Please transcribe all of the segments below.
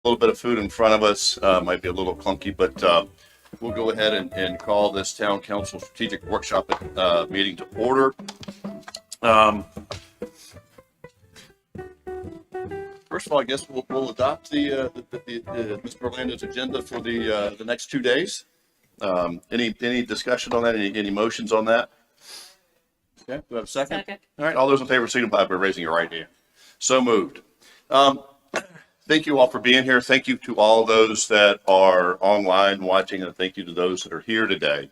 little bit of food in front of us. Might be a little clunky, but we'll go ahead and call this Town Council Strategic Workshop meeting to order. First of all, I guess we'll adopt the Mr. Orlando's agenda for the next 2 days. Any discussion on that? Any motions on that? Okay, do I have a second? Second. All right, all those in favor signify by raising your right hand. So moved. Thank you all for being here. Thank you to all those that are online watching, and thank you to those that are here today.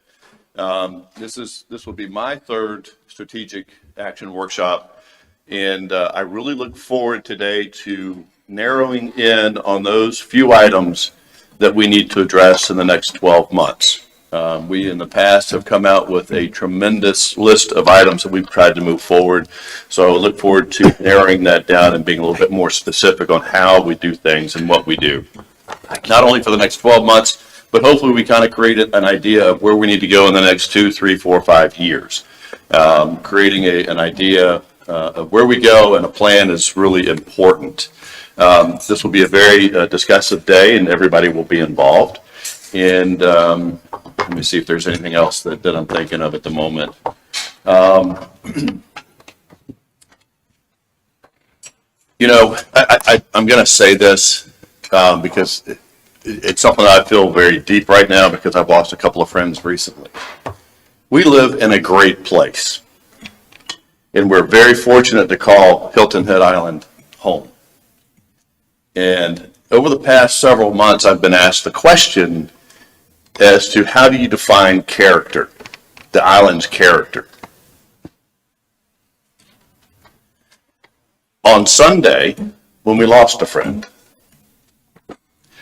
This will be my third strategic action workshop, and I really look forward today to narrowing in on those few items that we need to address in the next 12 months. We in the past have come out with a tremendous list of items that we've tried to move forward. So I look forward to narrowing that down and being a little bit more specific on how we do things and what we do. Not only for the next 12 months, but hopefully we kind of created an idea of where we need to go in the next 2, 3, 4, 5 years. Creating an idea of where we go and a plan is really important. This will be a very discussive day and everybody will be involved. And let me see if there's anything else that I'm thinking of at the moment. You know, I'm going to say this because it's something that I feel very deep right now because I've lost a couple of friends recently. We live in a great place, and we're very fortunate to call Hilton Head Island home. And over the past several months, I've been asked the question as to how do you define character, the island's character. On Sunday, when we lost a friend,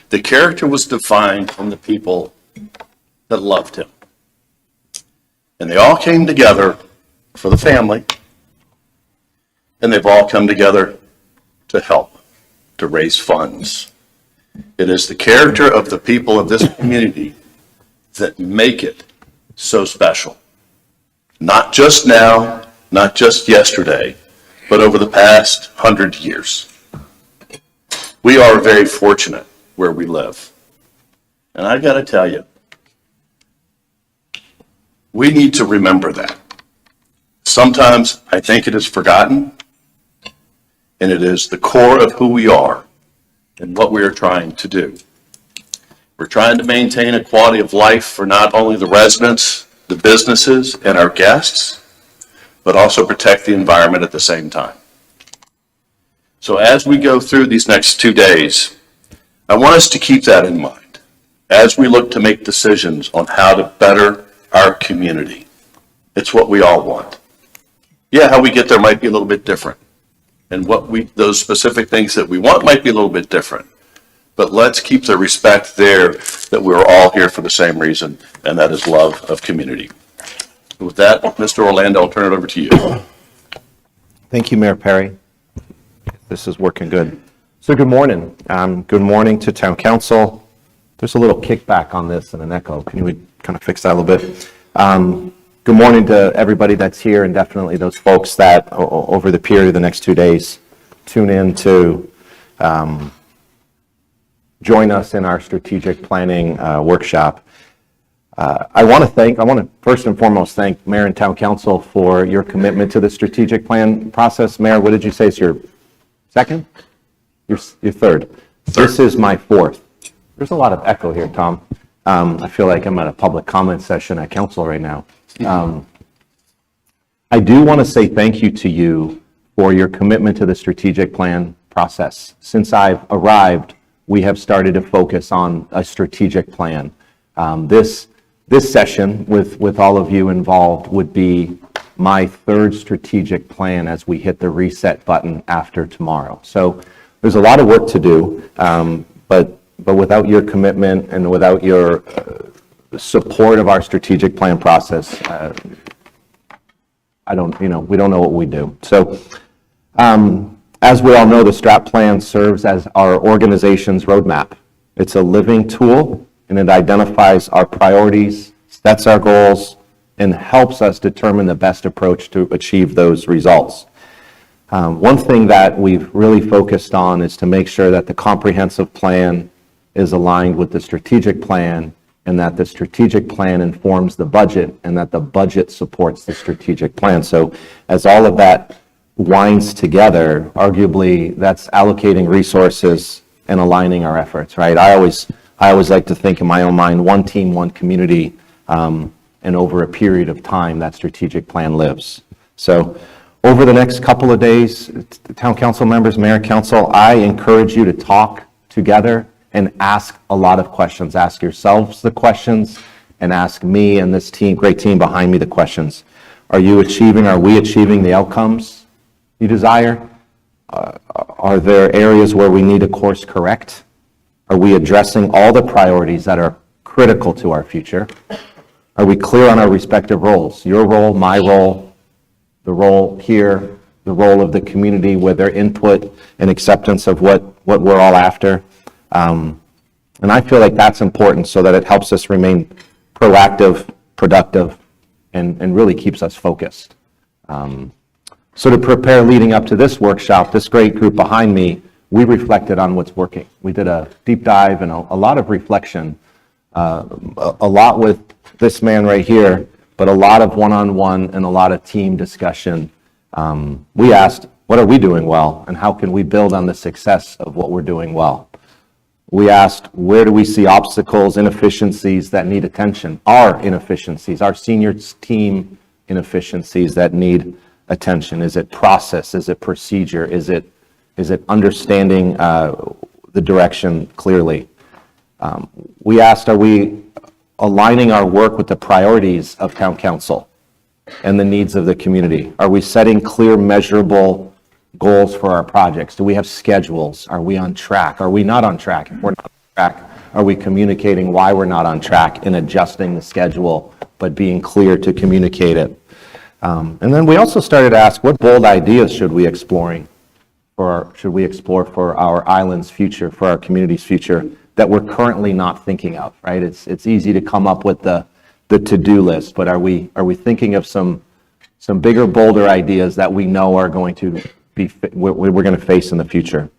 the character was defined from the people that loved him. And they all came together for the family, and they've all come together to help, to raise funds. It is the character of the people of this community that make it so special. Not just now, not just yesterday, but over the past 100 years. We are very fortunate where we live. And I got to tell you, we need to remember that. Sometimes I think it is forgotten, and it is the core of who we are and what we are trying to do. We're trying to maintain a quality of life for not only the residents, the businesses, and our guests, but also protect the environment at the same time. So as we go through these next 2 days, I want us to keep that in mind as we look to make decisions on how to better our community. It's what we all want. Yeah, how we get there might be a little bit different. And those specific things that we want might be a little bit different. But let's keep the respect there that we're all here for the same reason, and that is love of community. With that, Mr. Orlando, I'll turn it over to you. Thank you, Mayor Perry. This is working good. So good morning. Good morning to Town Council. There's a little kickback on this and an echo. Can we kind of fix that a little bit? Good morning to everybody that's here, and definitely those folks that over the period of the next 2 days tune in to join us in our strategic planning workshop. I want to first and foremost thank Mayor and Town Council for your commitment to the strategic plan process. Mayor, what did you say is your second? Your third. This is my fourth. There's a lot of echo here, Tom. I feel like I'm at a public comment session at council right now. I do want to say thank you to you for your commitment to the strategic plan process. Since I've arrived, we have started to focus on a strategic plan. This session with all of you involved would be my third strategic plan as we hit the reset button after tomorrow. So there's a lot of work to do, but without your commitment and without your support of our strategic plan process, we don't know what we do. So as we all know, the STRAT plan serves as our organization's roadmap. It's a living tool, and it identifies our priorities, sets our goals, and helps us determine the best approach to achieve those results. One thing that we've really focused on is to make sure that the comprehensive plan is aligned with the strategic plan, and that the strategic plan informs the budget, and that the budget supports the strategic plan. So as all of that winds together, arguably that's allocating resources and aligning our efforts, right? I always like to think in my own mind, one team, one community, and over a period of time, that strategic plan lives. So over the next couple of days, town council members, mayor, council, I encourage you to talk together and ask a lot of questions. Ask yourselves the questions and ask me and this team, great team behind me, the questions. Are we achieving the outcomes you desire? Are there areas where we need to course correct? Are we addressing all the priorities that are critical to our future? Are we clear on our respective roles? Your role, my role, the role here, the role of the community with their input and acceptance of what we're all after. And I feel like that's important so that it helps us remain proactive, productive, and really keeps us focused. So to prepare leading up to this workshop, this great group behind me, we reflected on what's working. We did a deep dive and a lot of reflection, a lot with this man right here, but a lot of one-on-one and a lot of team discussion. We asked, what are we doing well, and how can we build on the success of what we're doing well? We asked, where do we see obstacles, inefficiencies that need attention? Our inefficiencies, our senior team inefficiencies that need attention. Is it process? Is it procedure? Is it understanding the direction clearly? We asked, are we aligning our work with the priorities of town council and the needs of the community? Are we setting clear, measurable goals for our projects? Do we have schedules? Are we on track? Are we not on track? If we're not on track, are we communicating why we're not on track and adjusting the schedule, but being clear to communicate it? And then we also started to ask, what bold ideas should we explore for our island's future, for our community's future, that we're currently not thinking of, right? It's easy to come up with the to-do list, but are we thinking of some bigger, bolder ideas that we know are going to we're going to face in the future?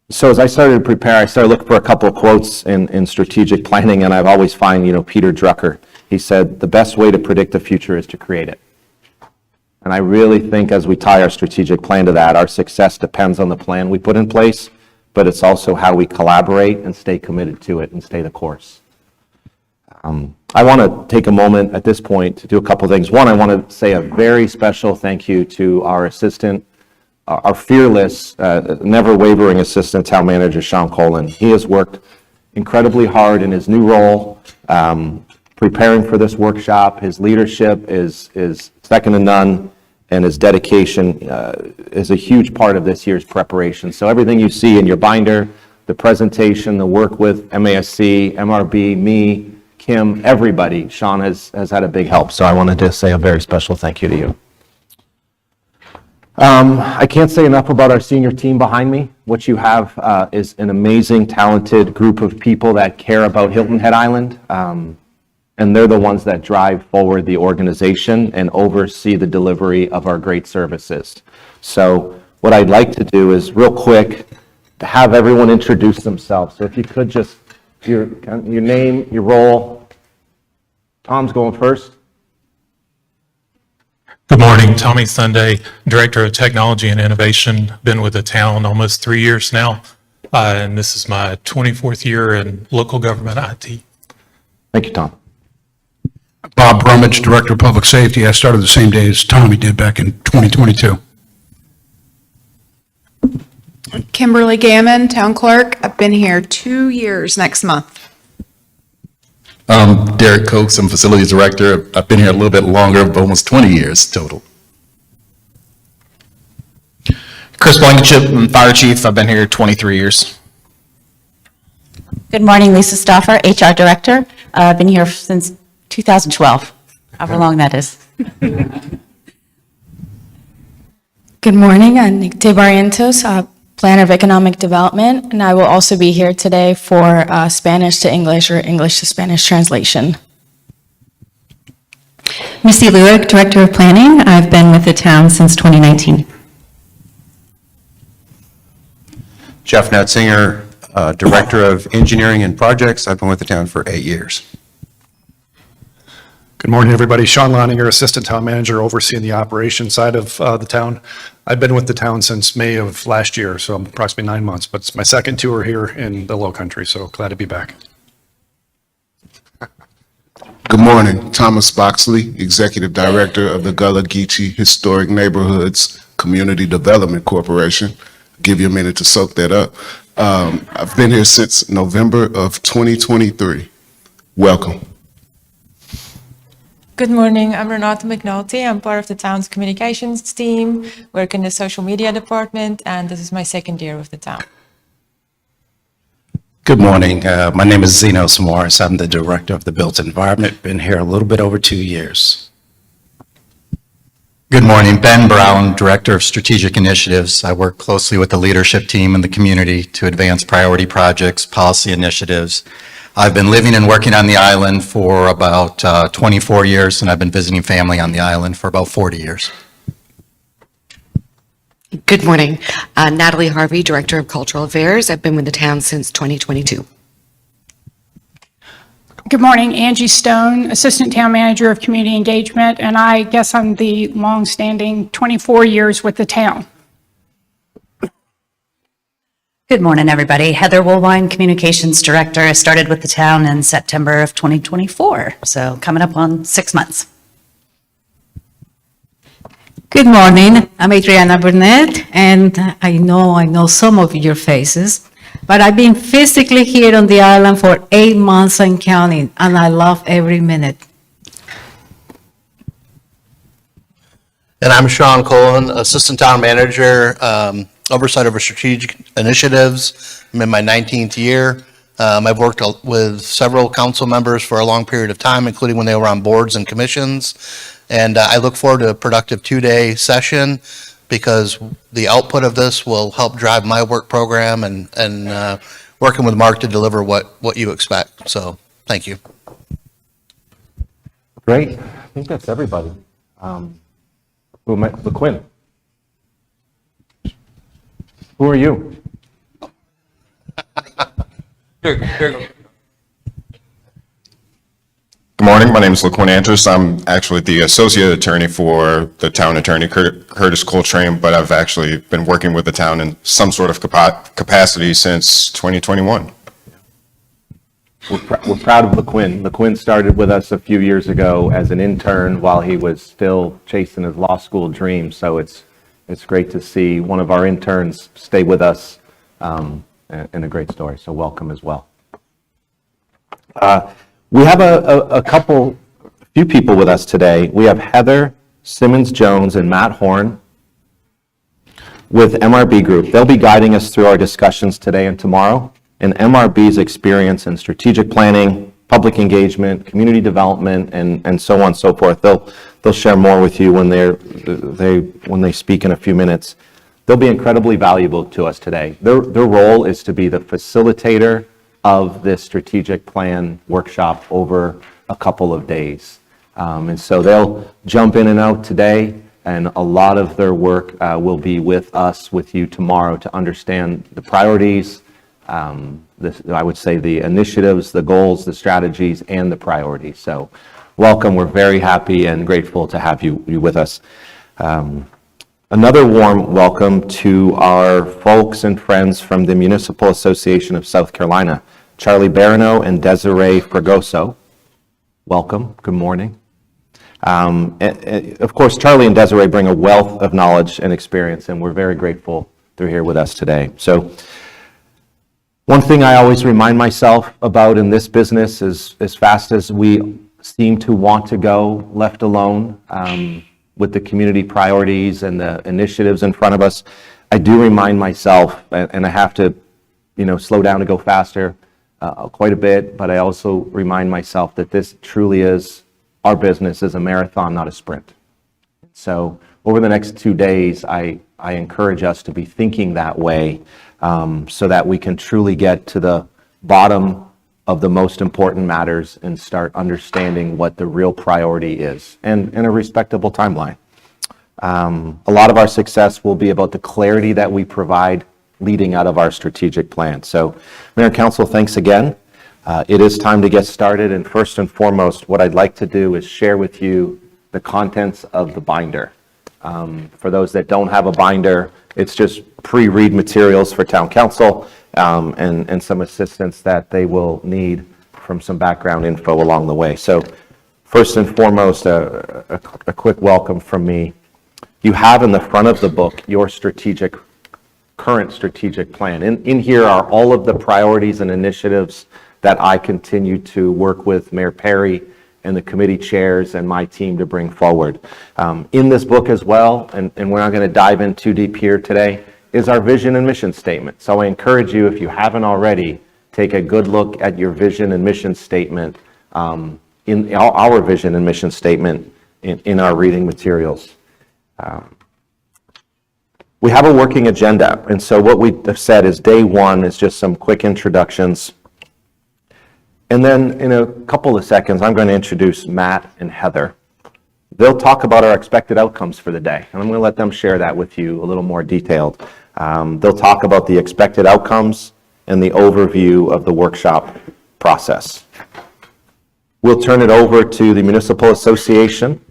So as I started to prepare, I started looking for a couple of quotes in strategic planning, and I've always find, Peter Drucker, he said, the best way to predict the future is to create it. And I really think as we tie our strategic plan to that, our success depends on the plan we put in place, but it's also how we collaborate and stay committed to it and stay the course. I want to take a moment at this point to do a couple of things. One, I want to say a very special thank you to our assistant, our fearless, never wavering assistant town manager, Sean Colin. He has worked incredibly hard in his new role, preparing for this workshop. His leadership is second to none, and his dedication is a huge part of this year's preparation. So everything you see in your binder, the presentation, the work with MASC, MRB, me, Kim, everybody, Sean has had a big help. So I wanted to say a very special thank you to you. I can't say enough about our senior team behind me. What you have is an amazing, talented group of people that care about Hilton Head Island. And they're the ones that drive forward the organization and oversee the delivery of our great services. So what I'd like to do is real quick to have everyone introduce themselves. So if you could just, your name, your role. Tom's going first. Good morning, Tommy Sunday, Director of Technology and Innovation. Been with the town almost 3 years now, and this is my 24th year in local government IT. Thank you, Tom. Bob Brumage, Director of Public Safety. I started the same day as Tommy did back in 2022. Kimberly Gammon, Town Clerk. I've been here 2 years next month. Derek Coates, I'm Facilities Director. I've been here a little bit longer, almost 20 years total. Chris Blankenship, I'm Fire Chief. I've been here 23 years. Good morning, Lisa Stauffer, HR Director. I've been here since 2012, however long that is. Good morning, I'm Nicte Barrientos, Planner of Economic Development, and I will also be here today for Spanish to English or English to Spanish translation. Missy Lewick, Director of Planning. I've been with the town since 2019. Jeff Netzinger, Director of Engineering and Projects. I've been with the town for 8 years. Good morning, everybody. Sean Loninger, Assistant Town Manager, overseeing the operations side of the town. I've been with the town since May of last year, so approximately 9 months, but it's my second tour here in the Low Country, so glad to be back. Good morning, Thomas Boxley, Executive Director of the Gullah Geechee Historic Neighborhoods Community Development Corporation. Give you a minute to soak that up. I've been here since November of 2023. Welcome. Good morning, I'm Renata McNulty. I'm part of the town's communications team, work in the social media department, and this is my second year with the town. Good morning. My name is Zeno Samaras. I'm the Director of the Built Environment. Been here a little bit over 2 years. Good morning, Ben Brown, Director of Strategic Initiatives. I work closely with the leadership team and the community to advance priority projects, policy initiatives. I've been living and working on the island for about 24 years, and I've been visiting family on the island for about 40 years. Good morning. Natalie Harvey, Director of Cultural Affairs. I've been with the town since 2022. Good morning, Angie Stone, Assistant Town Manager of Community Engagement, and I guess I'm the long-standing 24 years with the town. Good morning, everybody. Heather Woolwine, Communications Director. I started with the town in September of 2024, so coming up on 6 months. Good morning. I'm Adriana Burnett, and I know some of your faces, but I've been physically here on the island for 8 months and counting, and I love every minute. And I'm Sean Cohen, Assistant Town Manager, oversight over strategic initiatives. I'm in my 19th year. I've worked with several council members for a long period of time, including when they were on boards and commissions. And I look forward to a productive 2-day session because the output of this will help drive my work program and working with Mark to deliver what you expect. So thank you. Great. I think that's everybody. LaQuinn. Who are you? Good morning. My name is LaQuinn Andrews. I'm actually the associate attorney for the town attorney, Curtis Coltrane, but I've actually been working with the town in some sort of capacity since 2021. We're proud of LaQuinn. LaQuinn started with us a few years ago as an intern while he was still chasing his law school dream. So it's great to see one of our interns stay with us, and a great story. So welcome as well. We have a few people with us today. We have Heather Simmons-Jones and Matt Horn with MRB Group. They'll be guiding us through our discussions today and tomorrow. And MRB's experience in strategic planning, public engagement, community development, and so on and so forth. They'll share more with you when they speak in a few minutes. They'll be incredibly valuable to us today. Their role is to be the facilitator of this strategic plan workshop over a couple of days. And so they'll jump in and out today, and a lot of their work will be with us, with you tomorrow to understand the priorities, I would say the initiatives, the goals, the strategies, and the priorities. So welcome. We're very happy and grateful to have you with us. Another warm welcome to our folks and friends from the Municipal Association of South Carolina, Charlie Barano and Desiree Fragoso. Welcome. Good morning. Of course, Charlie and Desiree bring a wealth of knowledge and experience, and we're very grateful they're here with us today. So one thing I always remind myself about in this business is as fast as we seem to want to go left alone with the community priorities and the initiatives in front of us, I do remind myself, and I have to, slow down to go faster quite a bit, but I also remind myself that this truly is, our business is a marathon, not a sprint. So over the next 2 days, I encourage us to be thinking that way so that we can truly get to the bottom of the most important matters and start understanding what the real priority is, and in a respectable timeline. A lot of our success will be about the clarity that we provide leading out of our strategic plan. So, Mayor and Council, thanks again. It is time to get started, and first and foremost, what I'd like to do is share with you the contents of the binder. For those that don't have a binder, it's just pre-read materials for Town Council and some assistance that they will need from some background info along the way. So first and foremost, a quick welcome from me. You have in the front of the book your current strategic plan. In here are all of the priorities and initiatives that I continue to work with Mayor Perry and the committee chairs and my team to bring forward. In this book as well, and we're not going to dive in too deep here today, is our vision and mission statement. So I encourage you, if you haven't already, take a good look at your vision and mission statement, in our vision and mission statement in our reading materials. We have a working agenda, and so what we have said is day one is just some quick introductions. And then in a couple of seconds, I'm going to introduce Matt and Heather. They'll talk about our expected outcomes for the day, and I'm going to let them share that with you a little more detailed. They'll talk about the expected outcomes and the overview of the workshop process. We'll turn it over to the Municipal Association.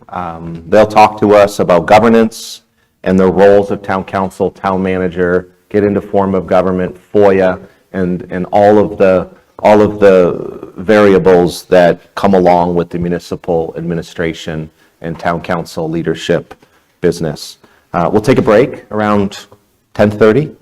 They'll talk to us about governance and the roles of Town Council, Town Manager, get into form of government, FOIA, and all of the variables that come along with the municipal administration and Town Council leadership business. We'll take a break around 10:30.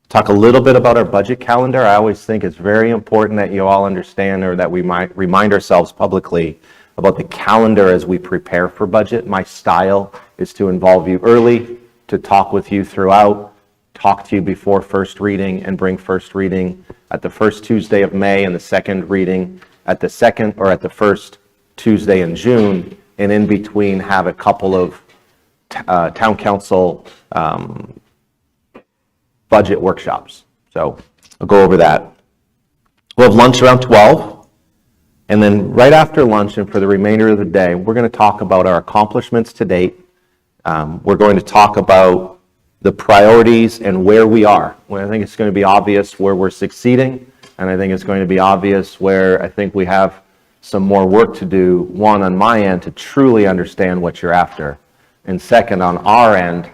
Talk a little bit about our budget calendar. I always think it's very important that you all understand, or that we might remind ourselves publicly about the calendar as we prepare for budget. My style is to involve you early, to talk with you throughout, talk to you before first reading, and bring first reading at the first Tuesday of May and the second reading at the second or at the first Tuesday in June, and in between have a couple of Town Council budget workshops. So I'll go over that. We'll have lunch around 12, and then right after lunch and for the remainder of the day, we're going to talk about our accomplishments to date. We're going to talk about the priorities and where we are. Well, I think it's going to be obvious where we're succeeding, and I think it's going to be obvious where I think we have some more work to do, one, on my end, to truly understand what you're after, and second, on our end,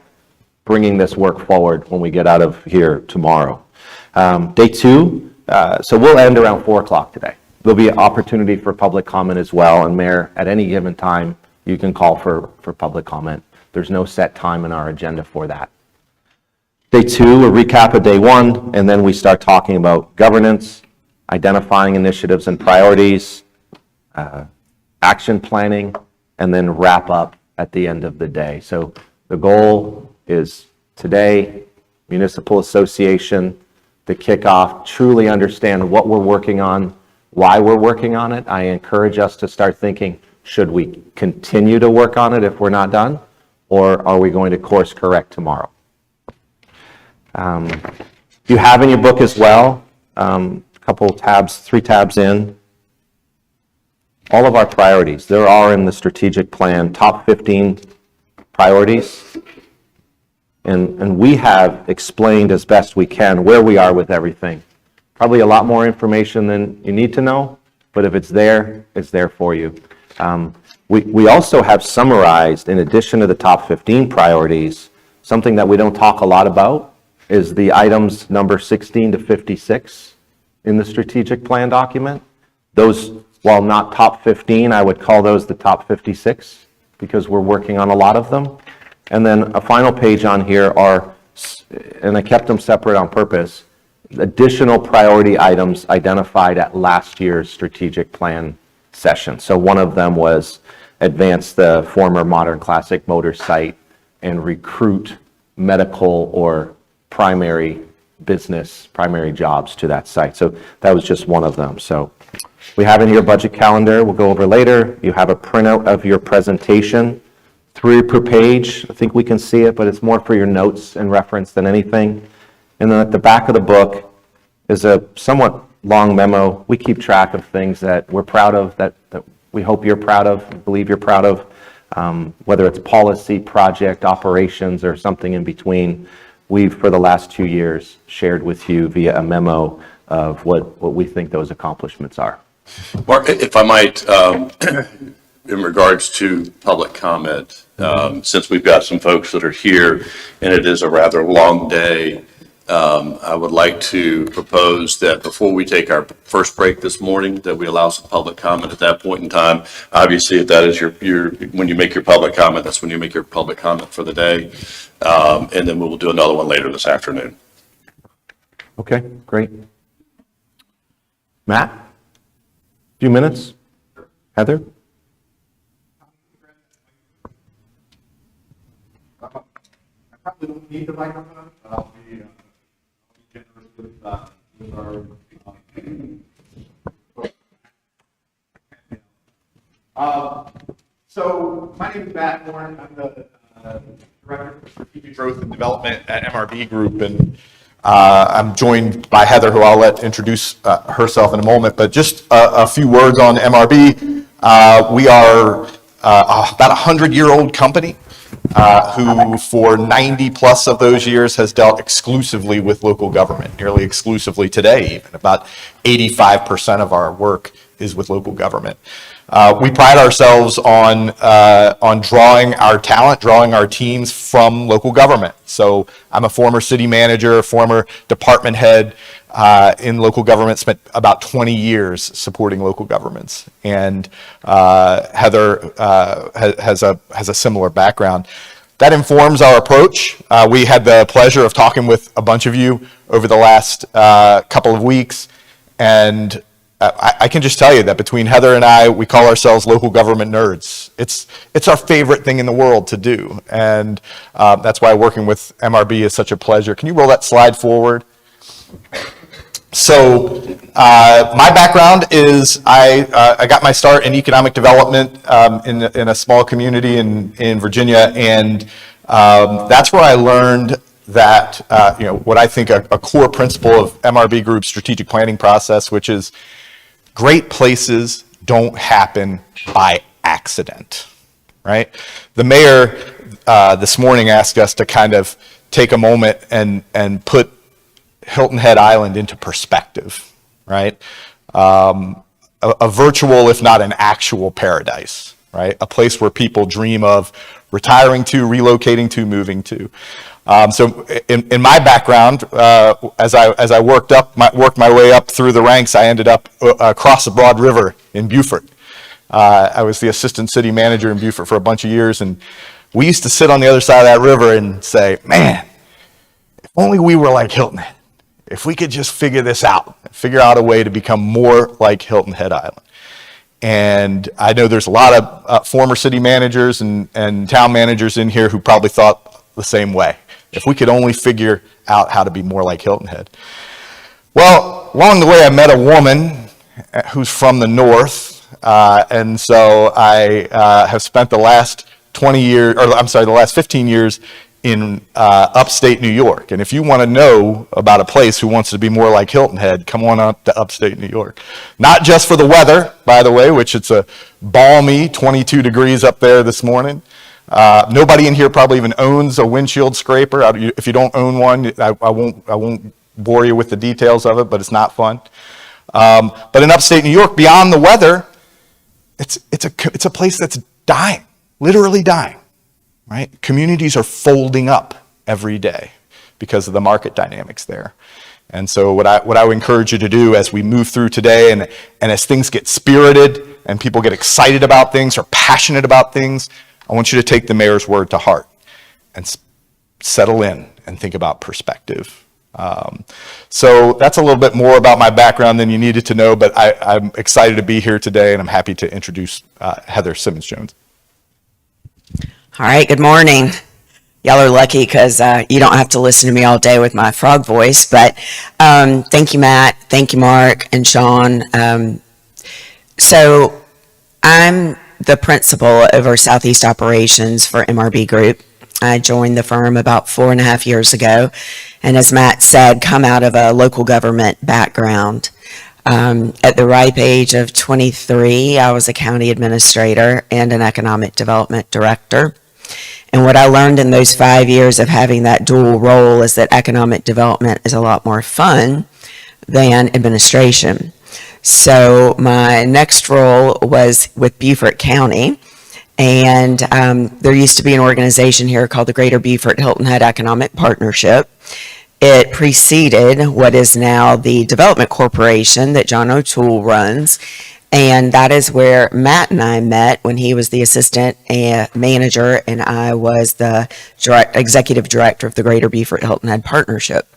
bringing this work forward when we get out of here tomorrow. Day two, so we'll end around 4 o'clock today. There'll be an opportunity for public comment as well, and Mayor, at any given time, you can call for public comment. There's no set time in our agenda for that. Day two, a recap of day one, and then we start talking about governance, identifying initiatives and priorities, action planning, and then wrap up at the end of the day. So the goal is today, Municipal Association, to kick off, truly understand what we're working on, why we're working on it. I encourage us to start thinking, should we continue to work on it if we're not done, or are we going to course correct tomorrow? You have in your book as well, a couple tabs, 3 tabs in, all of our priorities. There are in the strategic plan, top 15 priorities. And we have explained as best we can where we are with everything. Probably a lot more information than you need to know, but if it's there for you. We also have summarized, in addition to the top 15 priorities, something that we don't talk a lot about is the items number 16 to 56 in the strategic plan document. Those, while not top 15, I would call those the top 56 because we're working on a lot of them. And then a final page on here are, and I kept them separate on purpose, additional priority items identified at last year's strategic plan session. So one of them was advance the former Modern Classic Motor site and recruit medical or primary business, primary jobs to that site. So that was just one of them. So we have in your budget calendar, we'll go over later. You have a printout of your presentation, 3 per page. I think we can see it, but it's more for your notes and reference than anything. And then at the back of the book is a somewhat long memo. We keep track of things that we're proud of, that we hope you're proud of, believe you're proud of, whether it's policy, project, operations, or something in between. we've, for the last 2 years, shared with you via a memo of what we think those accomplishments are. Mark, if I might, in regards to public comment, since we've got some folks that are here and it is a rather long day, I would like to propose that before we take our first break this morning, that we allow some public comment at that point in time. Obviously, if that is when you make your public comment, that's when you make your public comment for the day. And then we will do another one later this afternoon. Okay, great. Matt? A few minutes? Heather? I probably don't need the microphone, but I'll be generous with our. So my name is Matt Warren. I'm the Director of Strategic Growth and Development at MRB Group, and I'm joined by Heather, who I'll let introduce herself in a moment. But just a few words on MRB. We are about a 100-year-old company who for 90 plus of those years has dealt exclusively with local government, nearly exclusively today even. About 85% of our work is with local government. We pride ourselves on drawing our talent, drawing our teams from local government. So I'm a former city manager, former department head in local government, spent about 20 years supporting local governments. And Heather has a similar background. That informs our approach. We had the pleasure of talking with a bunch of you over the last couple of weeks, and I can just tell you that between Heather and I, we call ourselves local government nerds. It's our favorite thing in the world to do, and that's why working with MRB is such a pleasure. Can you roll that slide forward? So my background is I got my start in economic development in a small community in Virginia, and that's where I learned that what I think a core principle of MRB Group's strategic planning process, which is great places don't happen by accident, right? The mayor this morning asked us to kind of take a moment and put Hilton Head Island into perspective, right? A virtual, if not an actual paradise, right? A place where people dream of retiring to, relocating to, moving to. So in my background, as I worked my way up through the ranks, I ended up across the Broad River in Beaufort. I was the assistant city manager in Beaufort for a bunch of years, and we used to sit on the other side of that river and say, man, if only we were like Hilton Head. If we could just figure this out, figure out a way to become more like Hilton Head Island. And I know there's a lot of former city managers and town managers in here who probably thought the same way. If we could only figure out how to be more like Hilton Head. Well, along the way, I met a woman who's from the north. And so I have spent the last 15 years in upstate New York. And if you want to know about a place who wants to be more like Hilton Head, come on up to upstate New York. Not just for the weather, by the way, which it's a balmy 22 degrees up there this morning. Nobody in here probably even owns a windshield scraper. If you don't own one, I won't bore you with the details of it, but it's not fun. But in upstate New York, beyond the weather, it's a place that's dying, literally dying. Right? Communities are folding up every day because of the market dynamics there. And so what I would encourage you to do as we move through today and as things get spirited and people get excited about things or passionate about things, I want you to take the mayor's word to heart and settle in and think about perspective. So that's a little bit more about my background than you needed to know, but I'm excited to be here today, and I'm happy to introduce Heather Simmons-Jones. All right, good morning. Y'all are lucky because you don't have to listen to me all day with my frog voice, but thank you, Matt. Thank you, Mark and Sean. So I'm the principal over Southeast Operations for MRB Group. I joined the firm about 4.5 years ago, and as Matt said, come out of a local government background. At the ripe age of 23, I was a county administrator and an economic development director. And what I learned in those 5 years of having that dual role is that economic development is a lot more fun than administration. So my next role was with Beaufort County, and there used to be an organization here called the Greater Beaufort Hilton Head Economic Partnership. It preceded what is now the Development Corporation that John O'Toole runs, and that is where Matt and I met when he was the assistant manager and I was the executive director of the Greater Beaufort Hilton Head Partnership.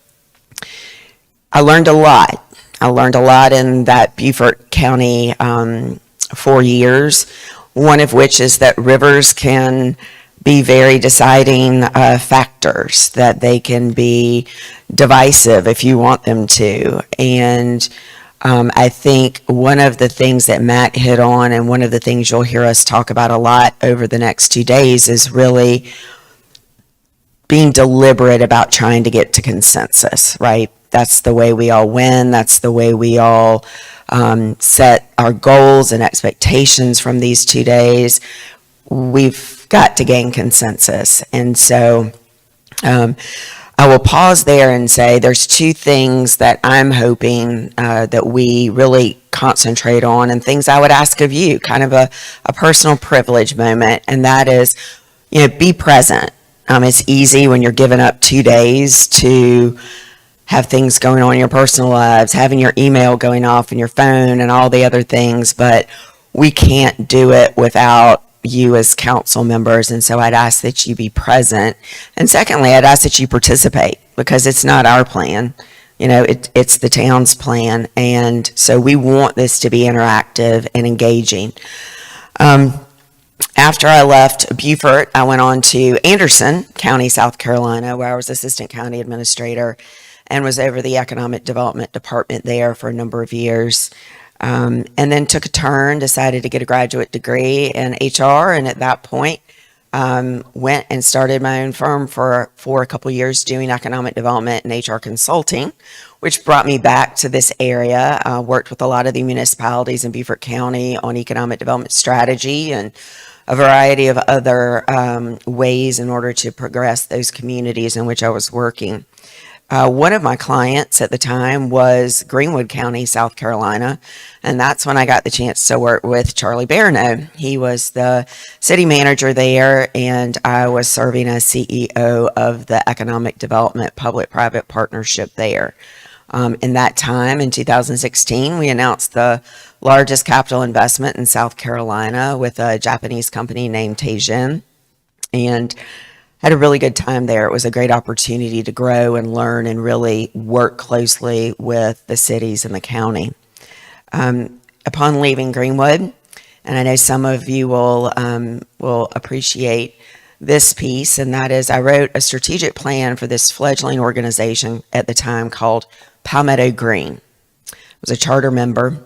I learned a lot. I learned a lot in that Beaufort County 4 years, one of which is that rivers can be very deciding factors, that they can be divisive if you want them to. And I think one of the things that Matt hit on, and one of the things you'll hear us talk about a lot over the next 2 days, is really being deliberate about trying to get to consensus, right? That's the way we all win. That's the way we all set our goals and expectations from these 2 days. We've got to gain consensus. And so I will pause there and say there's 2 things that I'm hoping that we really concentrate on, and things I would ask of you, kind of a personal privilege moment, and that is, be present. It's easy when you're giving up 2 days to have things going on in your personal lives, having your email going off and your phone and all the other things, but we can't do it without you as council members, and so I'd ask that you be present. And secondly, I'd ask that you participate, because it's not our plan. It's the town's plan, and so we want this to be interactive and engaging. After I left Beaufort, I went on to Anderson County, South Carolina, where I was assistant county administrator and was over the economic development department there for a number of years. And then took a turn, decided to get a graduate degree in HR, and at that point went and started my own firm for a couple years doing economic development and HR consulting, which brought me back to this area. Worked with a lot of the municipalities in Beaufort County on economic development strategy and a variety of other ways in order to progress those communities in which I was working. One of my clients at the time was Greenwood County, South Carolina, and that's when I got the chance to work with Charlie Barano. He was the city manager there, and I was serving as CEO of the Economic Development Public-Private Partnership there. In that time, in 2016, we announced the largest capital investment in South Carolina with a Japanese company named Teijin, and had a really good time there. It was a great opportunity to grow and learn and really work closely with the cities and the county. Upon leaving Greenwood, and I know some of you will appreciate this piece, and that is I wrote a strategic plan for this fledgling organization at the time called Palmetto Green. I was a charter member,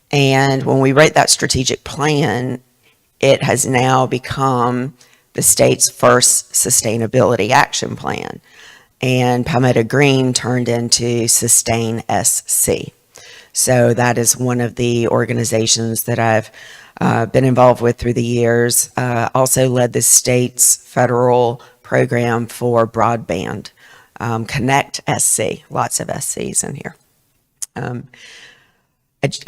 and when we wrote that strategic plan, it has now become the state's first sustainability action plan. And Palmetto Green turned into Sustain SC. So that is one of the organizations that I've been involved with through the years. Also led the state's federal program for broadband, Connect SC, lots of SCs in here.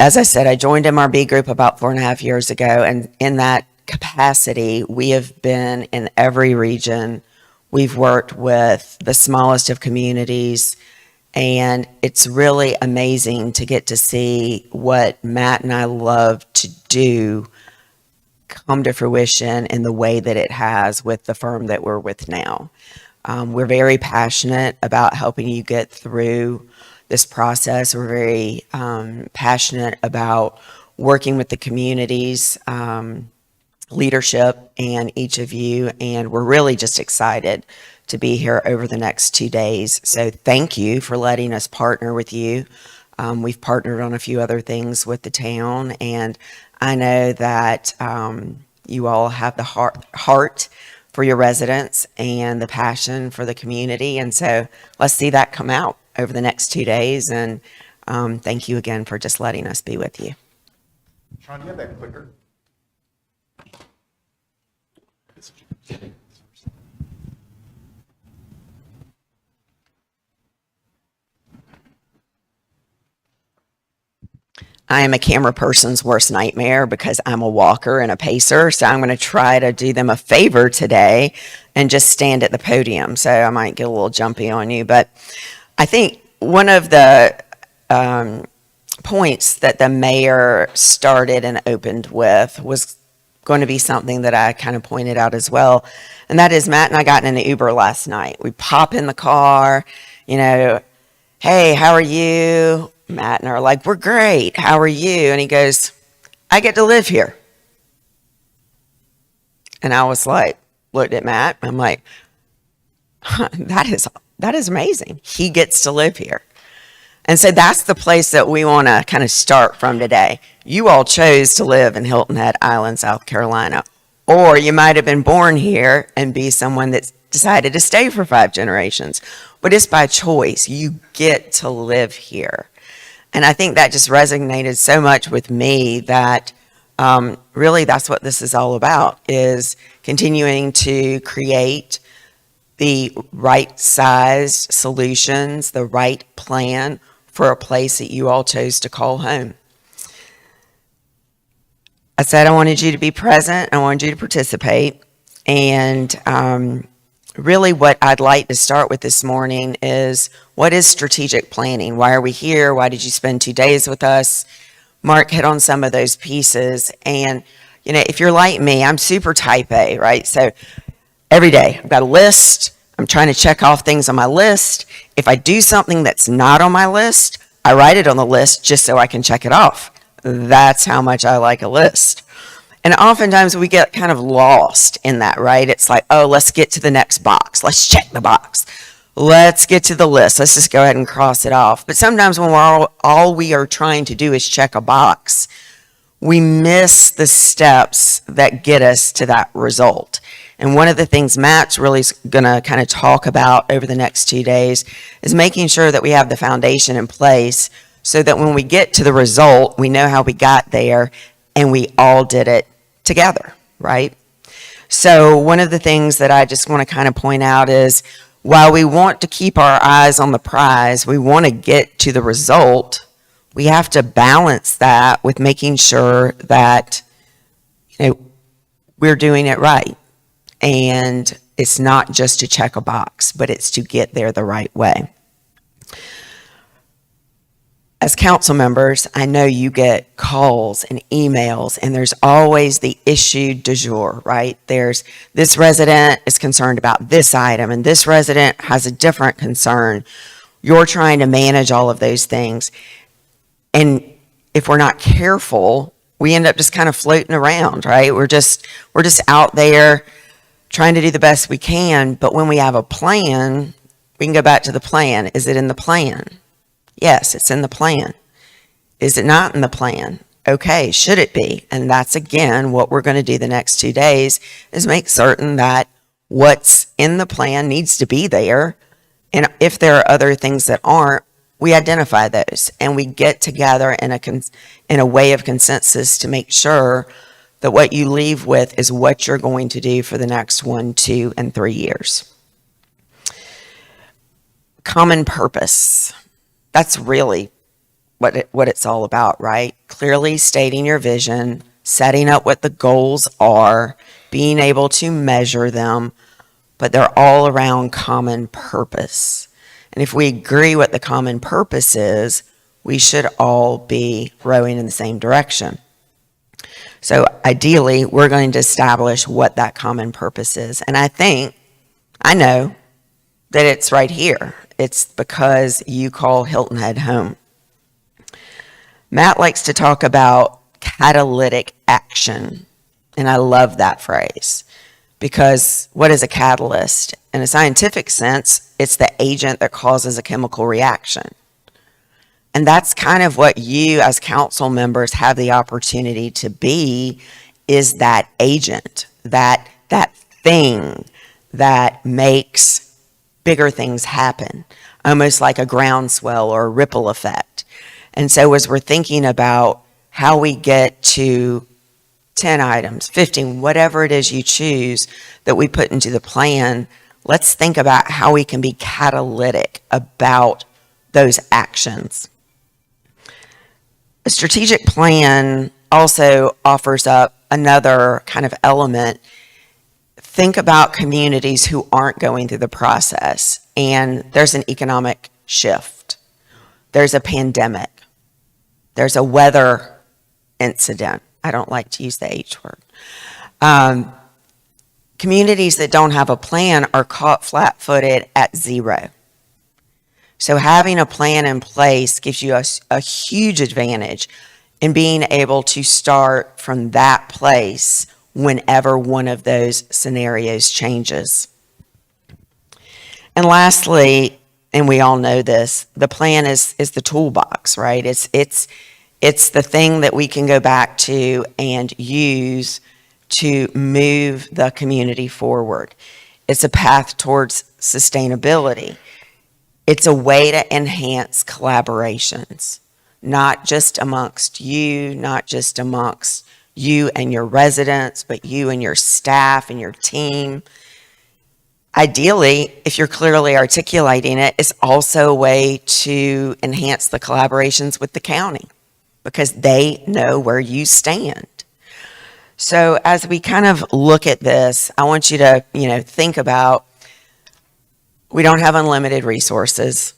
As I said, I joined MRB Group about 4.5 years ago, and in that capacity, we have been in every region. We've worked with the smallest of communities, and it's really amazing to get to see what Matt and I love to do come to fruition in the way that it has with the firm that we're with now. We're very passionate about helping you get through this process. We're very passionate about working with the communities, leadership, and each of you, and we're really just excited to be here over the next 2 days. So thank you for letting us partner with you. We've partnered on a few other things with the town, and I know that you all have the heart for your residents and the passion for the community, and so let's see that come out over the next 2 days, and thank you again for just letting us be with you. Sean, you have that clicker? I am a camera person's worst nightmare because I'm a walker and a pacer. So I'm going to try to do them a favor today and just stand at the podium. So I might get a little jumpy on you. But I think one of the points that the mayor started and opened with was going to be something that I kind of pointed out as well. And that is Matt and I got in an Uber last night. We pop in the car, you know, hey, how are you? Matt and I are like, we're great. How are you? And he goes, I get to live here. And I was like, looked at Matt. I'm like, that is amazing. He gets to live here. And so that's the place that we want to kind of start from today. You all chose to live in Hilton Head Island, South Carolina. Or you might have been born here and be someone that decided to stay for 5 generations. But it's by choice. You get to live here. And I think that just resonated so much with me that really that's what this is all about, is continuing to create the right sized solutions, the right plan for a place that you all chose to call home. I said I wanted you to be present. I wanted you to participate. And really what I'd like to start with this morning is, what is strategic planning? Why are we here? Why did you spend 2 days with us? Mark hit on some of those pieces. And, you know, if you're like me, I'm super type A, right? So every day I've got a list. I'm trying to check off things on my list. If I do something that's not on my list, I write it on the list just so I can check it off. That's how much I like a list. And oftentimes we get kind of lost in that, right? It's like, oh, let's get to the next box. Let's check the box. Let's get to the list. Let's just go ahead and cross it off. But sometimes when all we are trying to do is check a box, we miss the steps that get us to that result. And one of the things Matt's really going to kind of talk about over the next 2 days is making sure that we have the foundation in place so that when we get to the result, we know how we got there and we all did it together, right? So one of the things that I just want to kind of point out is, while we want to keep our eyes on the prize, we want to get to the result, we have to balance that with making sure that, you know, we're doing it right. And it's not just to check a box, but it's to get there the right way. As council members, I know you get calls and emails, and there's always the issue du jour, right? There's this resident is concerned about this item, and this resident has a different concern. You're trying to manage all of those things. And if we're not careful, we end up just kind of floating around, right? We're just out there trying to do the best we can. But when we have a plan, we can go back to the plan. Is it in the plan? Yes, it's in the plan. Is it not in the plan? Okay, should it be? And that's, again, what we're going to do the next 2 days, is make certain that what's in the plan needs to be there. And if there are other things that aren't, we identify those and we get together in a way of consensus to make sure that what you leave with is what you're going to do for the next 1, 2, and 3 years. Common purpose. That's really what it's all about, right? Clearly stating your vision, setting up what the goals are, being able to measure them, but they're all around common purpose. And if we agree what the common purpose is, we should all be rowing in the same direction. So ideally, we're going to establish what that common purpose is. And I know that it's right here. It's because you call Hilton Head home. Matt likes to talk about catalytic action, and I love that phrase, because what is a catalyst? In a scientific sense, it's the agent that causes a chemical reaction. And that's kind of what you as council members have the opportunity to be, is that agent, that thing that makes bigger things happen, almost like a groundswell or a ripple effect. And so as we're thinking about how we get to 10 items, 15, whatever it is you choose that we put into the plan, let's think about how we can be catalytic about those actions. A strategic plan also offers up another kind of element. Think about communities who aren't going through the process, and there's an economic shift. There's a pandemic. There's a weather incident. I don't like to use the H word. Communities that don't have a plan are caught flat-footed at zero. So having a plan in place gives you a huge advantage in being able to start from that place whenever one of those scenarios changes. And lastly, and we all know this, the plan is the toolbox, right? It's the thing that we can go back to and use to move the community forward. It's a path towards sustainability. It's a way to enhance collaborations, not just amongst you, not just amongst you and your residents, but you and your staff and your team. Ideally, if you're clearly articulating it, it's also a way to enhance the collaborations with the county because they know where you stand. So as we kind of look at this, I want you to, think about, we don't have unlimited resources.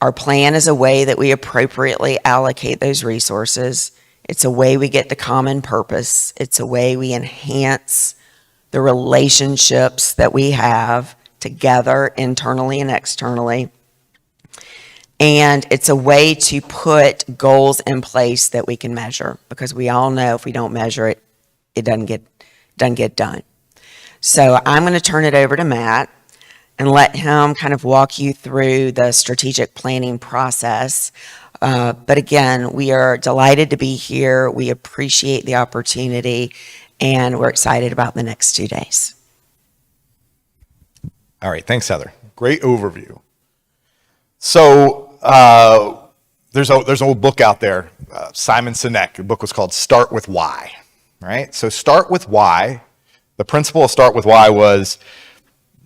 Our plan is a way that we appropriately allocate those resources. It's a way we get to common purpose. It's a way we enhance the relationships that we have together internally and externally. And it's a way to put goals in place that we can measure because we all know if we don't measure it, it doesn't get done. So I'm going to turn it over to Matt and let him kind of walk you through the strategic planning process. But again, we are delighted to be here. We appreciate the opportunity and we're excited about the next 2 days. All right, thanks, Heather. Great overview. So there's an old book out there, Simon Sinek. The book was called Start With Why, right? So start with why. The principle of Start With Why was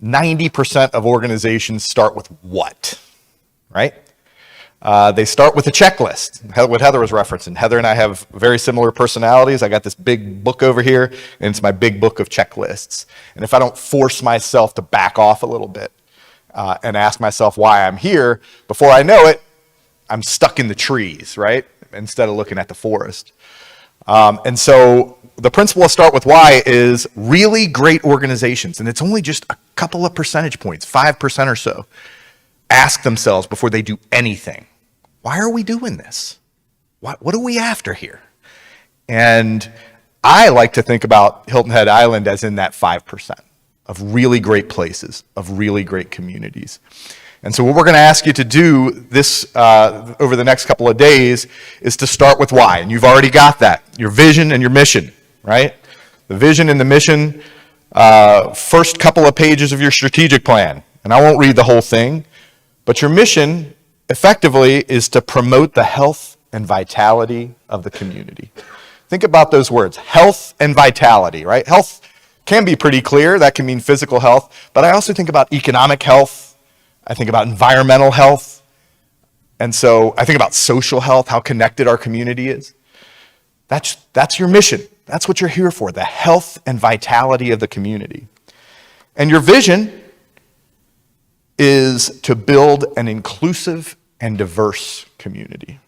90% of organizations start with what, right? They start with a checklist, what Heather was referencing. Heather and I have very similar personalities. I got this big book over here, and it's my big book of checklists. And if I don't force myself to back off a little bit and ask myself why I'm here, before I know it, I'm stuck in the trees, right? Instead of looking at the forest. And so the principle of Start With Why is really great organizations, and it's only just a couple of percentage points, 5% or so, ask themselves before they do anything, why are we doing this? What are we after here? And I like to think about Hilton Head Island as in that 5% of really great places, of really great communities. And so what we're going to ask you to do this over the next couple of days is to start with why. And you've already got that, your vision and your mission, right? The vision and the mission, first couple of pages of your strategic plan. And I won't read the whole thing, but your mission effectively is to promote the health and vitality of the community. Think about those words, health and vitality, right? Health can be pretty clear. That can mean physical health, but I also think about economic health. I think about environmental health. And so I think about social health, how connected our community is. That's your mission. That's what you're here for, the health and vitality of the community. And your vision is to build an inclusive and diverse community,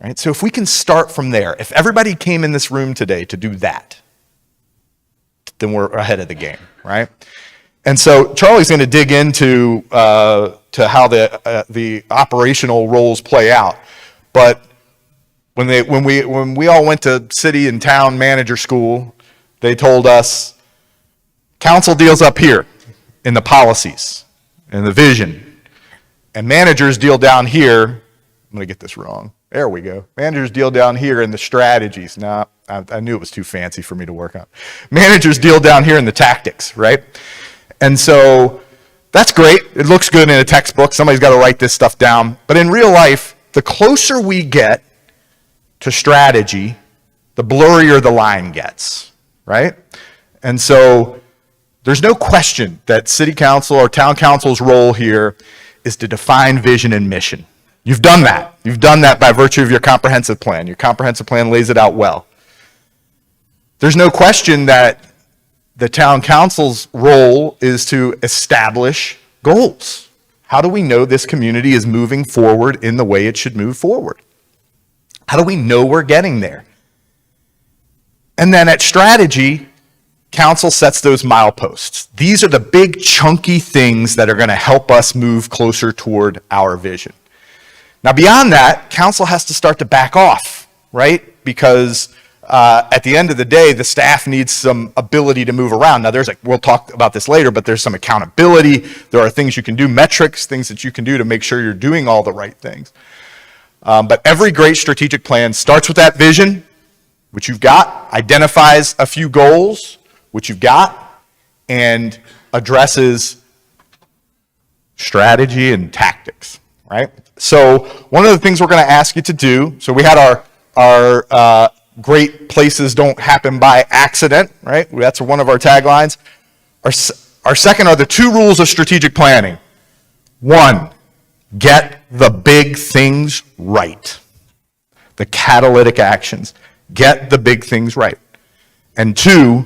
right? So if we can start from there, if everybody came in this room today to do that, then we're ahead of the game, right? And so Charlie's going to dig into to how the operational roles play out. But when we all went to city and town manager school, they told us council deals up here in the policies and the vision, and managers deal down here. I'm going to get this wrong. There we go. Managers deal down here in the strategies. Now, I knew it was too fancy for me to work on. Managers deal down here in the tactics, right? And so that's great. It looks good in a textbook. Somebody's got to write this stuff down. But in real life, the closer we get to strategy, the blurrier the line gets, right? And so there's no question that city council or town council's role here is to define vision and mission. You've done that. You've done that by virtue of your comprehensive plan. Your comprehensive plan lays it out well. There's no question that the town council's role is to establish goals. How do we know this community is moving forward in the way it should move forward? How do we know we're getting there? And then at strategy, council sets those mileposts. These are the big chunky things that are going to help us move closer toward our vision. Now, beyond that, council has to start to back off, right? Because at the end of the day, the staff needs some ability to move around. Now, we'll talk about this later, but there's some accountability. There are things you can do, metrics, things that you can do to make sure you're doing all the right things. But every great strategic plan starts with that vision, which you've got, identifies a few goals, which you've got, and addresses strategy and tactics, right? So one of the things we're going to ask you to do, so we had our great places don't happen by accident, right? That's one of our taglines. Our second are the 2 rules of strategic planning. 1, get the big things right. The catalytic actions. Get the big things right. And 2,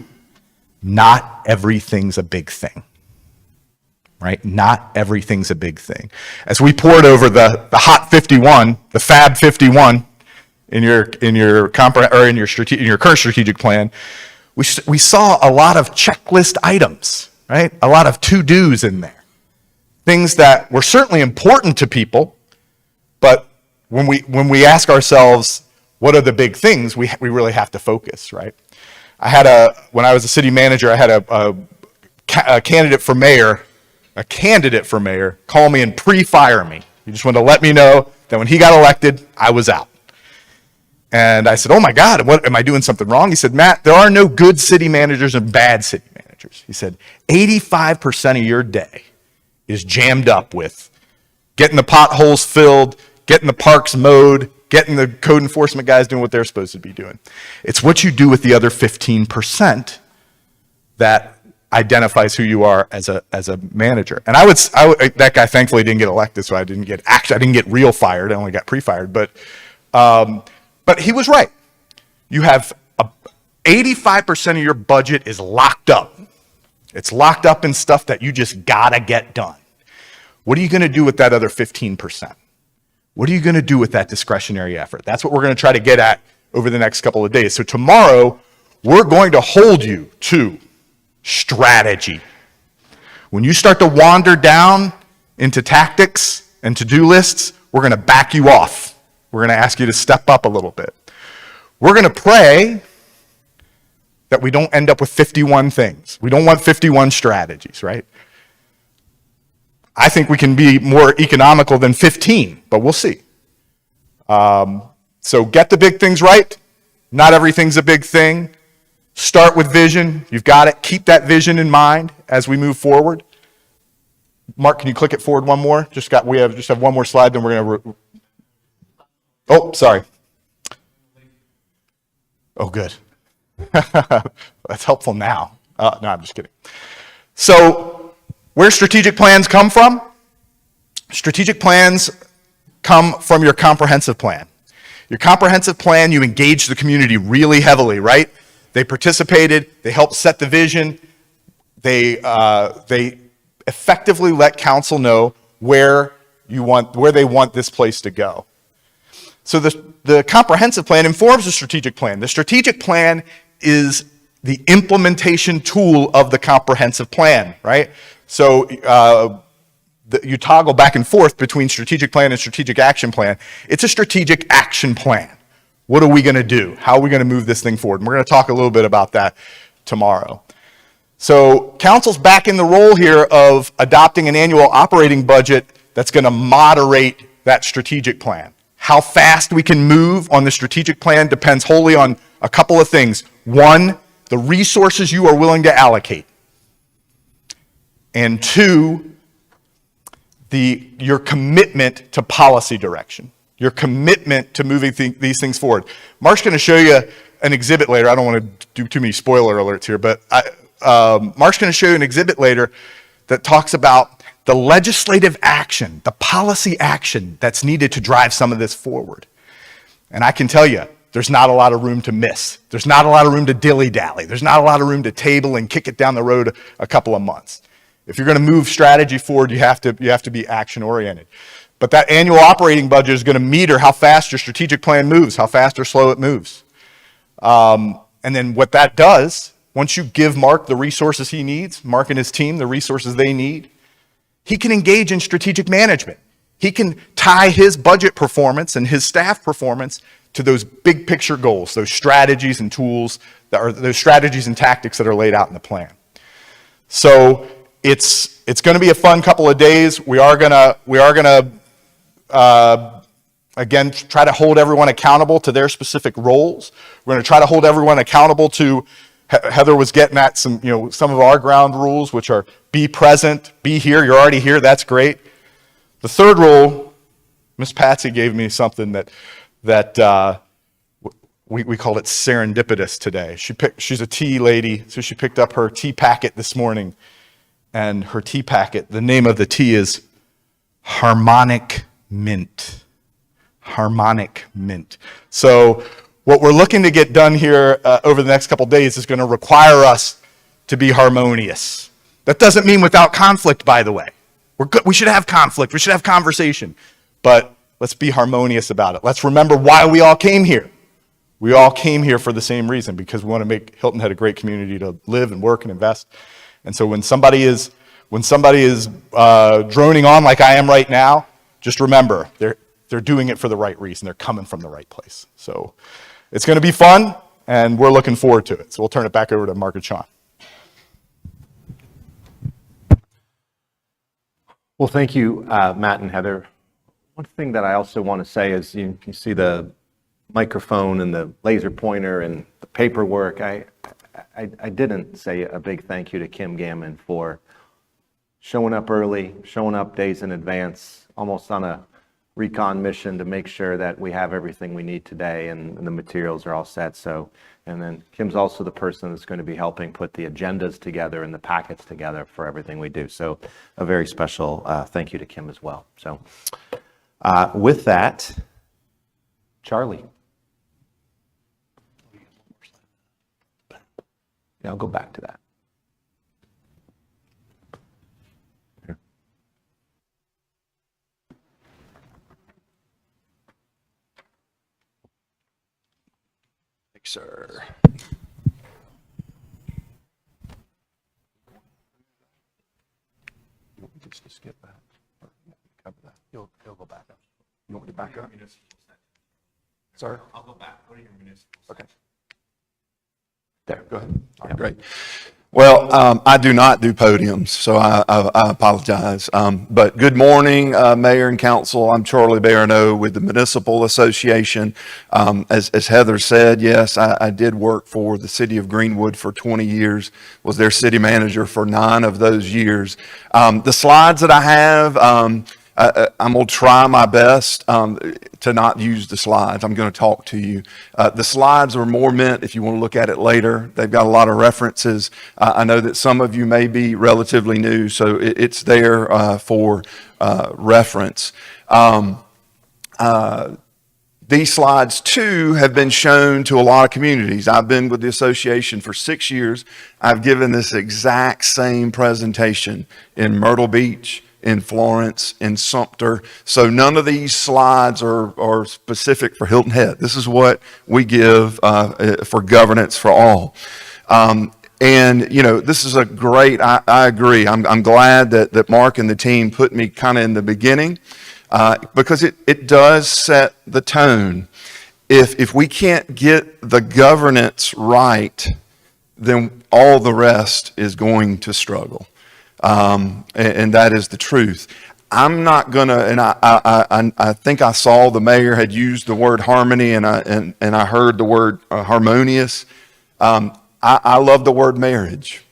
not everything's a big thing. Right? Not everything's a big thing. As we poured over the Hot 51, the Fab 51, in your current strategic plan, we saw a lot of checklist items, right? A lot of to-dos in there. Things that were certainly important to people, but when we ask ourselves, what are the big things, we really have to focus, right? When I was a city manager, I had a candidate for mayor call me and pre-fire me. He just wanted to let me know that when he got elected, I was out. And I said, oh my God, what, am I doing something wrong? He said, Matt, there are no good city managers and bad city managers. He said, 85% of your day is jammed up with getting the potholes filled, getting the parks mowed, getting the code enforcement guys doing what they're supposed to be doing. It's what you do with the other 15% that identifies who you are as a manager. And that guy thankfully didn't get elected, so I didn't get real fired. I only got pre-fired, but he was right. You have 85% of your budget is locked up. It's locked up in stuff that you just gotta get done. What are you gonna do with that other 15%? What are you gonna do with that discretionary effort? That's what we're gonna try to get at over the next couple of days. So tomorrow, we're going to hold you to strategy. When you start to wander down into tactics and to-do lists, we're gonna back you off. We're going to ask you to step up a little bit. We're going to pray that we don't end up with 51 things. We don't want 51 strategies, right? I think we can be more economical than 15, but we'll see. So get the big things right. Not everything's a big thing. Start with vision. You've got it. Keep that vision in mind as we move forward. Mark, can you click it forward one more? We have one more slide, then we're going to... Oh, sorry. Oh, good. That's helpful now. No, I'm just kidding. So, where strategic plans come from? Strategic plans come from your comprehensive plan. Your comprehensive plan, you engage the community really heavily, right? They participated, they helped set the vision, they effectively let council know where they want this place to go. So the comprehensive plan informs the strategic plan. The strategic plan is the implementation tool of the comprehensive plan, right? So you toggle back and forth between strategic plan and strategic action plan. It's a strategic action plan. What are we going to do? How are we going to move this thing forward? And we're going to talk a little bit about that tomorrow. So council's back in the role here of adopting an annual operating budget that's going to moderate that strategic plan. How fast we can move on the strategic plan depends wholly on a couple of things. 1, the resources you are willing to allocate. And 2, your commitment to policy direction. Your commitment to moving these things forward. Mark's going to show you an exhibit later. I don't want to do too many spoiler alerts here, but Mark's going to show you an exhibit later that talks about the legislative action, the policy action that's needed to drive some of this forward. And I can tell you, there's not a lot of room to miss. There's not a lot of room to dilly-dally. There's not a lot of room to table and kick it down the road a couple of months. If you're going to move strategy forward, you have to be action-oriented. But that annual operating budget is going to meter how fast your strategic plan moves, how fast or slow it moves. And then what that does, once you give Mark the resources he needs, Mark and his team the resources they need, he can engage in strategic management. He can tie his budget performance and his staff performance to those big picture goals, those strategies and tools, those strategies and tactics that are laid out in the plan. So it's going to be a fun couple of days. We are gonna again try to hold everyone accountable to their specific roles. We're going to try to hold everyone accountable to. Heather was getting at some of our ground rules, which are be present, be here. You're already here. That's great. The third rule, Miss Patsy gave me something that we called it serendipitous today. She's a tea lady, so she picked up her tea packet this morning, and her tea packet, the name of the tea is Harmonic Mint. Harmonic Mint. So what we're looking to get done here over the next couple days is going to require us to be harmonious. That doesn't mean without conflict, by the way. We should have conflict. We should have conversation. But let's be harmonious about it. Let's remember why we all came here. We all came here for the same reason, because we want to make Hilton Head a great community to live and work and invest. And so when somebody is droning on like I am right now, just remember they're doing it for the right reason. They're coming from the right place. So it's going to be fun, and we're looking forward to it. So we'll turn it back over to Mark and Sean. Well, thank you, Matt and Heather. One thing that I also want to say is you see the microphone and the laser pointer and the paperwork. I didn't say a big thank you to Kim Gammon for showing up early, showing up days in advance, almost on a recon mission to make sure that we have everything we need today and the materials are all set. So, and then Kim's also the person that's going to be helping put the agendas together and the packets together for everything we do. So a very special thank you to Kim as well. So with that, Charlie. Yeah, I'll go back to that. Here. Thanks, sir. You want me just to skip that? Or cover that? You'll go back up. You want me to back up? Sorry? I'll go back. Go to your municipal. Okay. There, go ahead. All right, Great. Well, I do not do podiums, so I apologize. But good morning, Mayor and Council. I'm Charlie Barano with the Municipal Association. As Heather said, yes, I did work for the city of Greenwood for 20 years, was their city manager for 9 of those years. The slides that I have, I'm going to try my best to not use the slides. I'm going to talk to you. The slides are more meant if you want to look at it later. They've got a lot of references. I know that some of you may be relatively new, so it's there for reference. These slides, too, have been shown to a lot of communities. I've been with the association for 6 years. I've given this exact same presentation in Myrtle Beach, in Florence, in Sumter. So none of these slides are specific for Hilton Head. This is what we give for governance for all. And, you know, this is a great, I agree. I'm glad that Mark and the team put me kind of in the beginning because it does set the tone. If we can't get the governance right, then all the rest is going to struggle. And that is the truth. I'm not gonna, and I think I saw the mayor had used the word harmony, and I heard the word harmonious. I love the word marriage.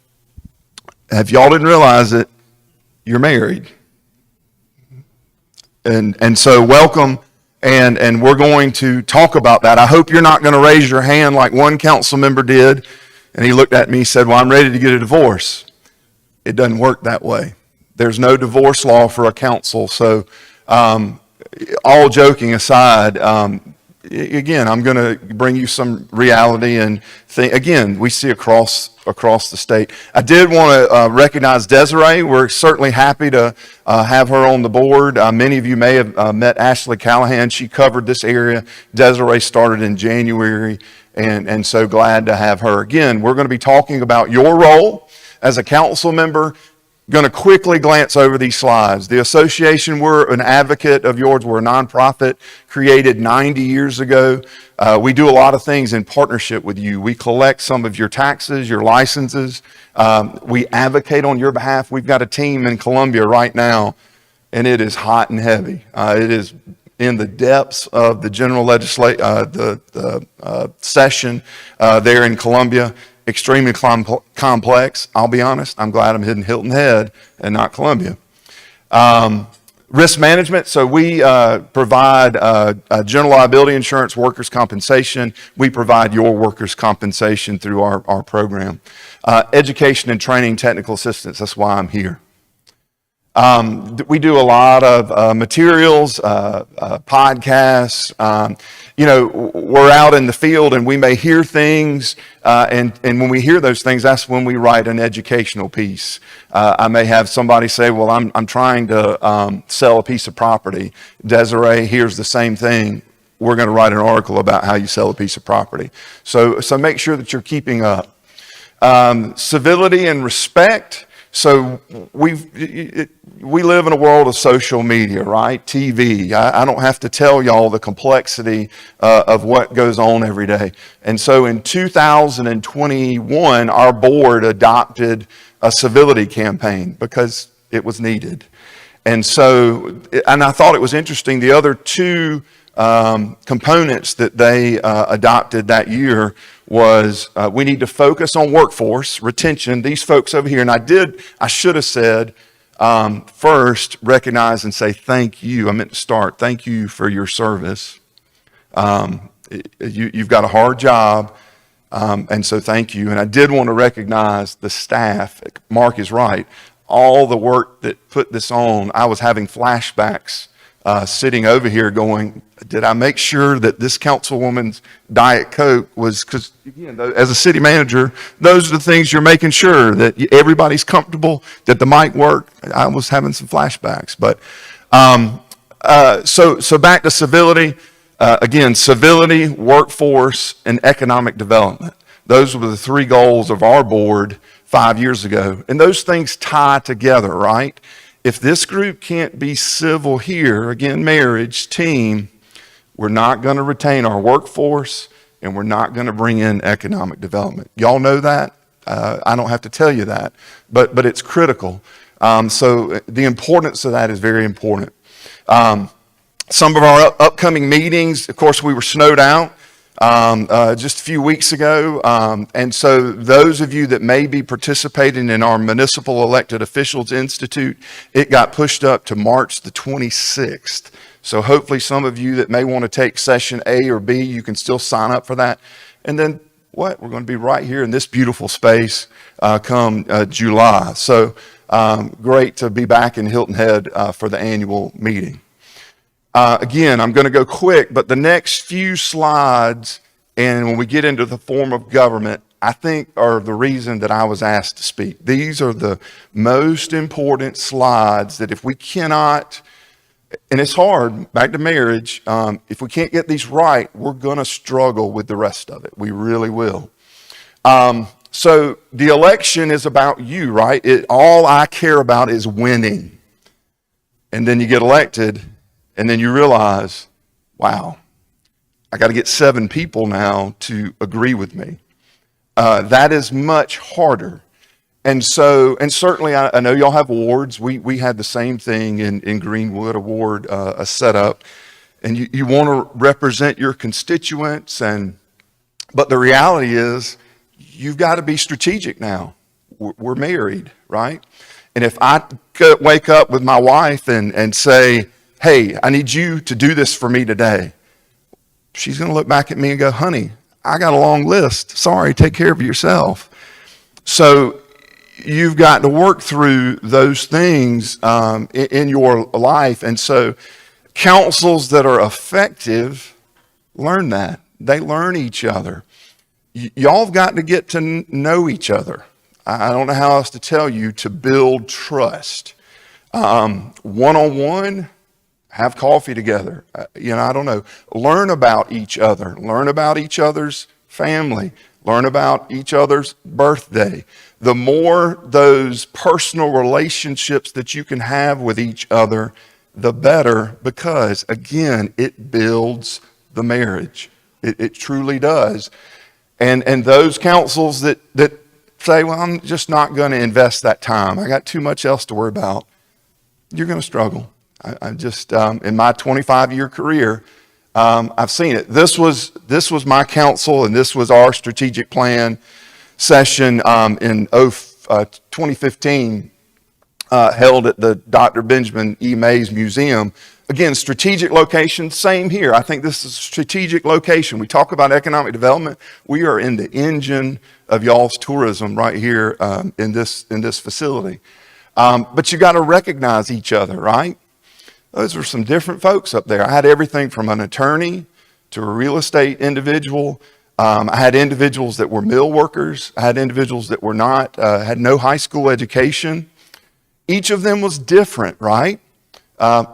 If y'all didn't realize it, you're married, and so welcome. And we're going to talk about that. I hope you're not going to raise your hand like one council member did, and he looked at me and said, "Well, I'm ready to get a divorce." It doesn't work that way. There's no divorce law for a council. So all joking aside, again, I'm going to bring you some reality and again, we see across the state. I did want to recognize Desiree. We're certainly happy to have her on the board. Many of you may have met Ashley Callahan. She covered this area. Desiree started in January, and so glad to have her. Again, we're going to be talking about your role as a council member. Going to quickly glance over these slides. The association, we're an advocate of yours. We're a nonprofit created 90 years ago. We do a lot of things in partnership with you. We collect some of your taxes, your licenses. We advocate on your behalf. We've got a team in Columbia right now, and it is hot and heavy. It is in the depths of the general session there in Columbia. Extremely complex. I'll be honest, I'm glad I'm in Hilton Head and not Columbia. Risk management, so we provide general liability insurance, workers' compensation. We provide your workers' compensation through our program. Education and training, technical assistance, that's why I'm here. We do a lot of materials, podcasts. We're out in the field and we may hear things, and when we hear those things, that's when we write an educational piece. I may have somebody say, well, I'm trying to sell a piece of property. Desiree, here's the same thing. We're going to write an article about how you sell a piece of property. So make sure that you're keeping up. Civility and respect. So we live in a world of social media, right? TV. I don't have to tell y'all the complexity of what goes on every day. And so in 2021, our board adopted a civility campaign because it was needed. And I thought it was interesting, the other two components that they adopted that year was we need to focus on workforce retention. These folks over here, and I should have said first, recognize and say thank you. I meant to start. Thank you for your service. You've got a hard job, and so thank you. And I did want to recognize the staff. Mark is right. All the work that put this on, I was having flashbacks sitting over here going, did I make sure that this councilwoman's Diet Coke was, because again, as a city manager, those are the things you're making sure that everybody's comfortable, that the mic worked. I was having some flashbacks, but so back to civility. Again, civility, workforce, and economic development. Those were the three goals of our board 5 years ago. And those things tie together, right? If this group can't be civil here, again, marriage, team, we're not going to retain our workforce and we're not going to bring in economic development. Y'all know that? I don't have to tell you that, but it's critical. So the importance of that is very important. Some of our upcoming meetings, of course, we were snowed out just a few weeks ago. And so those of you that may be participating in our Municipal Elected Officials Institute, it got pushed up to March the 26th. So hopefully some of you that may want to take session A or B, you can still sign up for that. And then we're going to be right here in this beautiful space come July. So great to be back in Hilton Head for the annual meeting. Again, I'm going to go quick, but the next few slides, and when we get into the form of government, I think are the reason that I was asked to speak. These are the most important slides that if we cannot, and it's hard, back to marriage, if we can't get these right, we're going to struggle with the rest of it. We really will. So the election is about you, right? All I care about is winning. And then you get elected, and then you realize, wow, I got to get 7 people now to agree with me. That is much harder. And so, and certainly I know y'all have awards. We had the same thing in Greenwood Award, a setup. And you want to represent your constituents, but the reality is you've got to be strategic now. We're married, right? And if I could wake up with my wife and say, hey, I need you to do this for me today, she's going to look back at me and go, honey, I got a long list. Sorry, take care of yourself. So you've got to work through those things in your life. And so councils that are effective learn that. They learn each other. Y'all have got to get to know each other. I don't know how else to tell you, to build trust. One-on-one, have coffee together. I don't know. Learn about each other. Learn about each other's family. Learn about each other's birthday. The more those personal relationships that you can have with each other, the better, because again, it builds the marriage. It truly does. And those councils that say, well, I'm just not going to invest that time. I got too much else to worry about. You're going to struggle. I just, in my 25-year career, I've seen it. This was my council, and this was our strategic plan session in 2015, held at the Dr. Benjamin E. Mays Museum. Again, strategic location, same here. I think this is a strategic location. We talk about economic development. We are in the engine of y'all's tourism right here in this facility. But you got to recognize each other, right? Those were some different folks up there. I had everything from an attorney to a real estate individual. I had individuals that were mill workers. I had individuals that were not, had no high school education. Each of them was different, right?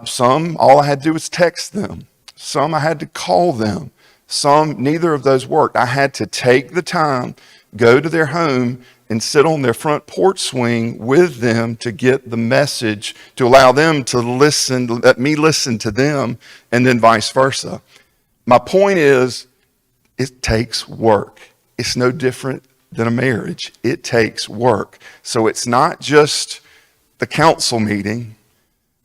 Some, all I had to do was text them. Some, I had to call them. Some, neither of those worked. I had to take the time, go to their home, and sit on their front porch swing with them to get the message, to allow them to listen, let me listen to them, and then vice versa. My point is, it takes work. It's no different than a marriage. It takes work. So it's not just the council meeting.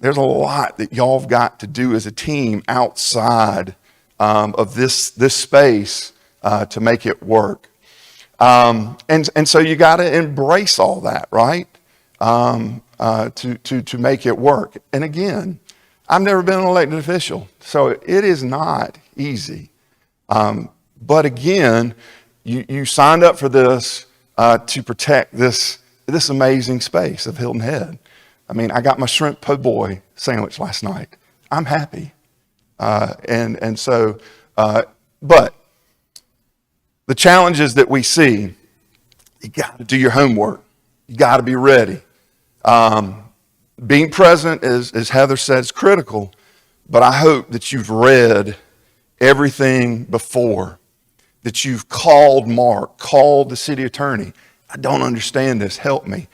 There's a lot that y'all have got to do as a team outside of this space to make it work. And so you got to embrace all that, right? To make it work. And again, I've never been an elected official, so it is not easy. But again, you signed up for this to protect this amazing space of Hilton Head. I mean, I got my shrimp po' boy sandwich last night. I'm happy. But the challenges that we see, you got to do your homework. You got to be ready. Being present, as Heather said, is critical, but I hope that you've read everything before, that you've called Mark, called the city attorney. I don't understand this, help me.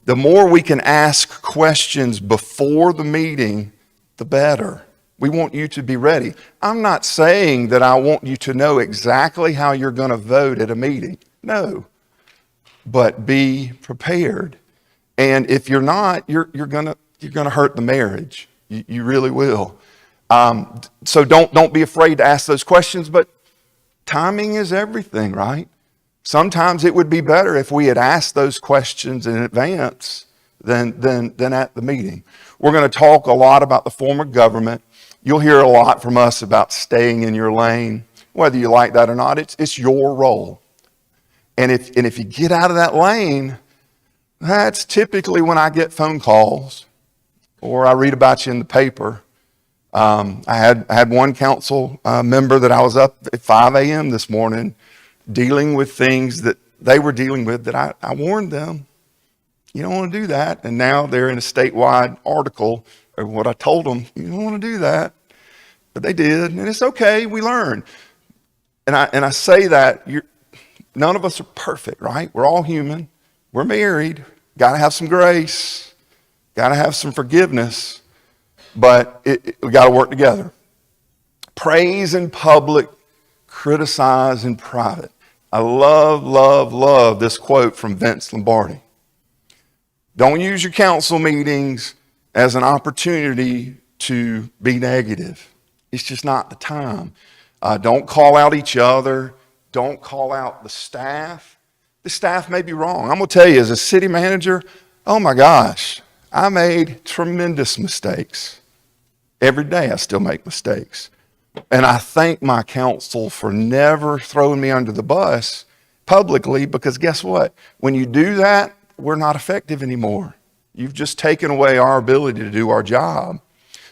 The more we can ask questions before the meeting, the better. We want you to be ready. I'm not saying that I want you to know exactly how you're going to vote at a meeting. No. But be prepared. And if you're not, you're going to hurt the marriage. You really will. So don't be afraid to ask those questions, but timing is everything, right? Sometimes it would be better if we had asked those questions in advance than at the meeting. We're going to talk a lot about the form of government. You'll hear a lot from us about staying in your lane. Whether you like that or not, it's your role. And if you get out of that lane, that's typically when I get phone calls or I read about you in the paper. I had one council member that I was up at 5 a.m. this morning dealing with things that they were dealing with that I warned them. You don't want to do that. And now they're in a statewide article of what I told them. You don't want to do that. But they did. And it's okay. We learn. And I say that none of us are perfect, right? We're all human. We're married. Got to have some grace. Got to have some forgiveness. But we got to work together. Praise in public, criticize in private. I love this quote from Vince Lombardi. Don't use your council meetings as an opportunity to be negative. It's just not the time. Don't call out each other. Don't call out the staff. The staff may be wrong. I'm going to tell you, as a city manager, oh my gosh, I made tremendous mistakes. Every day I still make mistakes. And I thank my council for never throwing me under the bus publicly, because guess what? When you do that, we're not effective anymore. You've just taken away our ability to do our job.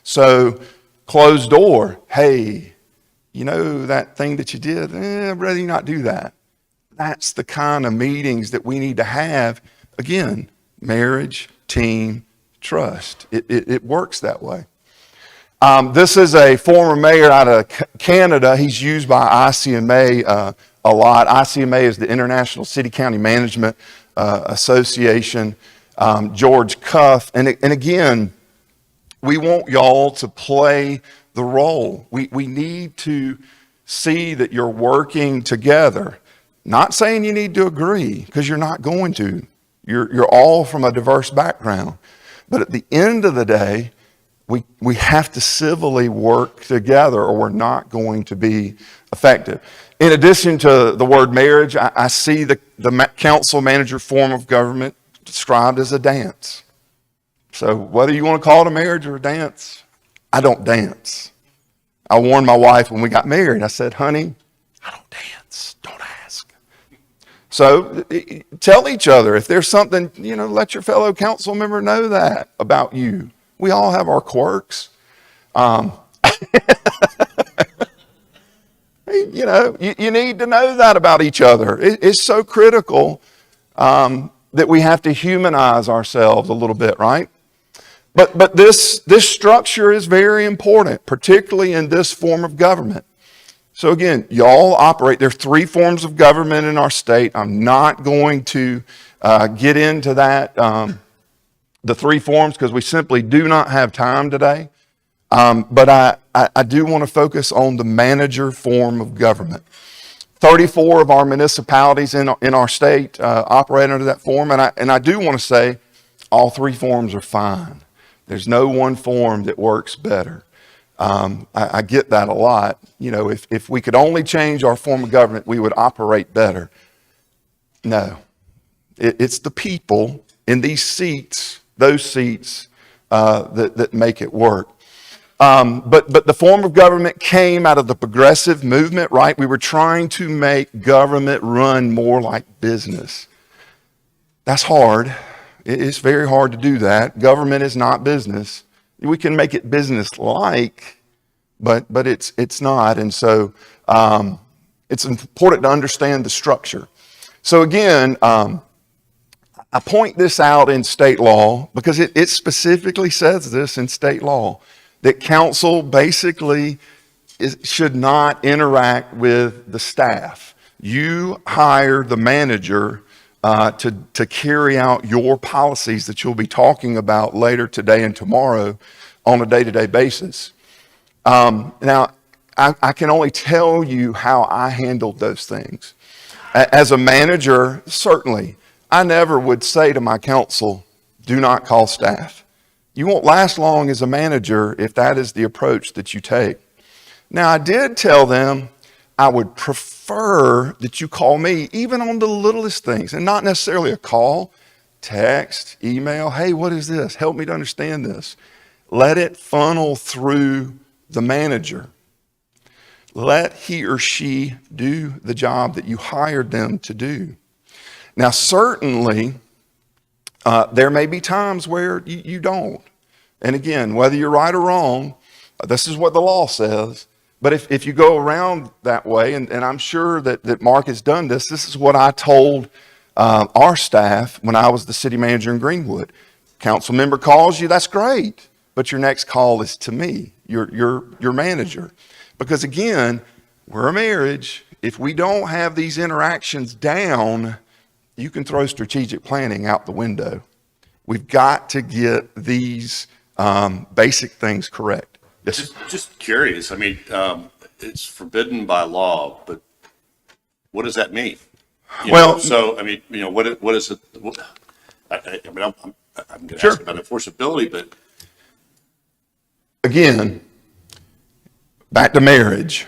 So closed door, hey, you know that thing that you did, I'd rather you not do that. That's the kind of meetings that we need to have. Again, marriage, team, trust. It works that way. This is a former mayor out of Canada. He's used by ICMA a lot. ICMA is the International City County Management Association. George Cuff. And again, we want y'all to play the role. We need to see that you're working together. Not saying you need to agree, because you're not going to. You're all from a diverse background. But at the end of the day, we have to civilly work together or we're not going to be effective. In addition to the word marriage, I see the council manager form of government described as a dance. So whether you want to call it a marriage or a dance, I don't dance. I warned my wife when we got married. I said, honey, I don't dance. Don't ask. So tell each other if there's something, let your fellow council member know that about you. We all have our quirks. You need to know that about each other. It's so critical that we have to humanize ourselves a little bit, right? But this structure is very important, particularly in this form of government. So again, y'all operate, there are 3 forms of government in our state. I'm not going to get into that, the 3 forms, because we simply do not have time today. But I do want to focus on the manager form of government. 34 of our municipalities in our state operate under that form, and I do want to say all 3 forms are fine. There's no one form that works better. I get that a lot. If we could only change our form of government, we would operate better. No, it's the people in these seats, those seats, that make it work. But the form of government came out of the progressive movement, right? We were trying to make government run more like business. That's hard. It's very hard to do that. Government is not business. We can make it business-like, but it's not. And so it's important to understand the structure. So again, I point this out in state law because it specifically says this in state law, that council basically should not interact with the staff. You hire the manager to carry out your policies that you'll be talking about later today and tomorrow on a day-to-day basis. Now, I can only tell you how I handled those things. As a manager, certainly, I never would say to my council, do not call staff. You won't last long as a manager if that is the approach that you take. Now, I did tell them I would prefer that you call me even on the littlest things, and not necessarily a call, text, email. Hey, what is this? Help me to understand this. Let it funnel through the manager. Let he or she do the job that you hired them to do. Now, certainly, there may be times where you don't. And again, whether you're right or wrong, this is what the law says. But if you go around that way, and I'm sure that Mark has done this, this is what I told our staff when I was the city manager in Greenwood. Council member calls you, that's great. But your next call is to me, your manager. Because again, we're a marriage. If we don't have these interactions down, you can throw strategic planning out the window. We've got to get these basic things correct. Yes. Just curious. I mean, it's forbidden by law, but what does that mean? So I mean, what is it? I'm going to ask about enforceability, but again, back to marriage.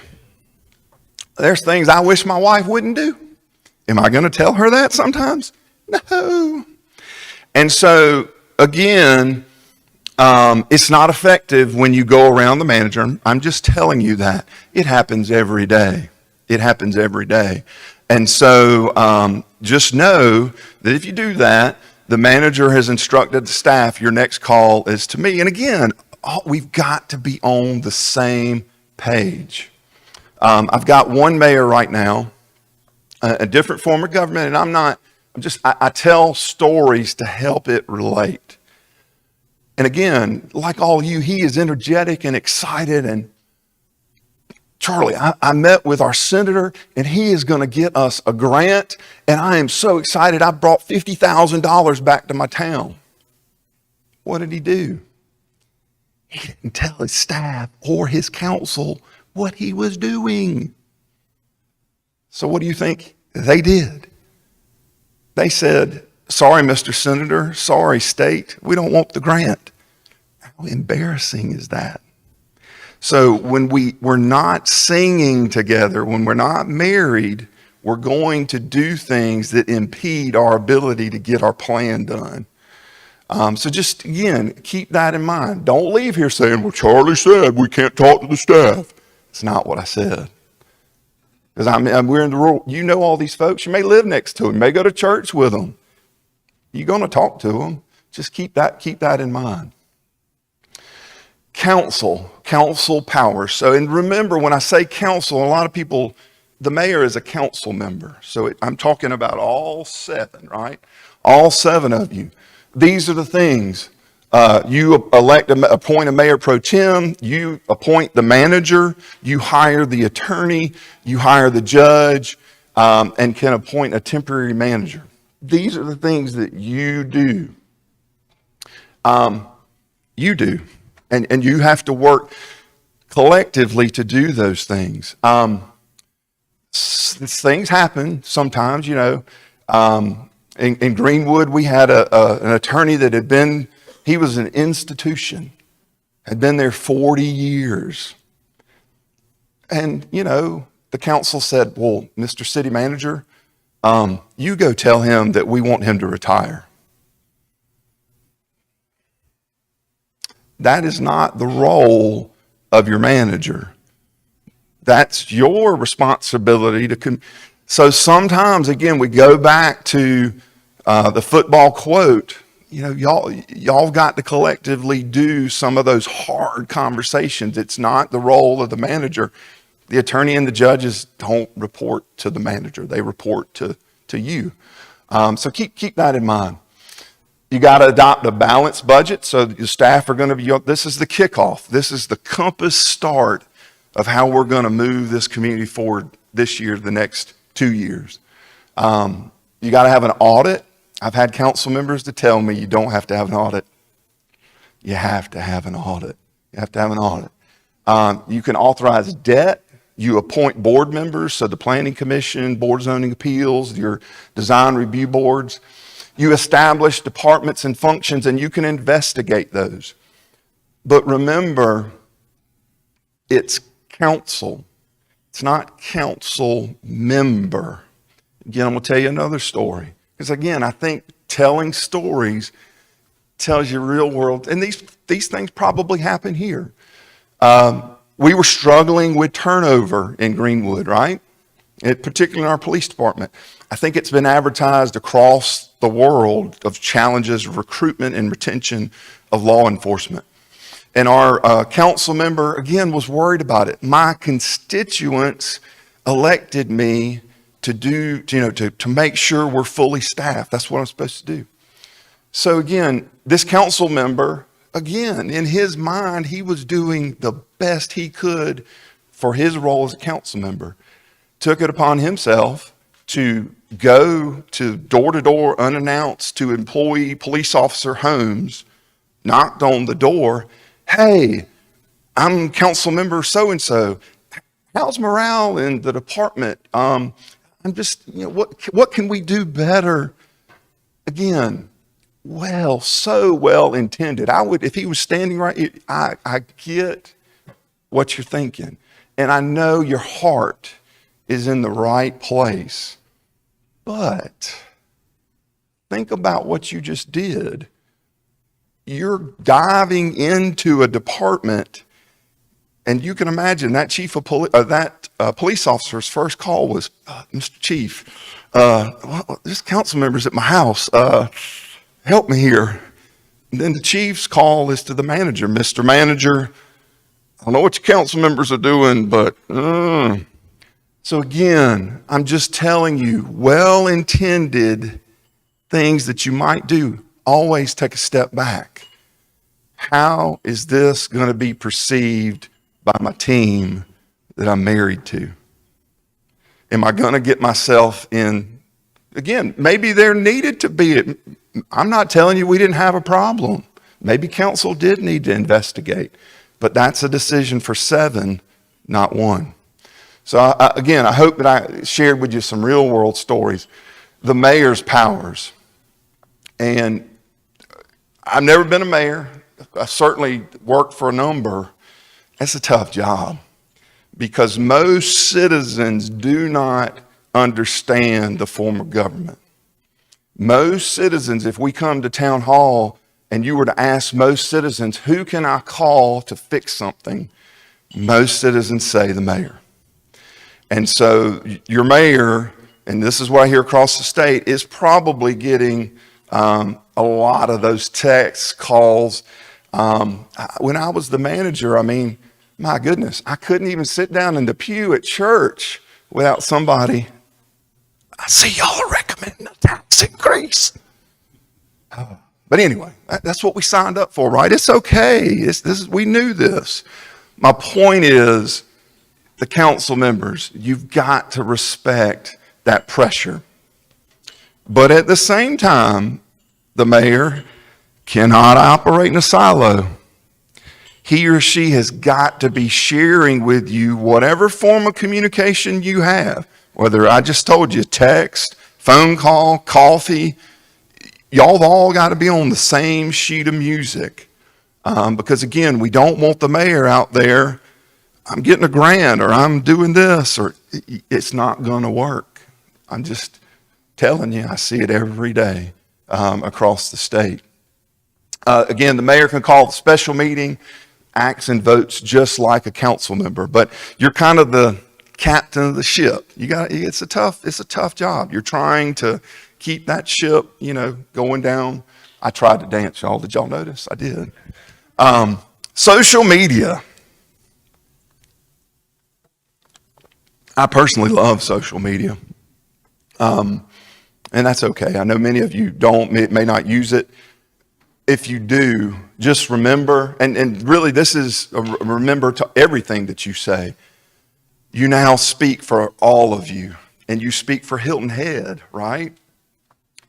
There's things I wish my wife wouldn't do. Am I going to tell her that sometimes? No. And so again, it's not effective when you go around the manager. I'm just telling you that. It happens every day. It happens every day. And so just know that if you do that, The manager has instructed the staff, your next call is to me. And again, we've got to be on the same page. I've got one mayor right now, a different form of government, and I tell stories to help it relate. And again, like all you, he is energetic and excited. And Charlie, I met with our senator, and he is going to get us a grant, and I am so excited. I brought $50,000 back to my town. What did he do? He didn't tell his staff or his council what he was doing. So what do you think they did? They said, sorry, Mr. Senator, sorry, state, we don't want the grant. How embarrassing is that? So when we're not singing together, when we're not married, we're going to do things that impede our ability to get our plan done. So just, again, keep that in mind. Don't leave here saying, well, Charlie said we can't talk to the staff. It's not what I said. Because we're in the rural, you know all these folks. You may live next to them. You may go to church with them. You're going to talk to them. Just keep that in mind. Council powers. So, and remember, when I say council, a lot of people, the mayor is a council member. So I'm talking about all 7, right? All 7 of you. These are the things. You appoint a mayor pro tem, you appoint the manager, you hire the attorney, you hire the judge, and can appoint a temporary manager. These are the things that you do. And you have to work collectively to do those things. Things happen sometimes, you know. In Greenwood, we had an attorney that he was an institution, had been there 40 years. And, you know, the council said, well, Mr. City Manager, you go tell him that we want him to retire. That is not the role of your manager. That's your responsibility to so sometimes, again, we go back to the football quote. You know, y'all got to collectively do some of those hard conversations. It's not the role of the manager. The attorney and the judges don't report to the manager. They report to you. So keep that in mind. You got to adopt a balanced budget. So your staff are going to be, this is the kickoff. This is the compass start of how we're going to move this community forward this year, the next 2 years. You got to have an audit. I've had council members to tell me you don't have to have an audit. You have to have an audit. You have to have an audit. You can authorize debt. You appoint board members, so the Planning Commission, Board of Zoning Appeals, your design review boards. You establish departments and functions, and you can investigate those. But remember, it's council. It's not council member. Again, I'm going to tell you another story. Because again, I think telling stories tells you real world, and these things probably happen here. We were struggling with turnover in Greenwood, right? Particularly in our police department. I think it's been advertised across the world of challenges of recruitment and retention of law enforcement. And our council member, again, was worried about it. My constituents elected me to make sure we're fully staffed. That's what I'm supposed to do. So again, this council member, again, in his mind, he was doing the best he could for his role as a council member. Took it upon himself to go to door unannounced to employee police officer homes, knocked on the door. Hey, I'm council member so-and-so. How's morale in the department? I'm just, what can we do better? Again, so well intended. If he was standing right here, I get what you're thinking. And I know your heart is in the right place. But think about what you just did. You're diving into a department, and you can imagine that police officer's first call was, Mr. Chief, this council member's at my house. help me here. And then the chief's call is to the manager. Mr. Manager, I don't know what your council members are doing, but so again, I'm just telling you, well-intended things that you might do, always take a step back. How is this going to be perceived by my team that I'm married to? Am I going to get myself in, again, maybe there needed to be, I'm not telling you we didn't have a problem. Maybe council did need to investigate, but that's a decision for 7, not 1. So again, I hope that I shared with you some real world stories. The mayor's powers. And I've never been a mayor. I certainly worked for a number. It's a tough job because most citizens do not understand the form of government. Most citizens, if we come to town hall and you were to ask most citizens, who can I call to fix something? Most citizens say the mayor. And so your mayor, and this is what I hear across the state, is probably getting a lot of those texts, calls. When I was the manager, I mean, my goodness, I couldn't even sit down in the pew at church without somebody, I see y'all are recommending a tax increase. But anyway, that's what we signed up for, right? It's okay. We knew this. My point is, the council members, you've got to respect that pressure. But at the same time, the mayor cannot operate in a silo. He or she has got to be sharing with you whatever form of communication you have, whether I just told you text, phone call, coffee, y'all have all got to be on the same sheet of music. Because again, we don't want the mayor out there, I'm getting a grant or I'm doing this, or it's not going to work. I'm just telling you, I see it every day across the state. Again, the mayor can call the special meeting, acts and votes just like a council member, but you're kind of the captain of the ship. It's a tough job. You're trying to keep that ship, going down. I tried to dance, y'all. Did y'all notice? I did. Social media. I personally love social media. And that's okay. I know many of you may not use it. If you do, just remember, and really this is remember to everything that you say. You now speak for all of you, and you speak for Hilton Head, right?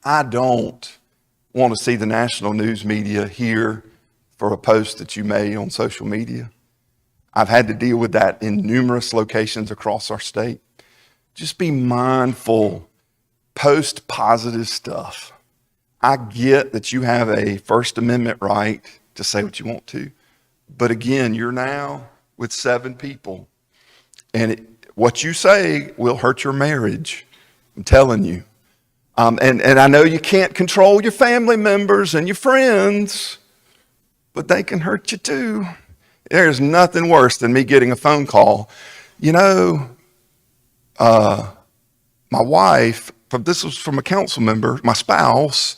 I don't want to see the national news media here for a post that you made on social media. I've had to deal with that in numerous locations across our state. Just be mindful, post positive stuff. I get that you have a First Amendment right to say what you want to, but again, you're now with 7 people, and what you say will hurt your marriage. I'm telling you. And I know you can't control your family members and your friends, but they can hurt you too. There's nothing worse than me getting a phone call. My wife, this was from a council member, my spouse,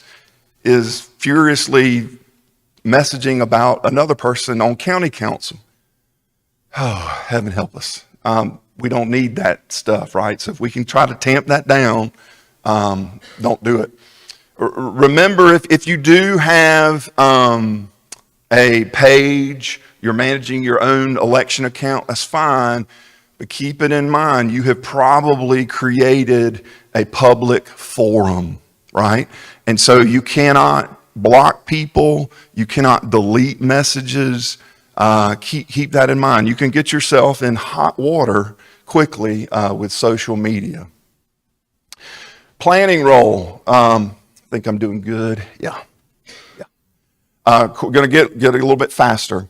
is furiously messaging about another person on county council. Oh, heaven help us. We don't need that stuff, right? So if we can try to tamp that down, don't do it. Remember, if you do have a page, you're managing your own election account, that's fine. But keep it in mind, you have probably created a public forum, right? And so you cannot block people. You cannot delete messages. Keep that in mind. You can get yourself in hot water quickly with social media. Planning role. I think I'm doing good. Yeah. Going to get a little bit faster.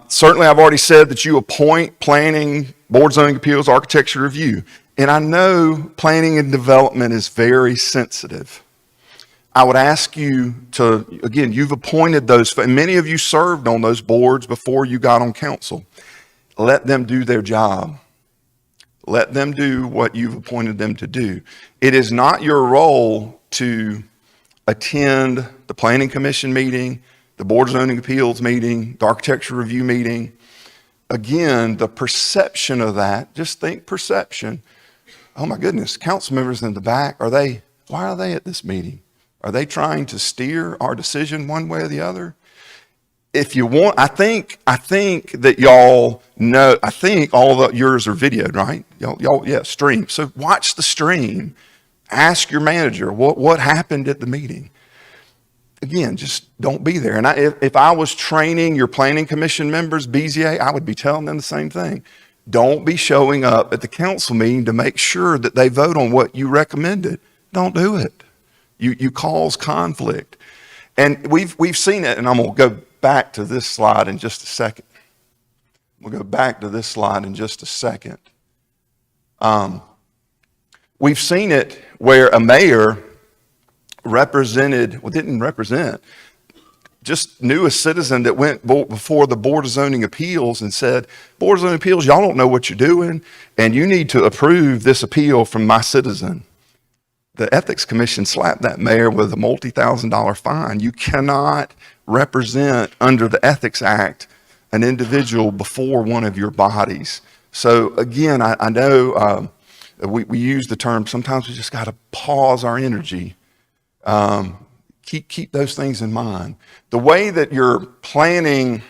Certainly, I've already said that you appoint planning, board zoning appeals, architecture review. And I know planning and development is very sensitive. I would ask you to, again, you've appointed those, and many of you served on those boards before you got on council. Let them do their job. Let them do what you've appointed them to do. It is not your role to attend the Planning Commission meeting, the Board of Zoning Appeals meeting, the Architecture Review meeting. Again, the perception of that, just think perception. Oh my goodness, council members in the back, why are they at this meeting? Are they trying to steer our decision one way or the other? If you want, I think that y'all know, I think all of yours are videoed, right? Y'all, yeah, stream. So watch the stream. Ask your manager what happened at the meeting. Again, just don't be there. And if I was training your planning commission members, BZA, I would be telling them the same thing. Don't be showing up at the council meeting to make sure that they vote on what you recommended. Don't do it. You cause conflict. And we've seen it, and I'm going to go back to this slide in just a second. We'll go back to this slide in just a second. We've seen it where a mayor didn't represent, just knew a citizen that went before the Board of Zoning Appeals and said, Board of Zoning Appeals, y'all don't know what you're doing, and you need to approve this appeal from my citizen. The Ethics Commission slapped that mayor with a multi-$1,000 fine. You cannot represent under the Ethics Act an individual before one of your bodies. So again, I know we use the term, sometimes we just got to pause our energy. Keep those things in mind. The way that you're planning,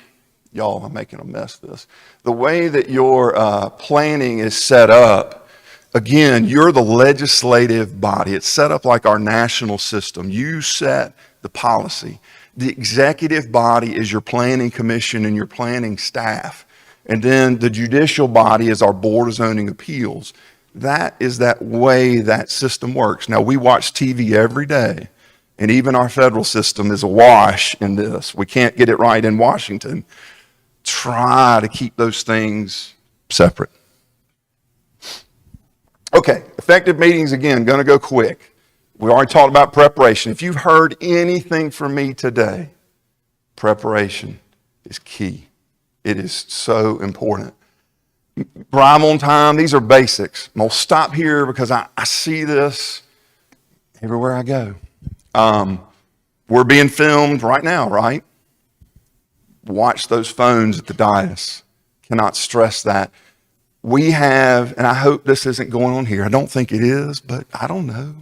y'all, I'm making a mess of this. The way that your planning is set up, again, you're the legislative body. It's set up like our national system. You set the policy. The executive body is your planning commission and your planning staff. And then the judicial body is our Board of Zoning Appeals. That is that way that system works. Now, we watch TV every day, and even our federal system is awash in this. We can't get it right in Washington. Try to keep those things separate. Okay, effective meetings, again, going to go quick. We already talked about preparation. If you've heard anything from me today, preparation is key. It is so important. Arrive on time. These are basics. I'm going to stop here because I see this everywhere I go. We're being filmed right now, right? Watch those phones at the dais. Cannot stress that. We have, and I hope this isn't going on here. I don't think it is, but I don't know.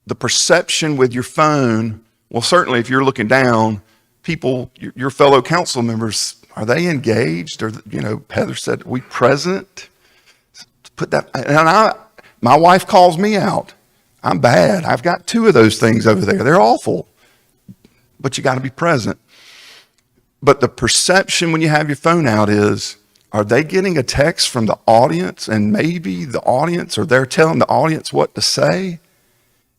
The perception with your phone, well, certainly if you're looking down, people, your fellow council members, are they engaged? Or, Heather said, are we present? Put that, and my wife calls me out. I'm bad. I've got 2 of those things over there. They're awful. But you got to be present. But the perception when you have your phone out is, are they getting a text from the audience? And maybe the audience, or they're telling the audience what to say?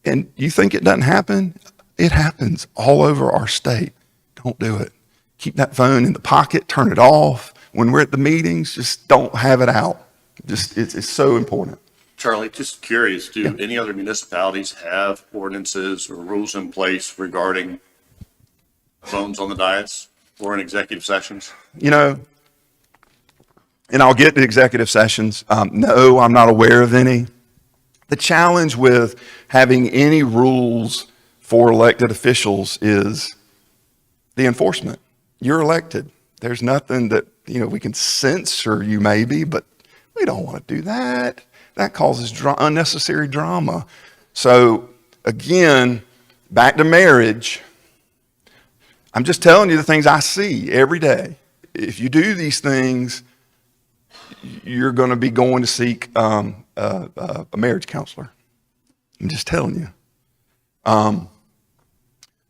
And you think it doesn't happen? It happens all over our state. Don't do it. Keep that phone in the pocket, turn it off. When we're at the meetings, just don't have it out. It's so important. Charlie, just curious, do any other municipalities have ordinances or rules in place regarding phones on the dais or in executive sessions? And I'll get to executive sessions. No, I'm not aware of any. The challenge with having any rules for elected officials is the enforcement. You're elected. There's nothing that, we can censor you maybe, but we don't want to do that. That causes unnecessary drama. So again, back to marriage. I'm just telling you the things I see every day. If you do these things, you're going to be going to seek a marriage counselor. I'm just telling you.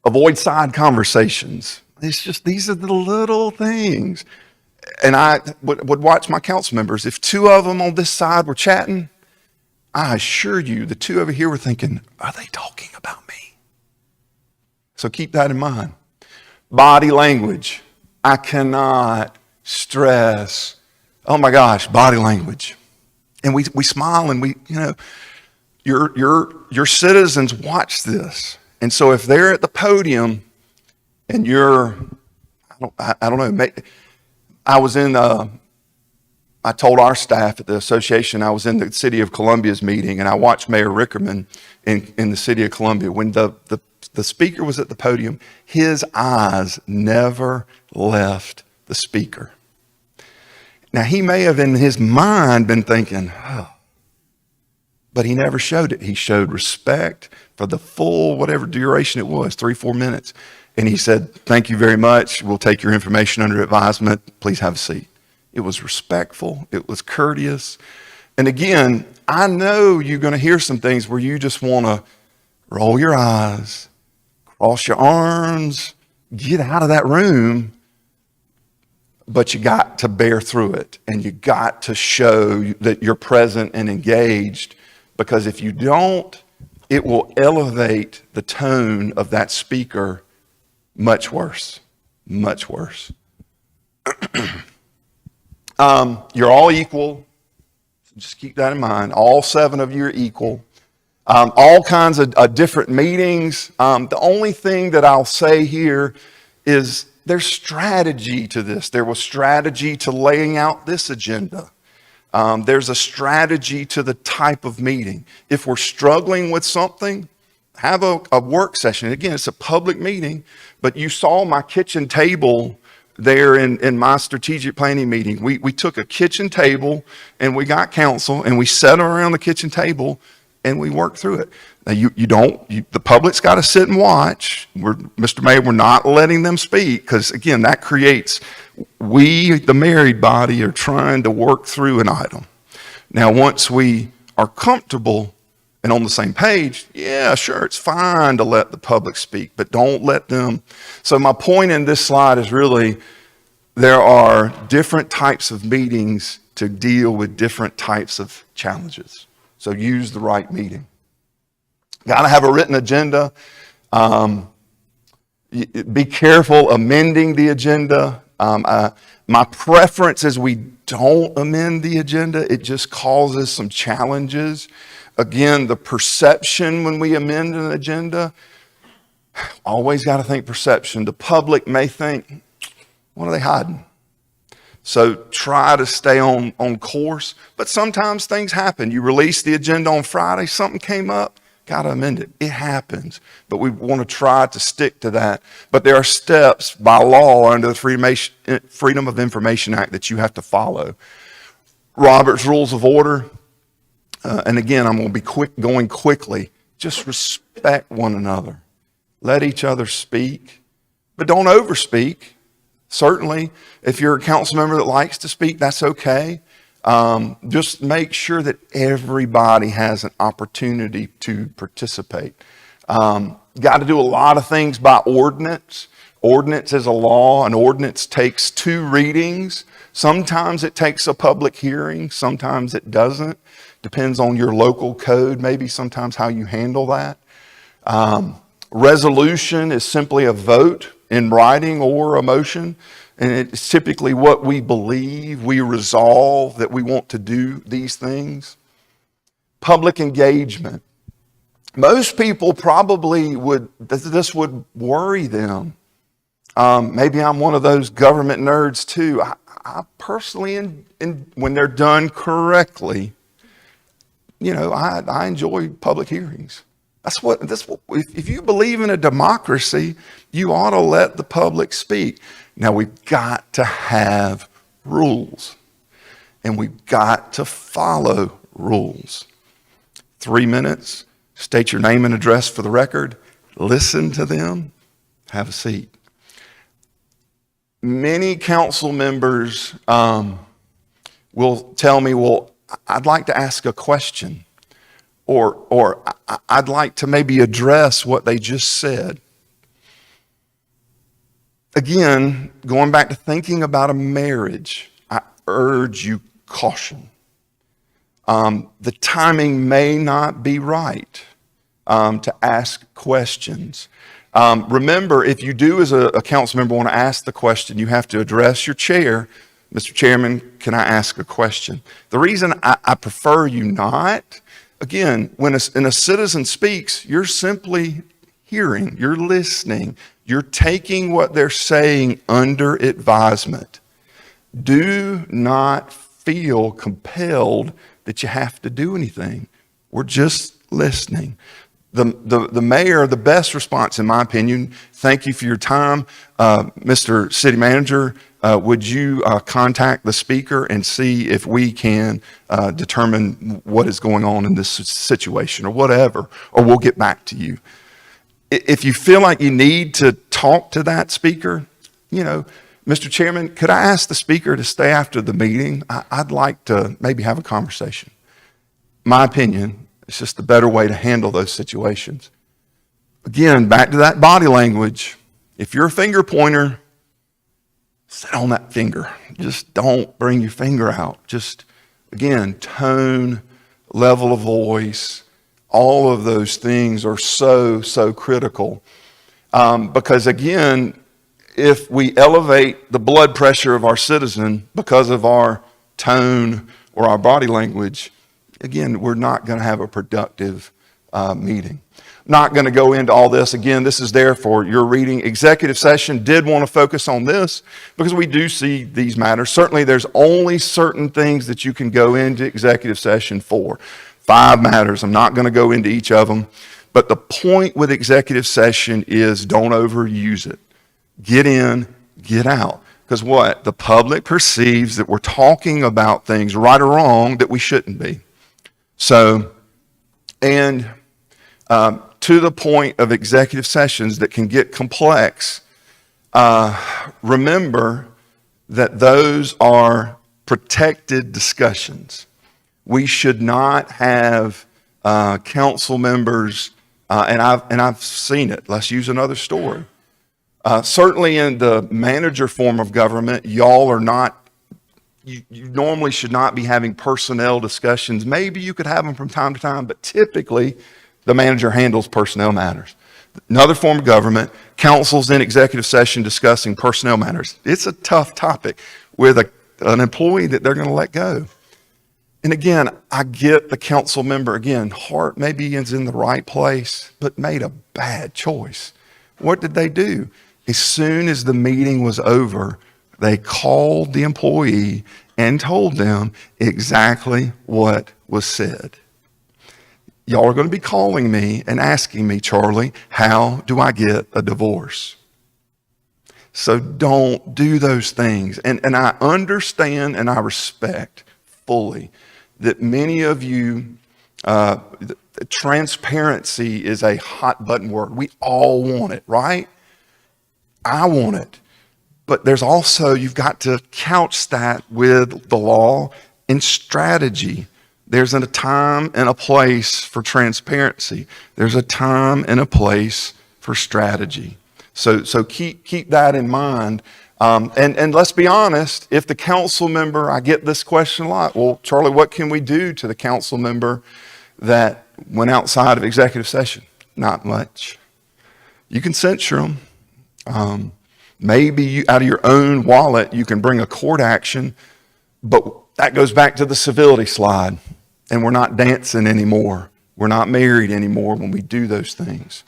Avoid side conversations. It's just, these are the little things. And I would watch my council members. If 2 of them on this side were chatting, I assure you the 2 over here were thinking, are they talking about me? So keep that in mind. Body language. I cannot stress, oh my gosh, body language. And we smile and your citizens watch this. And so if they're at the podium and I don't know, I told our staff at the association, I was in the City of Columbia's meeting and I watched Mayor Rickerman in the City of Columbia. When the the speaker was at the podium, his eyes never left the speaker. Now, he may have in his mind been thinking, oh, but he never showed it. He showed respect for the full, whatever duration it was, 3-4 minutes. And he said, thank you very much. We'll take your information under advisement. Please have a seat. It was respectful. It was courteous. And again, I know you're going to hear some things where you just want to roll your eyes, cross your arms, get out of that room. But you got to bear through it, and you got to show that you're present and engaged, because if you don't, it will elevate the tone of that speaker much worse, much worse. You're all equal. Just keep that in mind. All 7 of you are equal. All kinds of different meetings. The only thing that I'll say here is there's strategy to this. There was strategy to laying out this agenda. There's a strategy to the type of meeting. If we're struggling with something, have a work session. Again, it's a public meeting, but you saw my kitchen table there in my strategic planning meeting. We took a kitchen table and we got council and we sat around the kitchen table and we worked through it. Now the public's got to sit and watch. Mr. Mayor, we're not letting them speak because again, that creates, we, the married body, are trying to work through an item. Now, once we are comfortable and on the same page, yeah, sure, it's fine to let the public speak, but don't let them. So my point in this slide is really, there are different types of meetings to deal with different types of challenges. So use the right meeting. Got to have a written agenda. Be careful amending the agenda. My preference is we don't amend the agenda. It just causes some challenges. Again, the perception when we amend an agenda, always got to think perception. The public may think, what are they hiding? So try to stay on course, but sometimes things happen. You release the agenda on Friday, something came up, got to amend it. It happens, but we want to try to stick to that. But there are steps by law under the Freedom of Information Act that you have to follow. Robert's Rules of Order, and again, I'm going to be going quickly. Just respect one another. Let each other speak, but don't overspeak. Certainly, if you're a council member that likes to speak, that's okay. Just make sure that everybody has an opportunity to participate. Got to do a lot of things by ordinance. Ordinance is a law. An ordinance takes 2 readings. Sometimes it takes a public hearing. Sometimes it doesn't. Depends on your local code, maybe sometimes how you handle that. Resolution is simply a vote in writing or a motion, and it's typically what we believe, we resolve that we want to do these things. Public engagement. Most people probably this would worry them. Maybe I'm one of those government nerds too. I personally, when they're done correctly, I enjoy public hearings. That's what, if you believe in a democracy, you ought to let the public speak. Now, we've got to have rules, and we've got to follow rules. 3 minutes, state your name and address for the record, listen to them, have a seat. Many council members will tell me, well, I'd like to ask a question. Or I'd like to maybe address what they just said. Again, going back to thinking about a marriage, I urge you caution. The timing may not be right to ask questions. Remember, if you do as a council member want to ask the question, you have to address your chair. Mr. Chairman, can I ask a question? The reason I prefer you not, again, when a citizen speaks, you're simply hearing, you're listening, you're taking what they're saying under advisement. Do not feel compelled that you have to do anything. We're just listening. The mayor, the best response, in my opinion, thank you for your time. Mr. City Manager, would you contact the speaker and see if we can determine what is going on in this situation or whatever, or we'll get back to you. If you feel like you need to talk to that speaker, Mr. Chairman, could I ask the speaker to stay after the meeting? I'd like to maybe have a conversation. My opinion, it's just a better way to handle those situations. Again, back to that body language. If you're a finger pointer, sit on that finger. Just don't bring your finger out. Just, again, tone, level of voice, all of those things are so, so critical. Because again, if we elevate the blood pressure of our citizen because of our tone or our body language, again, we're not going to have a productive meeting. Not going to go into all this. Again, this is there for your reading. Executive session did want to focus on this because we do see these matters. Certainly, there's only certain things that you can go into executive session for. 5 matters. I'm not going to go into each of them. But the point with executive session is don't overuse it. Get in, get out. Because what? The public perceives that we're talking about things, right or wrong, that we shouldn't be. So, and to the point of executive sessions that can get complex, remember that those are protected discussions. We should not have council members, and I've seen it. Let's use another story. Certainly in the manager form of government, y'all are not, you normally should not be having personnel discussions. Maybe you could have them from time to time, but typically the manager handles personnel matters. Another form of government, council's in executive session discussing personnel matters. It's a tough topic with an employee that they're going to let go. And again, I get the council member, again, heart maybe is in the right place, but made a bad choice. What did they do? As soon as the meeting was over, they called the employee and told them exactly what was said. Y'all are going to be calling me and asking me, Charlie, how do I get a divorce? So don't do those things. And I understand and I respect fully that many of you, transparency is a hot button word. We all want it, right? I want it. But there's also, you've got to couch that with the law and strategy. There's a time and a place for transparency. There's a time and a place for strategy. So keep that in mind. And let's be honest, if the council member, I get this question a lot, well, Charlie, what can we do to the council member that went outside of executive session? Not much. You can censure them. Maybe you, out of your own wallet, you can bring a court action, but that goes back to the civility slide. And we're not dancing anymore. We're not married anymore when we do those things.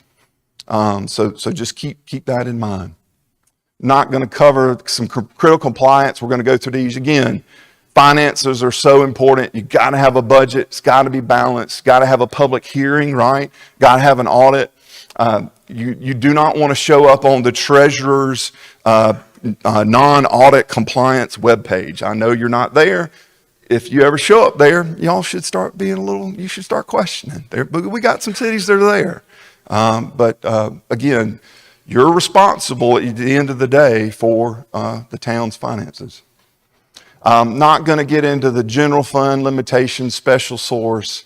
So just keep that in mind. Not going to cover some critical compliance. We're going to go through these again. Finances are so important. You got to have a budget. It's got to be balanced. Got to have a public hearing, right? Got to have an audit. You do not want to show up on the treasurer's non-audit compliance webpage. I know you're not there. If you ever show up there, y'all should start being you should start questioning. We got some cities that are there. But again, you're responsible at the end of the day for the town's finances. I'm not going to get into the general fund limitations, special source.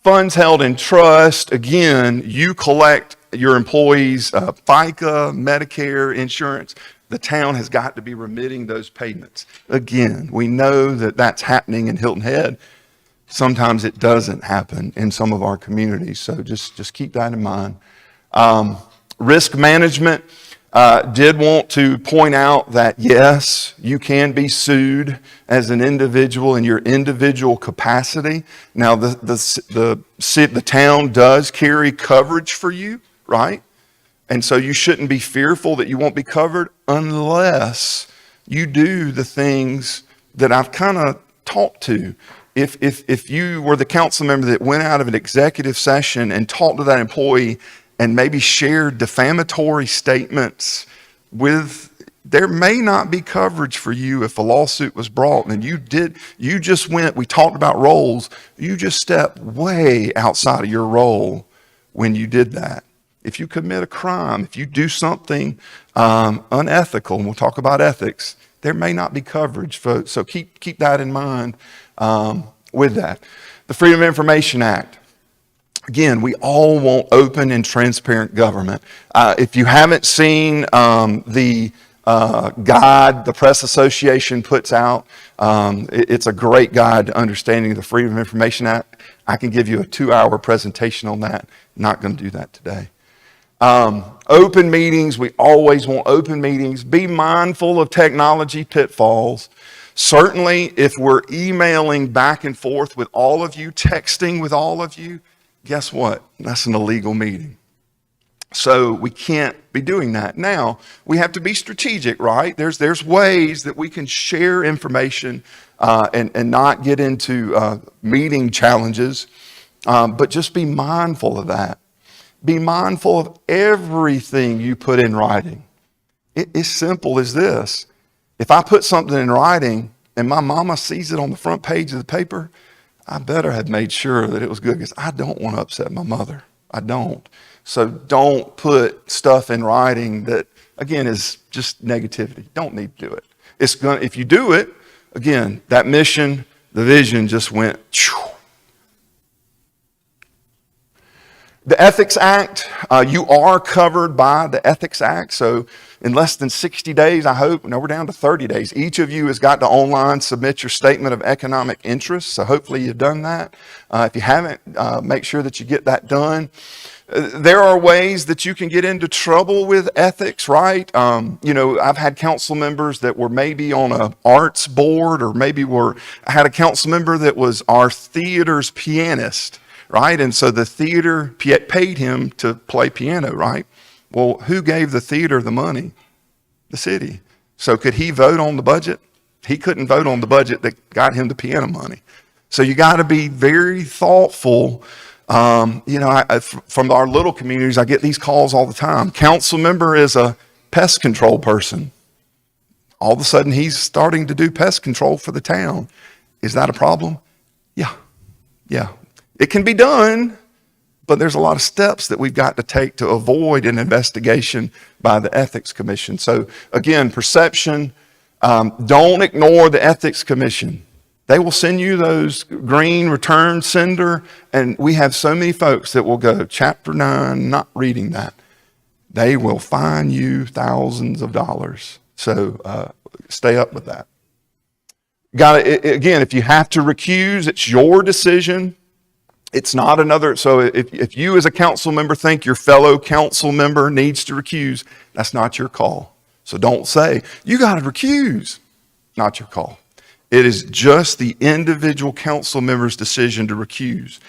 Funds held in trust, again, you collect your employees' FICA, Medicare, insurance. The town has got to be remitting those payments. Again, we know that that's happening in Hilton Head. Sometimes it doesn't happen in some of our communities, so just keep that in mind. Risk management, did want to point out that yes, you can be sued as an individual in your individual capacity. Now, the town does carry coverage for you, right? And so you shouldn't be fearful that you won't be covered unless you do the things that I've kind of talked to. if you were the council member that went out of an executive session and talked to that employee and maybe shared defamatory statements with, there may not be coverage for you if a lawsuit was brought and you just went, we talked about roles, you just stepped way outside of your role when you did that. If you commit a crime, if you do something unethical, and we'll talk about ethics, there may not be coverage. So keep that in mind with that. The Freedom of Information Act. Again, we all want open and transparent government. If you haven't seen the guide the Press Association puts out, it's a great guide to understanding the Freedom of Information Act. I can give you a 2-hour presentation on that. Not going to do that today. Open meetings, we always want open meetings. Be mindful of technology pitfalls. Certainly, if we're emailing back and forth with all of you, texting with all of you, guess what? That's an illegal meeting. So we can't be doing that. Now, we have to be strategic, right? There's ways that we can share information and not get into meeting challenges, but just be mindful of that. Be mindful of everything you put in writing. It's simple as this. If I put something in writing and my mama sees it on the front page of the paper, I better have made sure that it was good because I don't want to upset my mother. I don't. So don't put stuff in writing that, again, is just negativity. Don't need to do it. If you do it, again, that mission, the vision just went. The Ethics Act, you are covered by the Ethics Act. So in less than 60 days, I hope, no, we're down to 30 days. Each of you has got to online submit your statement of economic interest. So hopefully you've done that. If you haven't, make sure that you get that done. There are ways that you can get into trouble with ethics, right? I've had council members that were maybe on an arts board, or I had a council member that was our theater's pianist, right? And so the theater paid him to play piano, right? Well, who gave the theater the money? The city. So could he vote on the budget? He couldn't vote on the budget that got him the piano money. So you got to be very thoughtful. From our little communities, I get these calls all the time. Council member is a pest control person. All of a sudden, he's starting to do pest control for the town. Is that a problem? Yeah. It can be done, but there's a lot of steps that we've got to take to avoid an investigation by the Ethics Commission. So again, perception, don't ignore the Ethics Commission. They will send you those green return sender, and we have so many folks that will go, Chapter 9, not reading that. They will fine you thousands of dollars. So stay up with that. Again, if you have to recuse, it's your decision. It's not another. So if you as a council member think your fellow council member needs to recuse, that's not your call. So don't say, you got to recuse. Not your call. It is just the individual council member's decision to recuse.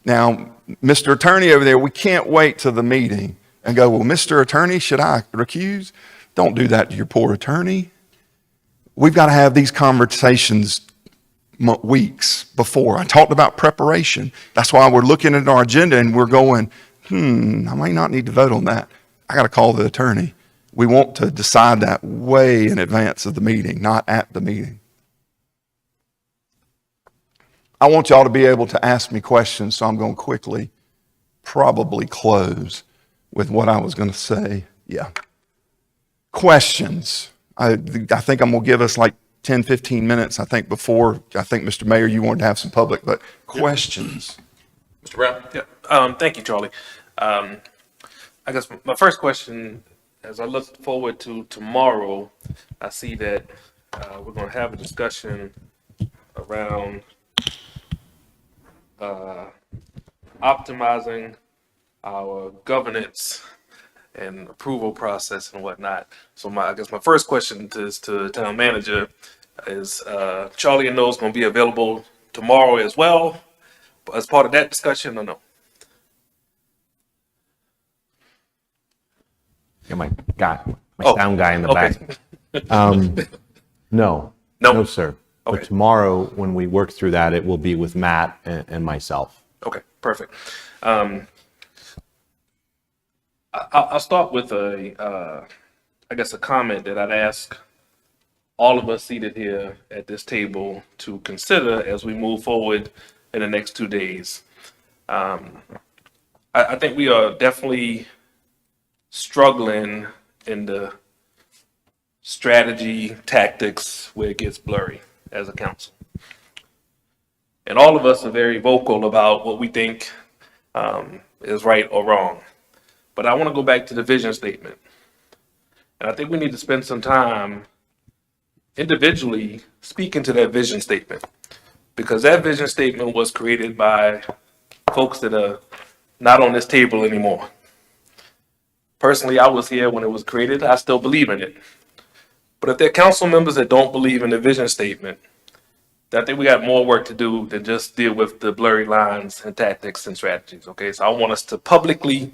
Now, Mr. Attorney over there, we can't wait till the meeting and go, well, Mr. Attorney, should I recuse? Don't do that to your poor attorney. We've got to have these conversations weeks before. I talked about preparation. That's why we're looking at our agenda and we're going, I might not need to vote on that. I got to call the attorney. We want to decide that way in advance of the meeting, not at the meeting. I want y'all to be able to ask me questions, so I'm going to quickly probably close with what I was going to say. Yeah. Questions. I think I'm going to give us like 10, 15 minutes, Mr. Mayor, you wanted to have some public, but questions. Mr. Brown? Yeah. Thank you, Charlie. I guess my first question, as I look forward to tomorrow, I see that we're going to have a discussion around optimizing our governance and approval process and whatnot. So I guess my first question is to the town manager is, Charlie and those going to be available tomorrow as well as part of that discussion or no? Yeah, my sound guy in the back. No, sir. But Okay. tomorrow, when we work through that, it will be with Matt and myself. Okay, perfect. I'll start with I guess a comment that I'd ask all of us seated here at this table to consider as we move forward in the next 2 days. I think we are definitely struggling in the strategy tactics where it gets blurry as a council. And all of us are very vocal about what we think is right or wrong. But I want to go back to the vision statement. And I think we need to spend some time individually speaking to that vision statement, because that vision statement was created by folks that are not on this table anymore. Personally, I was here when it was created. I still believe in it. But if there are council members that don't believe in the vision statement, then I think we got more work to do than just deal with the blurry lines and tactics and strategies. Okay, so I want us to publicly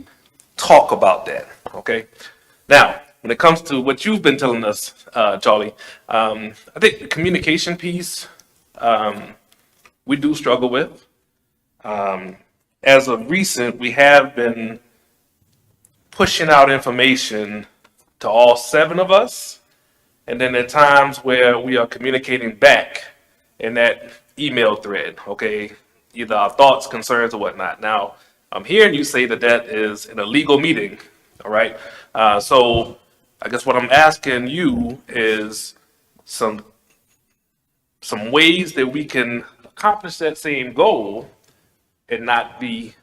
talk about that. Okay, now when it comes to what you've been telling us, Charlie, I think the communication piece we do struggle with. As of recent, we have been pushing out information to all 7 of us, and then at times where we are communicating back in that email thread, okay, either our thoughts, concerns, or whatnot. Now, I'm hearing you say that that is in a legal meeting, all right? So I guess what I'm asking you is some ways that we can accomplish that same goal and not be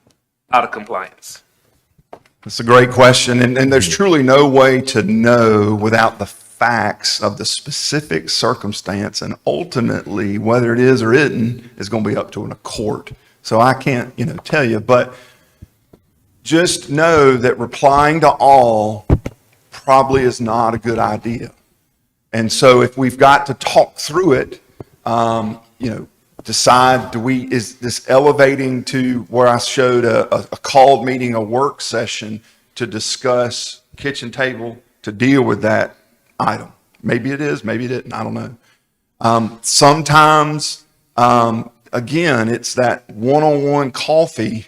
out of compliance. That's a great question. And there's truly no way to know without the facts of the specific circumstance. And ultimately, whether it is or isn't is going to be up to a court. So I can't, tell you, but just know that replying to all probably is not a good idea. And so if we've got to talk through it, decide, is this elevating to where I showed a called meeting, a work session to discuss kitchen table to deal with that item? Maybe it is, maybe it isn't, I don't know. Sometimes, again, it's that one-on-one coffee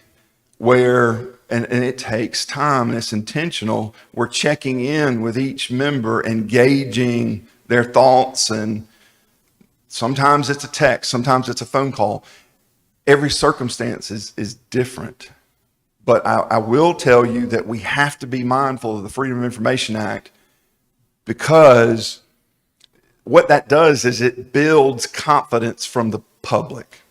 where, and it takes time and it's intentional, we're checking in with each member, engaging their thoughts, and sometimes it's a text, sometimes it's a phone call. Every circumstance is different. But I will tell you that we have to be mindful of the Freedom of Information Act, because what that does is it builds confidence from the public.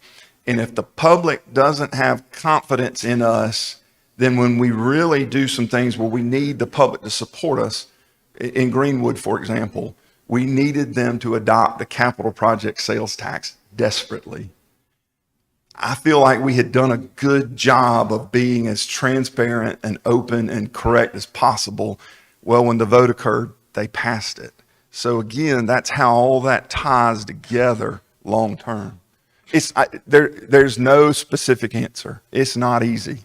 And if the public doesn't have confidence in us, then when we really do some things where we need the public to support us, in Greenwood, for example, we needed them to adopt the capital project sales tax desperately. I feel like we had done a good job of being as transparent and open and correct as possible. Well, when the vote occurred, they passed it. So again, that's how all that ties together long term. There's no specific answer. It's not easy.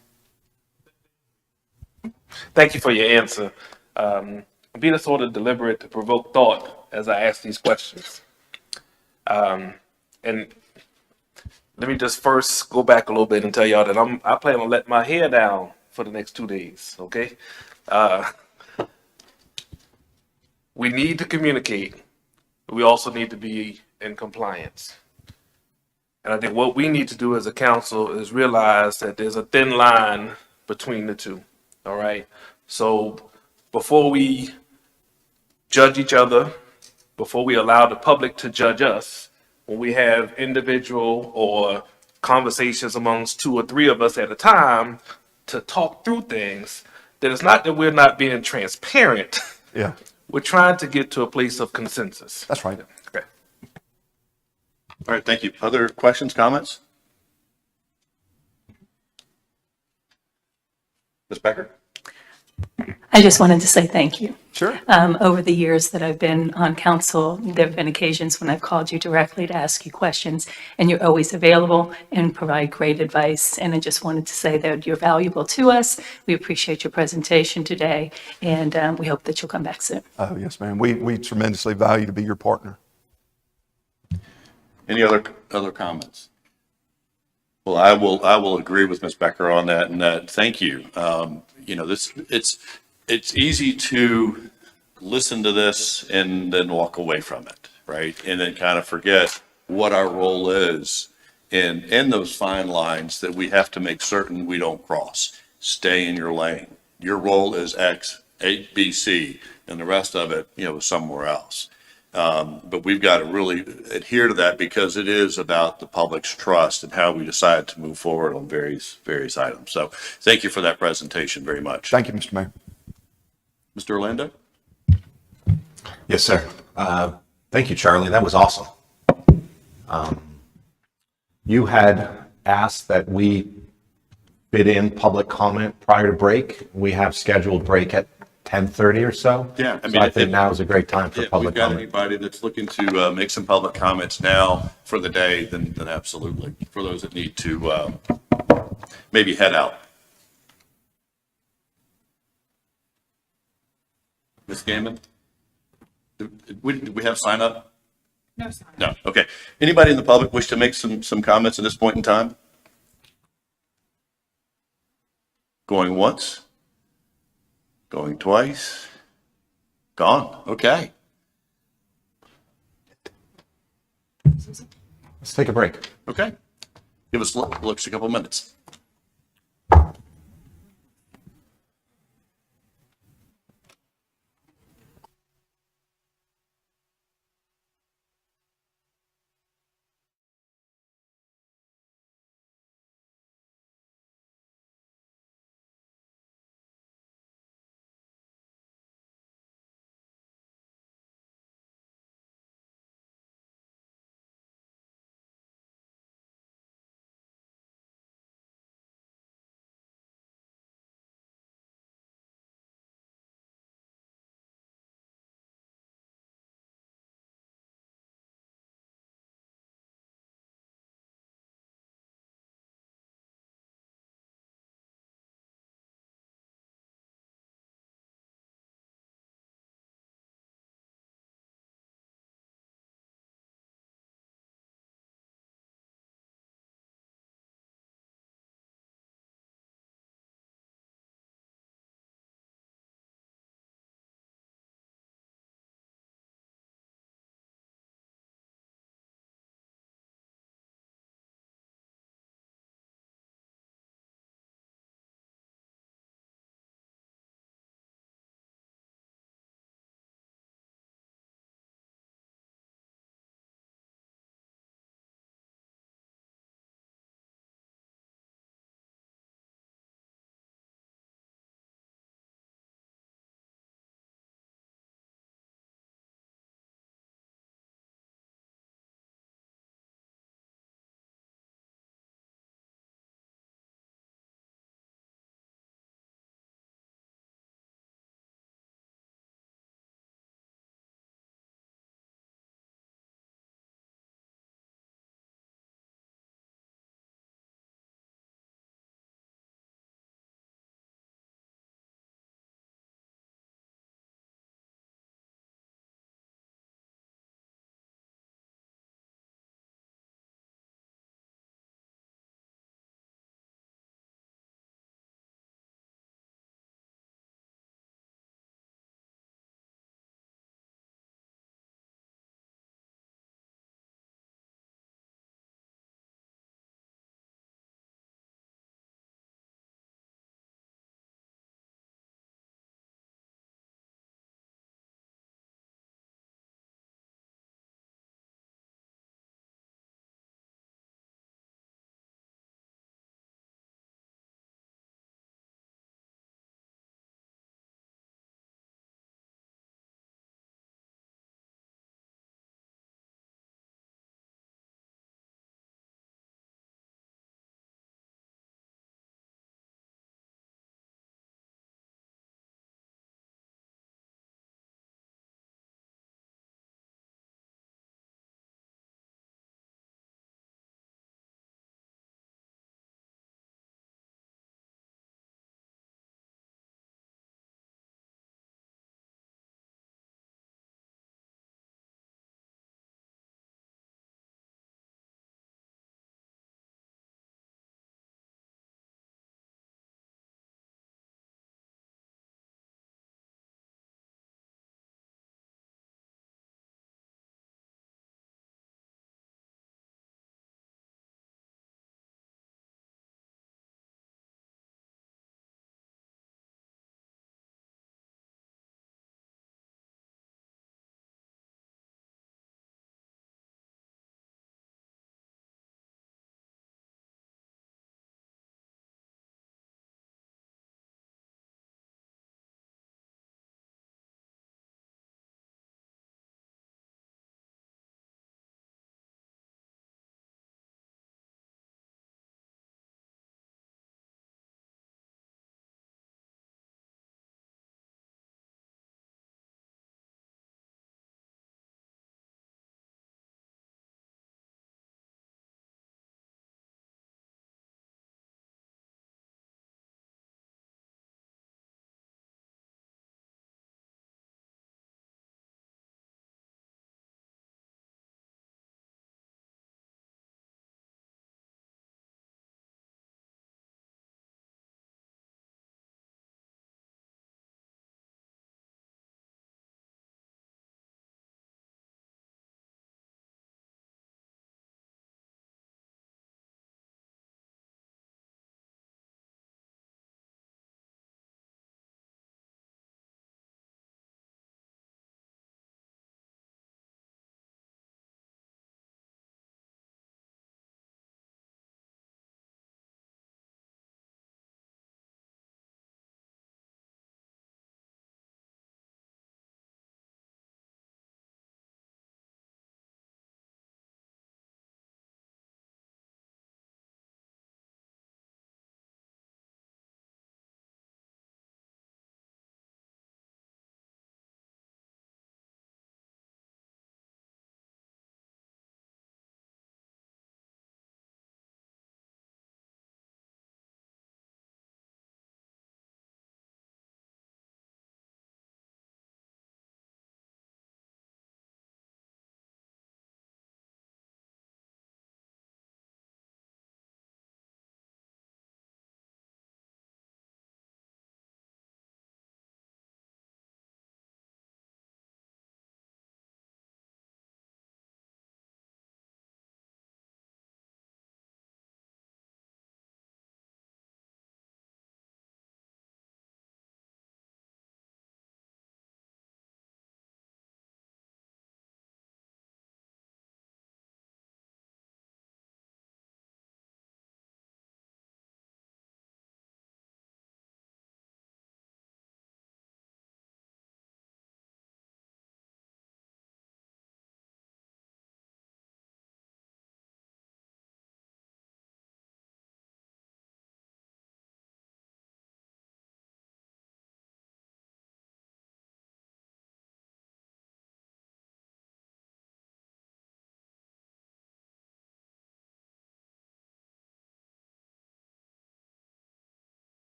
Thank you for your answer. Be the sort of deliberate to provoke thought as I ask these questions. And let me just first go back a little bit and tell y'all that I plan on letting my hair down for the next 2 days, okay? We need to communicate. We also need to be in compliance. And I think what we need to do as a council is realize that there's a thin line between the two, all right? So before we judge each other, before we allow the public to judge us, when we have individual or conversations amongst 2 or 3 of us at a time to talk through things, then it's not that we're not being transparent. Yeah. We're trying to get to a place of consensus. That's right. Okay. All right, thank you. Other questions, comments? Ms. Becker? I just wanted to say thank you. Sure. Over the years that I've been on council, there have been occasions when I've called you directly to ask you questions, and you're always available and provide great advice. And I just wanted to say that you're valuable to us. We appreciate your presentation today, and we hope that you'll come back soon. Oh, yes, ma'am. We tremendously value to be your partner. Any other comments? Well, I will agree with Ms. Becker on that, and that, thank you. You know, it's easy to listen to this and then walk away from it, right? And then kind of forget what our role is in those fine lines that we have to make certain we don't cross. Stay in your lane. Your role is X, A, B, C, and the rest of it, you know, is somewhere else. But we've got to really adhere to that because it is about the public's trust and how we decide to move forward on various items. So thank you for that presentation very much. Thank you, Mr. Mayor. Mr. Orlando? Yes, sir. Thank you, Charlie. That was awesome. You had asked that we fit in public comment prior to break. We have scheduled break at 10:30 or so. Yeah, So I think now is a great time for If public we've got comment. anybody that's looking to make some public comments now for the day, then absolutely. For those that need to maybe head out. Ms. Gammon? Did we have sign up? No, sir. No, okay. Anybody in the public wish to make some comments at this point in time? Going once? Going twice? Gone, okay. Let's take a break. Okay. Give us looks a couple minutes.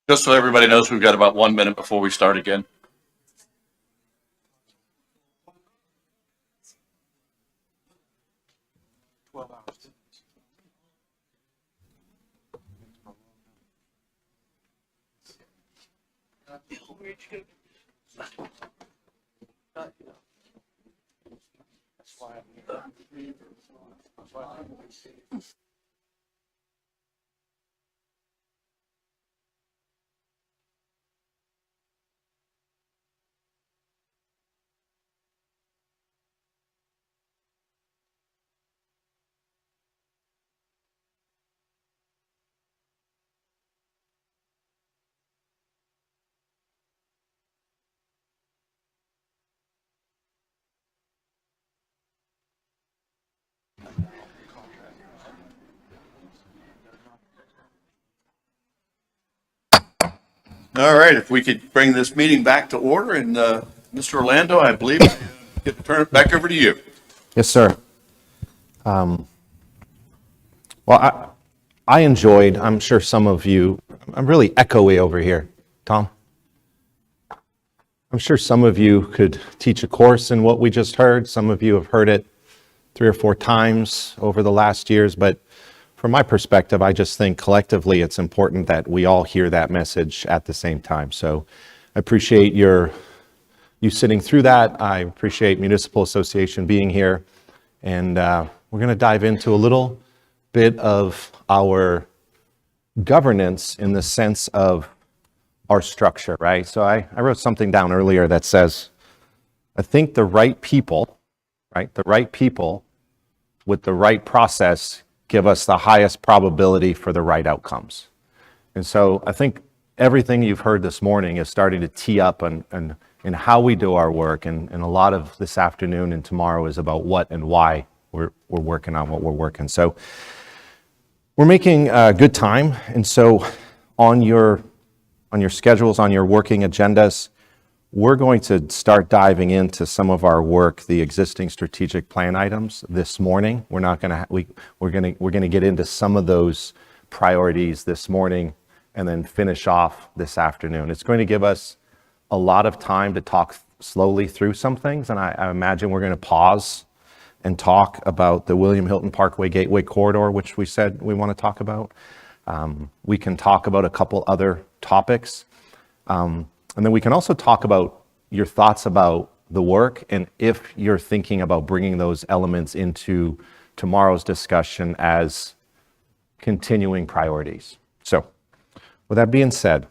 Just so everybody knows, we've got about 1 minute before we start again. All right, if we could bring this meeting back to order, and Mr. Orlando, I believe I get to turn it back over to you. Yes, sir. Well, I enjoyed, I'm sure some of you, I'm really echoey over here, Tom. I'm sure some of you could teach a course in what we just heard. Some of you have heard it 3 or 4 times over the last years, but from my perspective, I just think collectively it's important that we all hear that message at the same time. So I appreciate you sitting through that. I appreciate Municipal Association being here. And we're going to dive into a little bit of our governance in the sense of our structure, right? So I wrote something down earlier that says, I think the right people, right? The right people with the right process give us the highest probability for the right outcomes. And so I think everything you've heard this morning is starting to tee up and how we do our work. And a lot of this afternoon and tomorrow is about what and why we're working on what we're working. So we're making good time. And so on your schedules, on your working agendas, we're going to start diving into some of our work, the existing strategic plan items this morning. We're going to get into some of those priorities this morning and then finish off this afternoon. It's going to give us a lot of time to talk slowly through some things, and I imagine we're going to pause and talk about the William Hilton Parkway Gateway Corridor, which we said we want to talk about. We can talk about a couple other topics. And then we can also talk about your thoughts about the work and if you're thinking about bringing those elements into tomorrow's discussion as continuing priorities. So with that being said,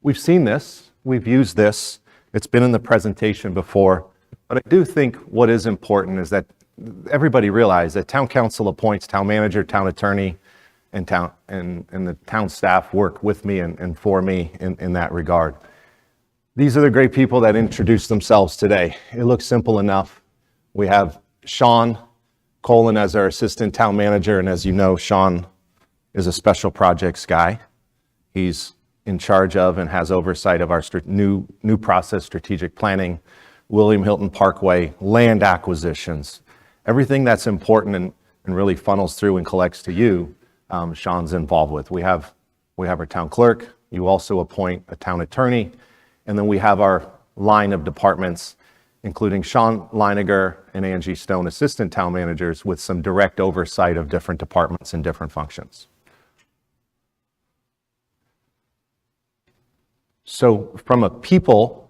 we've seen this, we've used this, it's been in the presentation before, but I do think what is important is that everybody realize that town council appoints town manager, town attorney, and the town staff work with me and for me in that regard. These are the great people that introduced themselves today. It looks simple enough. We have Sean Colin as our assistant town manager, and as you know, Sean is a special projects guy. He's in charge of and has oversight of our new process strategic planning, William Hilton Parkway, land acquisitions, everything that's important and really funnels through and collects to you, Sean's involved with. We have our town clerk. You also appoint a town attorney. And then we have our line of departments, including Sean Leiniger and Angie Stone, assistant town managers, with some direct oversight of different departments and different functions. So from a people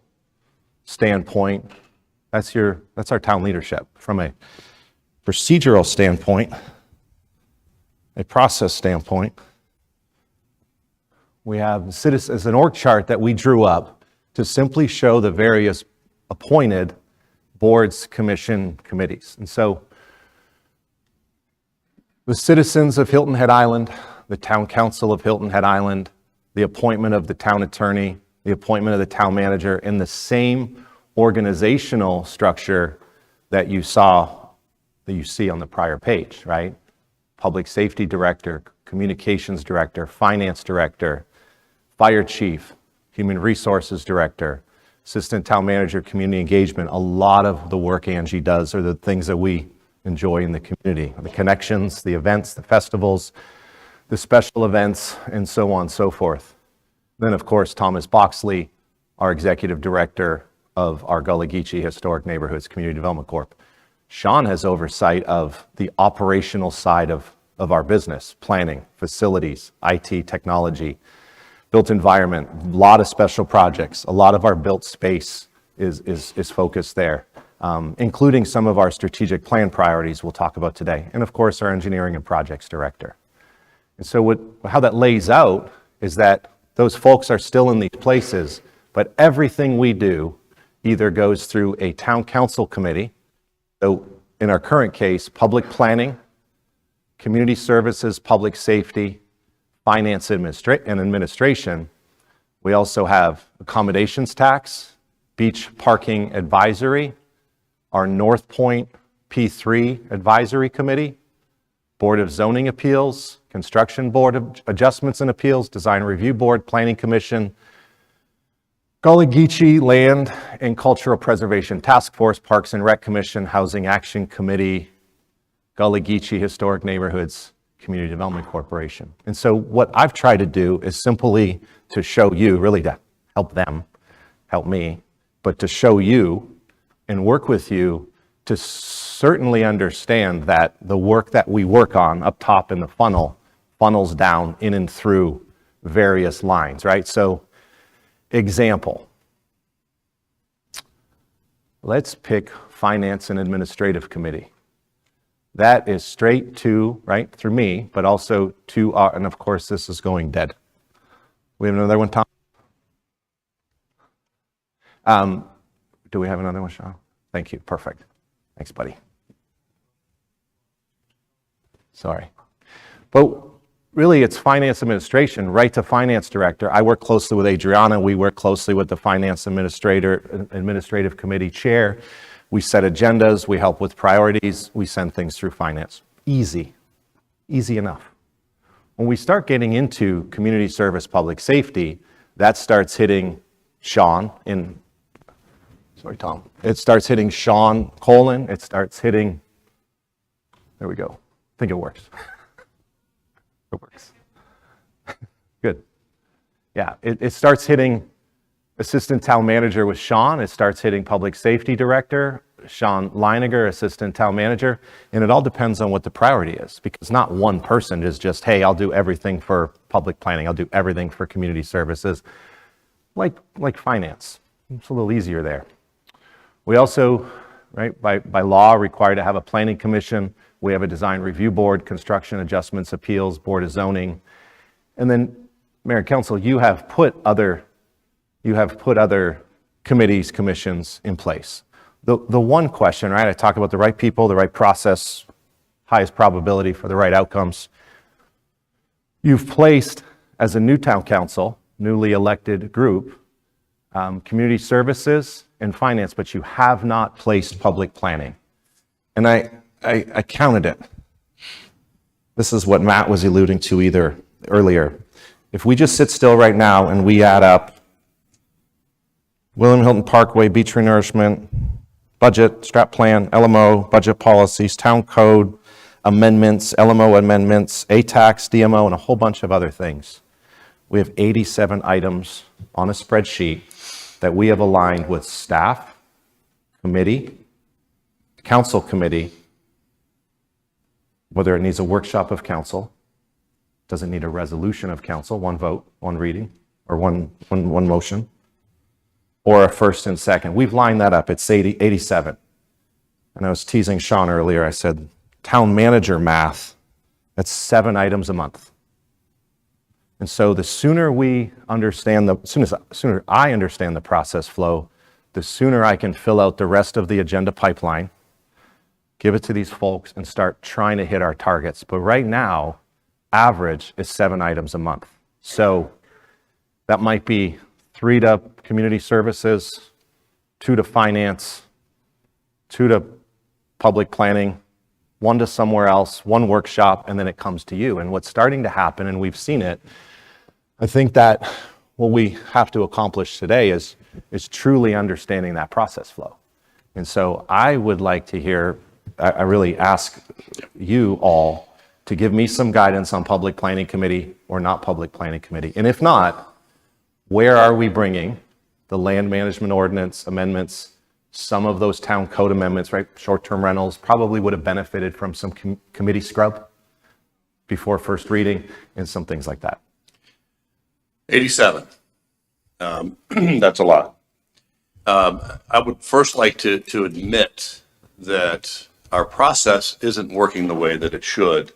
standpoint, that's our town leadership. From a procedural standpoint, a process standpoint, we have an org chart that we drew up to simply show the various appointed boards, commission, committees. And so the citizens of Hilton Head Island, the town council of Hilton Head Island, the appointment of the town attorney, the appointment of the town manager, in the same organizational structure that you see on the prior page, right? Public safety director, communications director, finance director, fire chief, human resources director, assistant town manager, community engagement. A lot of the work Angie does are the things that we enjoy in the community, the connections, the events, the festivals, the special events, and so on and so forth. Then, of course, Thomas Boxley, our Executive Director of our Gullah Geechee Historic Neighborhoods Community Development Corp. Sean has oversight of the operational side of our business, planning, facilities, IT, technology, built environment, a lot of special projects. A lot of our built space is focused there, including some of our strategic plan priorities we'll talk about today. And of course, our engineering and projects director. And so how that lays out is that those folks are still in these places, but everything we do either goes through a town council committee. So in our current case, public planning, community services, public safety, finance and administration. We also have accommodations tax, beach parking advisory, our North Point P3 advisory committee, Board of Zoning Appeals, Construction Board of Adjustments and Appeals, Design Review Board, Planning Commission, Gullah Geechee Land and Cultural Preservation Task Force, Parks and Rec Commission, Housing Action Committee, Gullah Geechee Historic Neighborhoods Community Development Corporation. And so what I've tried to do is simply to show you, really to help them, help me, but to show you and work with you to certainly understand that the work that we work on up top in the funnel funnels down in and through various lines, right? So example, let's pick Finance and Administrative Committee. That is straight to, right, through me, but also to our, and of course this is going dead. We have another one, Tom? Do we have another one, Sean? Thank you, perfect. Thanks, buddy. Sorry. But really it's finance administration, right to finance director. I work closely with Adriana. We work closely with the finance administrative committee chair. We set agendas, we help with priorities, we send things through finance. Easy enough. When we start getting into community service, public safety, that starts hitting Sean in, sorry, Tom. It starts hitting Sean Colin. It starts hitting, there we go. I think it works. It works. Good. Yeah, it starts hitting Assistant Town Manager with Sean. It starts hitting Public Safety Director, Sean Leiniger, Assistant Town Manager. And it all depends on what the priority is, because not one person is just, hey, I'll do everything for public planning. I'll do everything for community services. Like finance. It's a little easier there. We also, right, by law, are required to have a planning commission. We have a design review board, construction adjustments, appeals, board of zoning. And then, Mayor and Council, you have put other committees, commissions in place. The one question, right, I talk about the right people, the right process, highest probability for the right outcomes. You've placed, as a new town council, newly elected group, community services and finance, but you have not placed public planning. And I counted it. This is what Matt was alluding to earlier. If we just sit still right now and we add up William Hilton Parkway, beach renourishment, budget, strat plan, LMO, budget policies, town code, amendments, LMO amendments, A-tax, DMO, and a whole bunch of other things. We have 87 items on a spreadsheet that we have aligned with staff, committee, council committee, whether it needs a workshop of council, doesn't need a resolution of council, one vote, one reading, or one motion, or a first and second. We've lined that up. It's 87. And I was teasing Sean earlier. I said, town manager math, that's 7 items a month. And so the sooner we understand sooner I understand the process flow, the sooner I can fill out the rest of the agenda pipeline, give it to these folks, and start trying to hit our targets. But right now, average is 7 items a month. So that might be 3 to community services, 2 to finance, 2 to public planning, 1 to somewhere else, 1 workshop, and then it comes to you. And what's starting to happen, and we've seen it, I think that what we have to accomplish today is truly understanding that process flow. And so I would like to hear I really ask you all to give me some guidance on public planning committee or not public planning committee. And if not, where are we bringing the land management ordinance amendments, some of those town code amendments, right? Short-term rentals probably would have benefited from some committee scrub before first reading and some things like that. 87. That's a lot. I would first like to admit that our process isn't working the way that it should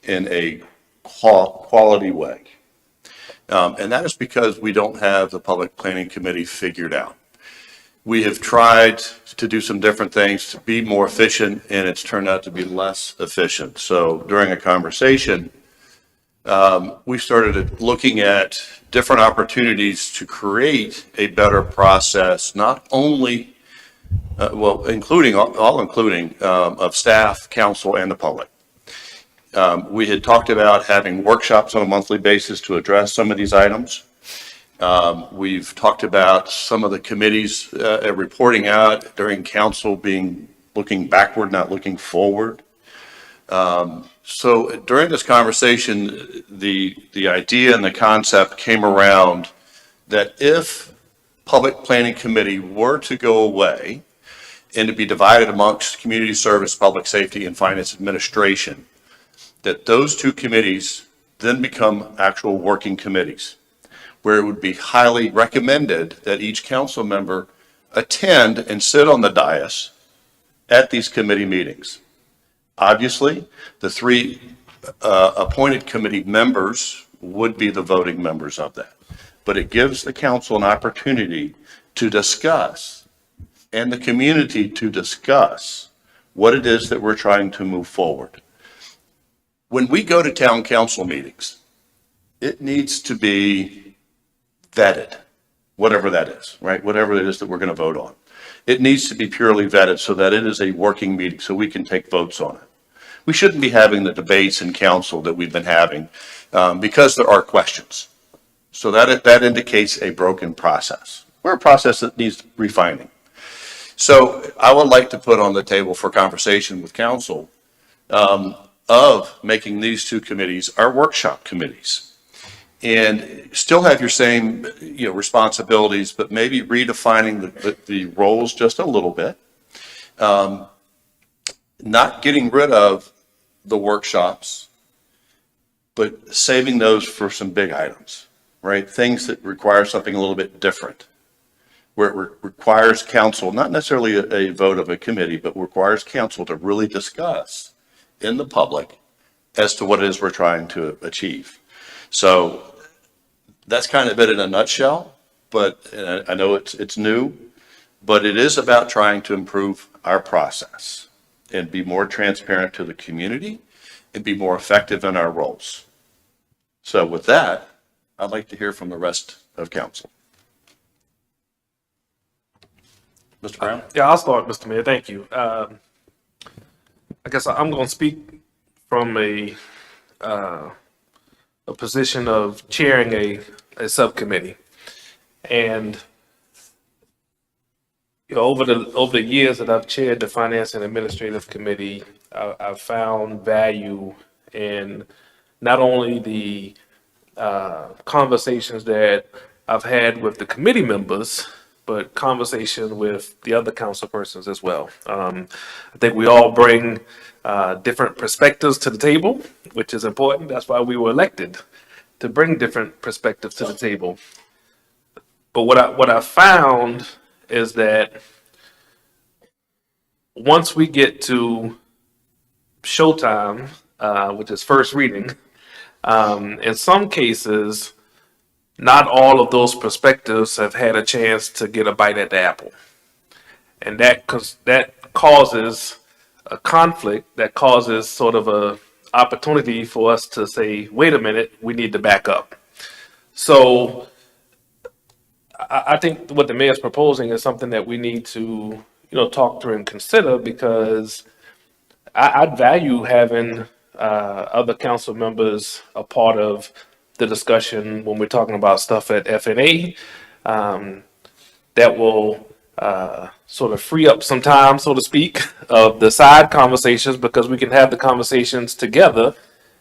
in a quality way. And that is because we don't have the Public Planning Committee figured out. We have tried to do some different things to be more efficient, and it's turned out to be less efficient. So during a conversation, we started looking at different opportunities to create a better process, not only, including of staff, council, and the public. We had talked about having workshops on a monthly basis to address some of these items. We've talked about some of the committees reporting out during council being looking backward, not looking forward. So during this conversation, the idea and the concept came around that if Public Planning Committee were to go away and to be divided amongst Community Service, Public Safety, and Finance Administration, that those two committees then become actual working committees, where it would be highly recommended that each council member attend and sit on the dais at these committee meetings. Obviously, the three appointed committee members would be the voting members of that. But it gives the council an opportunity to discuss and the community to discuss what it is that we're trying to move forward. When we go to town council meetings, it needs to be vetted, whatever that is, right? Whatever it is that we're going to vote on. It needs to be purely vetted so that it is a working meeting so we can take votes on it. We shouldn't be having the debates in council that we've been having because there are questions. So that indicates a broken process. We're a process that needs refining. So I would like to put on the table for conversation with council of making these two committees our workshop committees and still have your same responsibilities, but maybe redefining the roles just a little bit. Not getting rid of the workshops, but saving those for some big items, right? Things that require something a little bit different, where it requires council, not necessarily a vote of a committee, but requires council to really discuss in the public as to what it is we're trying to achieve. So that's kind of it in a nutshell, but I know it's new, but it is about trying to improve our process and be more transparent to the community and be more effective in our roles. So with that, I'd like to hear from the rest of council. Mr. Brown? Yeah, I'll start, Mr. Mayor. Thank you. I guess I'm going to speak from a position of chairing a subcommittee, and over the years that I've chaired the Finance and Administrative Committee, I've found value in not only the conversations that I've had with the committee members, but conversation with the other council persons as well. I think we all bring different perspectives to the table, which is important. That's why we were elected, to bring different perspectives to the table. But what I found is that once we get to showtime, which is first reading, in some cases, not all of those perspectives have had a chance to get a bite at the apple. And that causes a conflict, that causes sort of a opportunity for us to say, wait a minute, we need to back up. So I think what the mayor's proposing is something that we need to, talk through and consider, because I'd value having other council members a part of the discussion when we're talking about stuff at FNA that will sort of free up some time, so to speak, of the side conversations because we can have the conversations together,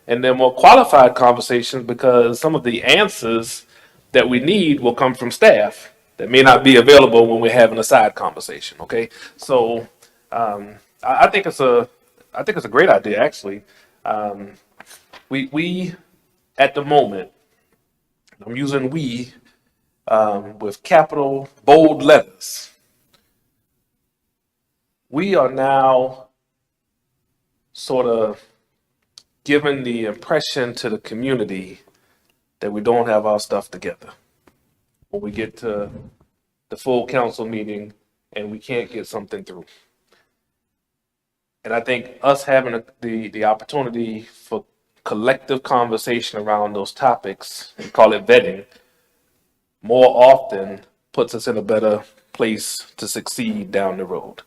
and then more qualified conversations because some of the answers that we need will come from staff that may not be available when we're having a side conversation. Okay, so I think it's a great idea actually. We at the moment, I'm using we with capital bold letters. We are now sort of giving the impression to the community that we don't have our stuff together when we get to the full council meeting and we can't get something through. And I think us having the opportunity for collective conversation around those topics, we call it vetting, more often puts us in a better place to succeed down the road.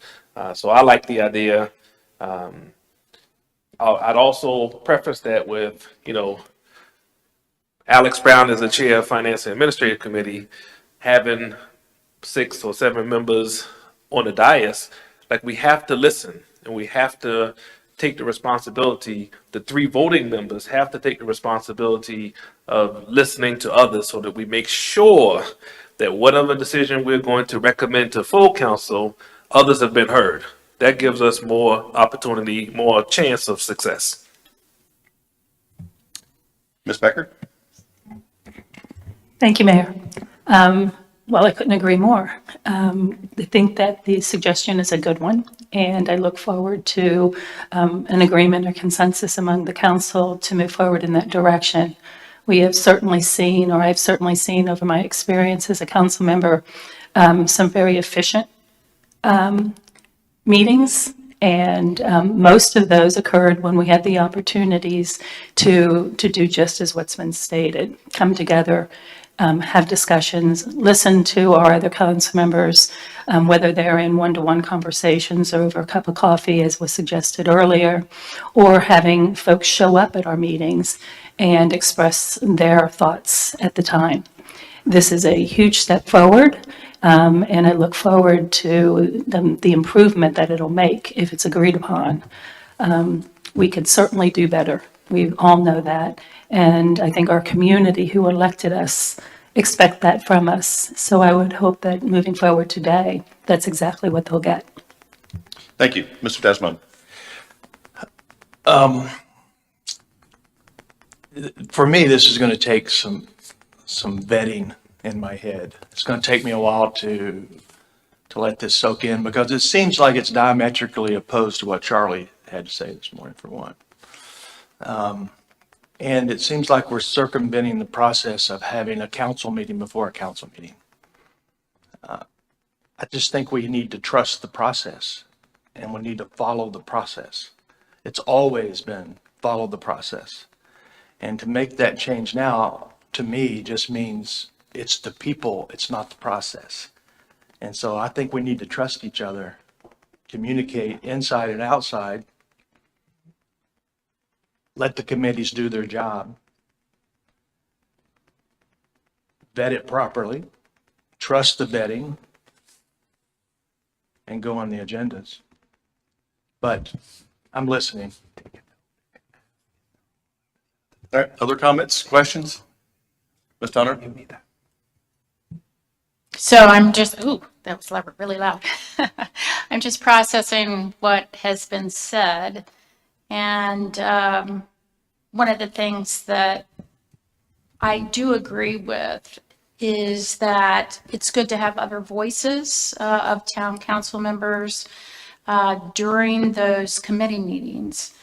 So I like the idea. I'd also preface that with, Alex Brown is the chair of Finance and Administrative Committee, having 6 or 7 members on the dais. Like, we have to listen and we have to take the responsibility. The 3 voting members have to take the responsibility of listening to others so that we make sure that whatever decision we're going to recommend to full council, others have been heard. That gives us more opportunity, more chance of success. Ms. Becker? Thank you, Mayor. Well, I couldn't agree more. I think that the suggestion is a good one, and I look forward to an agreement or consensus among the council to move forward in that direction. We have certainly seen, or I've certainly seen over my experience as a council member, some very efficient meetings, and most of those occurred when we had the opportunities to do just as what's been stated, come together, have discussions, listen to our other council members, whether they're in one-to-one conversations over a cup of coffee, as was suggested earlier, or having folks show up at our meetings and express their thoughts at the time. This is a huge step forward, and I look forward to the improvement that it'll make if it's agreed upon. We could certainly do better. We all know that. And I think our community who elected us expect that from us. So I would hope that moving forward today, that's exactly what they'll get. Thank you. Mr. Desmond? For me, this is going to take some vetting in my head. It's going to take me a while to let this soak in because it seems like it's diametrically opposed to what Charlie had to say this morning, for one. And it seems like we're circumventing the process of having a council meeting before a council meeting. I just think we need to trust the process and we need to follow the process. It's always been follow the process. And to make that change now, to me, just means it's the people, it's not the process. And so I think we need to trust each other, communicate inside and outside, let the committees do their job, vet it properly, trust the vetting, and go on the agendas. But I'm listening. All right, other comments, questions? Ms. Donner? So I'm just, that was really loud. I'm just processing what has been said. And one of the things that I do agree with is that it's good to have other voices of town council members during those committee meetings.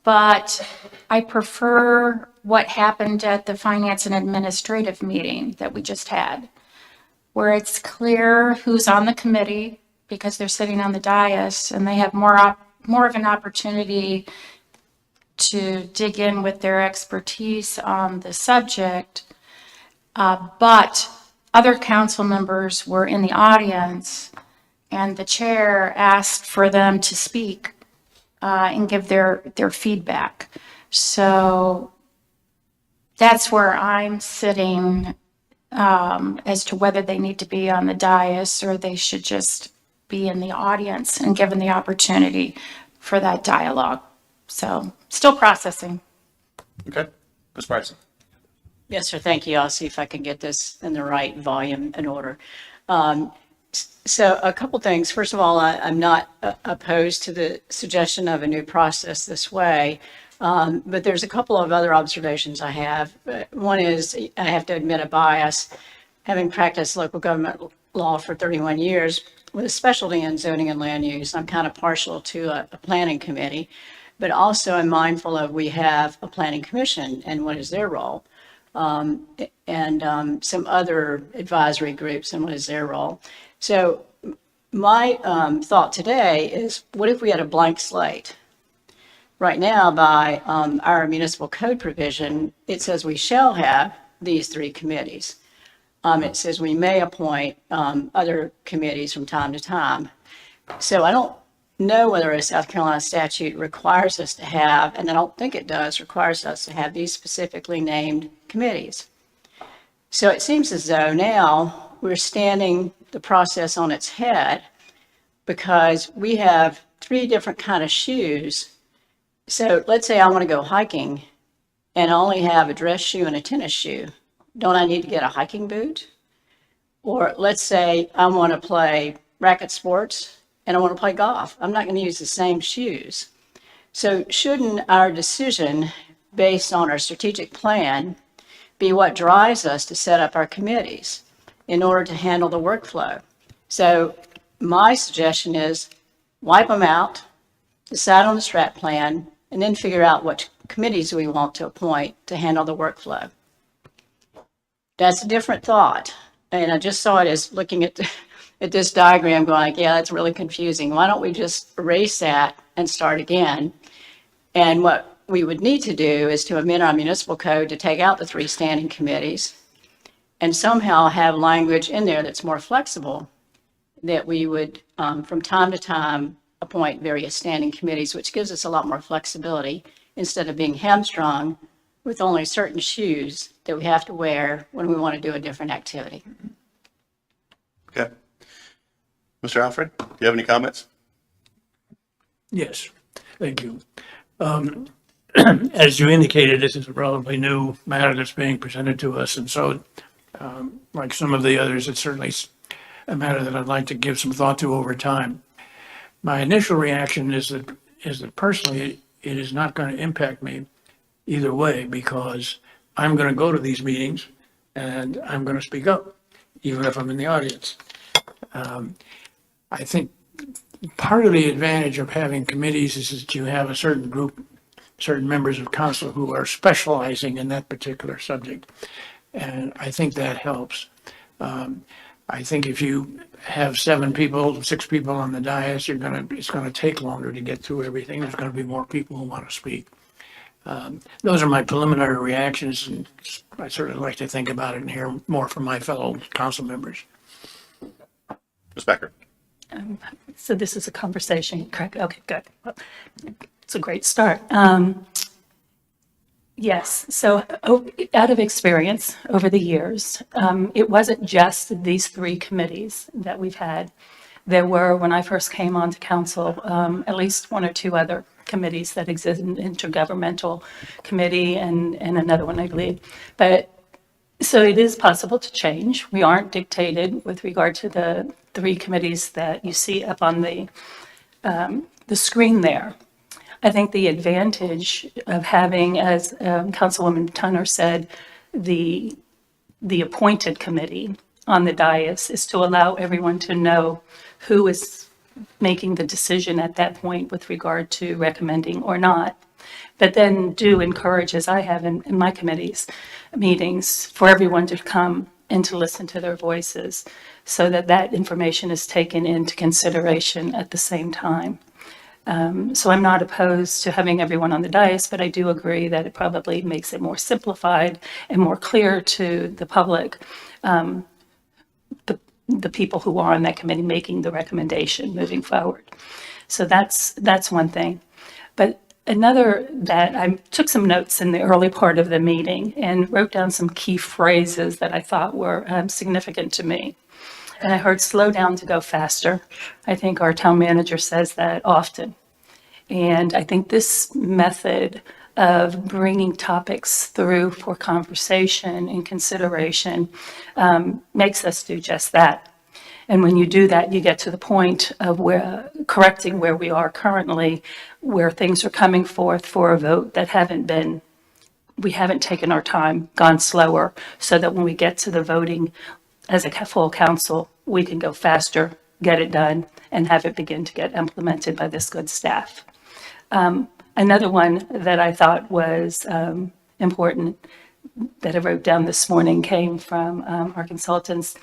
But I prefer what happened at the Finance and Administrative meeting that we just had, where it's clear who's on the committee because they're sitting on the dais and they have more of an opportunity to dig in with their expertise on the subject. But other council members were in the audience and the chair asked for them to speak and give their feedback. So that's where I'm sitting as to whether they need to be on the dais or they should just be in the audience and given the opportunity for that dialogue. So still processing. Okay. Ms. Bryson? Yes, sir. Thank you. I'll see if I can get this in the right volume and order. So a couple things. First of all, I'm not opposed to the suggestion of a new process this way, but there's a couple of other observations I have. One is I have to admit a bias. Having practiced local government law for 31 years with a specialty in zoning and land use, I'm kind of partial to a planning committee, but also I'm mindful of we have a planning commission and what is their role, and some other advisory groups and what is their role. So my thought today is, what if we had a blank slate? Right now, by our municipal code provision, it says we shall have these three committees. It says we may appoint other committees from time to time. So I don't know whether a South Carolina statute requires us to have, and I don't think it does, requires us to have these specifically named committees. So it seems as though now we're standing the process on its head because we have three different kind of shoes. So let's say I want to go hiking and I only have a dress shoe and a tennis shoe. Don't I need to get a hiking boot? Or let's say I want to play racket sports and I want to play golf. I'm not going to use the same shoes. So shouldn't our decision based on our strategic plan be what drives us to set up our committees in order to handle the workflow? So my suggestion is wipe them out, decide on the strat plan, and then figure out what committees we want to appoint to handle the workflow. That's a different thought. And I just saw it as looking at this diagram going like, yeah, that's really confusing. Why don't we just erase that and start again? And what we would need to do is to amend our municipal code to take out the three standing committees and somehow have language in there that's more flexible, that we would, from time to time, appoint various standing committees, which gives us a lot more flexibility instead of being hamstrung with only certain shoes that we have to wear when we want to do a different activity. Okay. Mr. Alfred, do you have any comments? Yes, thank you. As you indicated, this is a relatively new matter that's being presented to us, and so, like some of the others, it's certainly a matter that I'd like to give some thought to over time. My initial reaction is that personally, it is not going to impact me either way, because I'm going to go to these meetings and I'm going to speak up, even if I'm in the audience. I think part of the advantage of having committees is that you have a certain group, certain members of council who are specializing in that particular subject. And I think that helps. I think if you have 7 people, 6 people on the dais, it's going to take longer to get through everything. There's going to be more people who want to speak. Those are my preliminary reactions, and I certainly like to think about it and hear more from my fellow council members. Ms. Becker. So this is a conversation, correct? Okay, good. Well, it's a great start. Yes, so out of experience over the years, it wasn't just these 3 committees that we've had. There were, when I first came onto council, at least 1 or 2 other committees that exist, an intergovernmental committee and another one, I believe. But so it is possible to change. We aren't dictated with regard to the 3 committees that you see up on the screen there. I think the advantage of having, as Councilwoman Tunner said, the appointed committee on the dais is to allow everyone to know who is making the decision at that point with regard to recommending or not. But then do encourage, as I have in my committee's meetings, for everyone to come and to listen to their voices so that that information is taken into consideration at the same time. So I'm not opposed to having everyone on the dais, but I do agree that it probably makes it more simplified and more clear to the public, the people who are on that committee making the recommendation moving forward. So that's one thing. But Another that I took some notes in the early part of the meeting and wrote down some key phrases that I thought were significant to me. And I heard slow down to go faster. I think our town manager says that often. And I think this method of bringing topics through for conversation and consideration makes us do just that. And when you do that, you get to the point of correcting where we are currently, where things are coming forth for a vote that we haven't taken our time, gone slower, so that when we get to the voting as a full council, we can go faster, get it done, and have it begin to get implemented by this good staff. Another one that I thought was important that I wrote down this morning came from our consultants,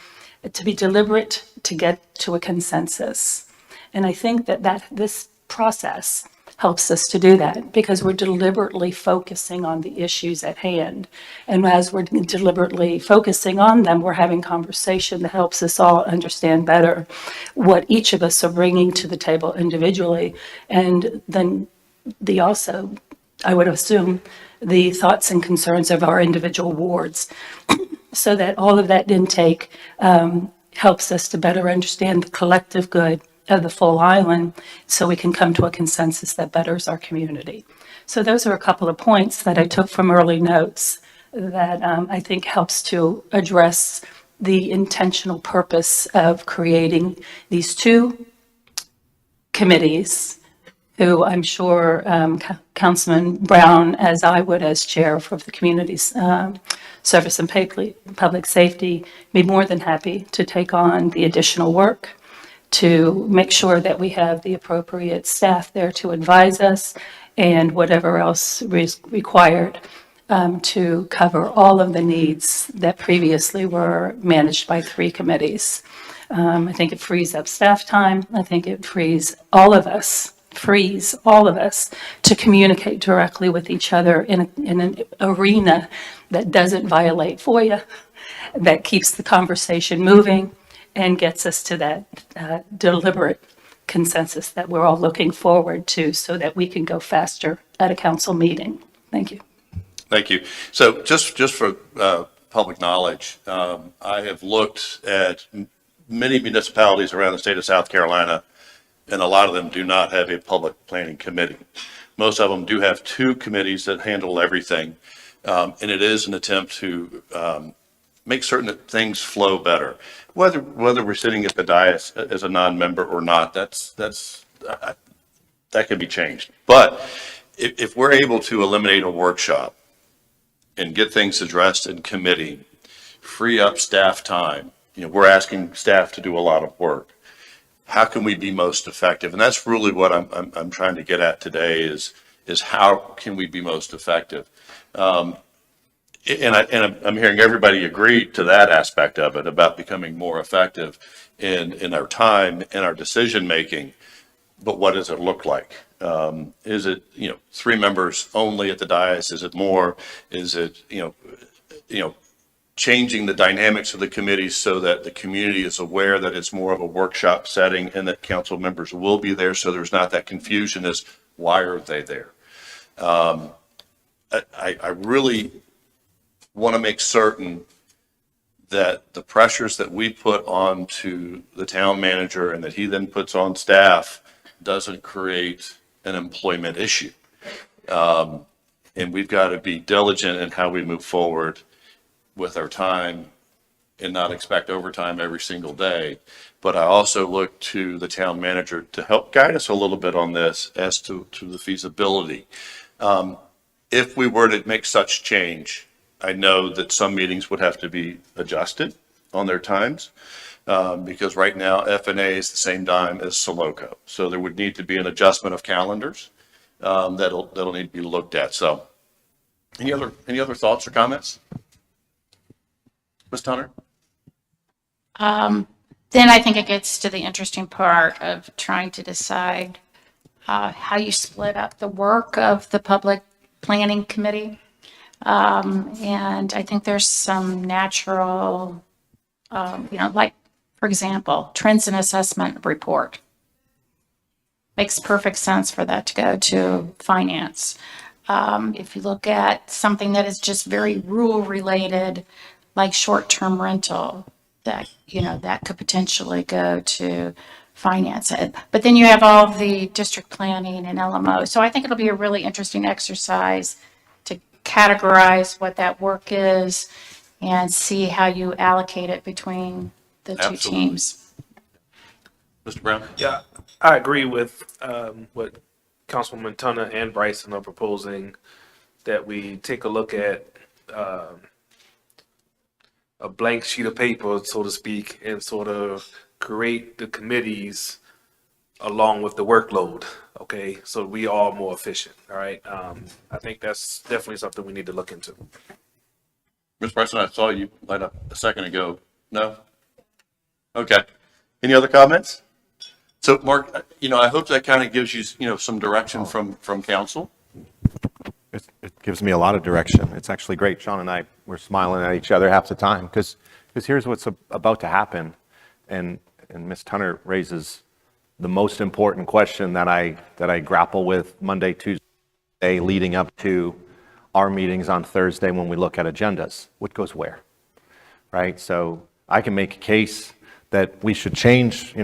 to be deliberate to get to a consensus. And I think that this process helps us to do that because we're deliberately focusing on the issues at hand. And as we're deliberately focusing on them, we're having conversation that helps us all understand better what each of us are bringing to the table individually. And then I would assume, the thoughts and concerns of our individual wards, so that all of that intake helps us to better understand the collective good of the full island, so we can come to a consensus that betters our community. So those are a couple of points that I took from early notes that I think helps to address the intentional purpose of creating these two committees, who I'm sure Councilman Brown, as I would as chair of the Community's Service and Public Safety, be more than happy to take on the additional work to make sure that we have the appropriate staff there to advise us and whatever else is required to cover all of the needs that previously were managed by 3 committees. I think it frees up staff time. I think it frees all of us to communicate directly with each other in an arena that doesn't violate FOIA, that keeps the conversation moving and gets us to that deliberate consensus that we're all looking forward to, so that we can go faster at a council meeting. Thank you. Thank you. So just for public knowledge, I have looked at many municipalities around the state of South Carolina, and a lot of them do not have a public planning committee. Most of them do have 2 committees that handle everything, and it is an attempt to make certain that things flow better. Whether we're sitting at the dais as a non-member or not, that can be changed. But if we're able to eliminate a workshop and get things addressed in committee, free up staff time, we're asking staff to do a lot of work. How can we be most effective? And that's really what I'm trying to get at today is how can we be most effective? And I'm hearing everybody agree to that aspect of it, about becoming more effective in our time and our decision making. But what does it look like? Is it 3 members only at the dais? Is it more? Is it changing the dynamics of the committee so that the community is aware that it's more of a workshop setting and that council members will be there, so there's not that confusion as why are they there? I really want to make certain that the pressures that we put onto the town manager and that he then puts on staff doesn't create an employment issue. And we've got to be diligent in how we move forward with our time and not expect overtime every single day. But I also look to the town manager to help guide us a little bit on this as to the feasibility. If we were to make such change, I know that some meetings would have to be adjusted on their times, because right now FNA is the same time as Soloco. So there would need to be an adjustment of calendars that'll need to be looked at. So any other thoughts or comments? Ms. Tunner? Then I think it gets to the interesting part of trying to decide how you split up the work of the Public Planning Committee. And I think there's some natural, like, for example, trends and assessment report. makes perfect sense for that to go to finance. If you look at something that is just very rural related, like short-term rental, that, that could potentially go to finance it. But then you have all the district planning and LMO. So I think it'll be a really interesting exercise to categorize what that work is and see how you allocate it between the two Absolutely. teams. Mr. Brown? Yeah, I agree with what Councilwoman Turner and Bryson are proposing, that we take a look at a blank sheet of paper, so to speak, and sort of create the committees along with the workload, okay? So we are more efficient, all right? I think that's definitely something we need to look into. Ms. Bryson, I saw you light up a second ago. No? Okay. Any other comments? So Mark, I hope that kind of gives you, some direction from council. It gives me a lot of direction. It's actually great. Sean and I, we're smiling at each other half the time because here's what's about to happen. And Ms. Tunner raises the most important question that I grapple with Monday, Tuesday, leading up to our meetings on Thursday when we look at agendas. What goes where, right? So I can make a case that we should change,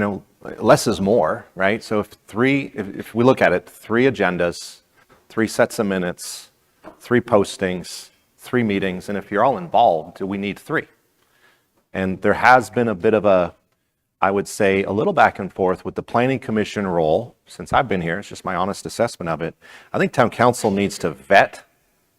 less is more, right? So if we look at it, 3 agendas, 3 sets of minutes, 3 postings, 3 meetings, and if you're all involved, we need 3. And there has been a bit of I would say, a little back and forth with the Planning Commission role since I've been here. It's just my honest assessment of it. I think Town Council needs to vet,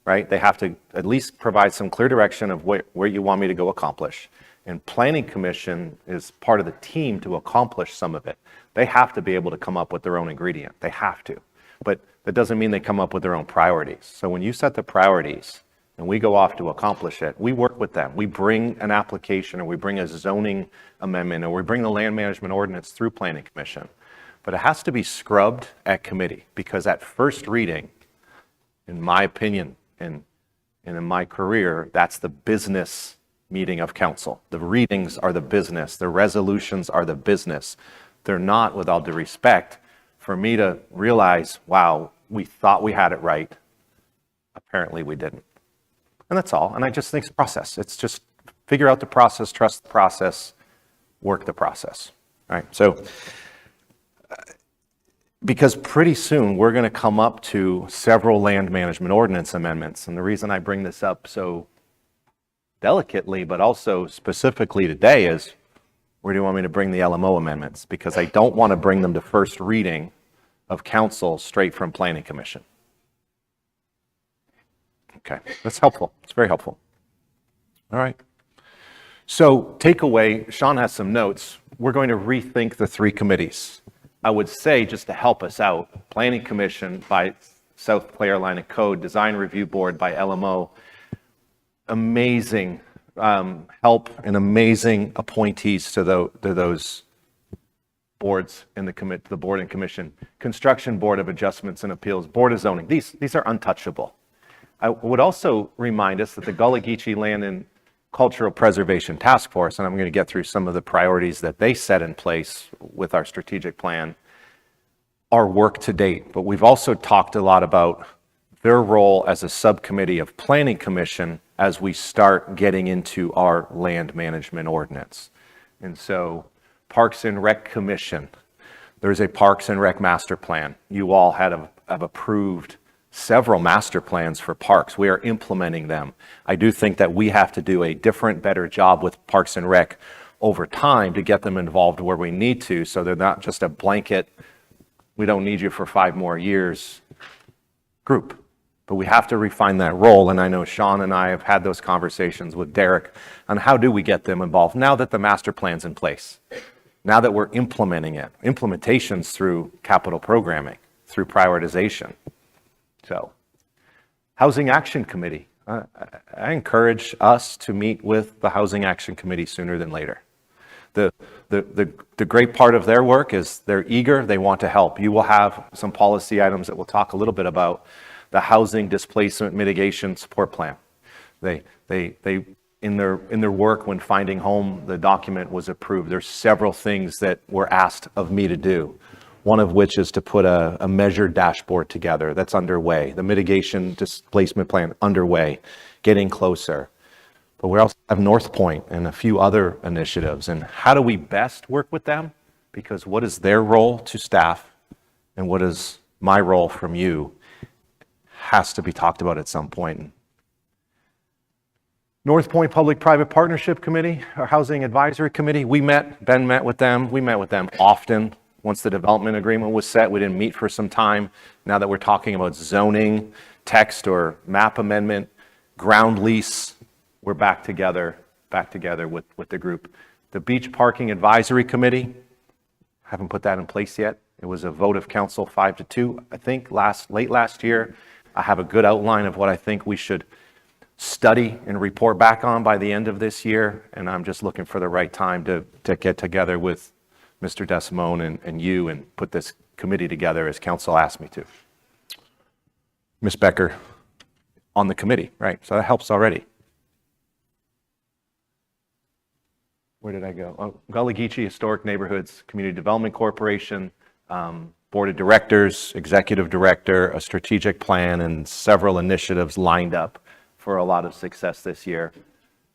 right? They have to at least provide some clear direction of where you want me to go accomplish. And Planning Commission is part of the team to accomplish some of it. They have to be able to come up with their own ingredient. They have to. But that doesn't mean they come up with their own priorities. So when you set the priorities and we go off to accomplish it, we work with them. We bring an application or we bring a zoning amendment or we bring the land management ordinance through Planning Commission. But it has to be scrubbed at committee because at first reading, in my opinion and in my career, that's the business meeting of council. The readings are the business. The resolutions are the business. They're not, with all due respect, for me to realize, wow, we thought we had it right. Apparently we didn't. And that's all. And I just think it's a process. It's just figure out the process, trust the process, work the process. All right. So, because pretty soon we're going to come up to several land management ordinance amendments. And the reason I bring this up so delicately, but also specifically today is, where do you want me to bring the LMO amendments? Because I don't want to bring them to first reading of council straight from Planning Commission. Okay, that's helpful. It's very helpful. All right. So takeaway, Sean has some notes. We're going to rethink the 3 committees. I would say, just to help us out, Planning Commission by South Carolina Code, Design Review Board by LMO, amazing help and amazing appointees to those boards in the board and commission. Construction Board of Adjustments and Appeals, Board of Zoning. These are untouchable. I would also remind us that the Gullah Geechee Land and Cultural Preservation Task Force, and I'm going to get through some of the priorities that they set in place with our strategic plan, our work to date. But we've also talked a lot about their role as a subcommittee of Planning Commission as we start getting into our land management ordinance. And so Parks and Rec Commission, there's a Parks and Rec master plan. You all have approved several master plans for parks. We are implementing them. I do think that we have to do a different, better job with Parks and Rec over time to get them involved where we need to, so they're not just a blanket, we don't need you for 5 more years group. But we have to refine that role, and I know Sean and I have had those conversations with Derek on how do we get them involved now that the master plan's in place, now that we're implementing it. Implementation's through capital programming, through prioritization. So, Housing Action Committee. I encourage us to meet with the Housing Action Committee sooner than later. The great part of their work is they're eager, they want to help. You will have some policy items that we'll talk a little bit about. The Housing Displacement Mitigation Support Plan. They in their work when Finding Home, the document was approved. There's several things that were asked of me to do. one of which is to put a measured dashboard together. That's underway. The mitigation displacement plan underway, getting closer. But we also have North Point and a few other initiatives. And how do we best work with them? Because what is their role to staff and what is my role from you has to be talked about at some point. North Point Public-Private Partnership Committee, our Housing Advisory Committee, Ben met with them. We met with them often. Once the development agreement was set, we didn't meet for some time. Now that we're talking about zoning, text or map amendment, ground lease, we're back together with the group. The Beach Parking Advisory Committee, haven't put that in place yet. It was a vote of council 5-2, I think, late last year. I have a good outline of what I think we should study and report back on by the end of this year, and I'm just looking for the right time to get together with Mr. DeSimone and you and put this committee together as council asked me to. Ms. Becker on the committee, right? So that helps already. Where did I go? Oh, Gullah Geechee Historic Neighborhoods Community Development Corporation, Board of Directors, Executive Director, a strategic plan, and several initiatives lined up for a lot of success this year.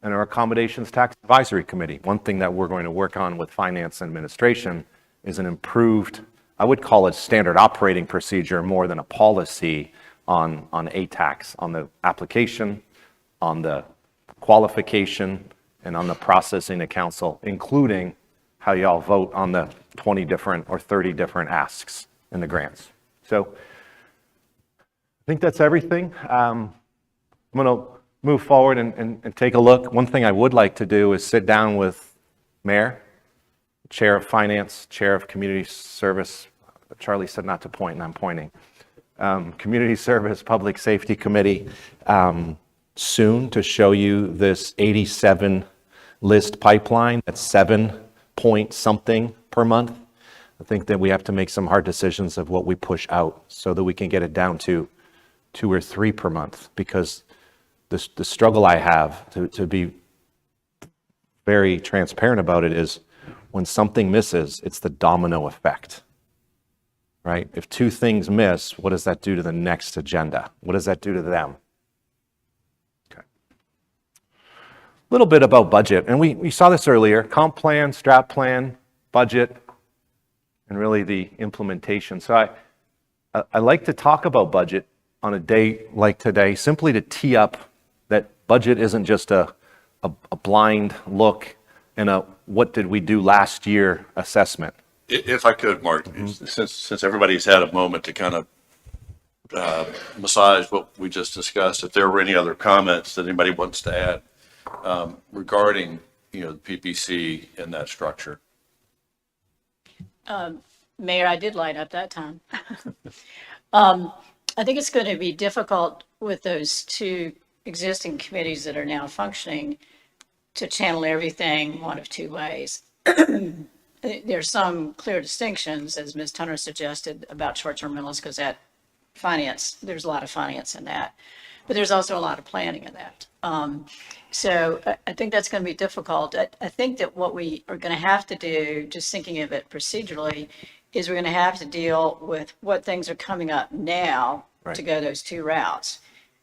And our Accommodations Tax Advisory Committee, one thing that we're going to work on with Finance and Administration is an improved, I would call it standard operating procedure more than a policy on A-tax, on the application, on the qualification, and on the processing of council, including how y'all vote on the 20 different or 30 different asks in the grants. So I think that's everything. I'm going to move forward and take a look. One thing I would like to do is sit down with Mayor, Chair of Finance, Chair of Community Service. Charlie said not to point, and I'm pointing. Community Service, Public Safety Committee, soon to show you this 87 list pipeline at 7 point something per month. I think that we have to make some hard decisions of what we push out so that we can get it down to 2 or 3 per month, because the struggle I have to be very transparent about it is when something misses, it's the domino effect, right? If 2 things miss, what does that do to the next agenda? What does that do to them? Okay. A little bit about budget, and we saw this earlier, comp plan, strat plan, budget, and really the implementation. So I like to talk about budget on a day like today, simply to tee up that budget isn't just a blind look and a what did we do last year assessment. If I could, Mark, since everybody's had a moment to kind of massage what we just discussed, if there were any other comments that anybody wants to add regarding, the PPC and that structure. Mayor, I did light up that time. I think it's going to be difficult with those 2 existing committees that are now functioning to channel everything one of 2 ways. There's some clear distinctions, as Ms. Tunner suggested, about short-term rentals, because that finance, there's a lot of finance in that, but there's also a lot of planning in that. So I think that's going to be difficult. I think that what we are going to have to do, just thinking of it procedurally, is we're going to have to deal with what things are coming up now to go those 2 routes.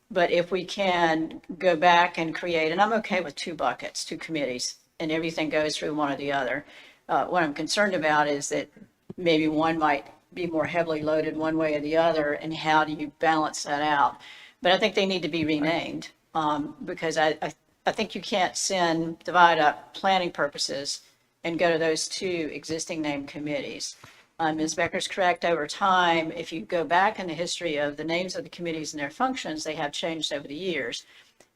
But if we can go back and create, and I'm okay with 2 buckets, 2 committees, and everything goes through one or the other. What I'm concerned about is that maybe one might be more heavily loaded one way or the other, and how do you balance that out? But I think they need to be renamed, because I think you can't divide up planning purposes and go to those 2 existing named committees. Ms. Becker's correct. Over time, if you go back in the history of the names of the committees and their functions, they have changed over the years.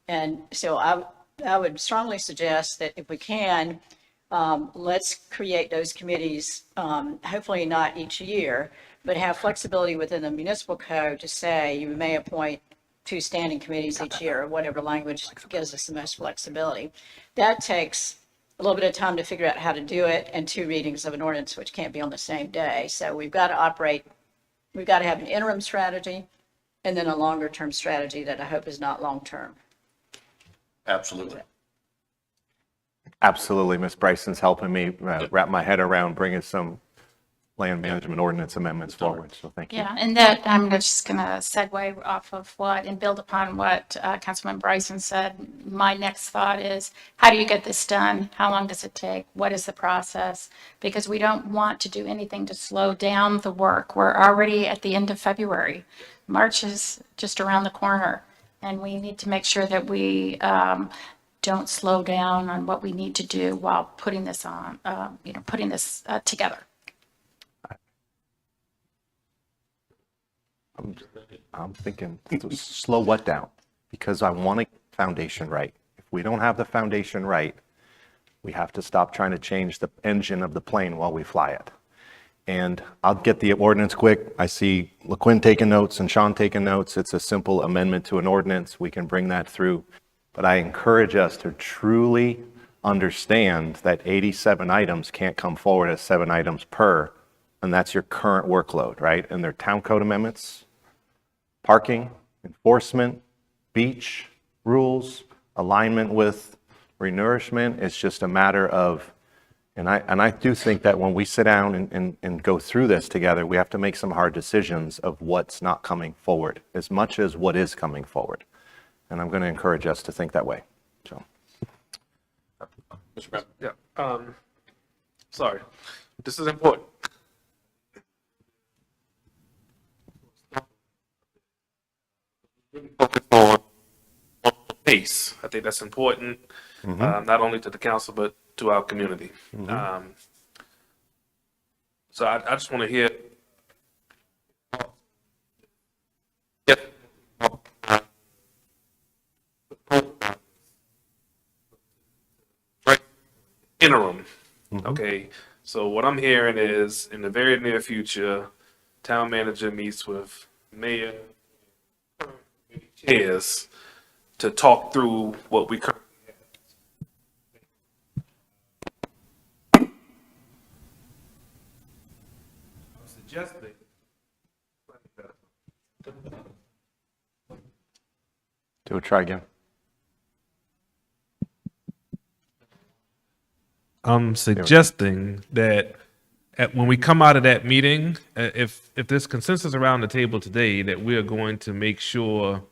And so I would strongly suggest that if we can, let's create those committees, hopefully not each year, but have flexibility within the municipal code to say you may appoint 2 standing committees each year, or whatever language gives us the most flexibility. That takes a little bit of time to figure out how to do it, and 2 readings of an ordinance, which can't be on the same day. So we've got to have an interim strategy and then a longer term strategy that I hope is not long term. Absolutely. Absolutely. Ms. Bryson's helping me wrap my head around bringing some land management ordinance amendments forward, so thank you. Yeah, and that, I'm just going to segue off of what, and build upon what Councilman Bryson said. My next thought is, how do you get this done? How long does it take? What is the process? Because we don't want to do anything to slow down the work. We're already at the end of February. March is just around the corner, and we need to make sure that we don't slow down on what we need to do while putting this on, putting this together. I'm thinking, to slow what down? Because I want a foundation right. If we don't have the foundation right, we have to stop trying to change the engine of the plane while we fly it. And I'll get the ordinance quick. I see LaQuinn taking notes and Sean taking notes. It's a simple amendment to an ordinance. We can bring that through. But I encourage us to truly understand that 87 items can't come forward as 7 items per, and that's your current workload, right? And they're town code amendments, parking, enforcement, beach rules, alignment with renourishment. It's just a matter of, and I do think that when we sit down and go through this together, we have to make some hard decisions of what's not coming forward as much as what is coming forward. And I'm going to encourage us to think that way. So, Mr. Brown. Yeah. Sorry. This is important. Focus on the pace. I think that's important, not only to the council, but to our community. So I just want to hear. Interim. Okay. So what I'm hearing is in the very near future, town manager meets with mayor chairs to talk through what we currently have. I'm suggesting. do a try again. I'm suggesting that when we come out of that meeting, if there's consensus around the table today, that we are going to make sure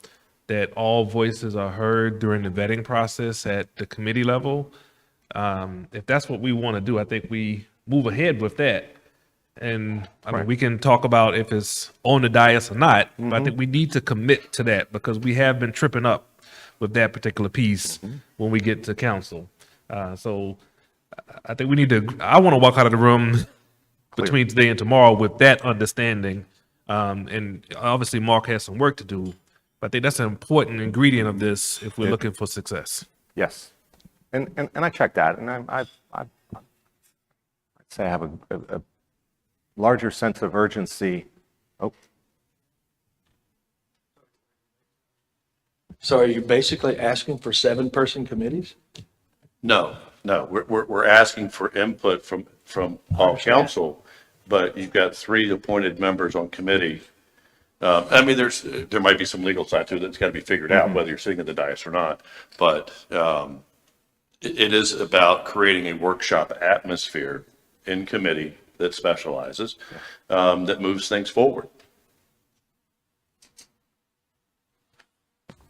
that all voices are heard during the vetting process at the committee level. If that's what we want to do, I think we move ahead with that. And I mean, we can talk about if it's on the dais or not, but I think we need to commit to that because we have been tripping up with that particular piece when we get to council. So I think we need to, I want to walk out of the room between today and tomorrow with that understanding. And obviously Mark has some work to do, but I think that's an important ingredient of this if we're looking for success. Yes. And I check that, and I'd say I have a larger sense of urgency. Oh. So are you basically asking for 7-person committees? No, we're asking for input from all council, but you've got 3 appointed members on committee. I mean, there might be some legal side to it that's got to be figured out, whether you're sitting at the dais or not. But it is about creating a workshop atmosphere in committee that specializes, that moves things forward.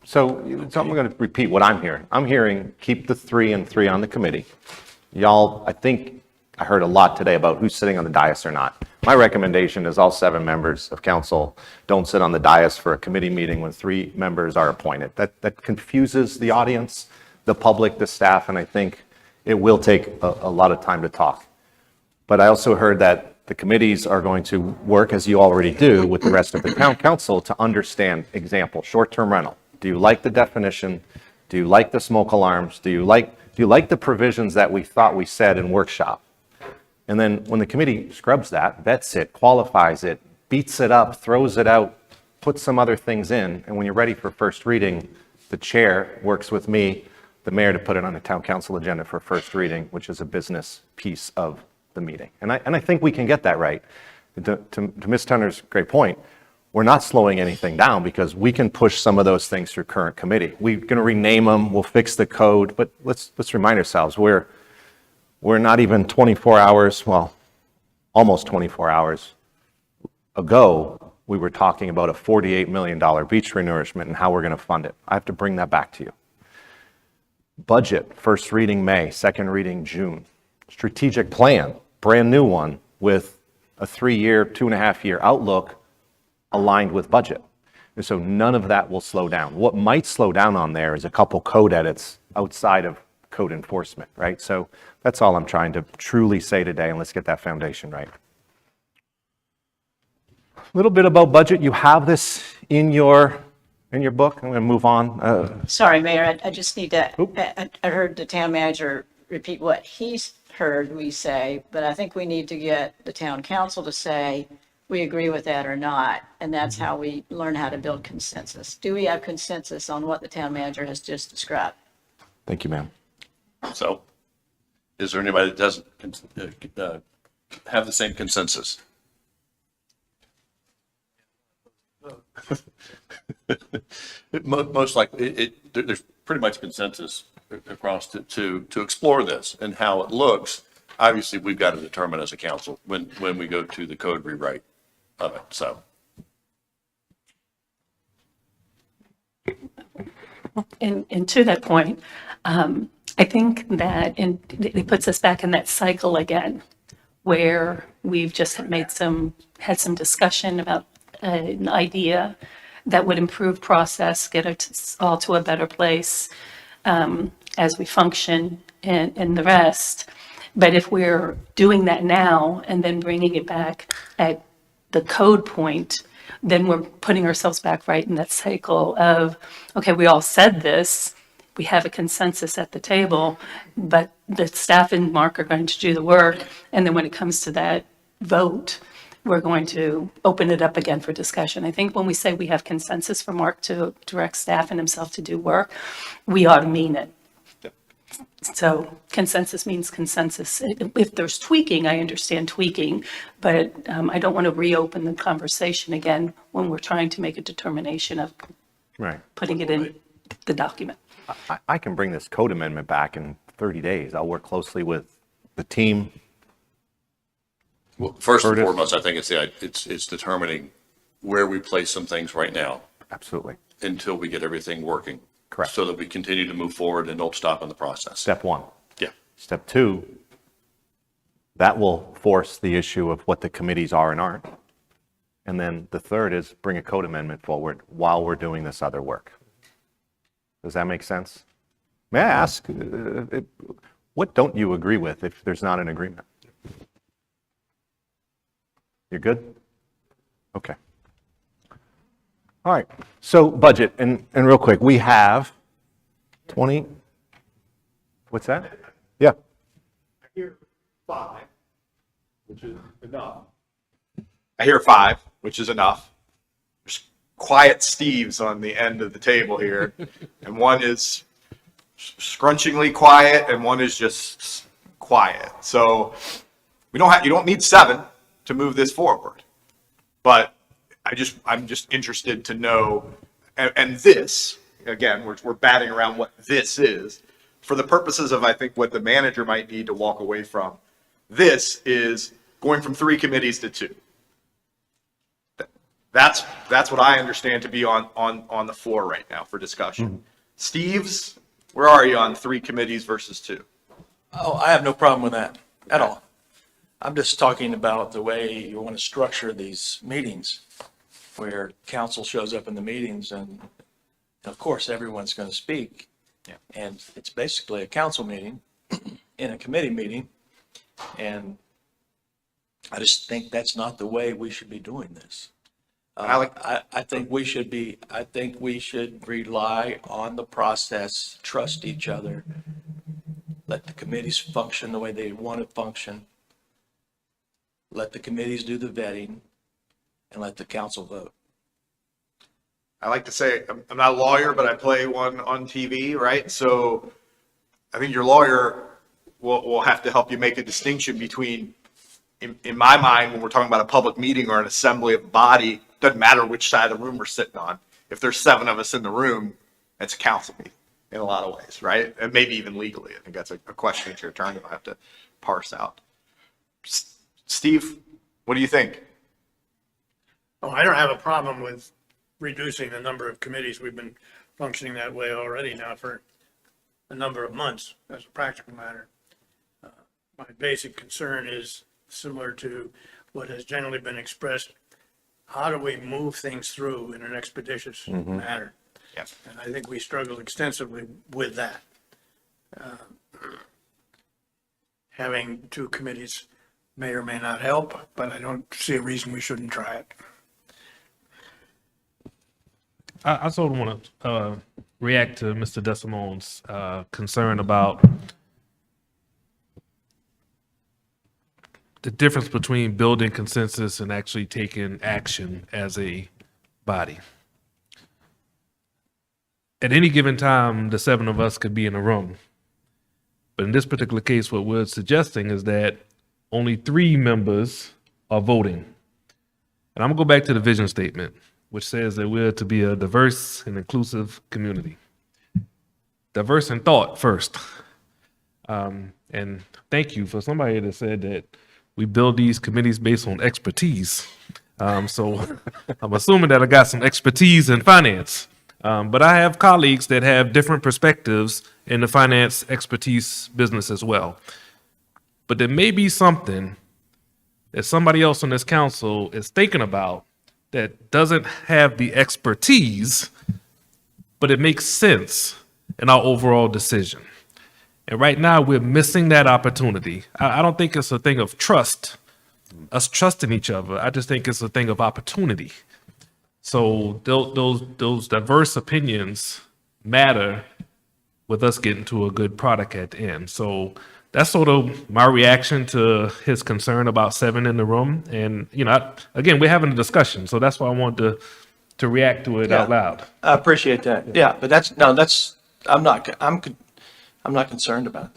So I'm going to repeat what I'm hearing. I'm hearing keep the 3 and 3 on the committee. Y'all, I think I heard a lot today about who's sitting on the dais or not. My recommendation is all 7 members of council don't sit on the dais for a committee meeting when 3 members are appointed. That confuses the audience, the public, the staff, and I think it will take a lot of time to talk. But I also heard that the committees are going to work, as you already do, with the rest of the town council to understand, example, short-term rental. Do you like the definition? Do you like the smoke alarms? Do you like the provisions that we thought we said in workshop? And then when the committee scrubs that, vets it, qualifies it, beats it up, throws it out, puts some other things in, and when you're ready for first reading, the chair works with me, the mayor, to put it on the town council agenda for first reading, which is a business piece of the meeting. And I think we can get that right. To Ms. Tunner's great point, we're not slowing anything down because we can push some of those things through current committee. We're going to rename them, we'll fix the code, but let's remind ourselves, we're not even 24 hours, well, almost 24 hours ago, we were talking about a $48 million beach renourishment and how we're going to fund it. I have to bring that back to you. Budget, first reading May, second reading June. Strategic plan, brand new one with a 3-year, 2.5-year outlook aligned with budget. And so none of that will slow down. What might slow down on there is a couple code edits outside of code enforcement, right? So that's all I'm trying to truly say today, and let's get that foundation right. A little bit about budget. You have this in your book. I'm going to move on. Sorry, Mayor, I just need to, I heard the town manager repeat what he's heard we say, but I think we need to get the town council to say, we agree with that or not. And that's how we learn how to build consensus. Do we have consensus on what the town manager has just described? Thank you, ma'am. So, is there anybody that doesn't have the same consensus? Most likely, there's pretty much consensus across to explore this and how it looks. Obviously, we've got to determine as a council when we go to the code rewrite of it. So, And to that point, I think that it puts us back in that cycle again, where we've just had some discussion about an idea that would improve process, get us all to a better place as we function and the rest. But if we're doing that now and then bringing it back at the code point, then we're putting ourselves back right in that cycle of, okay, we all said this, we have a consensus at the table, but the staff and Mark are going to do the work. And then when it comes to that vote, we're going to open it up again for discussion. I think when we say we have consensus for Mark to direct staff and himself to do work, we ought to mean it. So consensus means consensus. If there's tweaking, I understand tweaking, but I don't want to reopen the conversation again when we're trying to make a determination of putting it in the document. I can bring this code amendment back in 30 days. I'll work closely with the team. well, first and foremost, I think it's determining where we place some things right now. Absolutely. Until we get everything working. Correct. So that we continue to move forward and don't stop in the process. Step one. Yeah. Step two, that will force the issue of what the committees are and aren't. And then the third is bring a code amendment forward while we're doing this other work. Does that make sense? May I ask, what don't you agree with if there's not an agreement? You're good? Okay. All right, so budget, and real quick, we have 20, what's that? Yeah. I hear 5, which is enough. I hear 5, which is enough. There's quiet Steves on the end of the table here, and one is scrunchingly quiet, and one is just quiet. So you don't need 7 to move this forward, but I'm just interested to know, and this, again, we're batting around what this is, for the purposes of, I think, what the manager might need to walk away from. This is going from 3 committees to 2. That's what I understand to be on the floor right now for discussion. Mm-hmm. Steve's, where are you on 3 committees versus 2? Oh, I have no problem with that at all. I'm just talking about the way you want to structure these meetings, where council shows up in the meetings and of course everyone's going to speak. Yeah. And it's basically a council meeting in a committee meeting. And I just think that's not the way we should be doing this. I think we should rely on the process, trust each other, let the committees function the way they want to function, let the committees do the vetting, and let the council vote. I like to say, I'm not a lawyer, but I play one on TV, right? So I think your lawyer will have to help you make a distinction between, in my mind, when we're talking about a public meeting or an assembly of body, doesn't matter which side of the room we're sitting on. If there's 7 of us in the room, it's a council meeting in a lot of ways, right? And maybe even legally. I think that's a question that your attorney will have to parse out. Steve, What do you think? Oh, I don't have a problem with reducing the number of committees. We've been functioning that way already now for a number of months as a practical matter. My basic concern is similar to what has generally been expressed. How do we move things through in an expeditious manner? Yes. And I think we struggle extensively with that. Having two committees may or may not help, but I don't see a reason we shouldn't try it. I sort of want to react to Mr. DeSimone's concern about the difference between building consensus and actually taking action as a body. At any given time, the seven of us could be in a room. But in this particular case, what we're suggesting is that only 3 members are voting. And I'm gonna go back to the vision statement, which says that we're to be a diverse and inclusive community. Diverse in thought first. And thank you for somebody that said that we build these committees based on expertise. So I'm assuming that I got some expertise in finance. But I have colleagues that have different perspectives in the finance expertise business as well. But there may be something that somebody else on this council is thinking about that doesn't have the expertise, but it makes sense in our overall decision. And right now we're missing that opportunity. I don't think it's a thing of trust, us trusting each other. I just think it's a thing of opportunity. So those diverse opinions matter with us getting to a good product at the end. So that's sort of my reaction to his concern about 7 in the room. And, you know, again, we're having a discussion. So that's why I wanted to react to it out loud. I appreciate that. Yeah, but I'm not concerned about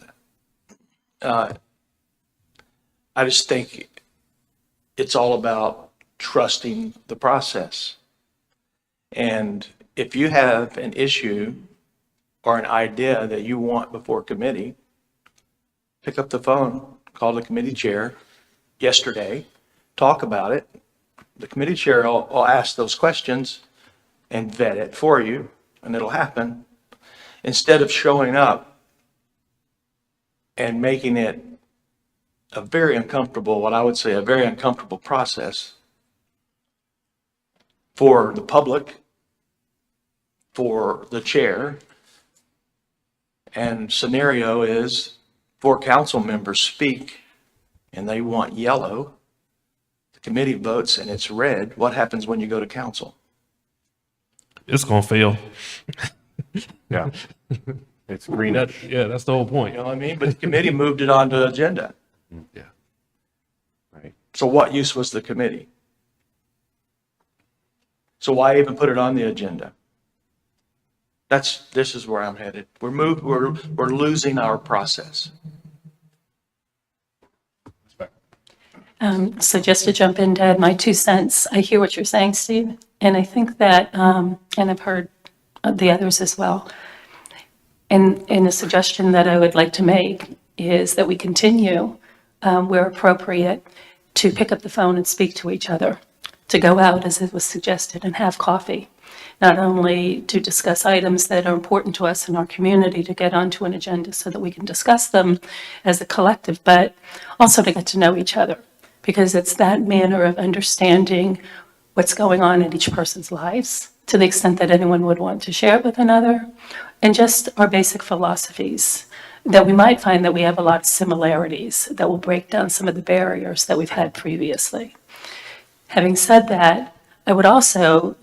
that. I just think it's all about trusting the process. And if you have an issue or an idea that you want before committee, pick up the phone, call the committee chair yesterday, talk about it. The committee chair will ask those questions and vet it for you, and it'll happen. Instead of showing up and making it a very uncomfortable, what I would say a very uncomfortable process for the public, for the chair. And scenario is 4 council members speak and they want yellow. The committee votes and it's red. What happens when you go to council? It's gonna fail. Yeah. It's green. Yeah, that's the whole point. You know what I mean? But the committee moved it onto the agenda. Yeah. Right. So what use was the committee? So why even put it on the agenda? This is where I'm headed. We're losing our process. So just to jump in to add my 2 cents, I hear what you're saying, Steve, and I think that, and I've heard the others as well. And a suggestion that I would like to make is that we continue, where appropriate, to pick up the phone and speak to each other, to go out, as it was suggested, and have coffee. Not only to discuss items that are important to us in our community, to get onto an agenda so that we can discuss them as a collective, but also to get to know each other. Because it's that manner of understanding what's going on in each person's lives, to the extent that anyone would want to share it with another, and just our basic philosophies, that we might find that we have a lot of similarities that will break down some of the barriers that we've had previously. Having said that, I would also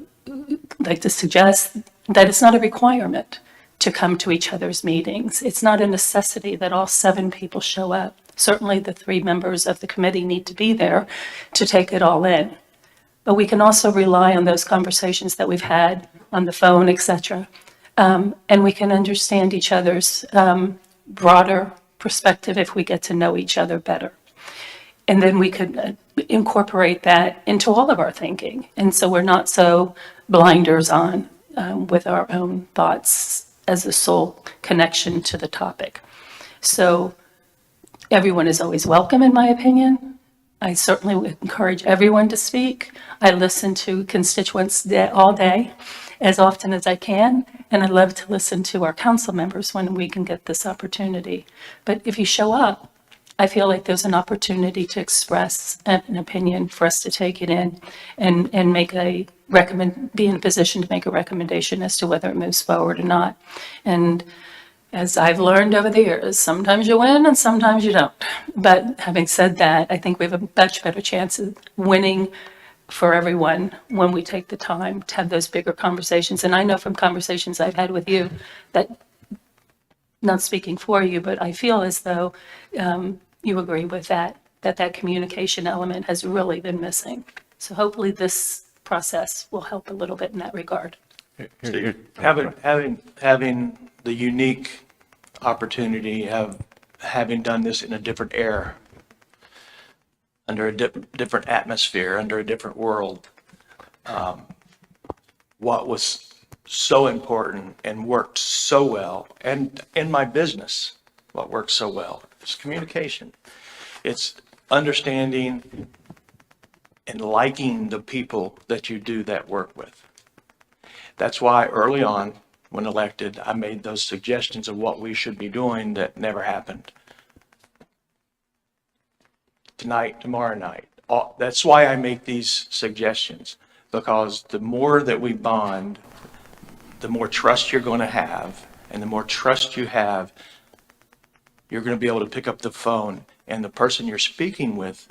like to suggest that it's not a requirement to come to each other's meetings. It's not a necessity that all 7 people show up. Certainly the 3 members of the committee need to be there to take it all in. But we can also rely on those conversations that we've had on the phone, etc. And we can understand each other's broader perspective if we get to know each other better. And then we could incorporate that into all of our thinking. And so we're not so blinders on with our own thoughts as the sole connection to the topic. So everyone is always welcome, in my opinion, I certainly would encourage everyone to speak. I listen to constituents all day, as often as I can, and I love to listen to our council members when we can get this opportunity. But if you show up, I feel like there's an opportunity to express an opinion, for us to take it in and make be in a position to make a recommendation as to whether it moves forward or not. And as I've learned over the years, sometimes you win and sometimes you don't. But having said that, I think we have a much better chance of winning for everyone when we take the time to have those bigger conversations. And I know from conversations I've had with you that, not speaking for you, but I feel as though you agree with that communication element has really been missing. So hopefully this process will help a little bit in that regard. Having the unique opportunity of having done this in a different era, under a different atmosphere, under a different world, what was so important and worked so well, and in my business, what works so well is communication. It's understanding and liking the people that you do that work with. That's why early on, when elected, I made those suggestions of what we should be doing that never happened. Tonight, tomorrow night. That's why I make these suggestions, because the more that we bond, the more trust you're going to have, and the more trust you have, you're going to be able to pick up the phone, and the person you're speaking with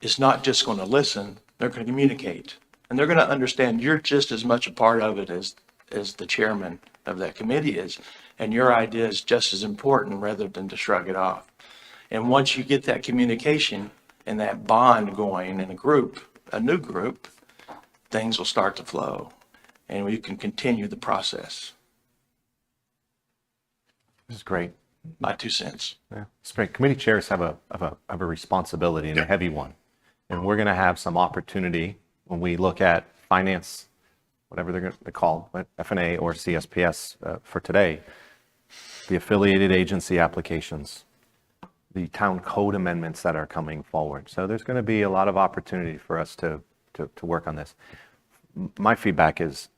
is not just going to listen, they're going to communicate. And they're going to understand you're just as much a part of it as the chairman of that committee is, and your idea is just as important rather than to shrug it off. And once you get that communication and that bond going in a new group, things will start to flow, and we can continue the process. This is great. My 2 cents. Yeah, it's great. Committee chairs have a responsibility, and a heavy one. And we're going to have some opportunity when we look at finance, whatever they're going to call it, F&A or CSPS for today, the affiliated agency applications, the town code amendments that are coming forward. So there's going to be a lot of opportunity for us to work on this. My feedback is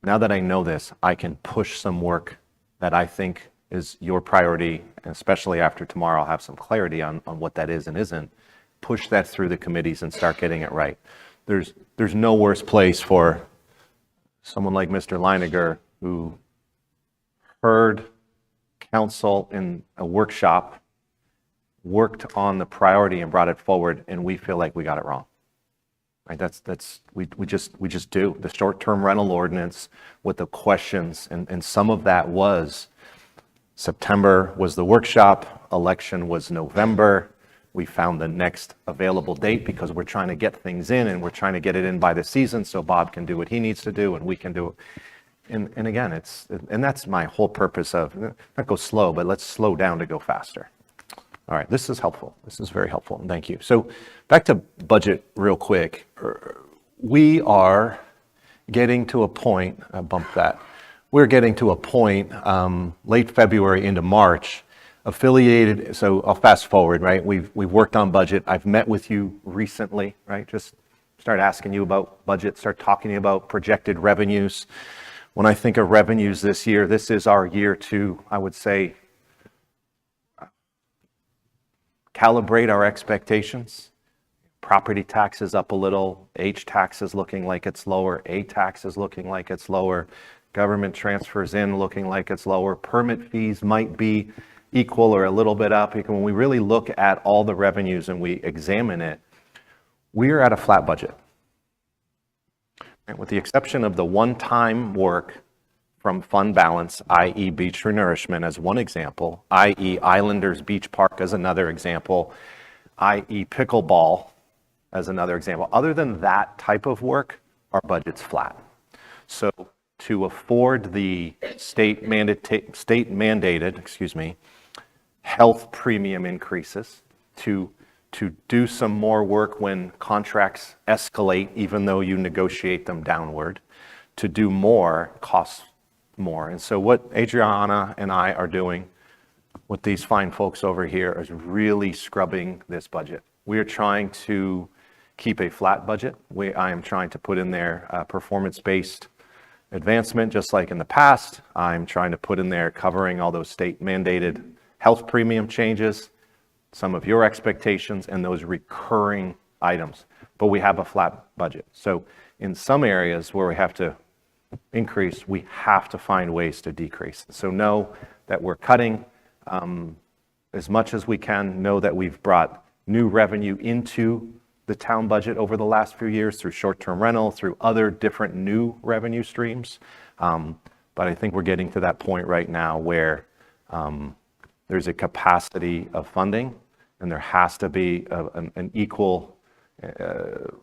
now that I know this, I can push some work that I think is your priority, and especially after tomorrow, I'll have some clarity on what that is and isn't. Push that through the committees and start getting it right. There's no worse place for someone like Mr. Leiniger, who heard council in a workshop, worked on the priority and brought it forward, and we feel like we got it wrong. Right? We just do. The short-term rental ordinance with the questions, and some of that was September was the workshop, election was November. We found the next available date because we're trying to get things in, and we're trying to get it in by the season so Bob can do what he needs to do and we can do it. And again, that's my whole purpose of, not go slow, but let's slow down to go faster. All right, this is helpful. This is very helpful, and thank you. So back to budget real quick. We are getting to a point, we're getting to a point late February into March, affiliated, so I'll fast forward, right? We've worked on budget. I've met with you recently, right? Just start asking you about budget, start talking to you about projected revenues. When I think of revenues this year, this is our year to, I would say, calibrate our expectations. Property tax is up a little, H tax is looking like it's lower, A tax is looking like it's lower, government transfers in looking like it's lower, permit fees might be equal or a little bit up. When we really look at all the revenues and we examine it, we are at a flat budget. And with the exception of the one-time work from fund balance, i.e. beach renourishment as one example, i.e. Islanders Beach Park as another example, i.e. pickleball as another example. Other than that type of work, our budget's flat. So to afford the state mandated, health premium increases, to do some more work when contracts escalate, even though you negotiate them downward, to do more costs more. And so what Adriana and I are doing with these fine folks over here is really scrubbing this budget. We are trying to keep a flat budget. I am trying to put in there performance-based advancement, just like in the past. I'm trying to put in there covering all those state mandated health premium changes, some of your expectations, and those recurring items. But we have a flat budget. So in some areas where we have to increase, we have to find ways to decrease. So know that we're cutting as much as we can. Know that we've brought new revenue into the town budget over the last few years through short-term rental, through other different new revenue streams. But I think we're getting to that point right now where there's a capacity of funding, and there has to be an equal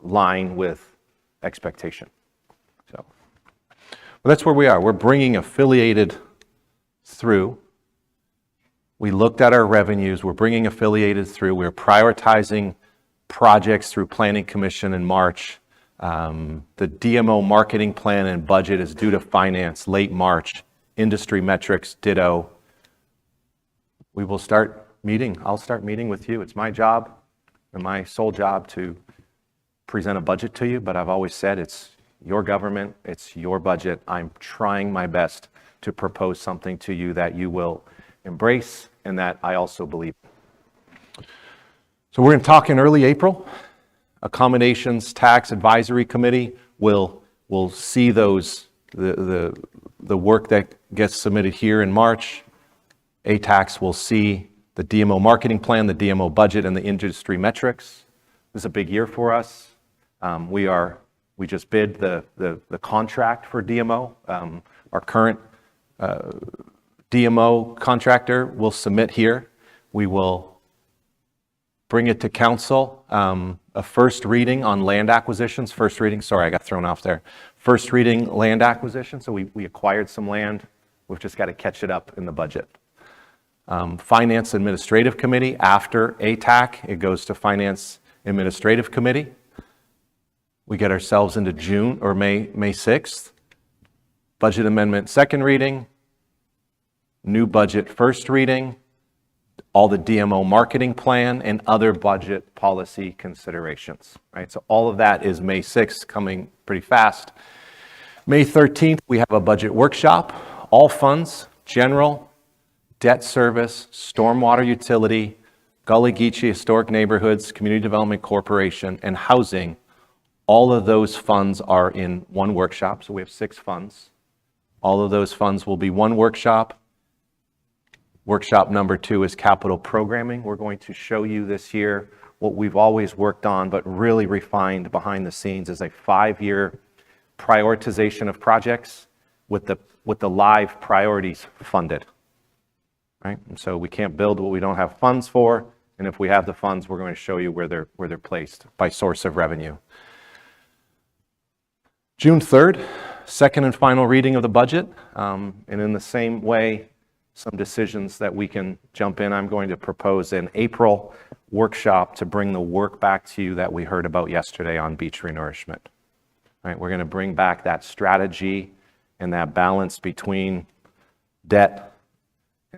line with expectation. So, well, that's where we are. We're bringing affiliated through. We looked at our revenues. We're bringing affiliated through. We're prioritizing projects through Planning Commission in March. The DMO marketing plan and budget is due to finance late March. Industry metrics, ditto. We will start meeting. I'll start meeting with you. It's my job and my sole job to present a budget to you, but I've always said it's your government, it's your budget. I'm trying my best to propose something to you that you will embrace and that I also believe. So we're going to talk in early April. Accommodations Tax Advisory Committee will see those the work that gets submitted here in March. ATAX will see the DMO marketing plan, the DMO budget, and the industry metrics. This is a big year for us. We just bid the contract for DMO. Our current DMO contractor will submit here. We will bring it to council. A first reading on land acquisitions. First reading, sorry, I got thrown off there. First reading land acquisition. So we acquired some land. We've just got to catch it up in the budget. Finance Administrative Committee. After ATAC, it goes to Finance Administrative Committee. We get ourselves into June or May 6th. Budget amendment, second reading. New budget, first reading. All the DMO marketing plan and other budget policy considerations, right? So all of that is May 6th, coming pretty fast. May 13th, we have a budget workshop. All funds, general, debt service, stormwater utility, Gullah Geechee Historic Neighborhoods, Community Development Corporation, and housing. All of those funds are in one workshop, so we have 6 funds. All of those funds will be one workshop. Workshop number 2 is capital programming. We're going to show you this year what we've always worked on, but really refined behind the scenes is a 5-year prioritization of projects with the live priorities funded, right? And so we can't build what we don't have funds for, and if we have the funds, we're going to show you where they're placed by source of revenue. June 3rd, second and final reading of the budget, and in the same way, some decisions that we can jump in. I'm going to propose an April workshop to bring the work back to you that we heard about yesterday on beach renourishment. All right, we're going to bring back that strategy and that balance between debt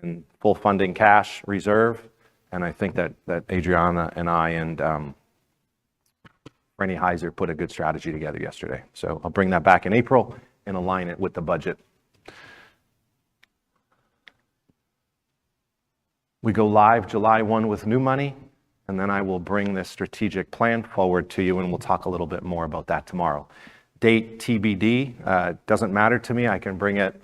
and full funding cash reserve. And I think that Adriana and I and Rennie Heiser put a good strategy together yesterday. So I'll bring that back in April and align it with the budget. We go live July 1 with new money, and then I will bring this strategic plan forward to you, and we'll talk a little bit more about that tomorrow. Date TBD, doesn't matter to me. I can bring it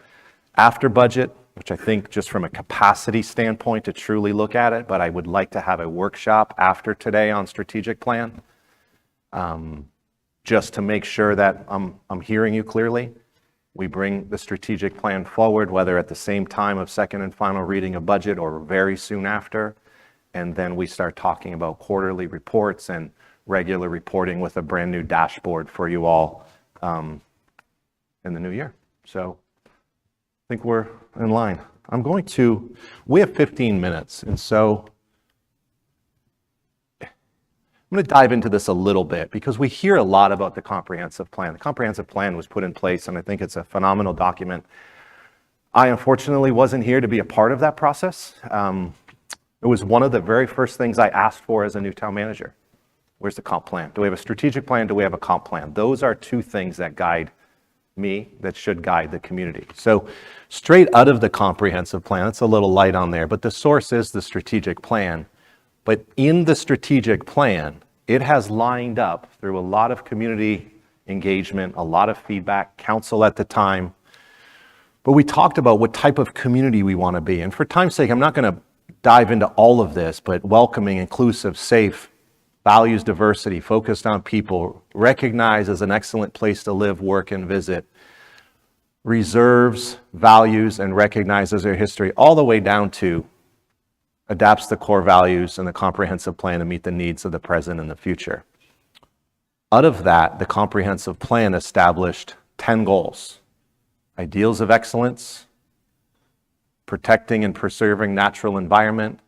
after budget, which I think just from a capacity standpoint to truly look at it, but I would like to have a workshop after today on strategic plan, just to make sure that I'm hearing you clearly. We bring the strategic plan forward, whether at the same time of second and final reading of budget or very soon after. And then we start talking about quarterly reports and regular reporting with a brand new dashboard for you all in the new year. So I think we're in line. We have 15 minutes. And so I'm going to dive into this a little bit because we hear a lot about the comprehensive plan. The comprehensive plan was put in place, and I think it's a phenomenal document. I unfortunately wasn't here to be a part of that process. It was one of the very first things I asked for as a new town manager. Where's the comp plan? Do we have a strategic plan? Do we have a comp plan? Those are two things that guide me, that should guide the community. So straight out of the comprehensive plan, it's a little light on there, but the source is the strategic plan. But in the strategic plan, it has lined up through a lot of community engagement, a lot of feedback, council at the time. But we talked about what type of community we want to be. And for time's sake, I'm not going to dive into all of this, but welcoming, inclusive, safe, values diversity, focused on people, recognized as an excellent place to live, work, and visit, reserves, values, and recognizes their history, all the way down to adapts the core values and the comprehensive plan to meet the needs of the present and the future. Out of that, the comprehensive plan established 10 goals: ideals of excellence, protecting and preserving natural environment,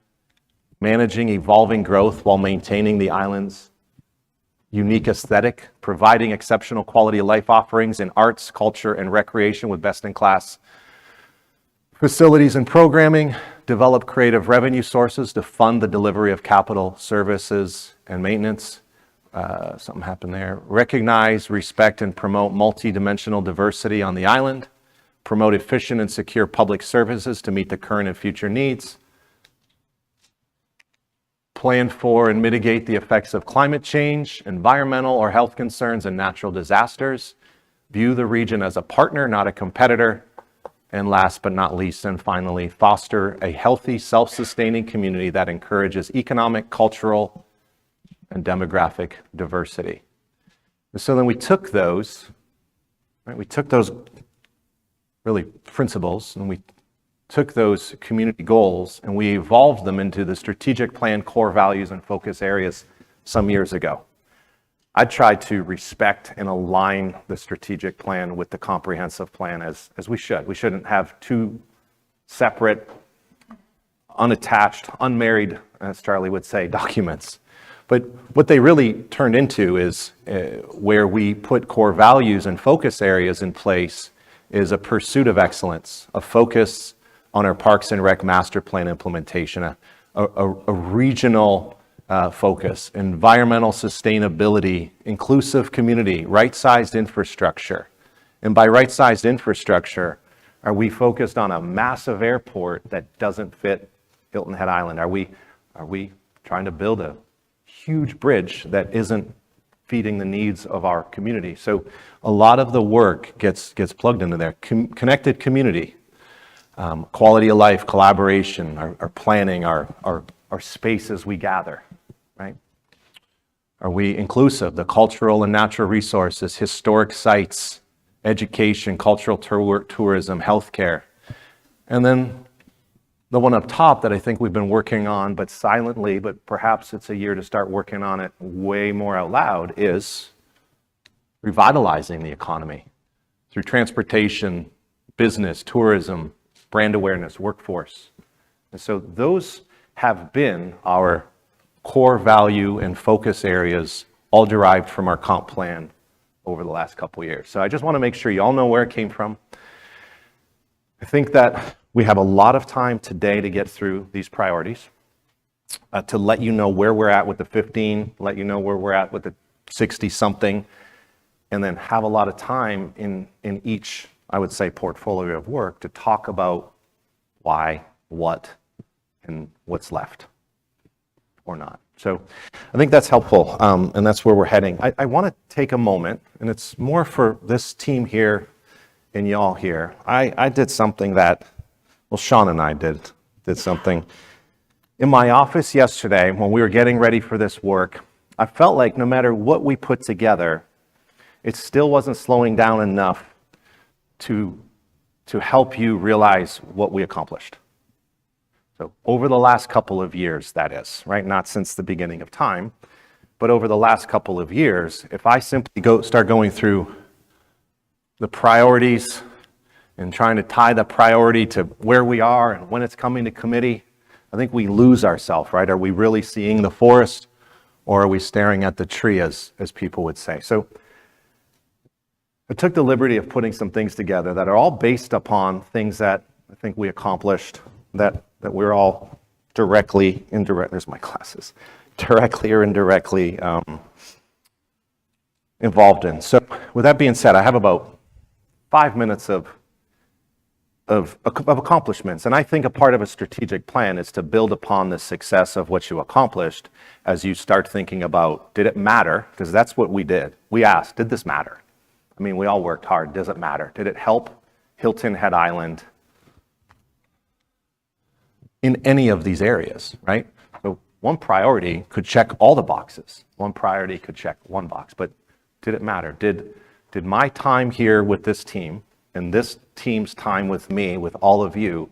managing evolving growth while maintaining the island's unique aesthetic, providing exceptional quality of life offerings in arts, culture, and recreation with best-in-class facilities and programming, develop creative revenue sources to fund the delivery of capital services and maintenance. Something happened there. Recognize, respect, and promote multidimensional diversity on the island, promote efficient and secure public services to meet the current and future needs, plan for and mitigate the effects of climate change, environmental or health concerns, and natural disasters, view the region as a partner, not a competitor, and last but not least, and finally, foster a healthy, self-sustaining community that encourages economic, cultural, and demographic diversity. And so then we took those, right, we took those really principles, and we took those community goals and we evolved them into the strategic plan, core values, and focus areas some years ago. I tried to respect and align the strategic plan with the comprehensive plan as we should. We shouldn't have two separate, unattached, unmarried, as Charlie would say, documents. But what they really turned into is where we put core values and focus areas in place is a pursuit of excellence, a focus on our Parks and Rec master plan implementation, a regional focus, environmental sustainability, inclusive community, right-sized infrastructure. And by right-sized infrastructure, are we focused on a massive airport that doesn't fit Hilton Head Island? Are we trying to build a huge bridge that isn't feeding the needs of our community? So a lot of the work gets plugged into there. Connected community, quality of life, collaboration, our planning, our spaces we gather, right? Are we inclusive? The cultural and natural resources, historic sites, education, cultural tourism, healthcare. And then the one up top that I think we've been working on, but silently, but perhaps it's a year to start working on it way more out loud, is revitalizing the economy through transportation, business, tourism, brand awareness, workforce. And so those have been our core value and focus areas, all derived from our comp plan over the last couple of years. So I just want to make sure you all know where it came from. I think that we have a lot of time today to get through these priorities, to let you know where we're at with the 15, let you know where we're at with the 60-something, and then have a lot of time in each, I would say, portfolio of work to talk about why, what, and what's left or not. So I think that's helpful, and that's where we're heading. I want to take a moment, and it's more for this team here and y'all here. I did something that, well, Sean and I did something. In my office yesterday, when we were getting ready for this work, I felt like no matter what we put together, it still wasn't slowing down enough to help you realize what we accomplished. So over the last couple of years, that is, right? Not since the beginning of time, but over the last couple of years, if I simply start going through the priorities and trying to tie the priority to where we are and when it's coming to committee, I think we lose ourselves, right? Are we really seeing the forest, or are we staring at the tree, as people would say? So I took the liberty of putting some things together that are all based upon things that I think we accomplished, that we're all directly, indirect, there's my glasses, directly or indirectly involved in. So with that being said, I have about 5 minutes of accomplishments. And I think a part of a strategic plan is to build upon the success of what you accomplished as you start thinking about, did it matter? Because that's what we did. We asked, did this matter? I mean, we all worked hard. Does it matter? Did it help Hilton Head Island in any of these areas, right? So one priority could check all the boxes. One priority could check one box, but did it matter? Did my time here with this team and this team's time with me, with all of you,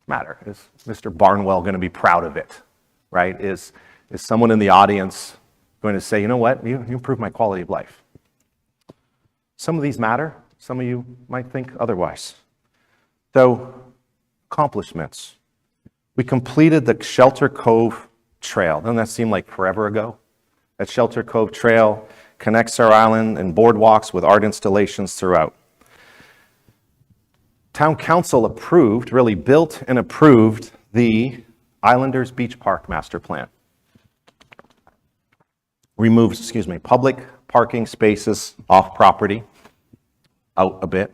matter? Is Mr. Barnwell going to be proud of it, right? Is someone in the audience going to say, you know what, you improved my quality of life? Some of these matter. Some of you might think otherwise. So, accomplishments. We completed the Shelter Cove Trail. Doesn't that seem like forever ago? That Shelter Cove Trail connects our island and boardwalks with art installations throughout. Town Council approved, really built and approved the Islanders Beach Park Master Plan. Removed, public parking spaces off property, out a bit.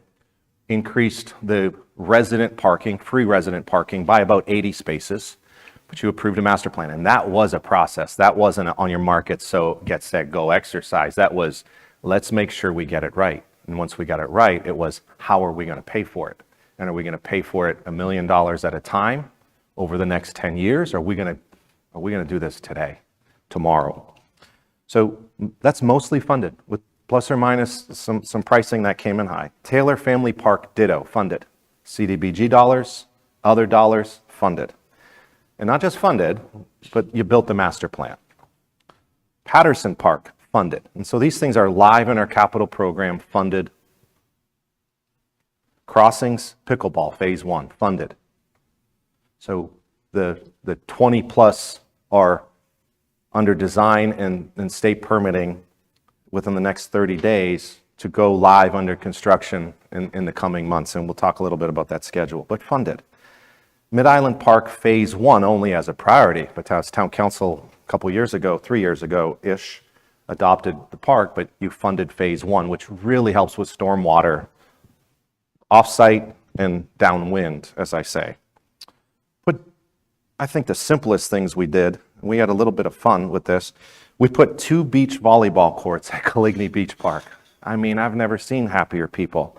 Increased the resident parking, free resident parking by about 80 spaces, but you approved a master plan. And that was a process. That wasn't on your market, so get set, go exercise. That was, let's make sure we get it right. And once we got it right, it was, how are we going to pay for it? And are we going to pay for it $1 million at a time over the next 10 years? Or are we going to do this today, tomorrow? So that's mostly funded with plus or minus some pricing that came in high. Taylor Family Park, ditto, funded. CDBG dollars, other dollars, funded. And not just funded, but you built the master plan. Patterson Park, funded. And so these things are live in our capital program, funded. Crossings, pickleball, phase 1, funded. So the 20 plus are under design and state permitting within the next 30 days to go live under construction in the coming months. And we'll talk a little bit about that schedule, but funded. Mid-Island Park phase 1 only as a priority, but as Town Council a couple years ago, 3 years ago-ish, adopted the park, but you funded phase 1, which really helps with stormwater, off-site and downwind, as I say. But I think the simplest things we did, we had a little bit of fun with this, we put 2 beach volleyball courts at Coligny Beach Park. I mean, I've never seen happier people.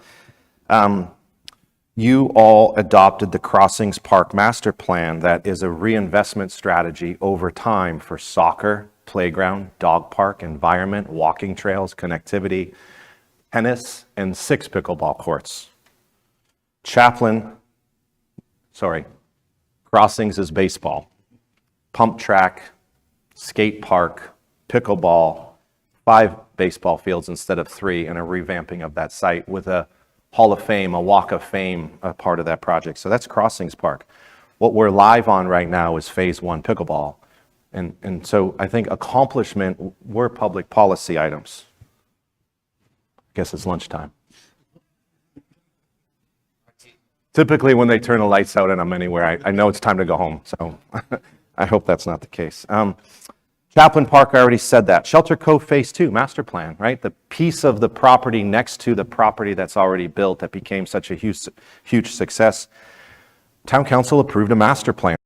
You all adopted the Crossings Park Master Plan that is a reinvestment strategy over time for soccer, playground, dog park, environment, walking trails, connectivity, tennis, and 6 pickleball courts. Crossings is baseball. Pump track, skate park, pickleball, 5 baseball fields instead of 3, and a revamping of that site with a Hall of Fame, a Walk of Fame, a part of that project. So that's Crossings Park. What we're live on right now is phase 1 pickleball. And so I think accomplishment were public policy items. I guess it's lunchtime. Typically when they turn the lights out and I'm anywhere, I know it's time to go home. So I hope that's not the case. Chaplain Park, I already said that. Shelter Cove Phase 2, master plan, right? The piece of the property next to the property that's already built that became such a huge success. Town Council approved a master plan.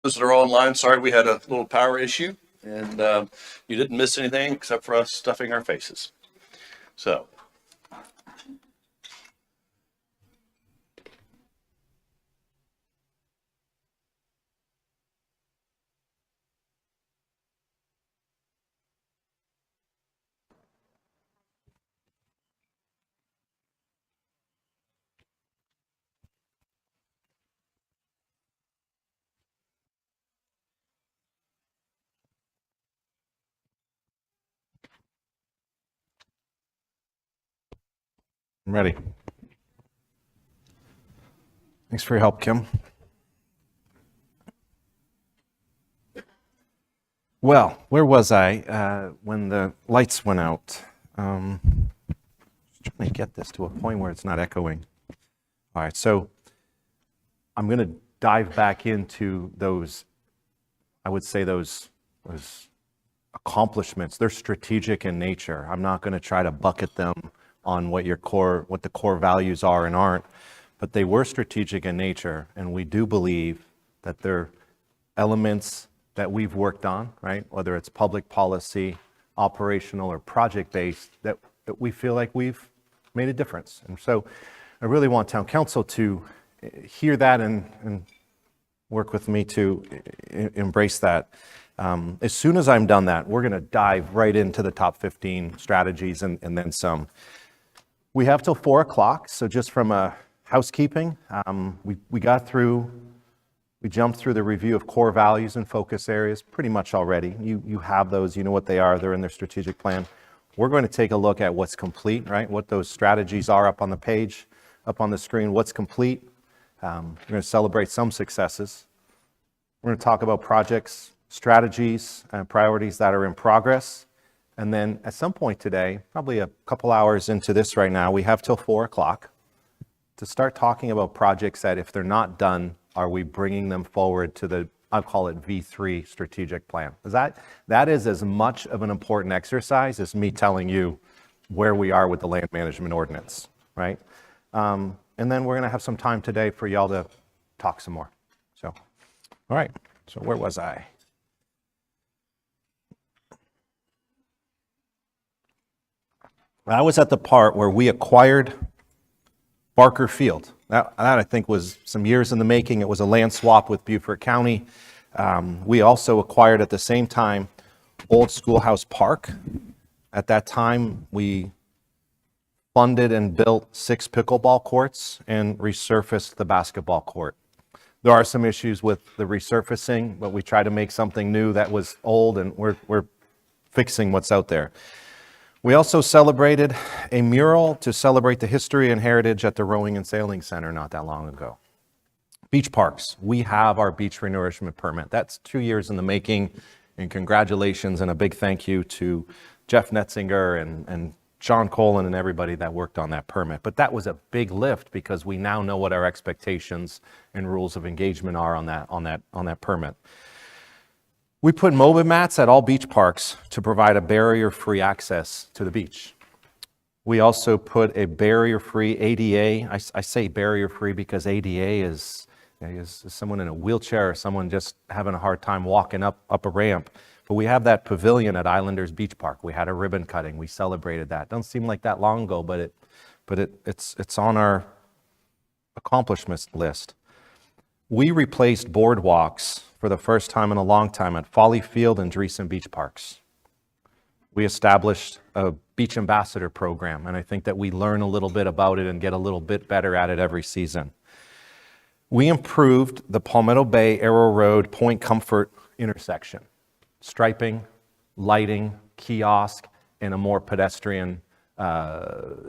those that are online, sorry we had a little power issue, and you didn't miss anything except for us stuffing our faces. So. I'm ready. Thanks for your help, Kim. Well, where was I when the lights went out? Just trying to get this to a point where it's not echoing. All right, so I'm going to dive back into those, I would say those accomplishments. They're strategic in nature. I'm not going to try to bucket them on what the core values are and aren't, but they were strategic in nature, and we do believe that they're elements that we've worked on, right? Whether it's public policy, operational, or project-based, that we feel like we've made a difference. And so I really want town council to hear that and work with me to embrace that. As soon as I'm done that, we're going to dive right into the top 15 strategies and then some. We have till 4 o'clock, so just from a housekeeping, we jumped through the review of core values and focus areas pretty much already. You have those, you know what they are, they're in their strategic plan. We're going to take a look at what's complete, right? What those strategies are up on the page, up on the screen, what's complete. We're going to celebrate some successes. We're going to talk about projects, strategies, and priorities that are in progress. And then at some point today, probably a couple hours into this right now, we have till 4 o'clock to start talking about projects that if they're not done, are we bringing them forward to the, I'll call it V3 strategic plan. That is as much of an important exercise as me telling you where we are with the land management ordinance, right? And then we're gonna have some time today for y'all to talk some more. So, all right, so where was I? I was at the part where we acquired Barker Field. That I think was some years in the making. It was a land swap with Beaufort County. We also acquired at the same time Old Schoolhouse Park. At that time, we funded and built 6 pickleball courts and resurfaced the basketball court. There are some issues with the resurfacing, but we tried to make something new that was old, and we're fixing what's out there. We also celebrated a mural to celebrate the history and heritage at the Rowing and Sailing Center not that long ago. Beach parks. We have our beach renourishment permit. That's 2 years in the making, and congratulations and a big thank you to Jeff Netzinger and Sean Colin and everybody that worked on that permit. But that was a big lift because we now know what our expectations and rules of engagement are on that permit. We put MOBA mats at all beach parks to provide a barrier-free access to the beach. We also put a barrier-free ADA. I say barrier-free because ADA is someone in a wheelchair or someone just having a hard time walking up a ramp. But we have that pavilion at Islanders Beach Park. We had a ribbon cutting. We celebrated that. Doesn't seem like that long ago, but it's on our accomplishments list. We replaced boardwalks for the first time in a long time at Folly Field and Dreesen Beach Parks. We established a beach ambassador program, and I think that we learn a little bit about it and get a little bit better at it every season. We improved the Palmetto Bay Arrow Road Point Comfort intersection. Striping, lighting, kiosk, and a more pedestrian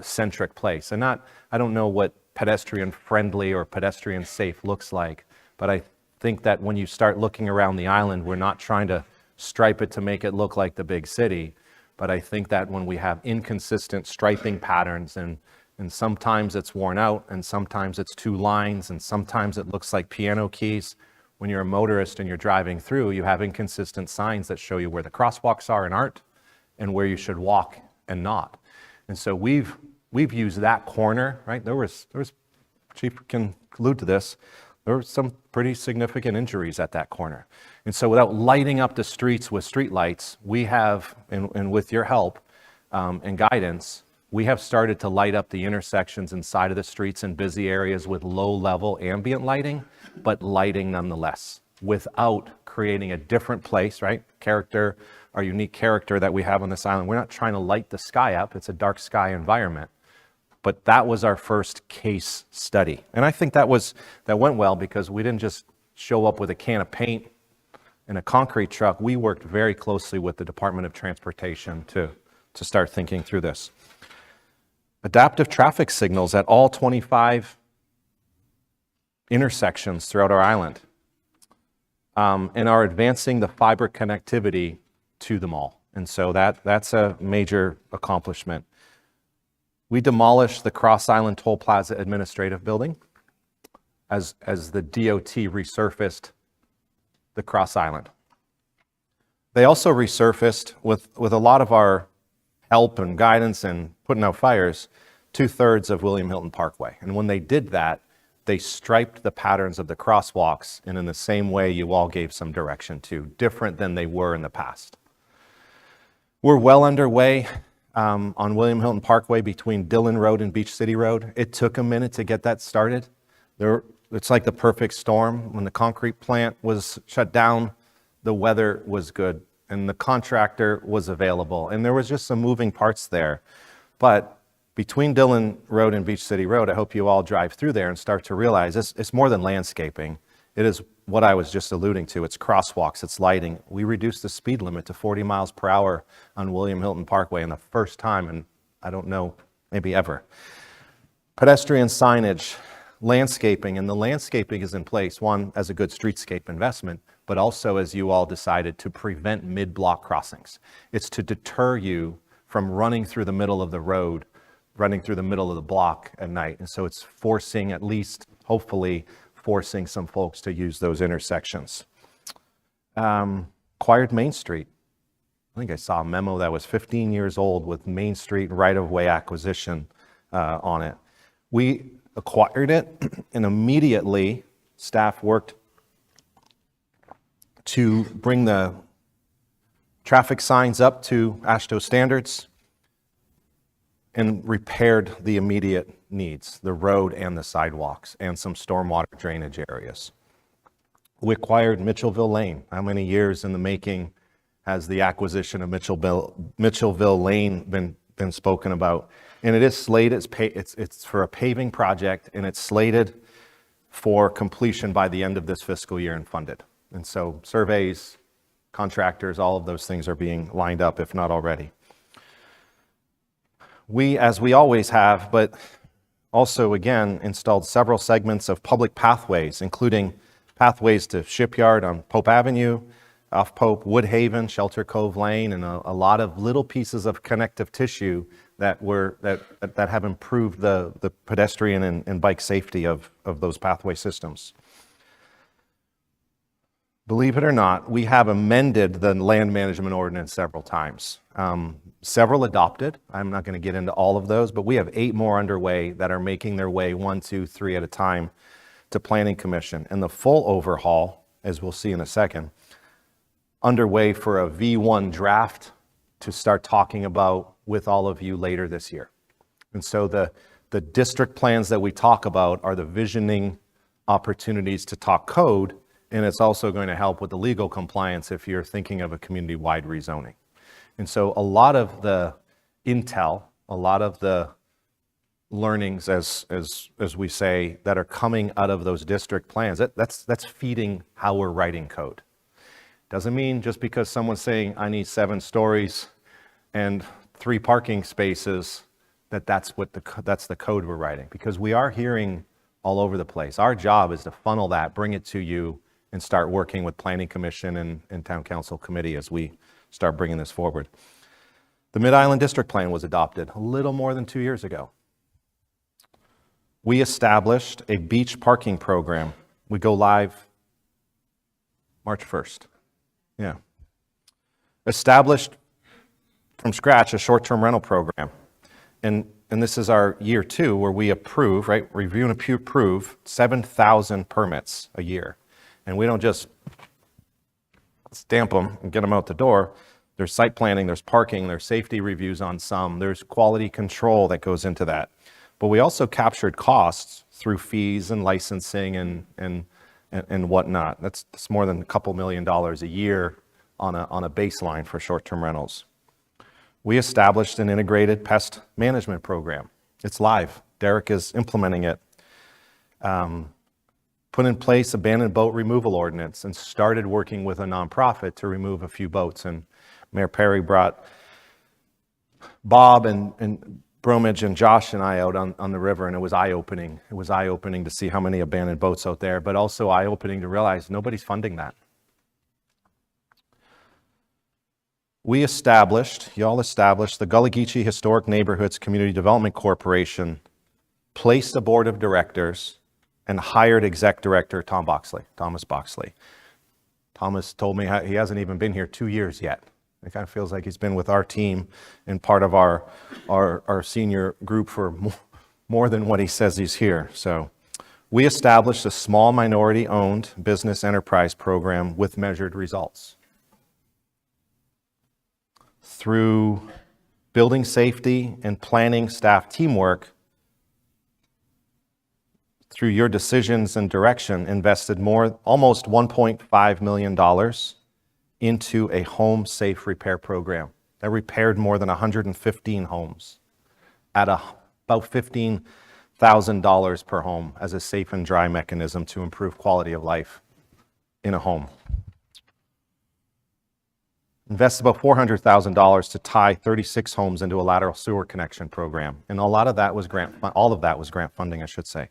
centric place. And I don't know what pedestrian friendly or pedestrian safe looks like, but I think that when you start looking around the island, we're not trying to stripe it to make it look like the big city, but I think that when we have inconsistent striping patterns and sometimes it's worn out and sometimes it's 2 lines and sometimes it looks like piano keys, when you're a motorist and you're driving through, you have inconsistent signs that show you where the crosswalks are and aren't and where you should walk and not. And so we've used that corner, right? There was Chief can allude to this, there were some pretty significant injuries at that corner. And so without lighting up the streets with street lights, we have, and with your help and guidance, we have started to light up the intersections inside of the streets in busy areas with low-level ambient lighting, but lighting nonetheless, without creating a different place, right? Character, our unique character that we have on this island. We're not trying to light the sky up. It's a dark sky environment. But that was our first case study. And I think that went well because we didn't just show up with a can of paint and a concrete truck. We worked very closely with the Department of Transportation to start thinking through this. Adaptive traffic signals at all 25 intersections throughout our island, and are advancing the fiber connectivity to them all. And so that's a major accomplishment. We demolished the Cross Island Toll Plaza Administrative Building as the DOT resurfaced the Cross Island. They also resurfaced, with a lot of our help and guidance and putting out fires, 2/3 of William Hilton Parkway. And when they did that, they striped the patterns of the crosswalks, and in the same way you all gave some direction to, different than they were in the past. We're well underway on William Hilton Parkway between Dillon Road and Beach City Road. It took a minute to get that started. It's like the perfect storm. When the concrete plant was shut down, the weather was good and the contractor was available. And there was just some moving parts there. But between Dillon Road and Beach City Road, I hope you all drive through there and start to realize it's more than landscaping. It is what I was just alluding to. It's crosswalks, it's lighting. We reduced the speed limit to 40 miles per hour on William Hilton Parkway, and the first time in, I don't know, maybe ever. Pedestrian signage, landscaping, and the landscaping is in place, one, as a good streetscape investment, but also as you all decided to prevent mid-block crossings. It's to deter you from running through the middle of the road, running through the middle of the block at night. And so it's forcing, at least, hopefully, forcing some folks to use those intersections. Acquired Main Street. I think I saw a memo that was 15 years old with Main Street right-of-way acquisition on it. We acquired it, and immediately staff worked to bring the traffic signs up to AASHTO standards and repaired the immediate needs, the road and the sidewalks, and some stormwater drainage areas. We acquired Mitchellville Lane. How many years in the making has the acquisition of Mitchellville Lane been spoken about? And it is slated, it's for a paving project, and it's slated for completion by the end of this fiscal year and funded. And so surveys, contractors, all of those things are being lined up, if not already. We, as we always have, but also again, installed several segments of public pathways, including pathways to Shipyard on Pope Avenue, off Pope, Woodhaven, Shelter Cove Lane, and a lot of little pieces of connective tissue that have improved the pedestrian and bike safety of those pathway systems. Believe it or not, we have amended the land management ordinance several times. Several adopted. I'm not going to get into all of those, but we have 8 more underway that are making their way 1, 2, 3 at a time to Planning Commission. And the full overhaul, as we'll see in a second, underway for a V1 draft to start talking about with all of you later this year. And so the district plans that we talk about are the visioning opportunities to talk code, and it's also going to help with the legal compliance if you're thinking of a community-wide rezoning. And so a lot of the intel, a lot of the learnings, as we say, that are coming out of those district plans, that's feeding how we're writing code. Doesn't mean just because someone's saying, I need 7 stories and 3 parking spaces, that's the code we're writing, because we are hearing all over the place. Our job is to funnel that, bring it to you, and start working with Planning Commission and Town Council Committee as we start bringing this forward. The Mid-Island District Plan was adopted a little more than 2 years ago. We established a beach parking program. We go live March 1st. Yeah. Established from scratch a short-term rental program. And and this is our year 2 where we approve, right? Review and approve 7,000 permits a year. And we don't just stamp them and get them out the door. There's site planning, there's parking, there's safety reviews on some, there's quality control that goes into that. But we also captured costs through fees and licensing and whatnot. That's more than a couple $1 million a year on a baseline for short-term rentals. We established an integrated pest management program. It's live. Derek is implementing it. Put in place abandoned boat removal ordinance and started working with a nonprofit to remove a few boats. And Mayor Perry brought Bob and Bromage and Josh and I out on the river, and it was eye-opening. It was eye-opening to see how many abandoned boats out there, but also eye-opening to realize nobody's funding that. Y'all established the Gullah Geechee Historic Neighborhoods Community Development Corporation, placed a board of directors, and hired exec director Thomas Boxley. Thomas told me he hasn't even been here 2 years yet. It kind of feels like he's been with our team and part of our senior group for more than what he says he's here. So we established a small minority-owned business enterprise program with measured results. Through building safety and planning staff teamwork, through your decisions and direction, invested almost $1.5 million into a home safe repair program that repaired more than 115 homes at about $15,000 per home as a safe and dry mechanism to improve quality of life in a home. Invested about $400,000 to tie 36 homes into a lateral sewer connection program. And all of that was grant funding, I should say.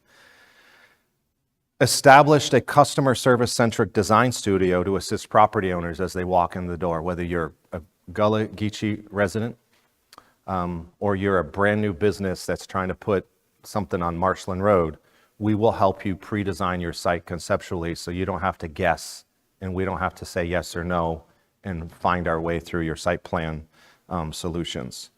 Established a customer service-centric design studio to assist property owners as they walk in the door, whether you're a Gullah Geechee resident or you're a brand new business that's trying to put something on Marshland Road. We will help you pre-design your site conceptually so you don't have to guess and we don't have to say yes or no and find our way through your site plan solutions.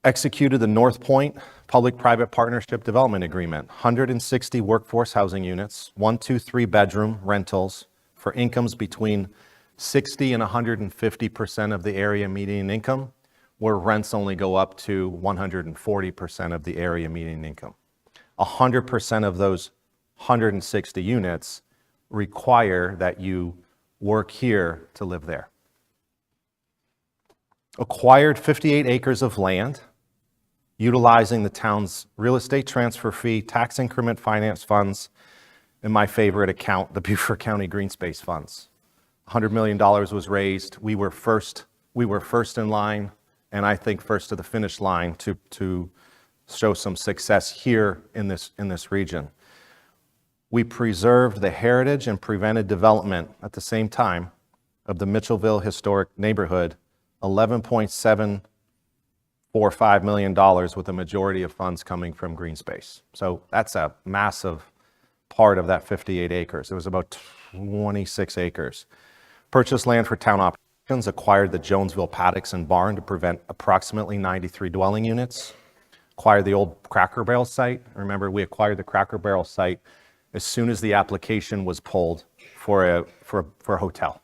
Executed the North Point Public-Private Partnership Development Agreement, 160 workforce housing units, 1, 2, 3 bedroom rentals for incomes between 60 and 150% of the area median income, where rents only go up to 140% of the area median income. 100% of those 160 units require that you work here to live there. Acquired 58 acres of land, utilizing the town's real estate transfer fee, tax increment finance funds, and my favorite account, the Beaufort County Green Space Funds. $100 million was raised. We were first in line, and I think first to the finish line to show some success here in this region. We preserved the heritage and prevented development at the same time of the Mitchellville Historic Neighborhood, $11.745 million, with the majority of funds coming from green space. So that's a massive part of that 58 acres. It was about 26 acres. Purchased land for town operations, acquired the Jonesville paddocks and barn to prevent approximately 93 dwelling units. Acquired the old Cracker Barrel site. Remember, we acquired the Cracker Barrel site as soon as the application was pulled for a hotel.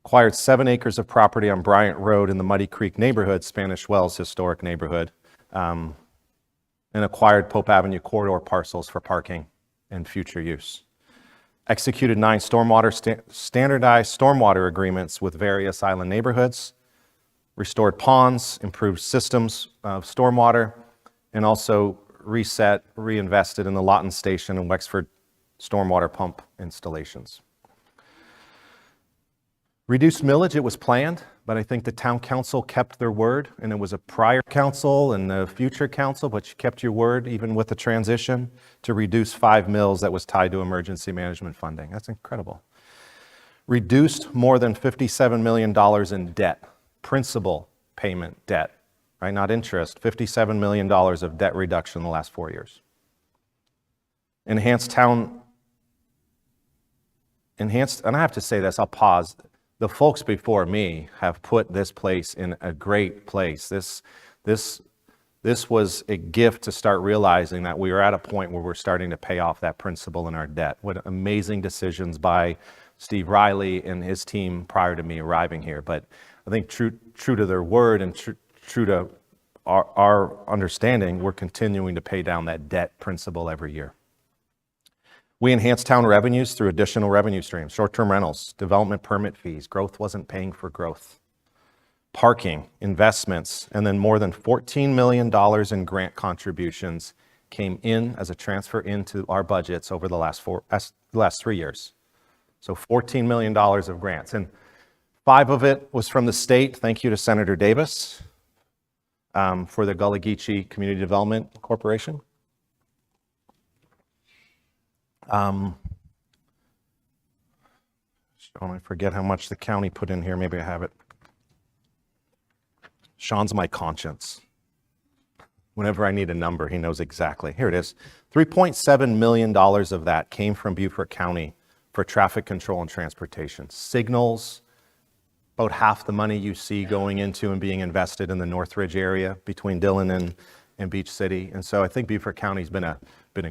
Acquired 7 acres of property on Bryant Road in the Muddy Creek neighborhood, Spanish Wells historic neighborhood, and acquired Pope Avenue corridor parcels for parking and future use. Executed 9 standardized stormwater agreements with various island neighborhoods, restored ponds, improved systems of stormwater, and also reinvested in the Lawton Station and Wexford stormwater pump installations. Reduced millage, it was planned, but I think the town council kept their word, and it was a prior council and the future council, but you kept your word even with the transition to reduce 5 mills that was tied to emergency management funding. That's incredible. Reduced more than $57 million in debt, principal payment debt, right? Not interest, $57 million of debt reduction in the last 4 years. And I have to say this, I'll pause. The folks before me have put this place in a great place. This This was a gift to start realizing that we were at a point where we're starting to pay off that principal in our debt. What amazing decisions by Steve Riley and his team prior to me arriving here. But I think true to their word and true to our understanding, we're continuing to pay down that debt principal every year. We enhanced town revenues through additional revenue streams, short-term rentals, development permit fees. Growth wasn't paying for growth. Parking, investments, and then more than $14 million in grant contributions came in as a transfer into our budgets over the last 3 years. So $14 million of grants. And 5 of it was from the state. Thank you to Senator Davis for the Gullah Geechee Community Development Corporation. I forget how much the county put in here. Maybe I have it. Sean's my conscience. Whenever I need a number, he knows exactly. Here it is. $3.7 million of that came from Beaufort County for traffic control and transportation. Signals, about half the money you see going into and being invested in the Northridge area between Dillon and Beach City. And so I think Beaufort County's been a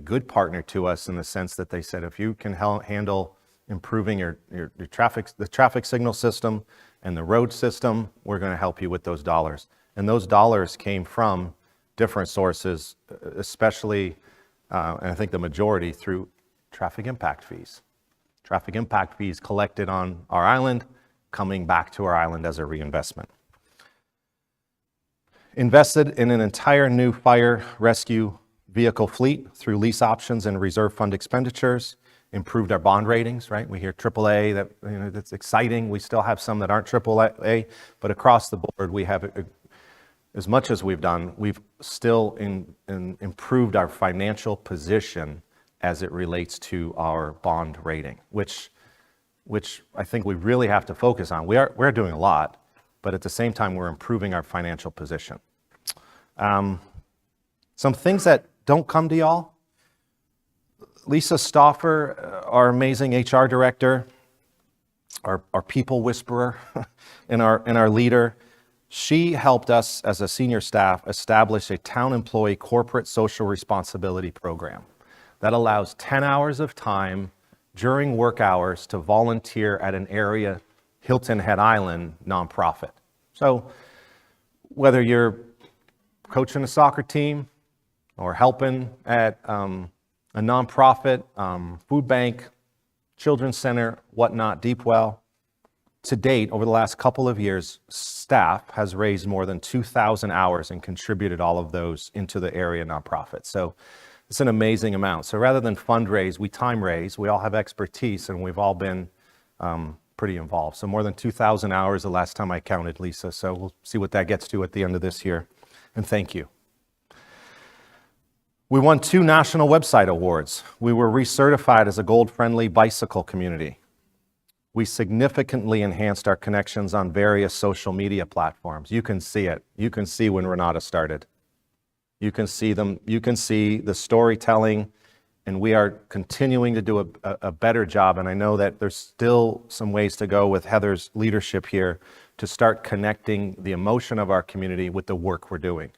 good partner to us in the sense that they said, if you can handle improving the traffic signal system and the road system, we're going to help you with those dollars. And those dollars came from different sources, especially, and I think the majority, through traffic impact fees. Traffic impact fees collected on our island, coming back to our island as a reinvestment. Invested in an entire new fire rescue vehicle fleet through lease options and reserve fund expenditures. Improved our bond ratings, right? We hear AAA, that's exciting. We still have some that aren't AAA, but across the board, we have, as much as we've done, we've still improved our financial position as it relates to our bond rating, which I think we really have to focus on. We're doing a lot, but at the same time, we're improving our financial position. Some things that don't come to y'all. Lisa Stauffer, our amazing HR director, our people whisperer, and our leader, she helped us as a senior staff establish a town employee corporate social responsibility program that allows 10 hours of time during work hours to volunteer at an area Hilton Head Island nonprofit. So whether you're coaching a soccer team or helping at a nonprofit, food bank, children's center, whatnot, Deep Well. To date, over the last couple of years, staff has raised more than 2,000 hours and contributed all of those into the area nonprofit. So it's an amazing amount. So rather than fundraise, we time raise. We all have expertise and we've all been pretty involved. So more than 2,000 hours the last time I counted, Lisa. So we'll see what that gets to at the end of this year. And thank you. We won 2 national website awards. We were recertified as a gold-friendly bicycle community. We significantly enhanced our connections on various social media platforms. You can see it. You can see when Renata started. You can see them. You can see the storytelling, and we are continuing to do a better job. And I know that there's still some ways to go with Heather's leadership here to start connecting the emotion of our community with the work we're doing.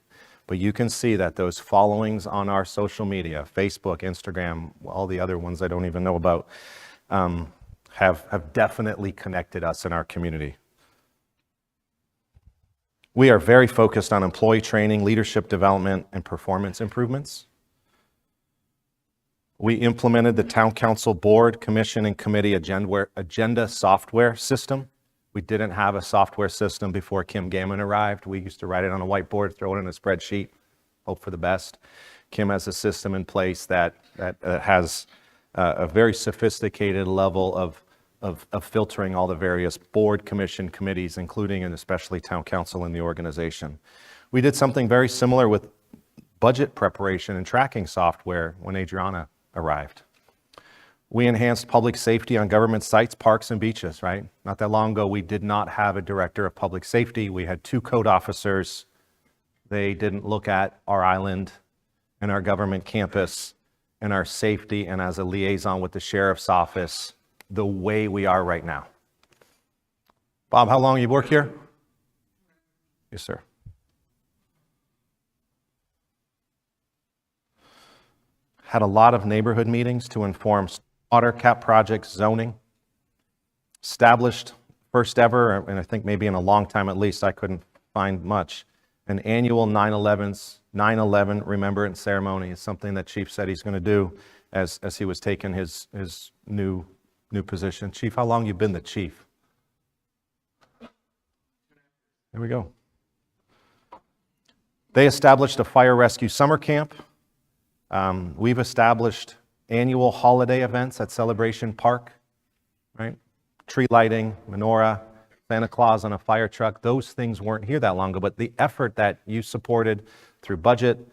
But you can see that those followings on our social media, Facebook, Instagram, all the other ones I don't even know about, have definitely connected us in our community. We are very focused on employee training, leadership development, and performance improvements. We implemented the Town Council Board, Commission, and Committee agenda software system. We didn't have a software system before Kim Gammon arrived. We used to write it on a whiteboard, throw it in a spreadsheet, hope for the best. Kim has a system in place that has a very sophisticated level of filtering all the various board, commission, committees, including and especially town council in the organization. We did something very similar with budget preparation and tracking software when Adriana arrived. We enhanced public safety on government sites, parks, and beaches, right? Not that long ago, we did not have a director of public safety. We had 2 code officers. They didn't look at our island and our government campus and our safety and as a liaison with the sheriff's office the way we are right now. Bob, how long you work here? Yes, sir. had a lot of neighborhood meetings to inform water cap projects, zoning. Established first ever, and I think maybe in a long time at least, I couldn't find much, an annual 9/11 remembrance ceremony is something that Chief said he's going to do as he was taking his new position. Chief, how long you been the chief? There we go. They established a fire rescue summer camp. We've established annual holiday events at Celebration Park, right? Tree lighting, menorah, Santa Claus on a fire truck. Those things weren't here that long ago, but the effort that you supported through budget,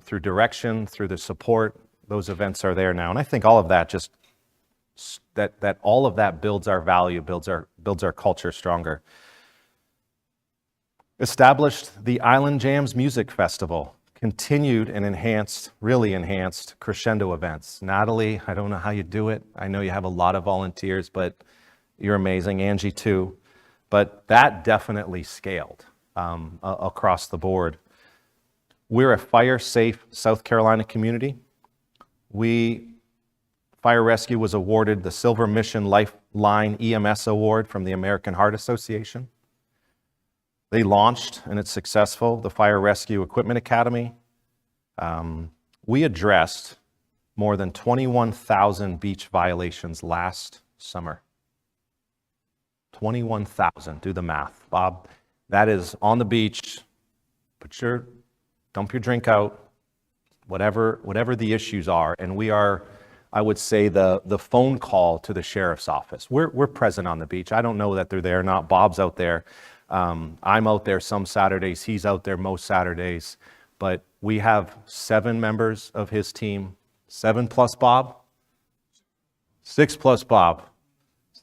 through direction, through the support, those events are there now. And I think all of that just, that all of that builds our value, builds our culture stronger. Established the Island Jams Music Festival, continued and enhanced, really enhanced crescendo events. Natalie, I don't know how you do it. I know you have a lot of volunteers, but you're amazing. Angie too. But that definitely scaled across the board. We're a fire-safe South Carolina community. Fire Rescue was awarded the Silver Mission Lifeline EMS Award from the American Heart Association. They launched, and it's successful, the Fire Rescue Equipment Academy. We addressed more than 21,000 beach violations last summer. 21,000, do the math. Bob, that is on the beach, dump your drink out, whatever the issues are. And we are, I would say, the phone call to the sheriff's office. We're present on the beach. I don't know that they're there or not. Bob's out there. I'm out there some Saturdays. He's out there most Saturdays. But we have 7 members of his team, 7 plus Bob, 6 plus Bob.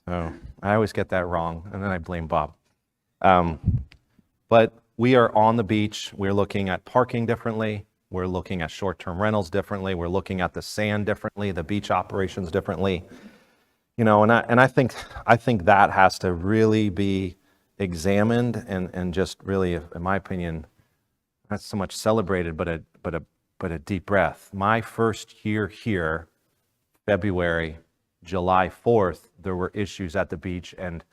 So I always get that wrong, and then I blame Bob. But we are on the beach. We're looking at parking differently. We're looking at short-term rentals differently. We're looking at the sand differently, the beach operations differently. You know, and I think that has to really be examined and just really, in my opinion, not so much celebrated, but a deep breath. My first year here, February, July 4th, there were issues at the beach and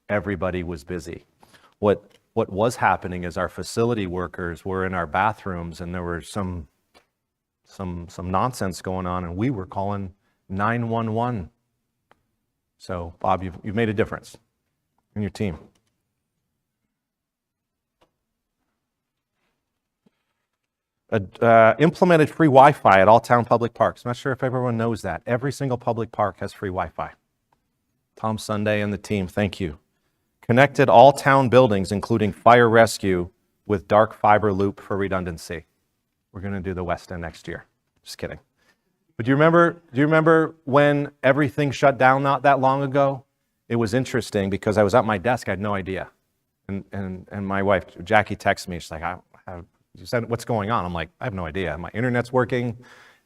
everybody was busy. What was happening is our facility workers were in our bathrooms and there was some nonsense going on and we were calling 911. So Bob, you've made a difference in your team. Implemented free Wi-Fi at all town public parks. I'm not sure if everyone knows that. Every single public park has free Wi-Fi. Tom Sunday and the team, thank you. Connected all town buildings, including fire rescue, with dark fiber loop for redundancy. We're going to do the West End next year. Just kidding. But do you remember when everything shut down not that long ago? It was interesting because I was at my desk, I had no idea. And my wife, Jackie, texted me. She's like, you said, what's going on? I'm like, I have no idea. My internet's working,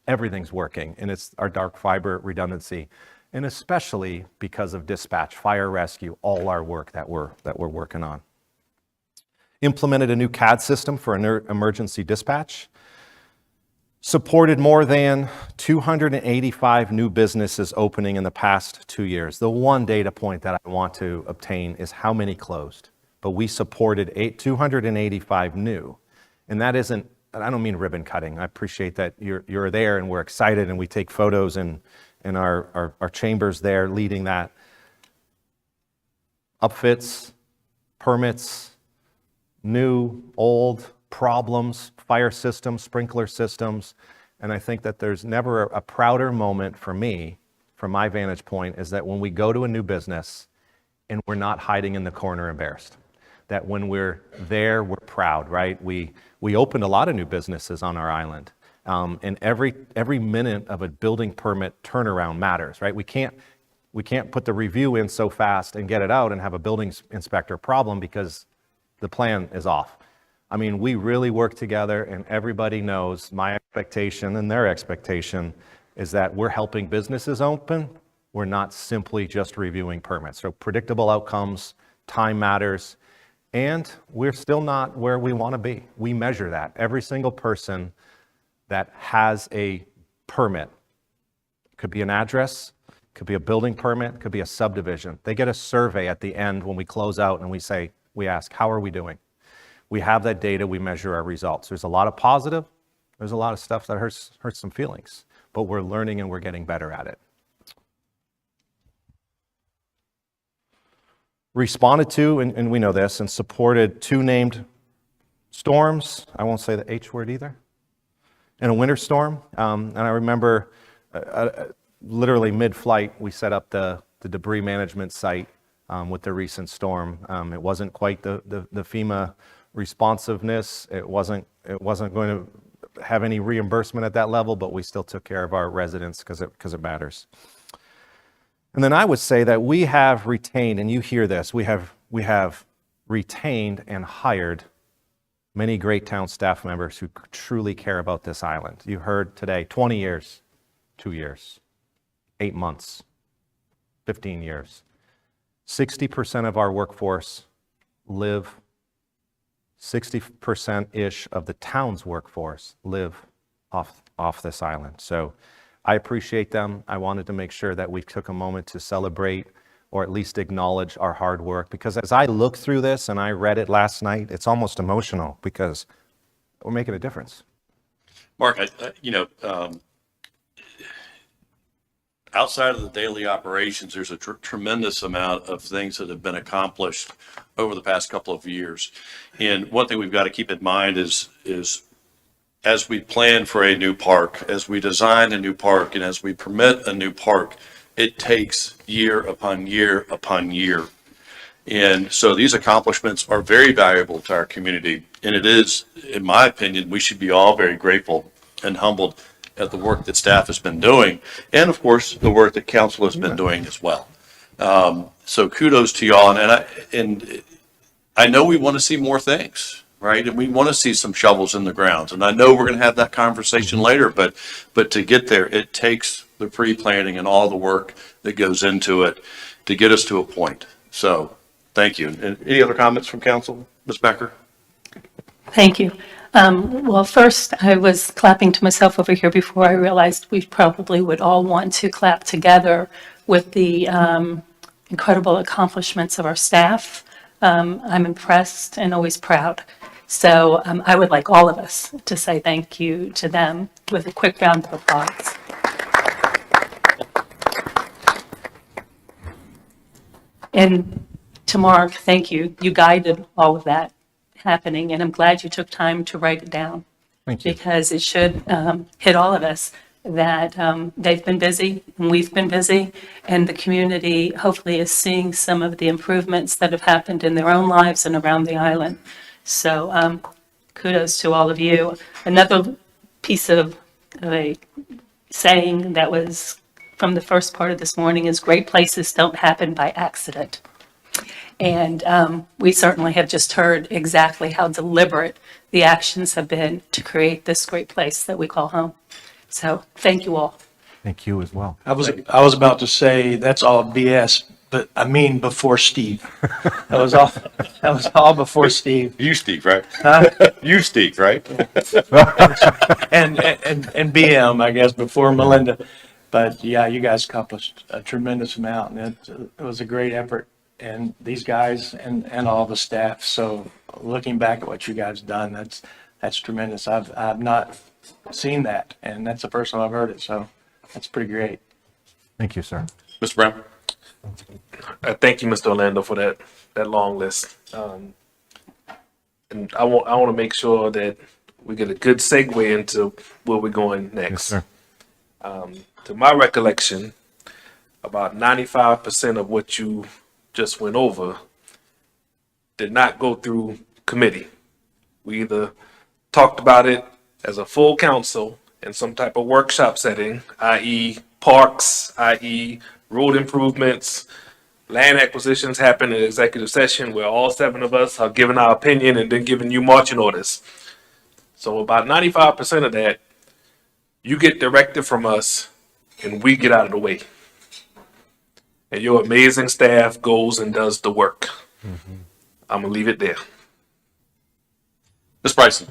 everything's working, and it's our dark fiber redundancy. And especially because of dispatch, fire rescue, all our work that we're working on. Implemented a new CAD system for emergency dispatch. Supported more than 285 new businesses opening in the past 2 years. The one data point that I want to obtain is how many closed. But we supported 285 new. And that isn't, I don't mean ribbon cutting. I appreciate that you're there and we're excited and we take photos in our chambers there leading that. Upfits, permits, new, old, problems, fire systems, sprinkler systems. And I think that there's never a prouder moment for me, from my vantage point, is that when we go to a new business and we're not hiding in the corner embarrassed. That when we're there, we're proud, right? We opened a lot of new businesses on our island. And every minute of a building permit turnaround matters, right? We can't put the review in so fast and get it out and have a building inspector problem because the plan is off. I mean, we really work together and everybody knows my expectation and their expectation is that we're helping businesses open. We're not simply just reviewing permits. So predictable outcomes, time matters. And we're still not where we want to be. We measure that. Every single person that has a permit. Could be an address, could be a building permit, could be a subdivision. They get a survey at the end when we close out and we ask, how are we doing? We have that data, we measure our results. There's a lot of positive, there's a lot of stuff that hurts some feelings, but we're learning and we're getting better at it. Responded to, and we know this, and supported 2 named storms. I won't say the H word either. And a winter storm. And I remember literally mid-flight, we set up the debris management site with the recent storm. It wasn't quite the FEMA responsiveness. It wasn't going to have any reimbursement at that level, but we still took care of our residents because it matters. And then I would say that we have retained, and you hear this, we have retained and hired many great town staff members who truly care about this island. You heard today, 20 years, 2 years, 8 months, 15 years. 60% of our workforce live, 60%-ish of the town's workforce live off this island. So I appreciate them. I wanted to make sure that we took a moment to celebrate or at least acknowledge our hard work, because as I look through this and I read it last night, it's almost emotional because we're making a difference. Mark, outside of the daily operations, there's a tremendous amount of things that have been accomplished over the past couple of years. And one thing we've got to keep in mind is as we plan for a new park, as we design a new park, and as we permit a new park, it takes year upon year upon year. And so these accomplishments are very valuable to our community. And it is, in my opinion, we should be all very grateful and humbled at the work that staff has been doing. And of course, the work that council has been doing as well. So kudos to y'all. And I know we want to see more things. Right? And we want to see some shovels in the ground. And I know we're going to have that conversation later, but to get there, it takes the pre-planning and all the work that goes into it to get us to a point. So thank you. And any other comments from council? Ms. Becker? Thank you. Well, first, I was clapping to myself over here before I realized we probably would all want to clap together with the incredible accomplishments of our staff. I'm impressed and always proud. So I would like all of us to say thank you to them with a quick round of applause. And to Mark, thank you. You guided all of that happening, and I'm glad you took time to write it down. Thank you. Because it should hit all of us that they've been busy and we've been busy, and the community hopefully is seeing some of the improvements that have happened in their own lives and around the island. So kudos to all of you. Another piece of a saying that was from the first part of this morning is great places don't happen by accident. And we certainly have just heard exactly how deliberate the actions have been to create this great place that we call home. So thank you all. Thank you as well. I was about to say, that's all BS, but I mean before Steve. That was all before Steve. You, Steve, right? Huh? You, Steve, right? And BM, I guess, before Melinda. But yeah, you guys accomplished a tremendous amount, and it was a great effort. And these guys and all the staff. So looking back at what you guys done, that's tremendous. I've not seen that, and that's the first time I've heard it. So that's pretty great. Thank you, sir. Mr. Brown? Thank you, Mr. Orlando, for that long list. And I want to make sure that we get a good segue into where we're going next. Yes, sir. To my recollection, about 95% of what you just went over did not go through committee. We either talked about it as a full council in some type of workshop setting, i.e. parks, i.e. road improvements, land acquisitions happen in executive session where all 7 of us are giving our opinion and then giving you marching orders. So about 95% of that, you get directive from us and we get out of the way. And your amazing staff goes and does the work. I'm going to leave it there. Ms. Bryson?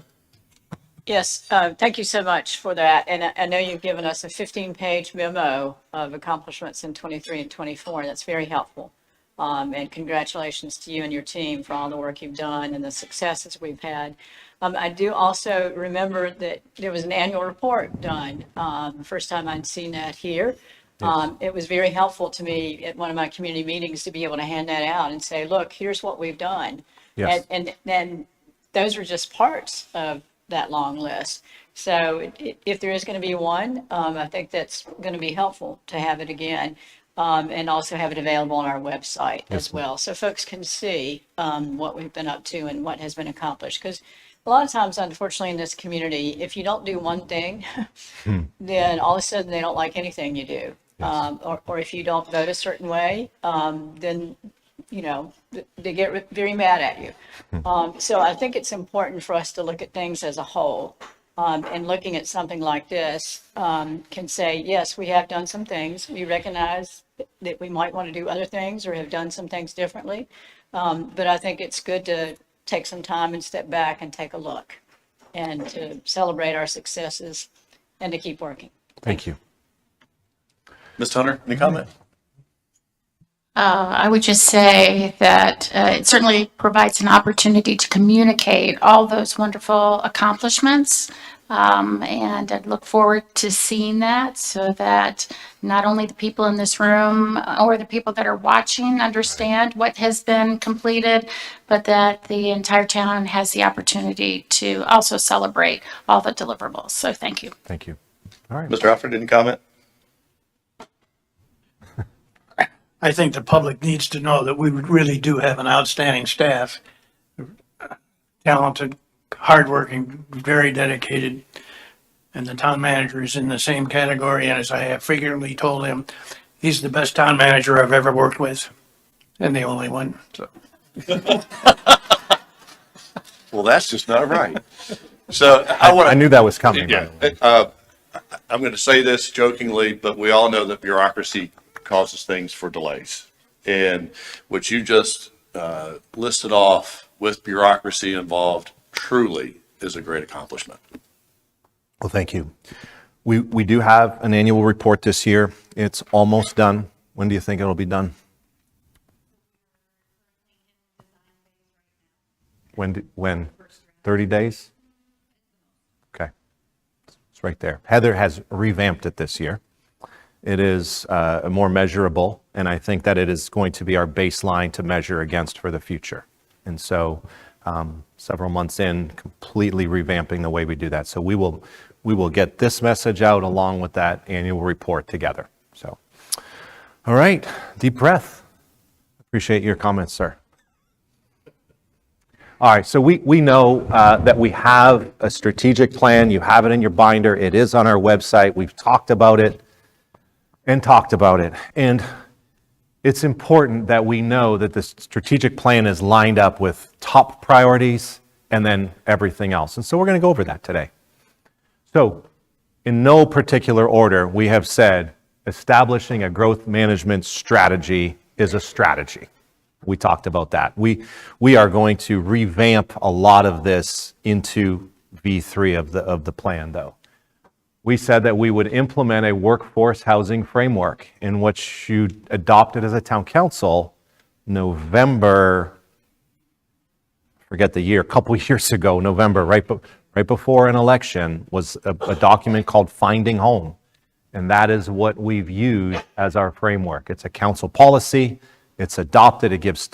Yes, thank you so much for that. And I know you've given us a 15-page memo of accomplishments in 23 and 24, and that's very helpful. And congratulations to you and your team for all the work you've done and the successes we've had. I do also remember that there was an annual report done, the first time I'd seen that here. It was very helpful to me at one of my community meetings to be able to hand that out and say, look, here's what we've done. Yes. And then those are just parts of that long list. So if there is going to be one, I think that's going to be helpful to have it again, and also have it available on our website as well. So folks can see what we've been up to and what has been accomplished. Because a lot of times, unfortunately, in this community, if you don't do one thing, then all of a sudden they don't like anything you do. Or if you don't vote a certain way, then you know, they get very mad at you. So I think it's important for us to look at things as a whole. And looking at something like this can say, yes, we have done some things. We recognize that we might want to do other things or have done some things differently. But I think it's good to take some time and step back and take a look and to celebrate our successes and to keep working. Thank you. Ms. Hunter, any comment? I would just say that it certainly provides an opportunity to communicate all those wonderful accomplishments. And I look forward to seeing that so that not only the people in this room or the people that are watching understand what has been completed, but that the entire town has the opportunity to also celebrate all the deliverables. So thank you. Thank you. All right. Mr. Alfred, any comment? I think the public needs to know that we really do have an outstanding staff, talented, hardworking, very dedicated, and the town manager is in the same category. And as I have frequently told him, he's the best town manager I've ever worked with, and the only one. So. Well, that's just not right. So I knew that was coming. Yeah, I'm going to say this jokingly, but we all know that bureaucracy causes things for delays. And what you just listed off with bureaucracy involved truly is a great accomplishment. Well, thank you. We do have an annual report this year. It's almost done. When do you think it'll be done? When? 30 days? Okay. It's right there. Heather has revamped it this year. It is more measurable, and I think that it is going to be our baseline to measure against for the future. And so several months in, completely revamping the way we do that. So we will get this message out along with that annual report together. So, all right, deep breath. Appreciate your comments, sir. All right, so we know that we have a strategic plan. You have it in your binder. It is on our website. We've talked about it. And it's important that we know that the strategic plan is lined up with top priorities and then everything else. And so we're going to go over that today. So in no particular order, we have said establishing a growth management strategy is a strategy. We talked about that. We are going to revamp a lot of this into V3 of the plan, though. We said that we would implement a workforce housing framework in which you adopted as a town council November, forget the year, a couple years ago, November, right before an election, was a document called Finding Home. And that is what we've used as our framework. It's a council policy. It's adopted. It gives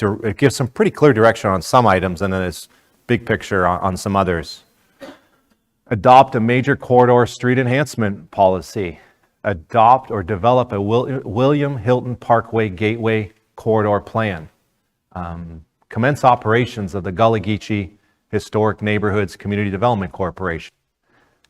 some pretty clear direction on some items, and then it's big picture on some others. Adopt a major corridor street enhancement policy. Adopt or develop a William Hilton Parkway Gateway Corridor Plan. Commence operations of the Gullah Geechee Historic Neighborhoods Community Development Corporation.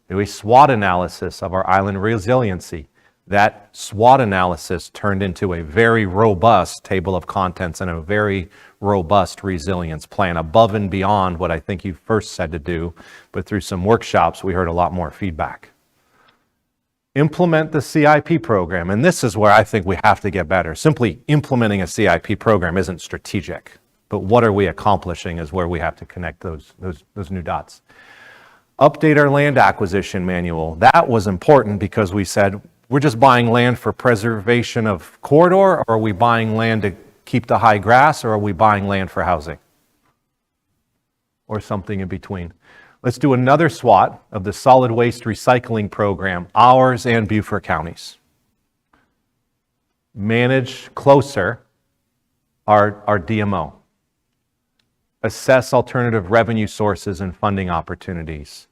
Do a SWOT analysis of our island resiliency. That SWOT analysis turned into a very robust table of contents and a very robust resilience plan, above and beyond what I think you first said to do, but through some workshops, we heard a lot more feedback. Implement the CIP program, and this is where I think we have to get better. Simply implementing a CIP program isn't strategic, but what are we accomplishing is where we have to connect those new dots. Update our land acquisition manual. That was important because we said, we're just buying land for preservation of corridor, or are we buying land to keep the high grass, or are we buying land for housing? Or something in between. Let's do another SWOT of the solid waste recycling program, ours and Beaufort counties. Manage closer our DMO. Assess alternative revenue sources and funding opportunities.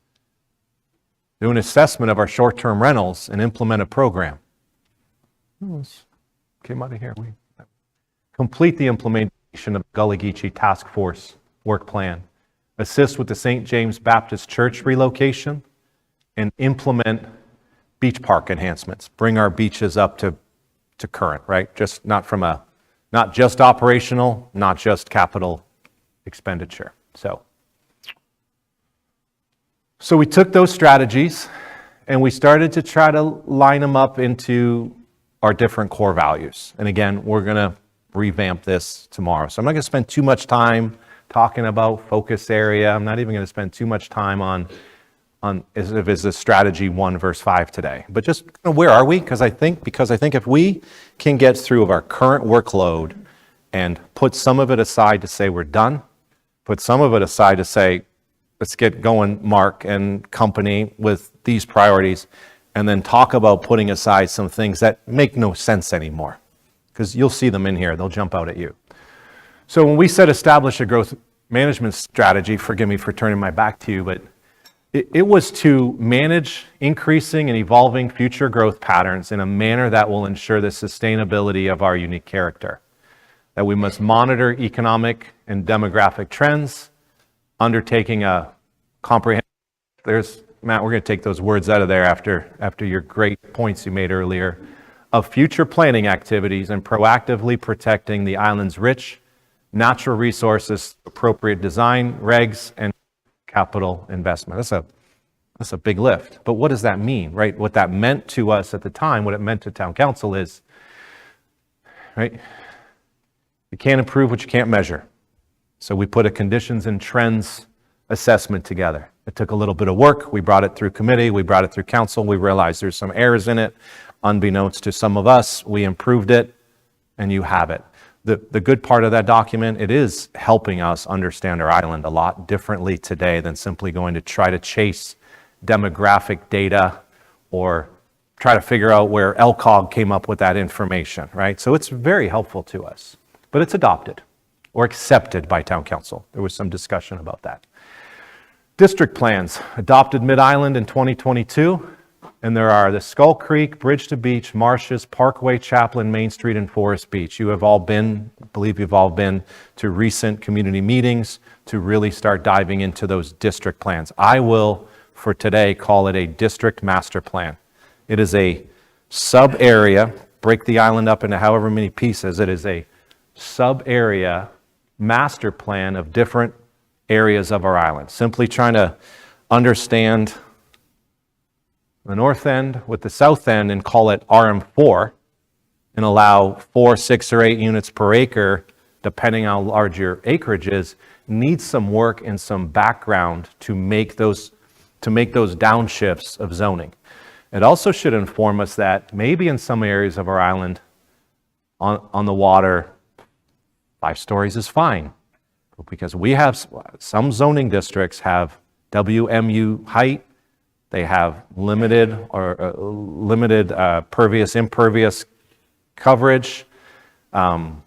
Do an assessment of our short-term rentals and implement a program. Came out of here. Complete the implementation of Gullah Geechee Task Force work plan. Assist with the St. James Baptist Church relocation and implement beach park enhancements. Bring our beaches up to current, right? Just not just operational, not just capital expenditure. So we took those strategies and we started to try to line them up into our different core values. And again, we're going to revamp this tomorrow. So I'm not going to spend too much time talking about focus area. I'm not even going to spend too much time on as if it's a strategy 1 verse 5 today. But just where are we? Because I think if we can get through of our current workload and put some of it aside to say we're done, put some of it aside to say, let's get going, Mark and company, with these priorities, and then talk about putting aside some things that make no sense anymore. Because you'll see them in here, they'll jump out at you. So when we said establish a growth management strategy, forgive me for turning my back to you, but it was to manage increasing and evolving future growth patterns in a manner that will ensure the sustainability of our unique character. That we must monitor economic and demographic trends, undertaking a comprehensive, Matt, we're going to take those words out of there after your great points you made earlier, of future planning activities and proactively protecting the island's rich natural resources, appropriate design, regs, and capital investment. That's a big lift. But what does that mean, right? What that meant to us at the time, what it meant to town council is, right? You can't improve what you can't measure. So we put a conditions and trends assessment together. It took a little bit of work. We brought it through committee. We brought it through council. We realized there's some errors in it. Unbeknownst to some of us, we improved it, and you have it. The good part of that document, it is helping us understand our island a lot differently today than simply going to try to chase demographic data or try to figure out where LCOG came up with that information, right? So it's very helpful to us, but it's adopted or accepted by town council. There was some discussion about that. District plans adopted Mid-Island in 2022. And there are the Skull Creek, Bridge to Beach, Marshes, Parkway, Chaplin, Main Street, and Forest Beach. You have all been, I believe you've all been to recent community meetings to really start diving into those district plans. I will, for today, call it a district master plan. It is a sub-area, break the island up into however many pieces. It is a sub-area master plan of different areas of our island. Simply trying to understand the north end with the south end and call it RM4 and allow 4, 6, or 8 units per acre, depending on how large your acreage is, needs some work and some background to make those downshifts of zoning. It also should inform us that maybe in some areas of our island on the water, 5 stories is fine. Because we have some zoning districts have WMU height. They have limited pervious, impervious coverage, and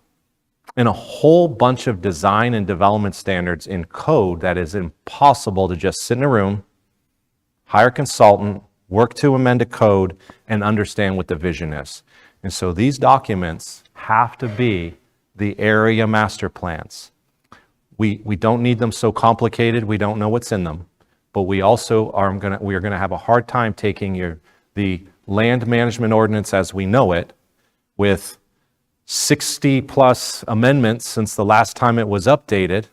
a whole bunch of design and development standards in code that is impossible to just sit in a room, hire a consultant, work to amend a code, and understand what the vision is. And so these documents have to be the area master plans. We don't need them so complicated, we don't know what's in them. But we also are going to have a hard time taking the land management ordinance as we know it, with 60 plus amendments since the last time it was updated,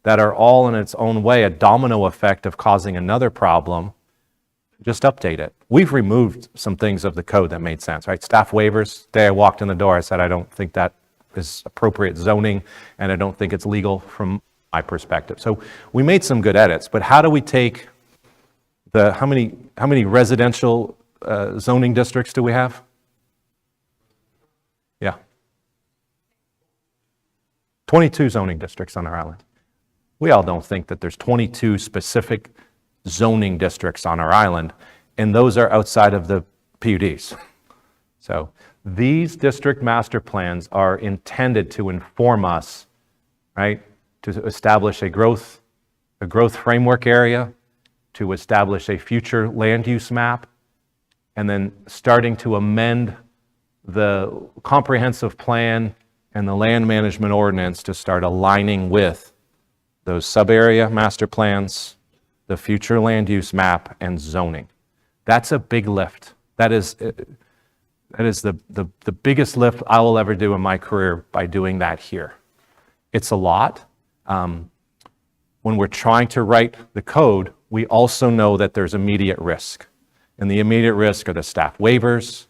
that are all in its own way a domino effect of causing another problem. Just update it. We've removed some things of the code that made sense, right? Staff waivers. The day I walked in the door, I said, I don't think that is appropriate zoning, and I don't think it's legal from my perspective. So we made some good edits, but how do we take how many residential zoning districts do we have? Yeah. 22 zoning districts on our island. We all don't think that there's 22 specific zoning districts on our island, and those are outside of the PUDs. So these district master plans are intended to inform us, right, to establish a growth framework area, to establish a future land use map, and then starting to amend the comprehensive plan and the land management ordinance to start aligning with those sub-area master plans, the future land use map, and zoning. That's a big lift. That is the biggest lift I will ever do in my career by doing that here. It's a lot. When we're trying to write the code, we also know that there's immediate risk. And the immediate risk are the staff waivers,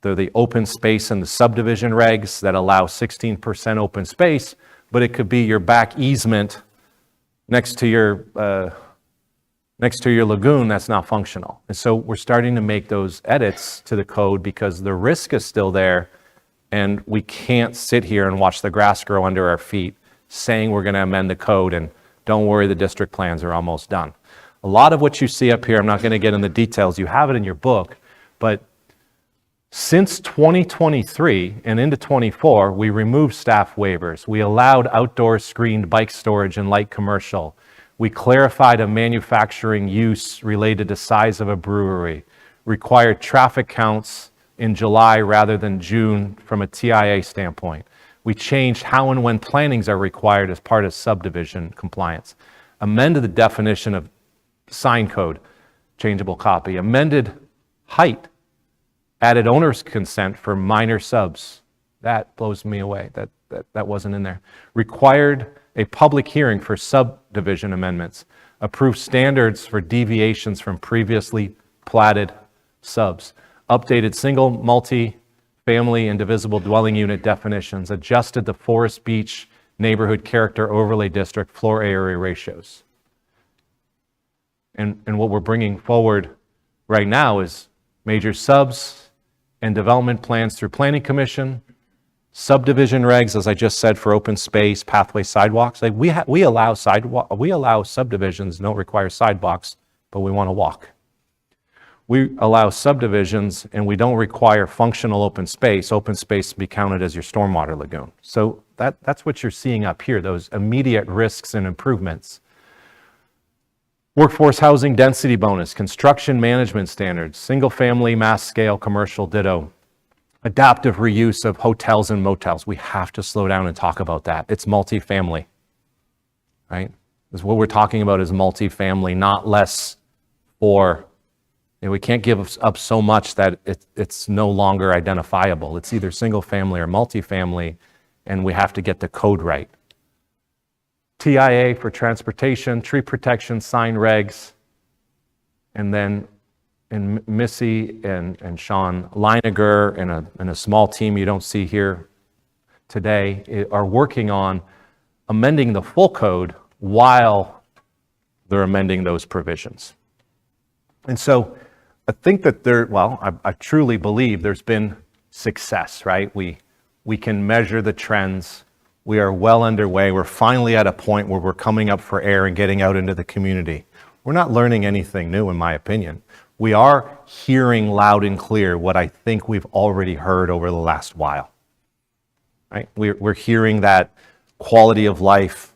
they're the open space and the subdivision regs that allow 16% open space, but it could be your back easement next to your lagoon that's not functional. And so we're starting to make those edits to the code because the risk is still there, and we can't sit here and watch the grass grow under our feet saying we're going to amend the code and don't worry, the district plans are almost done. A lot of what you see up here, I'm not going to get into the details, you have it in your book, but since 2023 and into 24, we removed staff waivers. We allowed outdoor screened bike storage and light commercial. We clarified a manufacturing use related to size of a brewery, required traffic counts in July rather than June from a TIA standpoint. We changed how and when plantings are required as part of subdivision compliance. Amended the definition of sign code, changeable copy. Amended height. Added owner's consent for minor subs. That blows me away. That wasn't in there. Required a public hearing for subdivision amendments. Approved standards for deviations from previously platted subs. Updated single, multi-family, and divisible dwelling unit definitions. Adjusted the Forest Beach Neighborhood Character Overlay District floor area ratios. And what we're bringing forward right now is major subs and development plans through Planning Commission, subdivision regs, as I just said, for open space, pathway, sidewalks. Like we allow subdivisions, don't require sidewalks, but we want to walk. We allow subdivisions and we don't require functional open space. Open space to be counted as your stormwater lagoon. So that's what you're seeing up here, those immediate risks and improvements. Workforce housing density bonus, construction management standards, single-family mass scale commercial ditto, adaptive reuse of hotels and motels. We have to slow down and talk about that. It's multifamily, right? Because what we're talking about is multifamily, not less for, we can't give up so much that it's no longer identifiable. It's either single family or multifamily, and we have to get the code right. TIA for transportation, tree protection, sign regs, and then Missy and Sean Leiniger and a small team you don't see here today are working on amending the full code while they're amending those provisions. And so I think that I truly believe there's been success, right? We can measure the trends. We are well underway. We're finally at a point where we're coming up for air and getting out into the community. We're not learning anything new, in my opinion. We are hearing loud and clear what I think we've already heard over the last while. Right? We're hearing that quality of life,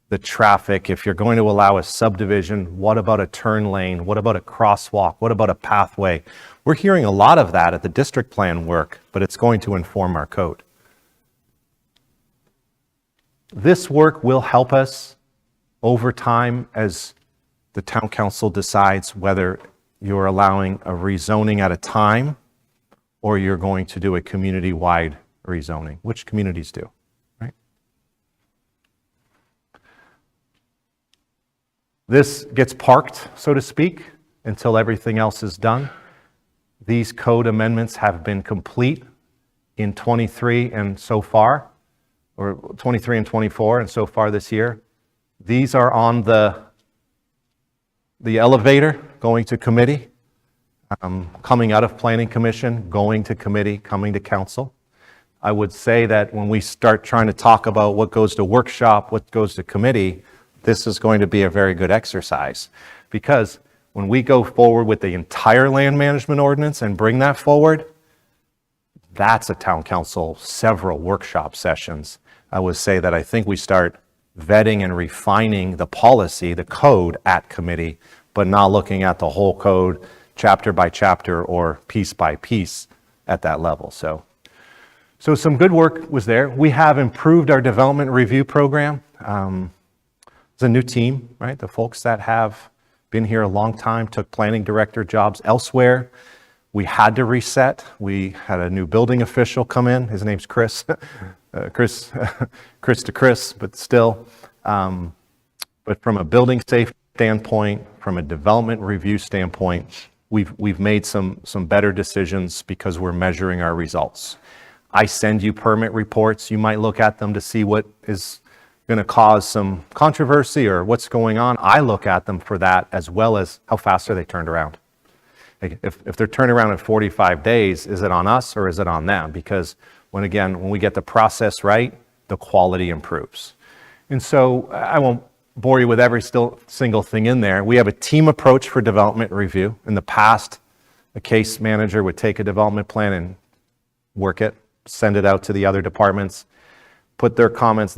the traffic. If you're going to allow a subdivision, what about a turn lane? What about a crosswalk? What about a pathway? We're hearing a lot of that at the district plan work, but it's going to inform our code. This work will help us over time as the town council decides whether you're allowing a rezoning at a time or you're going to do a community-wide rezoning, which communities do, right? This gets parked, so to speak, until everything else is done. These code amendments have been complete in 23 and so far, or 23 and 24, and so far this year. These are on the elevator going to committee, coming out of planning commission, going to committee, coming to council. I would say that when we start trying to talk about what goes to workshop, what goes to committee, this is going to be a very good exercise. Because when we go forward with the entire land management ordinance and bring that forward, that's a town council, several workshop sessions. I would say that I think we start vetting and refining the policy, the code at committee, but not looking at the whole code chapter by chapter or piece by piece at that level. So some good work was there. We have improved our development review program. It's a new team, right? The folks that have been here a long time took planning director jobs elsewhere. We had to reset. We had a new building official come in. His name's Chris. Chris to Chris, but still. But from a building safety standpoint, from a development review standpoint, we've made some better decisions because we're measuring our results. I send you permit reports. You might look at them to see what is going to cause some controversy or what's going on. I look at them for that, as well as how fast are they turned around. Like if they're turned around in 45 days, is it on us or is it on them? Because when we get the process right, the quality improves. And so I won't bore you with every single thing in there. We have a team approach for development review. In the past, a case manager would take a development plan and work it, send it out to the other departments, put their comments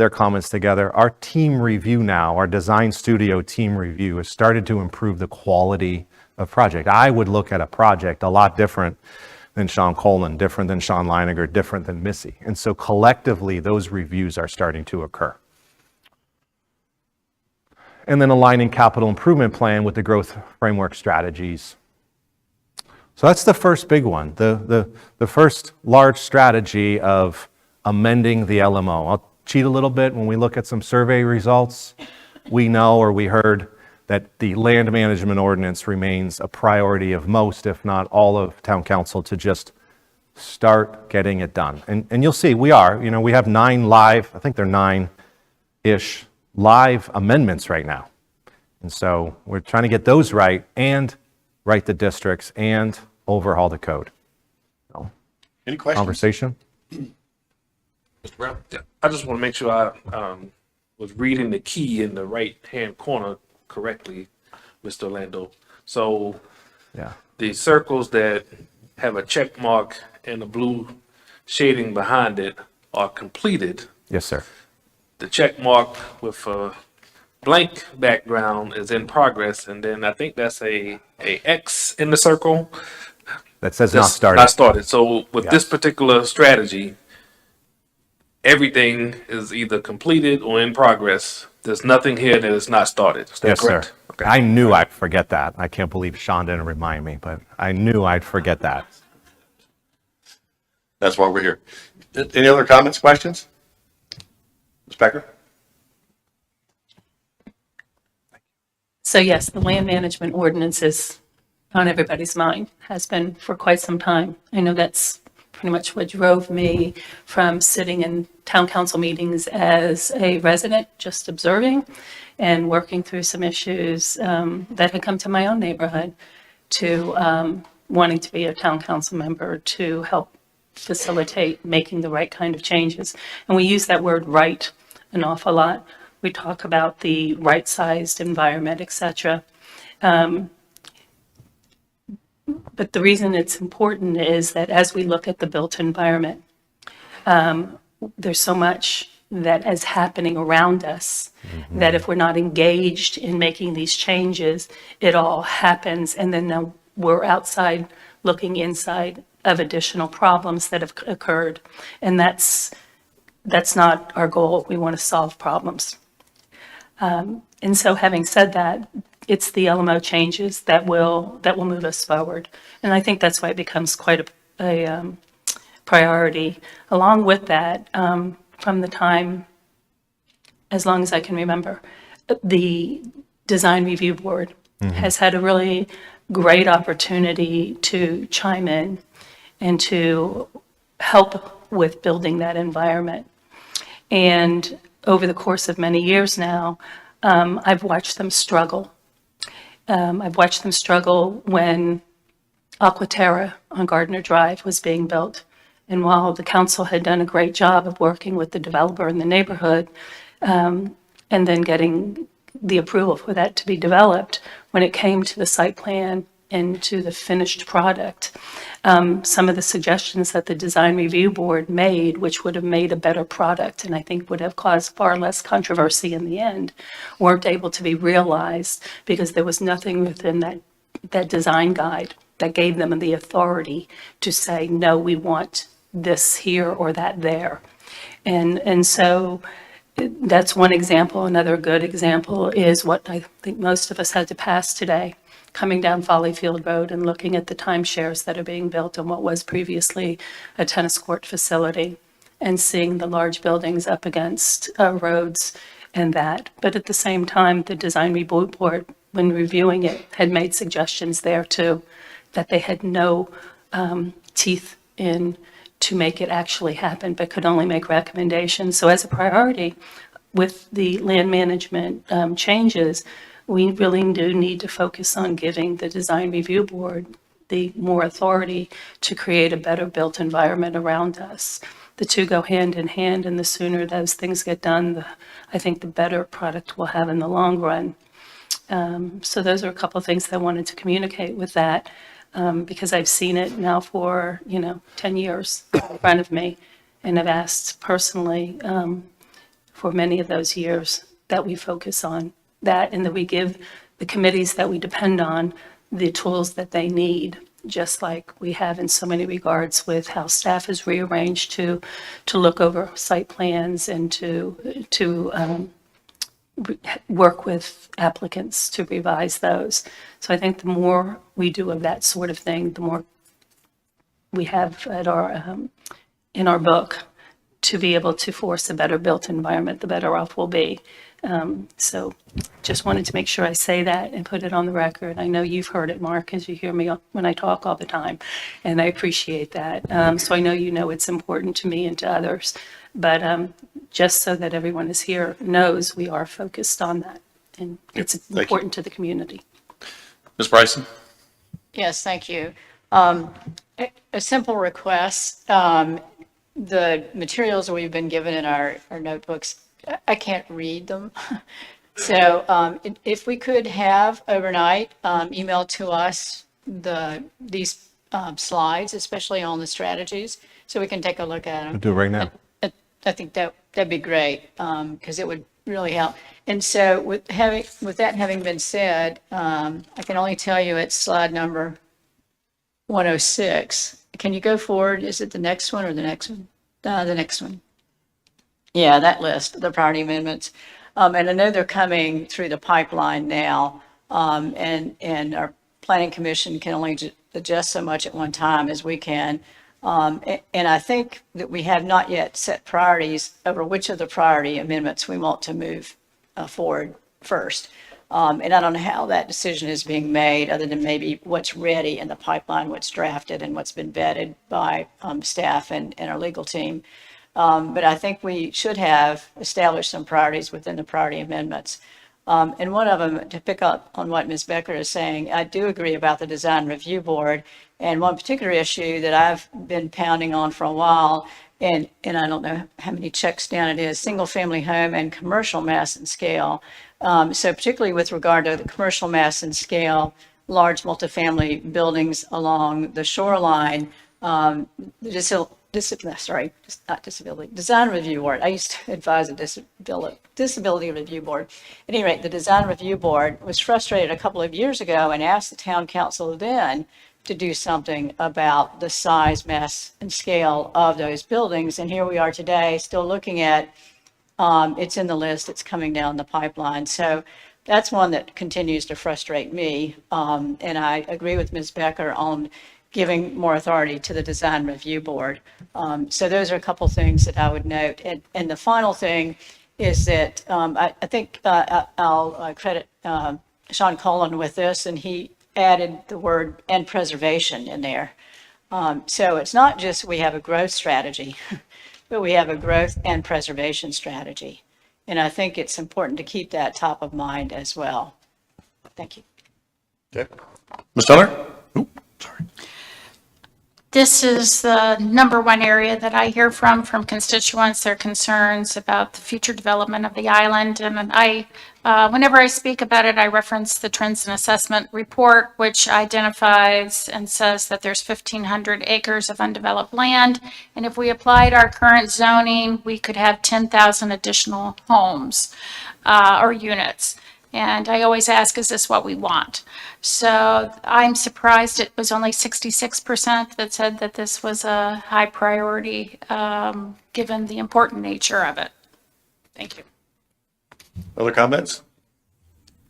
together. Our team review now, our design studio team review, has started to improve the quality of project. I would look at a project a lot different than Sean Colan, different than Sean Leiniger, different than Missy. And so collectively, those reviews are starting to occur. And then aligning capital improvement plan with the growth framework strategies. So that's the first big one, the first large strategy of amending the LMO. I'll cheat a little bit. When we look at some survey results, we know, or we heard, that the land management ordinance remains a priority of most, if not all, of town council to just start getting it done. And you'll see, we have 9 live, I think they're 9-ish live amendments right now. And so we're trying to get those right and write the districts and overhaul the code. Any questions? Conversation? Mr. Brown? Yeah. I just want to make sure I was reading the key in the right-hand corner correctly, Mr. Orlando. So yeah, the circles that have a check mark and a blue shading behind it are completed. Yes, sir. The check mark with a blank background is in progress, and then I think that's a X in the circle. That says not started. Not started. So with Yes. this particular strategy, everything is either completed or in progress. There's nothing here that is not started. Is that Yes, correct? sir. Okay. I knew I'd forget that. I can't believe Sean didn't remind me, but I knew I'd forget that. That's why we're here. Any other comments, questions? Ms. Becker? So yes, the land management ordinance is on everybody's mind, has been for quite some time. I know that's pretty much what drove me from sitting in town council meetings as a resident, just observing and working through some issues that had come to my own neighborhood, to wanting to be a town council member to help facilitate making the right kind of changes. And we use that word right an awful lot. We talk about the right-sized environment, et cetera. But the reason it's important is that as we look at the built environment, there's so much that is happening around us that if we're not engaged in making these changes, it all happens. And then now we're outside looking inside of additional problems that have occurred. And that's not our goal. We want to solve problems. And so having said that, it's the LMO changes that will move us forward. And I think that's why it becomes quite a priority. Along with that, from the time, as long as I can remember, the Design Review Board has had a really great opportunity to chime in and to help with building that environment. And over the course of many years now, I've watched them struggle. I've watched them struggle when Aquaterra on Gardner Drive was being built. And while the council had done a great job of working with the developer in the neighborhood, and then getting the approval for that to be developed, when it came to the site plan and to the finished product, some of the suggestions that the design review board made, which would have made a better product and I think would have caused far less controversy in the end, weren't able to be realized because there was nothing within that design guide that gave them the authority to say, no, we want this here or that there. And so that's one example. Another good example is what I think most of us had to pass today, coming down Follyfield Road and looking at the timeshares that are being built on what was previously a tennis court facility and seeing the large buildings up against roads and that. But at the same time, the design review board, when reviewing it, had made suggestions there too, that they had no teeth in to make it actually happen, but could only make recommendations. So as a priority, with the land management changes, we really do need to focus on giving the design review board the more authority to create a better built environment around us. The two go hand in hand, and the sooner those things get done, I think the better product we'll have in the long run. So those are a couple of things that I wanted to communicate with that. Because I've seen it now for, 10 years in front of me. And I've asked personally for many of those years that we focus on that and that we give the committees that we depend on the tools that they need, just like we have in so many regards with how staff is rearranged to look over site plans and to work with applicants to revise those. So I think the more we do of that sort of thing, the more we have at our in our book to be able to force a better built environment, the better off we'll be. So just wanted to make sure I say that and put it on the record. I know you've heard it, Mark, as you hear me when I talk all the time, and I appreciate that. So I know you know it's important to me and to others, but just so that everyone is here knows we are focused on that, and it's important to the community. Ms. Bryson? Yes, thank you. A simple request. The materials we've been given in our notebooks, I can't read them. So if we could have overnight email to us these slides, especially on the strategies, so we can take a look at them. We'll do it right now. I think that'd be great because it would really help. And so with that having been said, I can only tell you it's slide number 106. Can you go forward? Is it the next one or the next one? The next one. Yeah, that list, the priority amendments. And I know they're coming through the pipeline now. And our planning commission can only adjust so much at one time as we can. And I think that we have not yet set priorities over which of the priority amendments we want to move forward first. And I don't know how that decision is being made other than maybe what's ready in the pipeline, what's drafted and what's been vetted by staff and our legal team. But I think we should have established some priorities within the priority amendments. And one of them, to pick up on what Ms. Becker is saying, I do agree about the design review board. And one particular issue that I've been pounding on for a while, and I don't know how many checks down it is, single family home and commercial mass and scale. So particularly with regard to the commercial mass and scale, large multifamily buildings along the shoreline, Design Review Board. I used to advise a disability review board. At any rate, the Design Review Board was frustrated a couple of years ago and asked the town council then to do something about the size, mass, and scale of those buildings. And here we are today, still looking at, it's in the list, it's coming down the pipeline. So that's one that continues to frustrate me. And I agree with Ms. Becker on giving more authority to the Design Review Board. So those are a couple things that I would note. And the final thing is that I think I'll credit Sean Cullen with this, and he added the word "and preservation" in there. So it's not just we have a growth strategy, but we have a growth and preservation strategy. And I think it's important to keep that top of mind as well. Thank you. Okay. Ms. Miller? This is the number one area that I hear from constituents, their concerns about the future development of the island. And whenever I speak about it, I reference the Trends and Assessment Report, which identifies and says that there's 1,500 acres of undeveloped land. And if we applied our current zoning, we could have 10,000 additional homes or units. And I always ask, is this what we want? So I'm surprised it was only 66% that said that this was a high priority, given the important nature of it. Thank you. Other comments?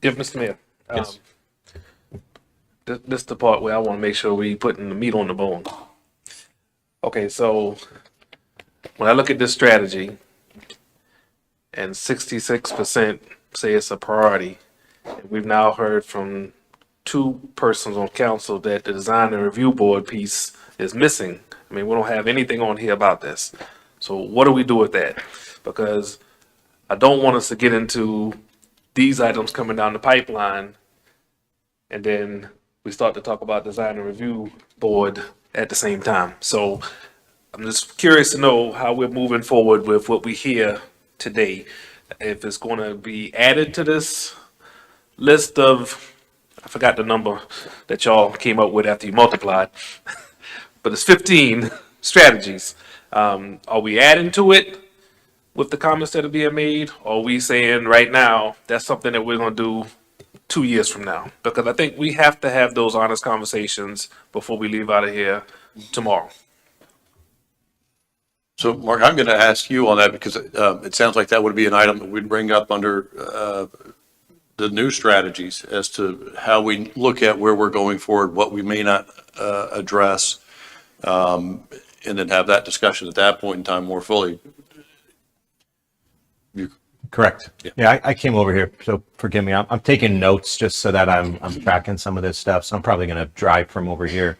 If Mr. Mayor. Yes. This is the part where I want to make sure we putting the meat on the bone. Okay, so when I look at this strategy and 66% say it's a priority, and we've now heard from two persons on council that the design and review board piece is missing. I mean, we don't have anything on here about this. So what do we do with that? Because I don't want us to get into these items coming down the pipeline and then we start to talk about design and review board at the same time. So I'm just curious to know how we're moving forward with what we hear today. If it's going to be added to this list of, I forgot the number that y'all came up with after you multiplied, but it's 15 strategies. Are we adding to it with the comments that are being made? Or are we saying right now, that's something that we're going to do 2 years from now? Because I think we have to have those honest conversations before we leave out of here tomorrow. So, Mark, I'm going to ask you on that because it sounds like that would be an item that we'd bring up under the new strategies as to how we look at where we're going forward, what we may not address, and then have that discussion at that point in time more fully. Correct. Yeah, I came over here, so forgive me. I'm taking notes just so that I'm tracking some of this stuff. So I'm probably going to drive from over here.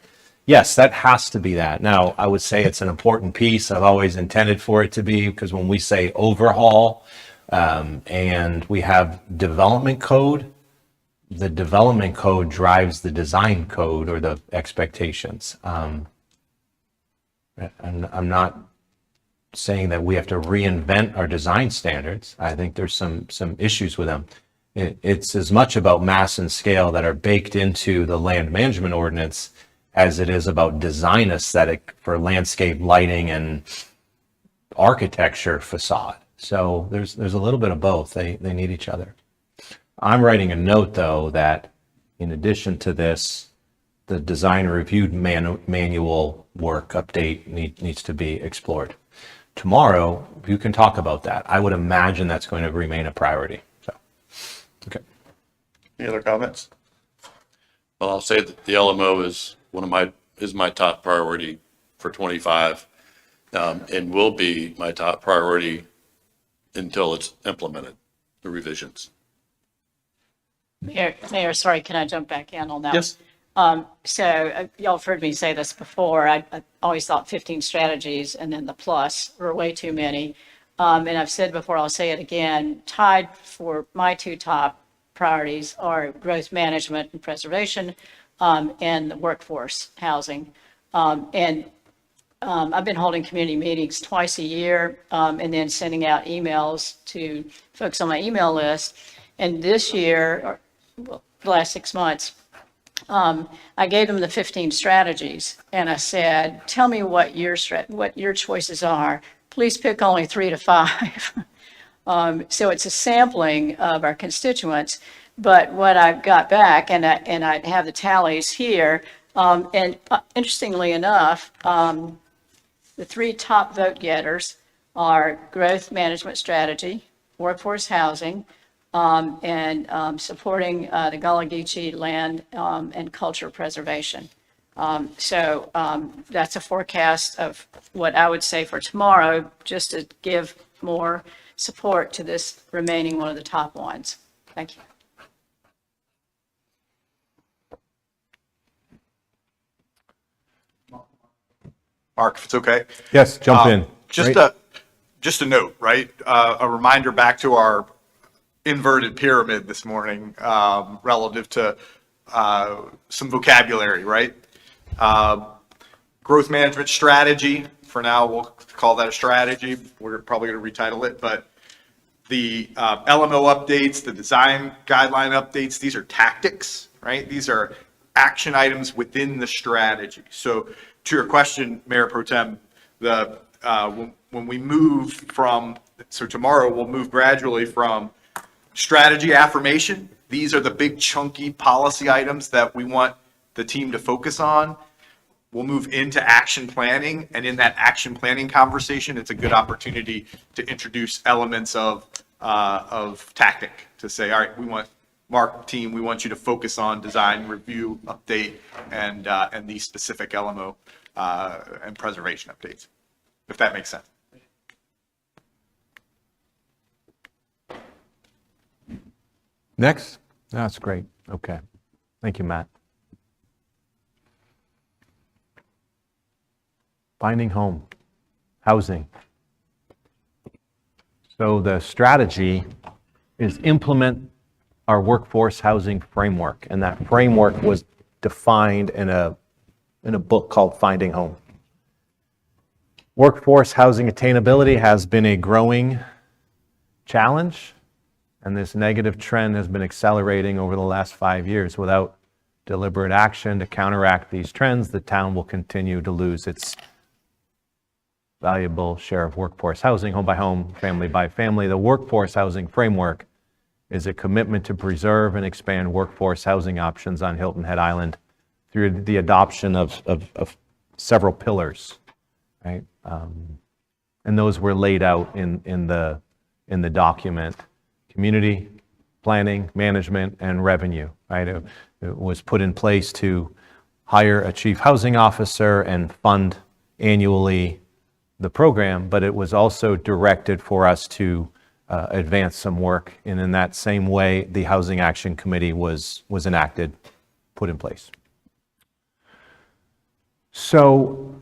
Yes, that has to be that. Now, I would say it's an important piece. I've always intended for it to be, because when we say overhaul and we have development code, the development code drives the design code or the expectations. And I'm not saying that we have to reinvent our design standards. I think there's some issues with them. It's as much about mass and scale that are baked into the land management ordinance as it is about design aesthetic for landscape lighting and architecture facade. So there's a little bit of both. They need each other. I'm writing a note, though, that in addition to this, the design reviewed manual work update needs to be explored. Tomorrow, you can talk about that. I would imagine that's going to remain a priority. So, okay. Any other comments? Well, I'll say that the LMO is my top priority for 25, and will be my top priority until it's implemented, the revisions. Mayor, sorry, can I jump back in on that? Yes. So y'all have heard me say this before. I always thought 15 strategies and then the plus were way too many. And I've said before, I'll say it again, tied for my two top priorities are growth management and preservation, and the workforce housing. I've been holding community meetings twice a year, and then sending out emails to folks on my email list. And this year, or well, the last 6 months, I gave them the 15 strategies, and I said, tell me what your choices are. Please pick only 3 to 5. So it's a sampling of our constituents. But what I've got back, and I have the tallies here, and interestingly enough, the 3 top vote getters are growth management strategy, workforce housing, and supporting the Gullah Geechee land and culture preservation. So that's a forecast of what I would say for tomorrow, just to give more support to this remaining one of the top ones. Thank you. Mark, if it's okay. Yes, jump in. Just a note, right? A reminder back to our inverted pyramid this morning relative to some vocabulary, right? Growth management strategy, for now, we'll call that a strategy. We're probably going to retitle it, but the LMO updates, the design guideline updates, these are tactics, right? These are action items within the strategy. So to your question, Mayor Pro Tem, when we move from, so tomorrow we'll move gradually from strategy affirmation. These are the big chunky policy items that we want the team to focus on. We'll move into action planning, and in that action planning conversation, it's a good opportunity to introduce elements of tactic to say, all right, we want Mark team, we want you to focus on design, review, update, and these specific LMO and preservation updates, if that makes sense. Next? That's great. Okay. Thank you, Matt. Finding home, housing. So the strategy is implement our workforce housing framework, and that framework was defined in a book called Finding Home. Workforce housing attainability has been a growing challenge, and this negative trend has been accelerating over the last 5 years. Without deliberate action to counteract these trends, the town will continue to lose its valuable share of workforce housing, home by home, family by family. The workforce housing framework is a commitment to preserve and expand workforce housing options on Hilton Head Island through the adoption of several pillars, right? And those were laid out in the document: community, planning, management, and revenue, right? It was put in place to hire a chief housing officer and fund annually the program, but it was also directed for us to advance some work. And in that same way, the Housing Action Committee was enacted, put in place. So,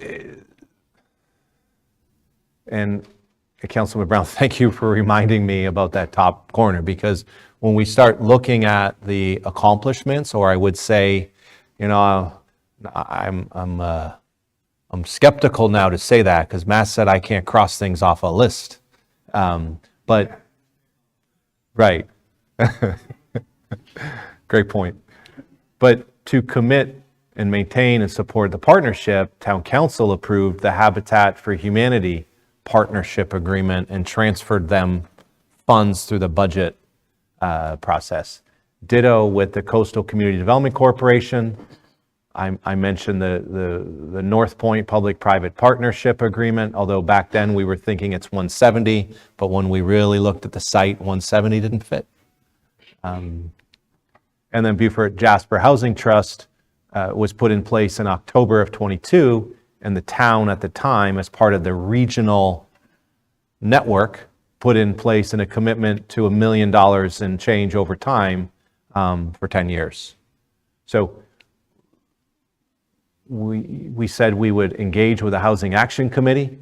and Councilman Brown, thank you for reminding me about that top corner, because when we start looking at the accomplishments, or I would say, you know, I'm skeptical now to say that, because Matt said I can't cross things off a list. But, right. Great point. But to commit and maintain and support the partnership, Town Council approved the Habitat for Humanity partnership agreement and transferred them funds through the budget process. Ditto with the Coastal Community Development Corporation. I mentioned the North Point Public-Private Partnership Agreement, although back then we were thinking it's 170, but when we really looked at the site, 170 didn't fit. And then Beaufort Jasper Housing Trust was put in place in October of 22, and the town at the time, as part of the regional network, put in place a commitment to $1 million in change over time for 10 years. So we said we would engage with the Housing Action Committee,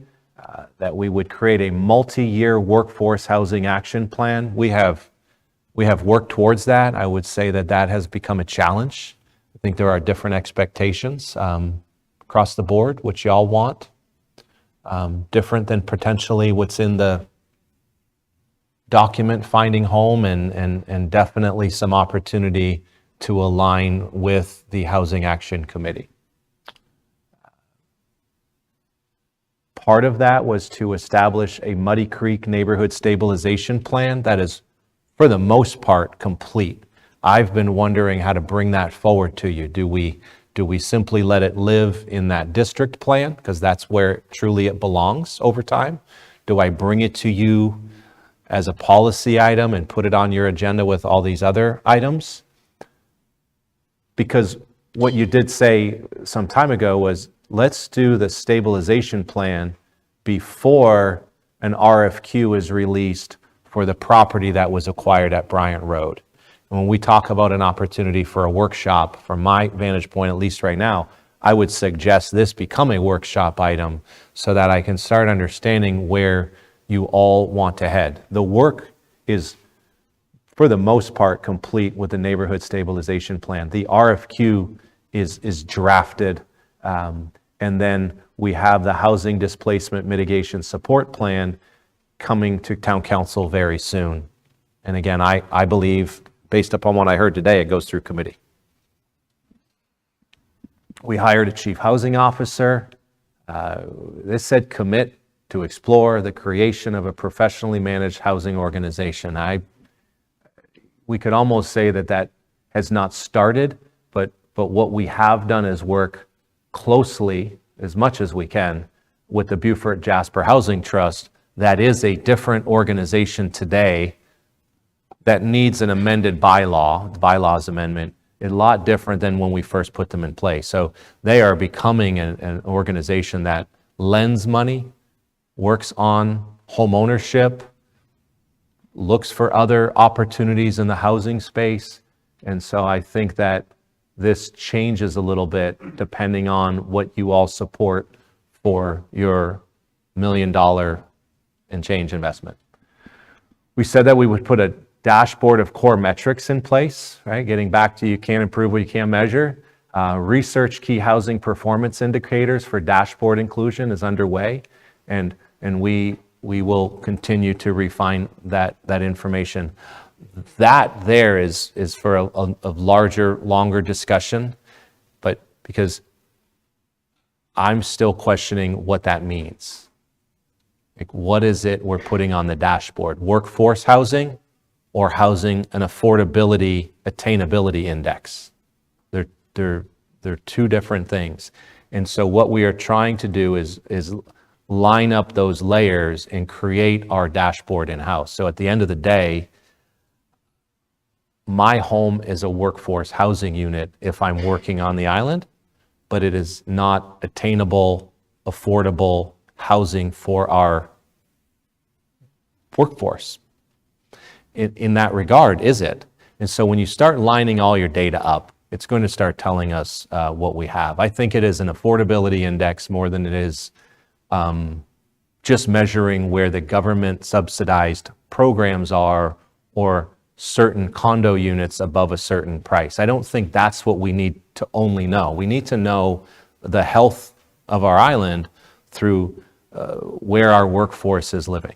that we would create a multi-year workforce housing action plan. We have worked towards that. I would say that has become a challenge. I think there are different expectations across the board, which y'all want, different than potentially what's in the document Finding Home, and definitely some opportunity to align with the Housing Action Committee. Part of that was to establish a Muddy Creek neighborhood stabilization plan that is, for the most part, complete. I've been wondering how to bring that forward to you. Do we simply let it live in that district plan, because that's where truly it belongs over time? Do I bring it to you as a policy item and put it on your agenda with all these other items? Because what you did say some time ago was, let's do the stabilization plan before an RFQ is released for the property that was acquired at Bryant Road. And when we talk about an opportunity for a workshop, from my vantage point, at least right now, I would suggest this become a workshop item so that I can start understanding where you all want to head. The work is for the most part, complete with the neighborhood stabilization plan. The RFQ is drafted, and then we have the housing displacement mitigation support plan coming to town council very soon. And again, I believe, based upon what I heard today, it goes through committee. We hired a chief housing officer. This said commit to explore the creation of a professionally managed housing organization. We could almost say that has not started, but what we have done is work closely, as much as we can, with the Beaufort Jasper Housing Trust. That is a different organization today that needs an amended bylaw, the bylaws amendment, a lot different than when we first put them in place. So they are becoming an organization that lends money, works on home ownership, looks for other opportunities in the housing space. And so I think that this changes a little bit depending on what you all support for your $1 million and change investment. We said that we would put a dashboard of core metrics in place, right? Getting back to you can't improve what you can't measure. Research key housing performance indicators for dashboard inclusion is underway, and we will continue to refine that information. That there is for a larger, longer discussion, but because I'm still questioning what that means. Like, what is it we're putting on the dashboard? Workforce housing or housing an affordability, attainability index? They're two different things. And so what we are trying to do is line up those layers and create our dashboard in-house. So at the end of the day, my home is a workforce housing unit if I'm working on the island, but it is not attainable, affordable housing for our workforce. In that regard, is it? And so when you start lining all your data up, it's going to start telling us what we have. I think it is an affordability index more than it is just measuring where the government subsidized programs are or certain condo units above a certain price. I don't think that's what we need to only know. We need to know the health of our island through where our workforce is living.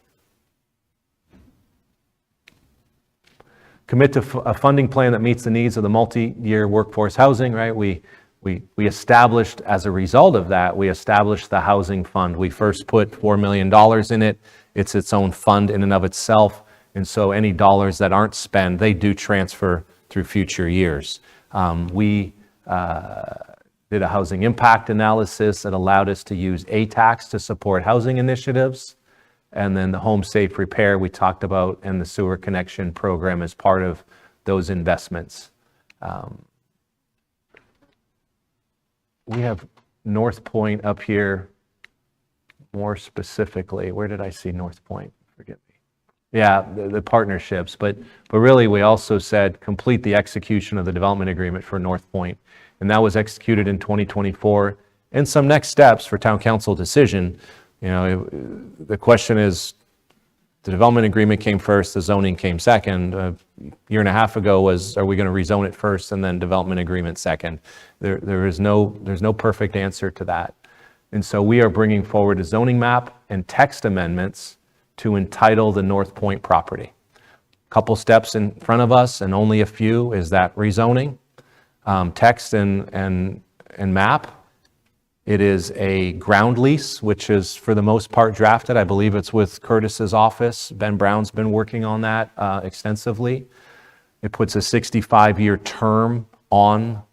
Commit to a funding plan that meets the needs of the multi-year workforce housing, right? We established, as a result of that, we established the housing fund. We first put $4 million in it. It's its own fund in and of itself. And so any dollars that aren't spent, they do transfer through future years. We did a housing impact analysis that allowed us to use ATAX to support housing initiatives. And then the home safe repair we talked about and the sewer connection program as part of those investments. We have North Point up here more specifically. Where did I see North Point? Forgive me. Yeah, the partnerships, but really we also said complete the execution of the development agreement for North Point. And that was executed in 2024. And some next steps for town council decision. You know, the question is, the development agreement came first, the zoning came second. A year and a half ago was, are we going to rezone it first and then development agreement second? There's no perfect answer to that. And so we are bringing forward a zoning map and text amendments to entitle the North Point property. Couple steps in front of us, and only a few, is that rezoning, text and map. It is a ground lease, which is for the most part drafted. I believe it's with Curtis's office. Ben Brown's been working on that extensively. It puts a 65-year term on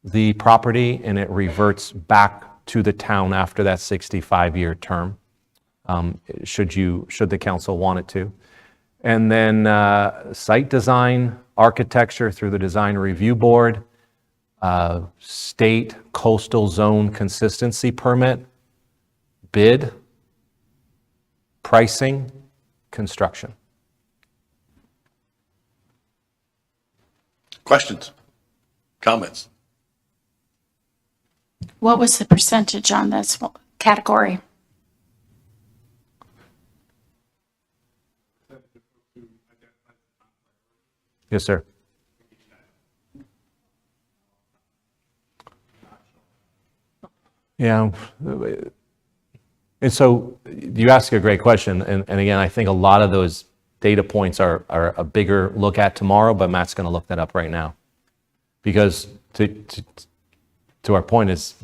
the property, and it reverts back to the town after that 65-year term, should the council want it to. And then site design, architecture through the design review board, state coastal zone consistency permit, bid, pricing, construction. Questions? Comments? What was the percentage on this category? Yes, sir. Yeah. And so you ask a great question. And again, I think a lot of those data points are a bigger look at tomorrow, but Matt's going to look that up right now. Because to our point is,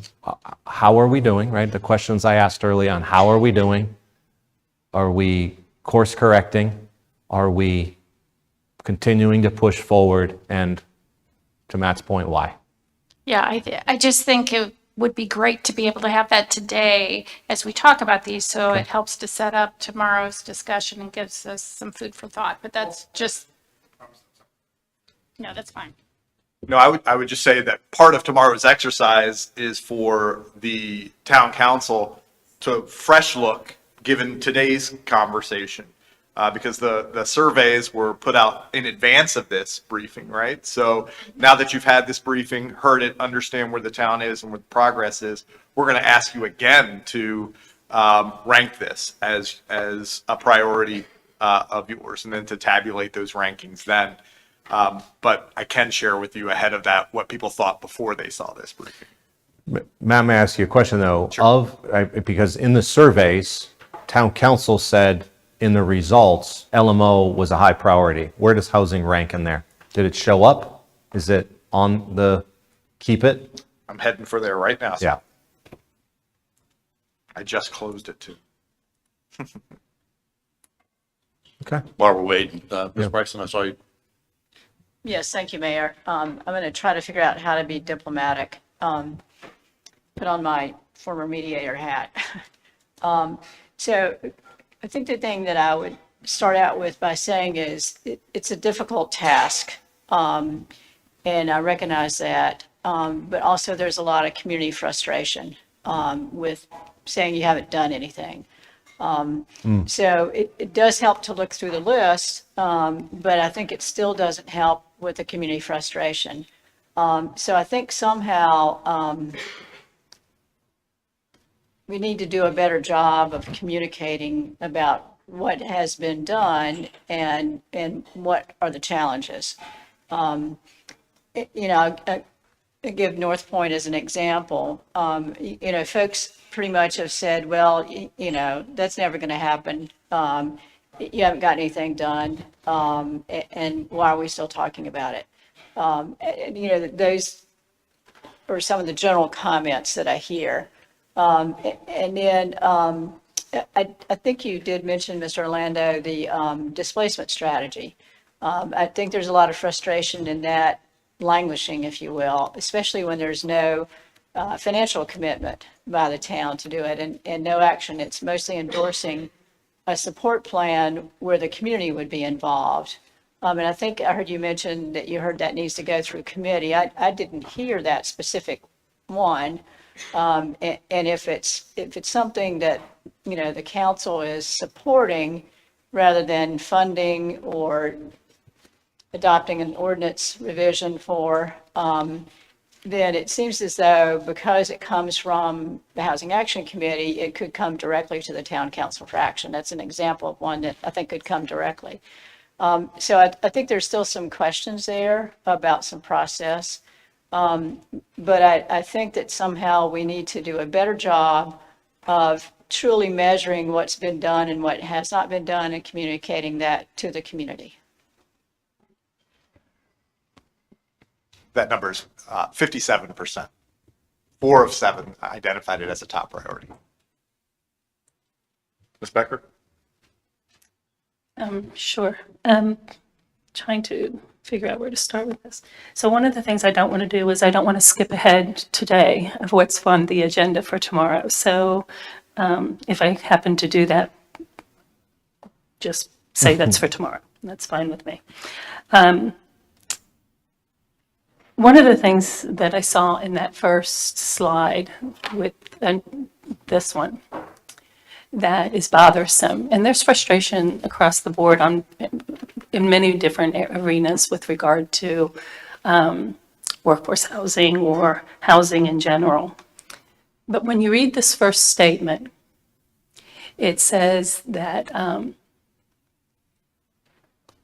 how are we doing, right? The questions I asked early on, how are we doing? Are we course correcting? Are we continuing to push forward? And to Matt's point, why? Yeah, I just think it would be great to be able to have that today as we talk about these, so it helps to set up tomorrow's discussion and gives us some food for thought. But that's just, no, that's fine. No, I would just say that part of tomorrow's exercise is for the town council to fresh look, given today's conversation, because the surveys were put out in advance of this briefing, right? So now that you've had this briefing, heard it, understand where the town is and where the progress is, we're going to ask you again to rank this as a priority of yours, and then to tabulate those rankings then. But I can share with you ahead of that what people thought before they saw this briefing. Matt, may I ask you a question though? Sure. Because in the surveys, town council said in the results, LMO was a high priority. Where does housing rank in there? Did it show up? Is it on the keep it? I'm heading for there right now. Yeah. I just closed it too. Okay. While we're waiting, Ms. Bryson, I saw you. Yes, thank you, Mayor. I'm going to try to figure out how to be diplomatic. Put on my former mediator hat. So I think the thing that I would start out with by saying is it's a difficult task. And I recognize that. But also there's a lot of community frustration with saying you haven't done anything. So it does help to look through the list, but I think it still doesn't help with the community frustration. So I think somehow we need to do a better job of communicating about what has been done and what are the challenges. I give North Point as an example. Folks pretty much have said, well, that's never going to happen. You haven't got anything done. And why are we still talking about it? Those are some of the general comments that I hear. And then I think you did mention, Mr. Orlando, the displacement strategy. I think there's a lot of frustration in that languishing, if you will, especially when there's no financial commitment by the town to do it and no action. It's mostly endorsing a support plan where the community would be involved. And I think I heard you mention that you heard that needs to go through committee. I didn't hear that specific one. And if it's something that, the council is supporting rather than funding or adopting an ordinance revision for, then it seems as though because it comes from the Housing Action Committee, it could come directly to the Town Council for action. That's an example of one that I think could come directly. So I think there's still some questions there about some process. But I think that somehow we need to do a better job of truly measuring what's been done and what has not been done and communicating that to the community. That number is 57%. 4 of 7 identified it as a top priority. Ms. Becker? Sure. Trying to figure out where to start with this. So one of the things I don't want to do is I don't want to skip ahead today of what's on the agenda for tomorrow. So if I happen to do that, just say that's for tomorrow. That's fine with me. One of the things that I saw in that first slide with this one that is bothersome, and there's frustration across the board in many different arenas with regard to workforce housing or housing in general. But when you read this first statement, it says that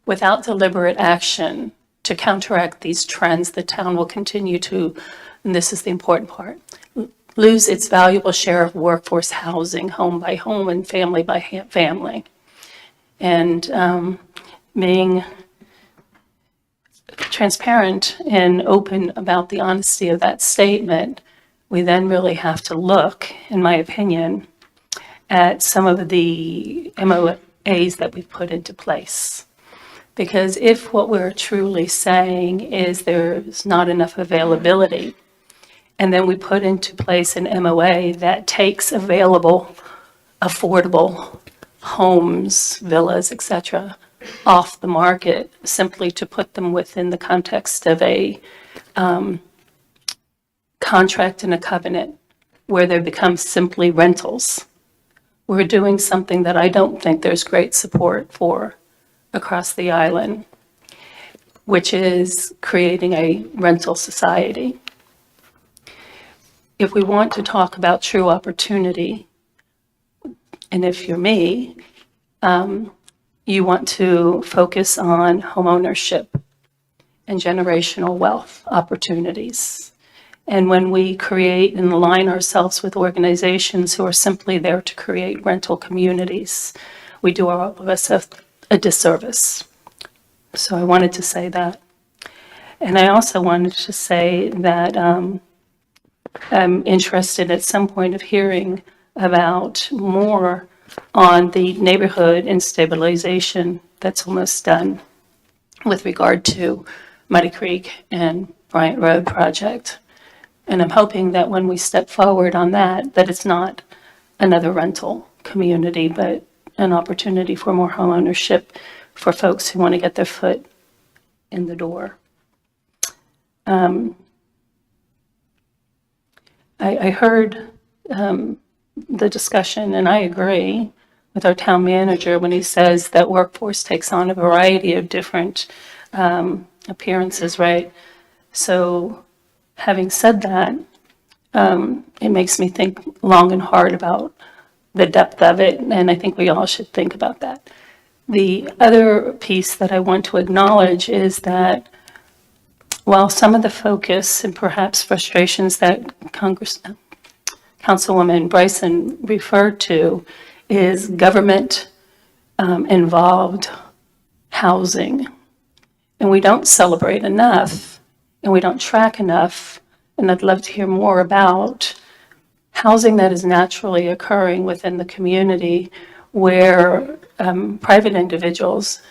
without deliberate action to counteract these trends, the town will continue to, and this is the important part, lose its valuable share of workforce housing, home by home and family by family. And being transparent and open about the honesty of that statement, we then really have to look, in my opinion, at some of the MOAs that we've put into place. Because if what we're truly saying is there's not enough availability, and then we put into place an MOA that takes available, affordable homes, villas, etc., off the market simply to put them within the context of a contract and a covenant where they become simply rentals, we're doing something that I don't think there's great support for across the island, which is creating a rental society. If we want to talk about true opportunity, and if you're me, you want to focus on homeownership and generational wealth opportunities. And when we create and align ourselves with organizations who are simply there to create rental communities, we do all of us a disservice. So I wanted to say that. And I also wanted to say that I'm interested at some point of hearing about more on the neighborhood and stabilization that's almost done with regard to Muddy Creek and Bryant Road project. And I'm hoping that when we step forward on that, that it's not another rental community, but an opportunity for more homeownership for folks who want to get their foot in the door. I heard the discussion, and I agree with our town manager when he says that workforce takes on a variety of different appearances, right? So having said that, it makes me think long and hard about the depth of it, and I think we all should think about that. The other piece that I want to acknowledge is that while some of the focus and perhaps frustrations that Councilwoman Bryson referred to is government involved housing, and we don't celebrate enough and we don't track enough, and I'd love to hear more about housing that is naturally occurring within the community where private individuals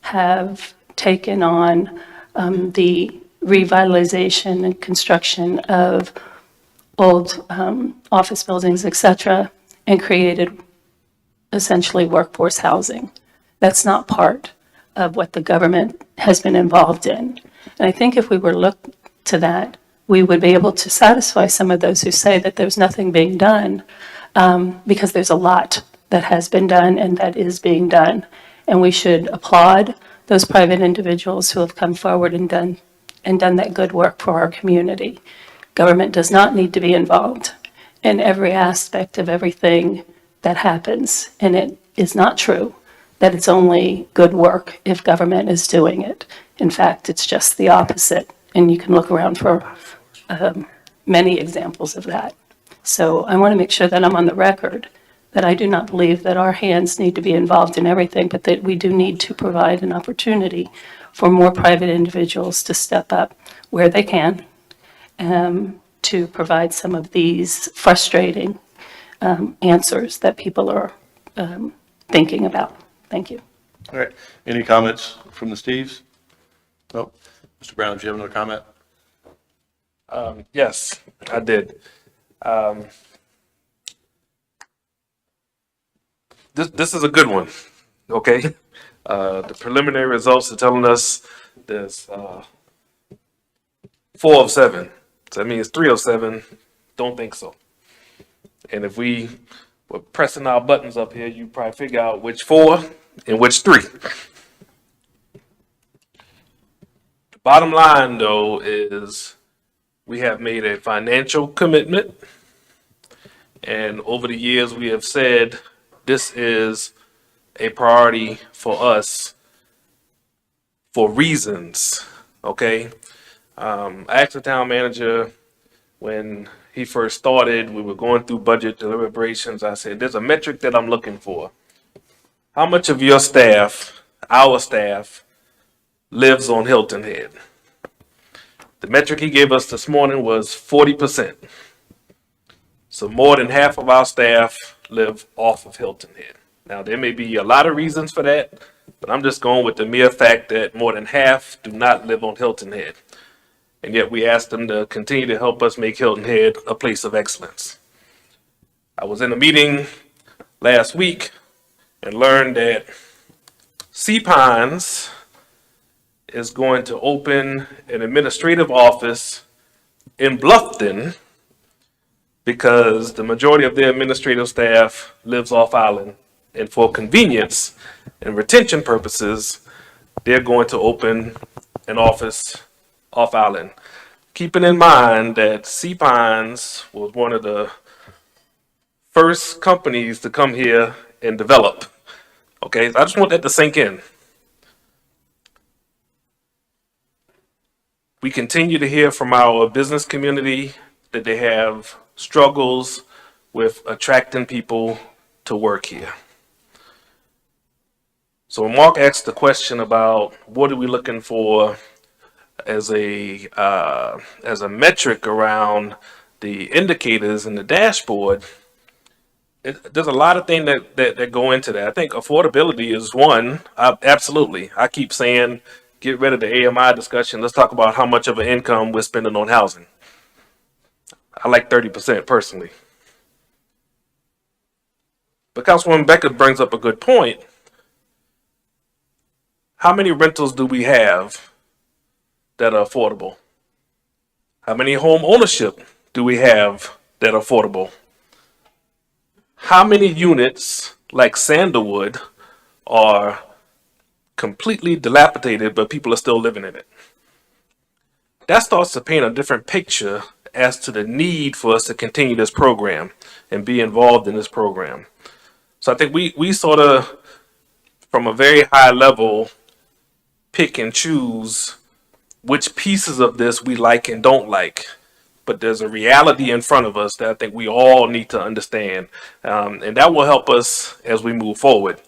have taken on the revitalization and construction of old office buildings, et cetera, and created essentially workforce housing. That's not part of what the government has been involved in. And I think if we were to look to that, we would be able to satisfy some of those who say that there's nothing being done, because there's a lot that has been done and that is being done. And we should applaud those private individuals who have come forward and done that good work for our community. Government does not need to be involved in every aspect of everything that happens. And it is not true that it's only good work if government is doing it. In fact, it's just the opposite. And you can look around for many examples of that. So I want to make sure that I'm on the record that I do not believe that our hands need to be involved in everything, but that we do need to provide an opportunity for more private individuals to step up where they can, to provide some of these frustrating answers that people are thinking about. Thank you. All right. Any comments from the Steves? Nope. Mr. Brown, do you have another comment? Yes, I did. This is a good one, okay? The preliminary results are telling us there's 4 of 7. So that means 3 of 7 don't think so. And if we were pressing our buttons up here, you'd probably figure out which 4 and which 3. The bottom line, though, is we have made a financial commitment. And over the years, we have said this is a priority for us for reasons Okay. I asked the town manager when he first started, we were going through budget deliberations. I said, there's a metric that I'm looking for. How much of your staff, our staff, lives on Hilton Head? The metric he gave us this morning was 40%. So more than half of our staff live off of Hilton Head. Now, there may be a lot of reasons for that, but I'm just going with the mere fact that more than half do not live on Hilton Head. And yet we asked them to continue to help us make Hilton Head a place of excellence. I was in a meeting last week and learned that Sea Pines is going to open an administrative office in Bluffton because the majority of their administrative staff lives off island. And for convenience and retention purposes, they're going to open an office off island. Keeping in mind that Sea Pines was one of the first companies to come here and develop. Okay, so I just want that to sink in. We continue to hear from our business community that they have struggles with attracting people to work here. So when Mark asked the question about what are we looking for as a metric around the indicators in the dashboard, there's a lot of things that go into that. I think affordability is one. Absolutely. I keep saying, get rid of the AMI discussion. Let's talk about how much of an income we're spending on housing. I like 30% personally. But Councilwoman Becker brings up a good point. How many rentals do we have that are affordable? How many home ownership do we have that are affordable? How many units like Sandalwood are completely dilapidated, but people are still living in it? That starts to paint a different picture as to the need for us to continue this program and be involved in this program. So I think we sort of, from a very high level, pick and choose which pieces of this we like and don't like. But there's a reality in front of us that I think we all need to understand. And that will help us as we move forward.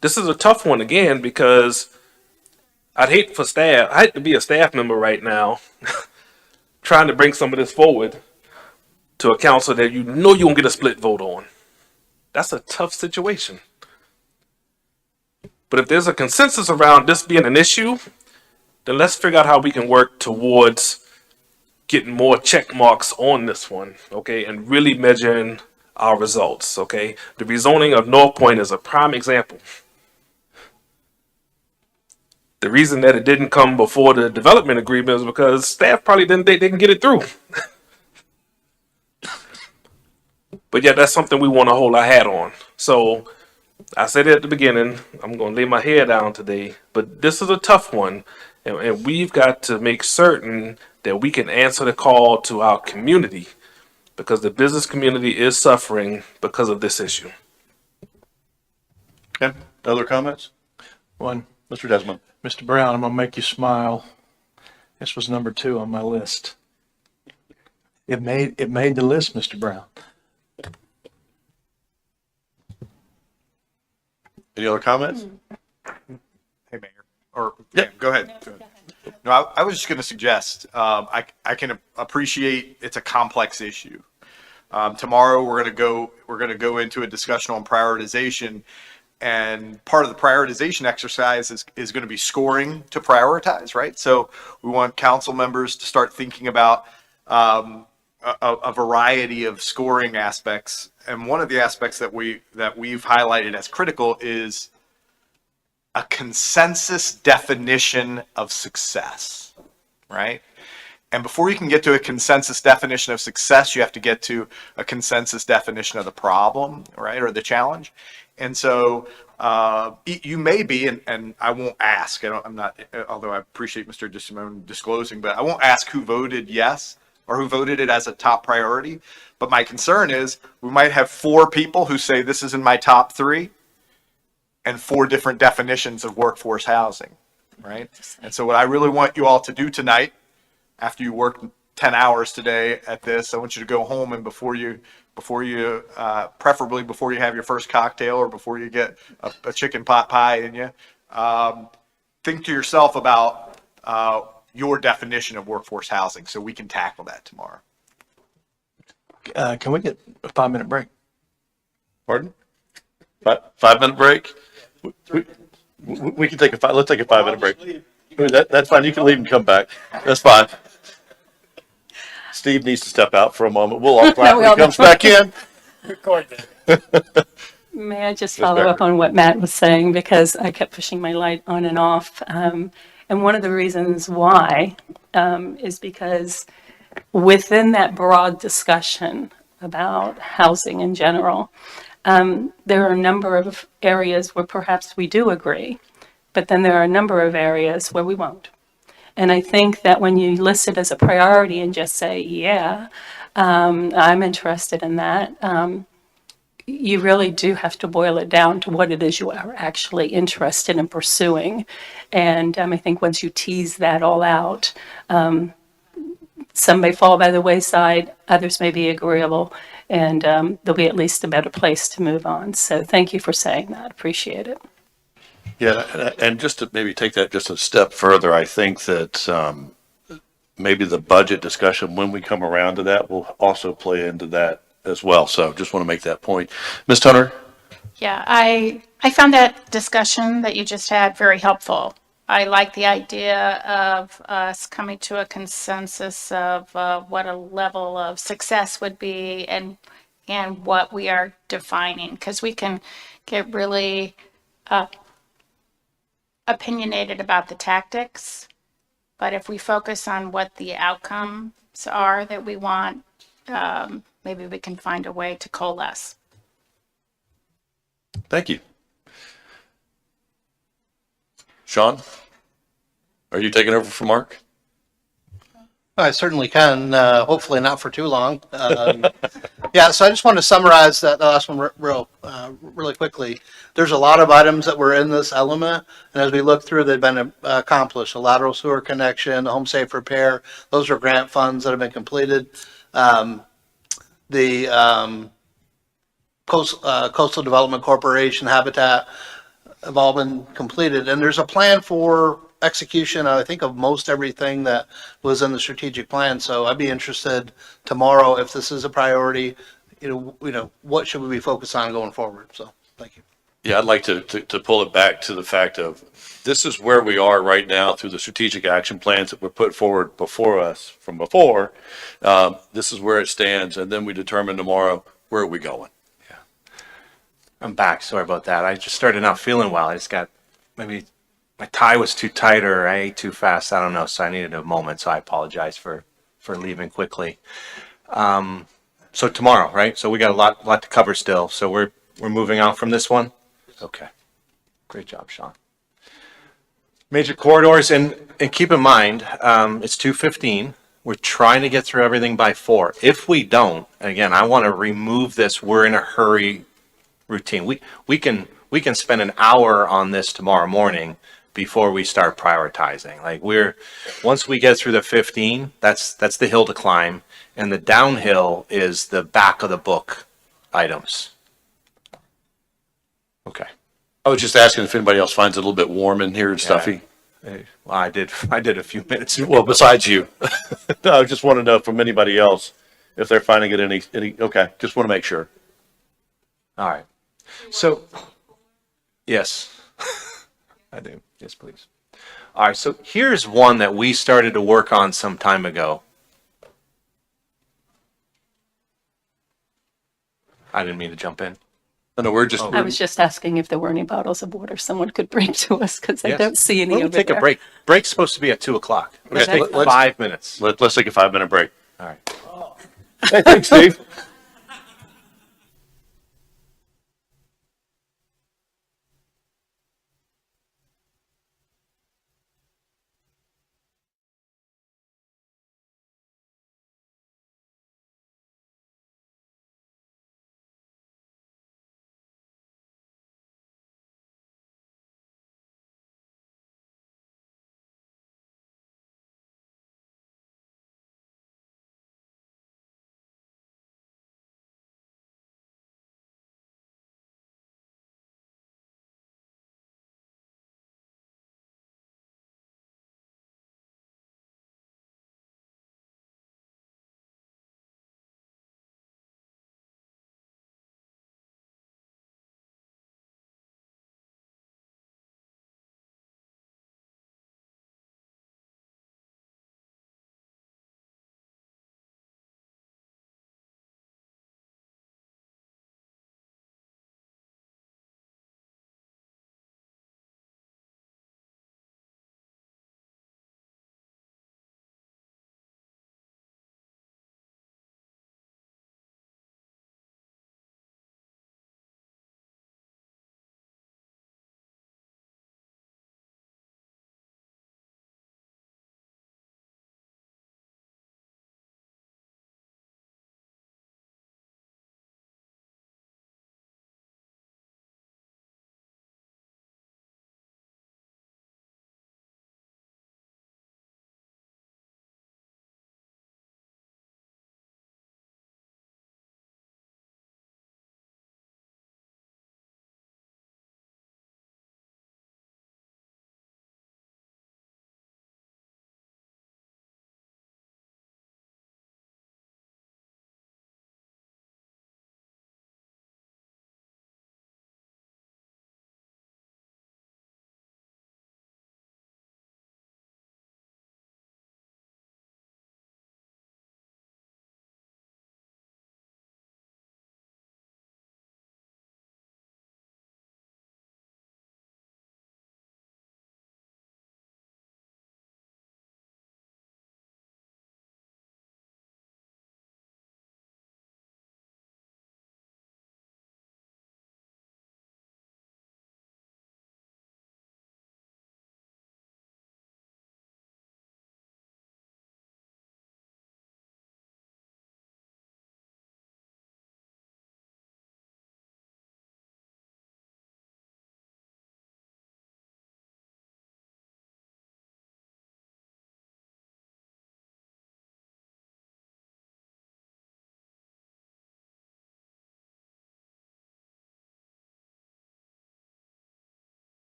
This is a tough one again, because I'd hate to be a staff member right now trying to bring some of this forward to a council that you know you won't get a split vote on. That's a tough situation. But if there's a consensus around this being an issue, then let's figure out how we can work towards getting more check marks on this one, okay, and really measuring our results, okay? The rezoning of North Point is a prime example. The reason that it didn't come before the development agreement is because staff probably didn't think they can get it through. But yet that's something we want to hold our hat on. So I said it at the beginning, I'm going to lay my hair down today, but this is a tough one. And we've got to make certain that we can answer the call to our community, because the business community is suffering because of this issue. Okay, other comments? One, Mr. Desmond. Mr. Brown, I'm gonna make you smile. This was number 2 on my list. It made the list, Mr. Brown. Any other comments? Hey, Mayor. Yeah, go ahead. No, I was just going to suggest, I can appreciate it's a complex issue. Tomorrow we're going to go into a discussion on prioritization, and part of the prioritization exercise is going to be scoring to prioritize, right? So we want council members to start thinking about a variety of scoring aspects, and one of the aspects that we've highlighted as critical is a consensus definition of success, right? And before you can get to a consensus definition of success, you have to get to a consensus definition of the problem, right, or the challenge. And so you may be, and I won't ask, although I appreciate Mr. DeSimone disclosing, but I won't ask who voted yes or who voted it as a top priority. But my concern is we might have 4 people who say this is in my top 3, and 4 different definitions of workforce housing. right? And so what I really want you all to do tonight, after you work 10 hours today at this, I want you to go home and before you, preferably before you have your first cocktail or before you get a chicken pot pie in you, think to yourself about your definition of workforce housing so we can tackle that tomorrow. Can we get a 5-minute break? Pardon? 5-minute break? We can take let's take a 5-minute break. That's fine. You can leave and come back. That's fine. Steve needs to step out for a moment. We'll all clap when he comes back in. May I just Ms. follow up Becker. on what Matt was saying, because I kept pushing my light on and off. And one of the reasons why is because within that broad discussion about housing in general, there are a number of areas where perhaps we do agree, but then there are a number of areas where we won't. And I think that when you list it as a priority and just say, yeah, I'm interested in that, you really do have to boil it down to what it is you are actually interested in pursuing. And I think once you tease that all out, some may fall by the wayside, others may be agreeable, and there'll be at least a better place to move on. So thank you for saying that. Appreciate it. Yeah, and just to maybe take that just a step further, I think that maybe the budget discussion, when we come around to that, will also play into that as well. So just want to make that point. Ms. Turner? Yeah, I found that discussion that you just had very helpful. I like the idea of us coming to a consensus of what a level of success would be and what we are defining, because we can get really opinionated about the tactics, but if we focus on what the outcomes are that we want, maybe we can find a way to coalesce. Thank you. Sean? Are you taking over for Mark? I certainly can, hopefully not for too long. Yeah, so I just want to summarize that last one really quickly. There's a lot of items that were in this element, and as we look through, they've been accomplished. A lateral sewer connection, the home safe repair, those are grant funds that have been completed. The Coastal Development Corporation habitat have all been completed, and there's a plan for execution, I think, of most everything that was in the strategic plan. So I'd be interested tomorrow, if this is a priority, what should we be focused on going forward? So thank you. Yeah, I'd like to pull it back to the fact of this is where we are right now through the strategic action plans that were put forward before us from before. This is where it stands, and then we determine tomorrow, where are we going? I'm back. Sorry about that. I just started not feeling well. I just got, maybe my tie was too tight or I ate too fast. I don't know. So I needed a moment. So I apologize for leaving quickly. So tomorrow, right? So we got a lot to cover still. So we're moving on from this one. Okay. Great job, Sean. Major corridors, and keep in mind, it's 2:15. We're trying to get through everything by 4. If we don't, again, I want to remove this "we're in a hurry" routine. We can spend an hour on this tomorrow morning before we start prioritizing. Like once we get through the 15, that's the hill to climb, and the downhill is the back of the book items. Okay. I was just asking if anybody else finds it a little bit warm in here and stuffy. Well, I did a few minutes ago. Well, besides you. I just want to know from anybody else if they're finding it any, okay, just want to make sure. All right. So, yes, I do. Yes, please. All right. So here's one that we started to work on some time ago. I didn't mean to jump in. No, we're just. I was just asking if there were any bottles of water someone could bring to us, because I Yes. don't see any We'll over take there. a break. Break's supposed to be at 2:00. Let's Okay. take 5 minutes. Let's take a 5-minute break. All right. Hey, thanks, Steve.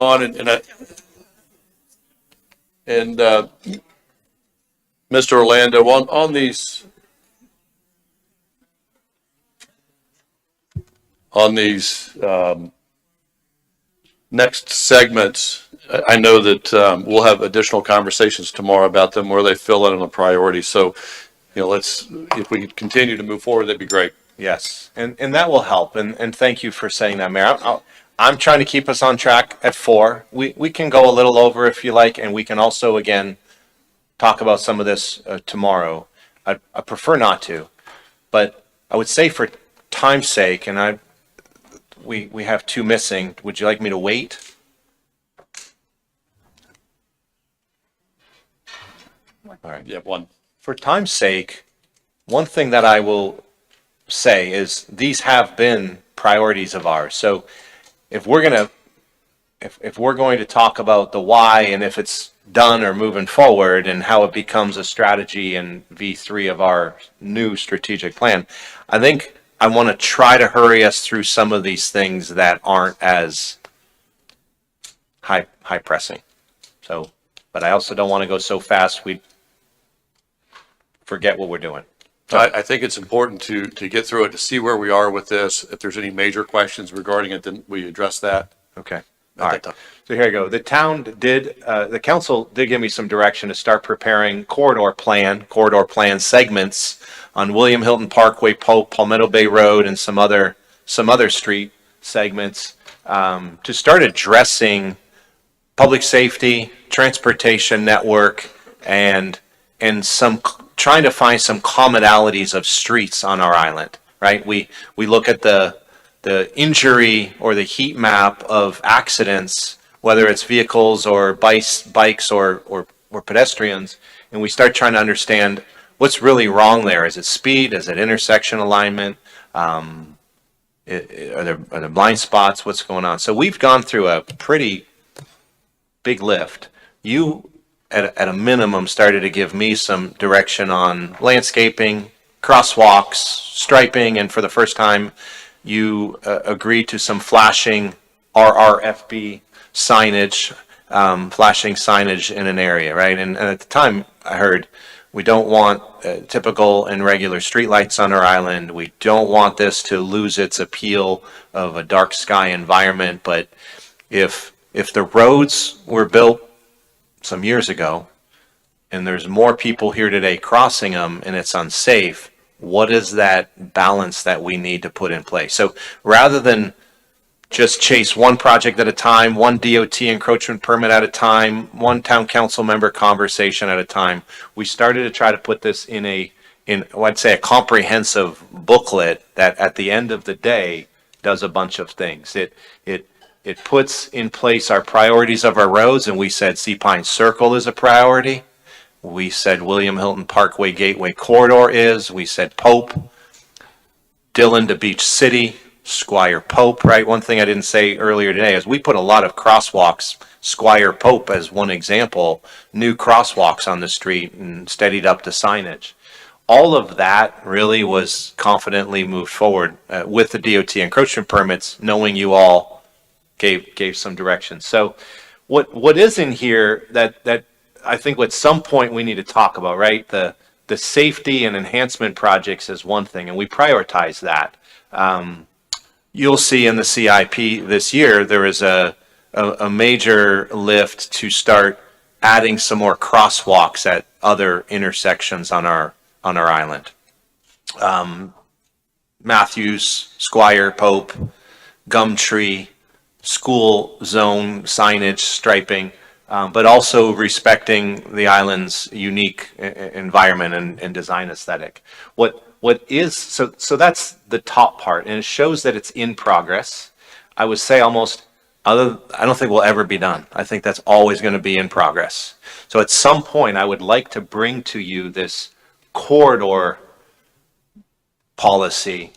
On Mr. Orlando, on these next segments, I know that we'll have additional conversations tomorrow about them where they fill in on a priority. So, if we could continue to move forward, that'd be great. Yes, and that will help, and thank you for saying that, Mayor. I'm trying to keep us on track at 4. We can go a little over if you like, and we can also, again, talk about some of this tomorrow. I prefer not to, but I would say for time's sake, and we have 2 missing, would you like me to wait? All right. Yeah, 1. For time's sake, one thing that I will say is these have been priorities of ours. So if we're going to talk about the why and if it's done or moving forward and how it becomes a strategy in V3 of our new strategic plan, I think I want to try to hurry us through some of these things that aren't as high pressing. So, but I also don't want to go so fast we forget what we're doing. I think it's important to get through it, to see where we are with this. If there's any major questions regarding it, then we address that. Okay. All right. So here I go. The council did give me some direction to start preparing corridor plan segments on William Hilton Parkway, Palmetto Bay Road, and some other street segments to start addressing public safety, transportation network, and trying to find some commonalities of streets on our island, right? We look at the injury or the heat map of accidents, whether it's vehicles or bikes or pedestrians, and we start trying to understand what's really wrong there. Is it speed? Is it intersection alignment? Are there blind spots? What's going on? So we've gone through a pretty big lift. You at a minimum started to give me some direction on landscaping, crosswalks, striping, and for the first time you agreed to some flashing RRFB signage, flashing signage in an area, right? And at the time I heard we don't want typical and regular streetlights on our island. We don't want this to lose its appeal of a dark sky environment. But if the roads were built some years ago and there's more people here today crossing them and it's unsafe, what is that balance that we need to put in place? So rather than just chase one project at a time, one DOT encroachment permit at a time, one town council member conversation at a time, we started to try to put this in I'd say a comprehensive booklet that at the end of the day does a bunch of things. It puts in place our priorities of our roads, and we said Sea Pine Circle is a priority. We said William Hilton Parkway Gateway Corridor is. We said Pope, Dillon to Beach City, Squire Pope, right? One thing I didn't say earlier today is we put a lot of crosswalks, Squire Pope as one example, new crosswalks on the street and steadied up the signage. All of that really was confidently moved forward with the DOT encroachment permits, knowing you all gave some direction. So what is in here that I think at some point we need to talk about, right? The safety and enhancement projects is one thing, and we prioritize that. You'll see in the CIP this year, there is a major lift to start adding some more crosswalks at other intersections on our island. Matthews, Squire, Pope, Gumtree, school zone signage, striping, but also respecting the island's unique environment and design aesthetic. So that's the top part, and it shows that it's in progress. I would say I don't think we'll ever be done. I think that's always going to be in progress. So at some point, I would like to bring to you this corridor policy,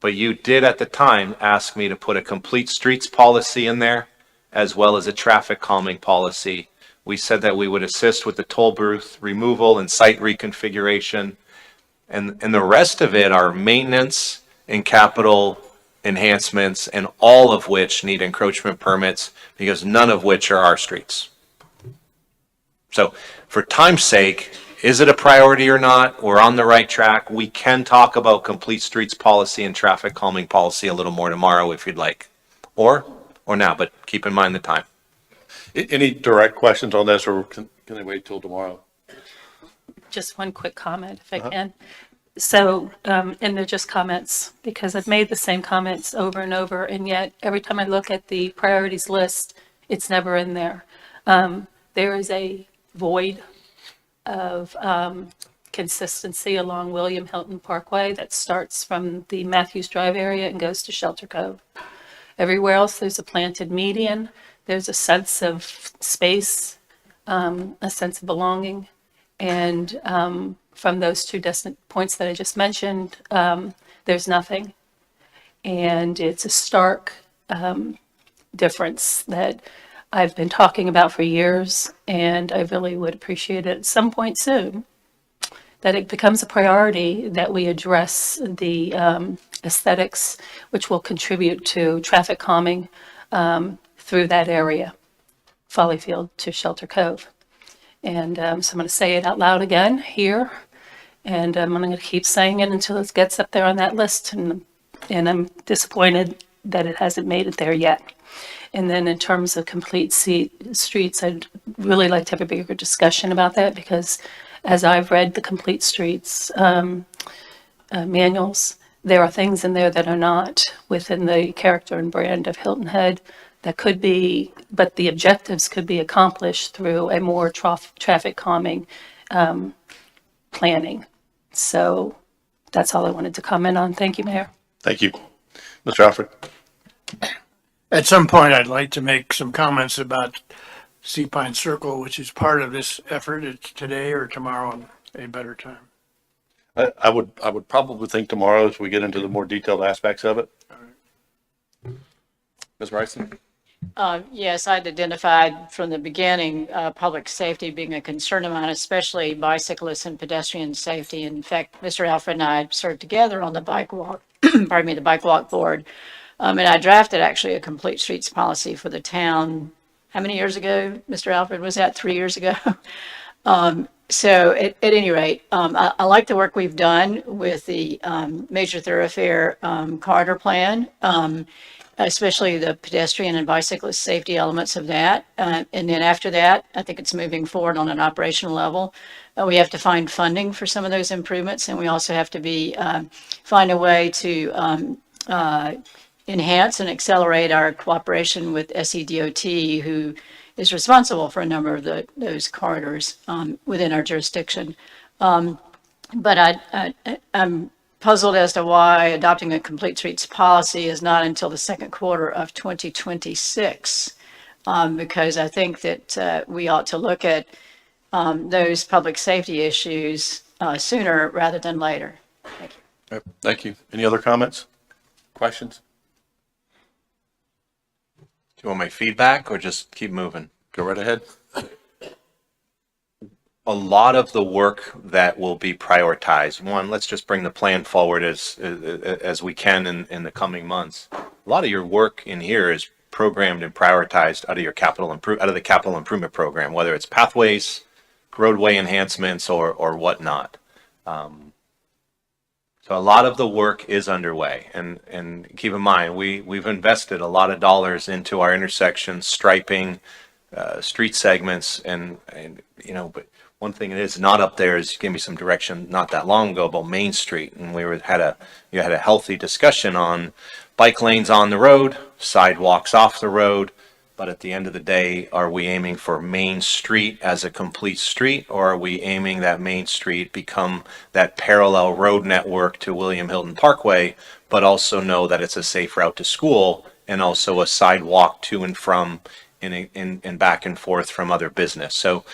but you did at the time ask me to put a complete streets policy in there, as well as a traffic calming policy. We said that we would assist with the toll booth removal and site reconfiguration, and the rest of it are maintenance and capital enhancements, and all of which need encroachment permits because none of which are our streets. So for time's sake, is it a priority or not? We're on the right track. We can talk about complete streets policy and traffic calming policy a little more tomorrow if you'd like, or now, but keep in mind the time. Any direct questions on this, or can they wait till tomorrow? Just one quick comment, if I can. So, and they're just comments, because I've made the same comments over and over, and yet every time I look at the priorities list, it's never in there. There is a void of consistency along William Hilton Parkway that starts from the Matthews Drive area and goes to Shelter Cove. Everywhere else, there's a planted median. There's a sense of space, a sense of belonging. And from those two points that I just mentioned, there's nothing. And it's a stark difference that I've been talking about for years, and I really would appreciate it at some point soon, that it becomes a priority that we address the aesthetics, which will contribute to traffic calming through that area, Follyfield to Shelter Cove. And so I'm going to say it out loud again here, and I'm going to keep saying it until it gets up there on that list, and I'm disappointed that it hasn't made it there yet. And then in terms of complete streets, I'd really like to have a bigger discussion about that, because as I've read the complete streets manuals, there are things in there that are not within the character and brand of Hilton Head that could be, but the objectives could be accomplished through a more traffic calming planning. So that's all I wanted to comment on. Thank you, Mayor. Thank you. Mr. Alfred? At some point, I'd like to make some comments about Sea Pine Circle, which is part of this effort. It's today or tomorrow, a better time. I would probably think tomorrow as we get into the more detailed aspects of it. Ms. Bryson? Yes, I'd identified from the beginning public safety being a concern of mine, especially bicyclists and pedestrian safety. In fact, Mr. Alfred and I served together on the bike walk, pardon me, the bike walk board. And I drafted actually a complete streets policy for the town. How many years ago, Mr. Alfred? Was that 3 years ago? So at any rate, I like the work we've done with the major thoroughfare corridor plan, especially the pedestrian and bicyclist safety elements of that. And then after that, I think it's moving forward on an operational level. We have to find funding for some of those improvements, and we also have to find a way to enhance and accelerate our cooperation with SEDOT, who is responsible for a number of those corridors within our jurisdiction. But I'm puzzled as to why adopting a complete streets policy is not until the second quarter of 2026, because I think that we ought to look at those public safety issues sooner rather than later. Thank you. Thank you. Any other comments? Questions? Do you want my feedback or just keep moving? Go right ahead. A lot of the work that will be prioritized, one, let's just bring the plan forward as we can in the coming months. A lot of your work in here is programmed and prioritized out of your out of the capital improvement program, whether it's pathways, roadway enhancements, or whatnot. So a lot of the work is underway, and keep in mind, we've invested a lot of dollars into our intersections, striping, street segments, and you know, but one thing that is not up there is you gave me some direction not that long ago about Main Street, and you had a healthy discussion on bike lanes on the road, sidewalks off the road. But at the end of the day, are we aiming for Main Street as a complete street, or are we aiming that Main Street become that parallel road network to William Hilton Parkway, but also know that it's a safe route to school and also a sidewalk to and from and back and forth from other business? So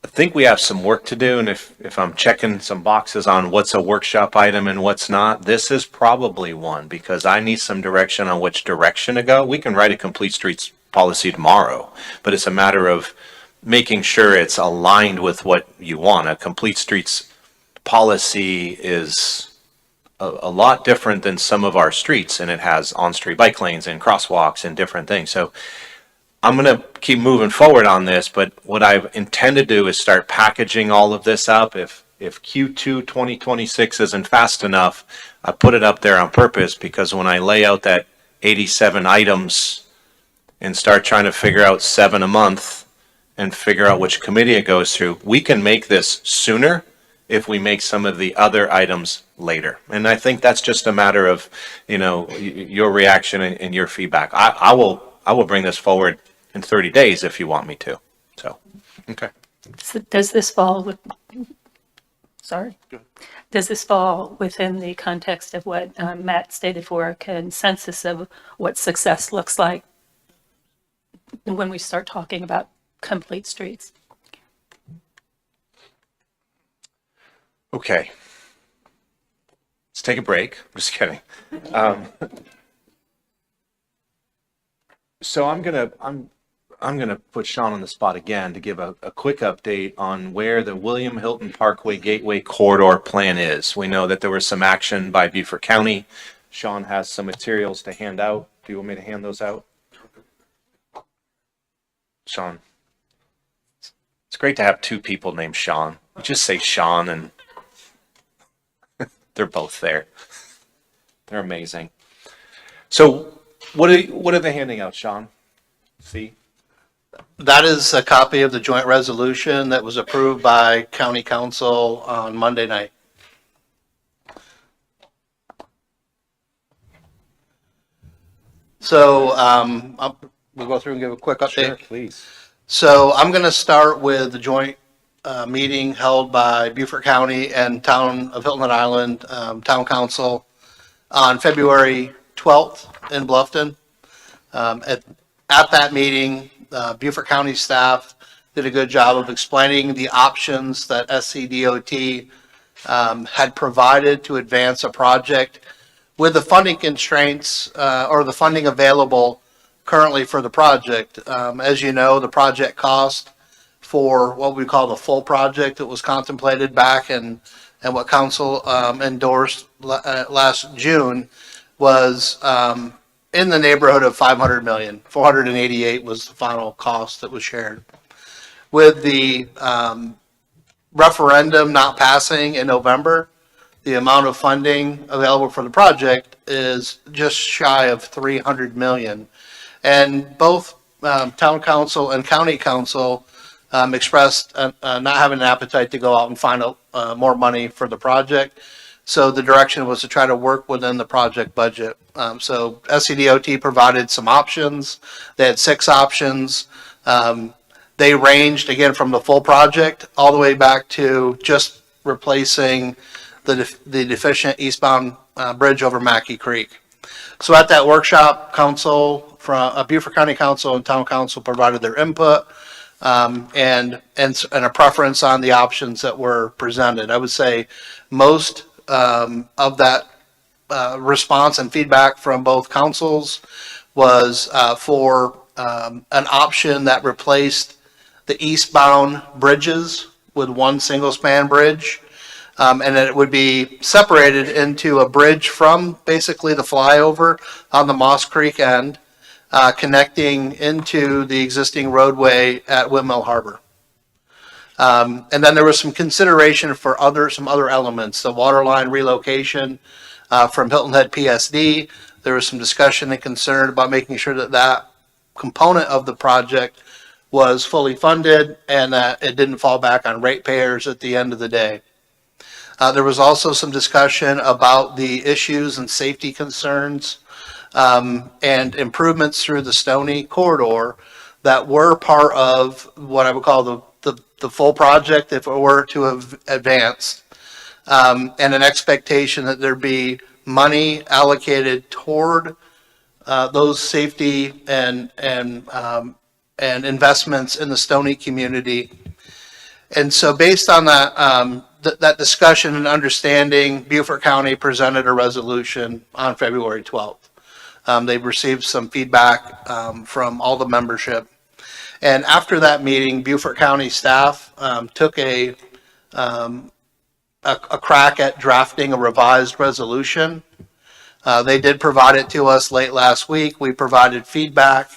I think we have some work to do, and if I'm checking some boxes on what's a workshop item and what's not, this is probably one, because I need some direction on which direction to go. We can write a complete streets policy tomorrow, but it's a matter of making sure it's aligned with what you want. A complete streets policy is a lot different than some of our streets, and it has on-street bike lanes and crosswalks and different things. So I'm going to keep moving forward on this, but what I intend to do is start packaging all of this up. If Q2 2026 isn't fast enough, I put it up there on purpose, because when I lay out that 87 items and start trying to figure out 7 a month and figure out which committee it goes through, we can make this sooner if we make some of the other items later. And I think that's just a matter of, your reaction and your feedback. I will bring this forward in 30 days if you want me to. So, okay. So does this fall with, sorry? Does this fall within the context of what Matt stated for a consensus of what success looks like when we start talking about complete streets? Okay. Let's take a break. I'm just kidding. So I'm gonna put Sean on the spot again to give a quick update on where the William Hilton Parkway Gateway Corridor plan is. We know that there was some action by Beaufort County. Sean has some materials to hand out. Do you want me to hand those out? Sean. It's great to have 2 people named Sean. You just say Sean and they're both there. They're amazing. So what are they handing out, Sean? See? That is a copy of the joint resolution that was approved by county council on Monday night. So we'll go through and give a quick update. Sure, please. So I'm going to start with the joint meeting held by Beaufort County and Town of Hilton Head Island Town Council on February 12th in Bluffton. At that meeting, Beaufort County staff did a good job of explaining the options that SCDOT had provided to advance a project with the funding constraints or the funding available currently for the project. As you know, the project cost for what we call the full project that was contemplated back and what council endorsed last June was in the neighborhood of 500 million. 488 was the final cost that was shared. With the referendum not passing in November, the amount of funding available for the project is just shy of 300 million. And both town council and county council expressed not having an appetite to go out and find more money for the project. So the direction was to try to work within the project budget. So SCDOT provided some options. They had 6 options. They ranged, again, from the full project all the way back to just replacing the deficient eastbound bridge over Mackey Creek. So at that workshop, council from Beaufort County Council and Town Council provided their input and a preference on the options that were presented. I would say most of that response and feedback from both councils was for an option that replaced the eastbound bridges with one single span bridge. And then it would be separated into a bridge from basically the flyover on the Moss Creek end, connecting into the existing roadway at Windmill Harbor. And then there was some consideration for some other elements, the water line relocation from Hilton Head PSD. There was some discussion and concern about making sure that that component of the project was fully funded and that it didn't fall back on ratepayers at the end of the day. There was also some discussion about the issues and safety concerns and improvements through the Stony corridor that were part of what I would call the full project if it were to have advanced, and an expectation that there be money allocated toward those safety and investments in the Stony community. And so based on that, that discussion and understanding, Beaufort County presented a resolution on February 12th. They've received some feedback from all the membership. And after that meeting, Beaufort County staff took a a crack at drafting a revised resolution. They did provide it to us late last week. We provided feedback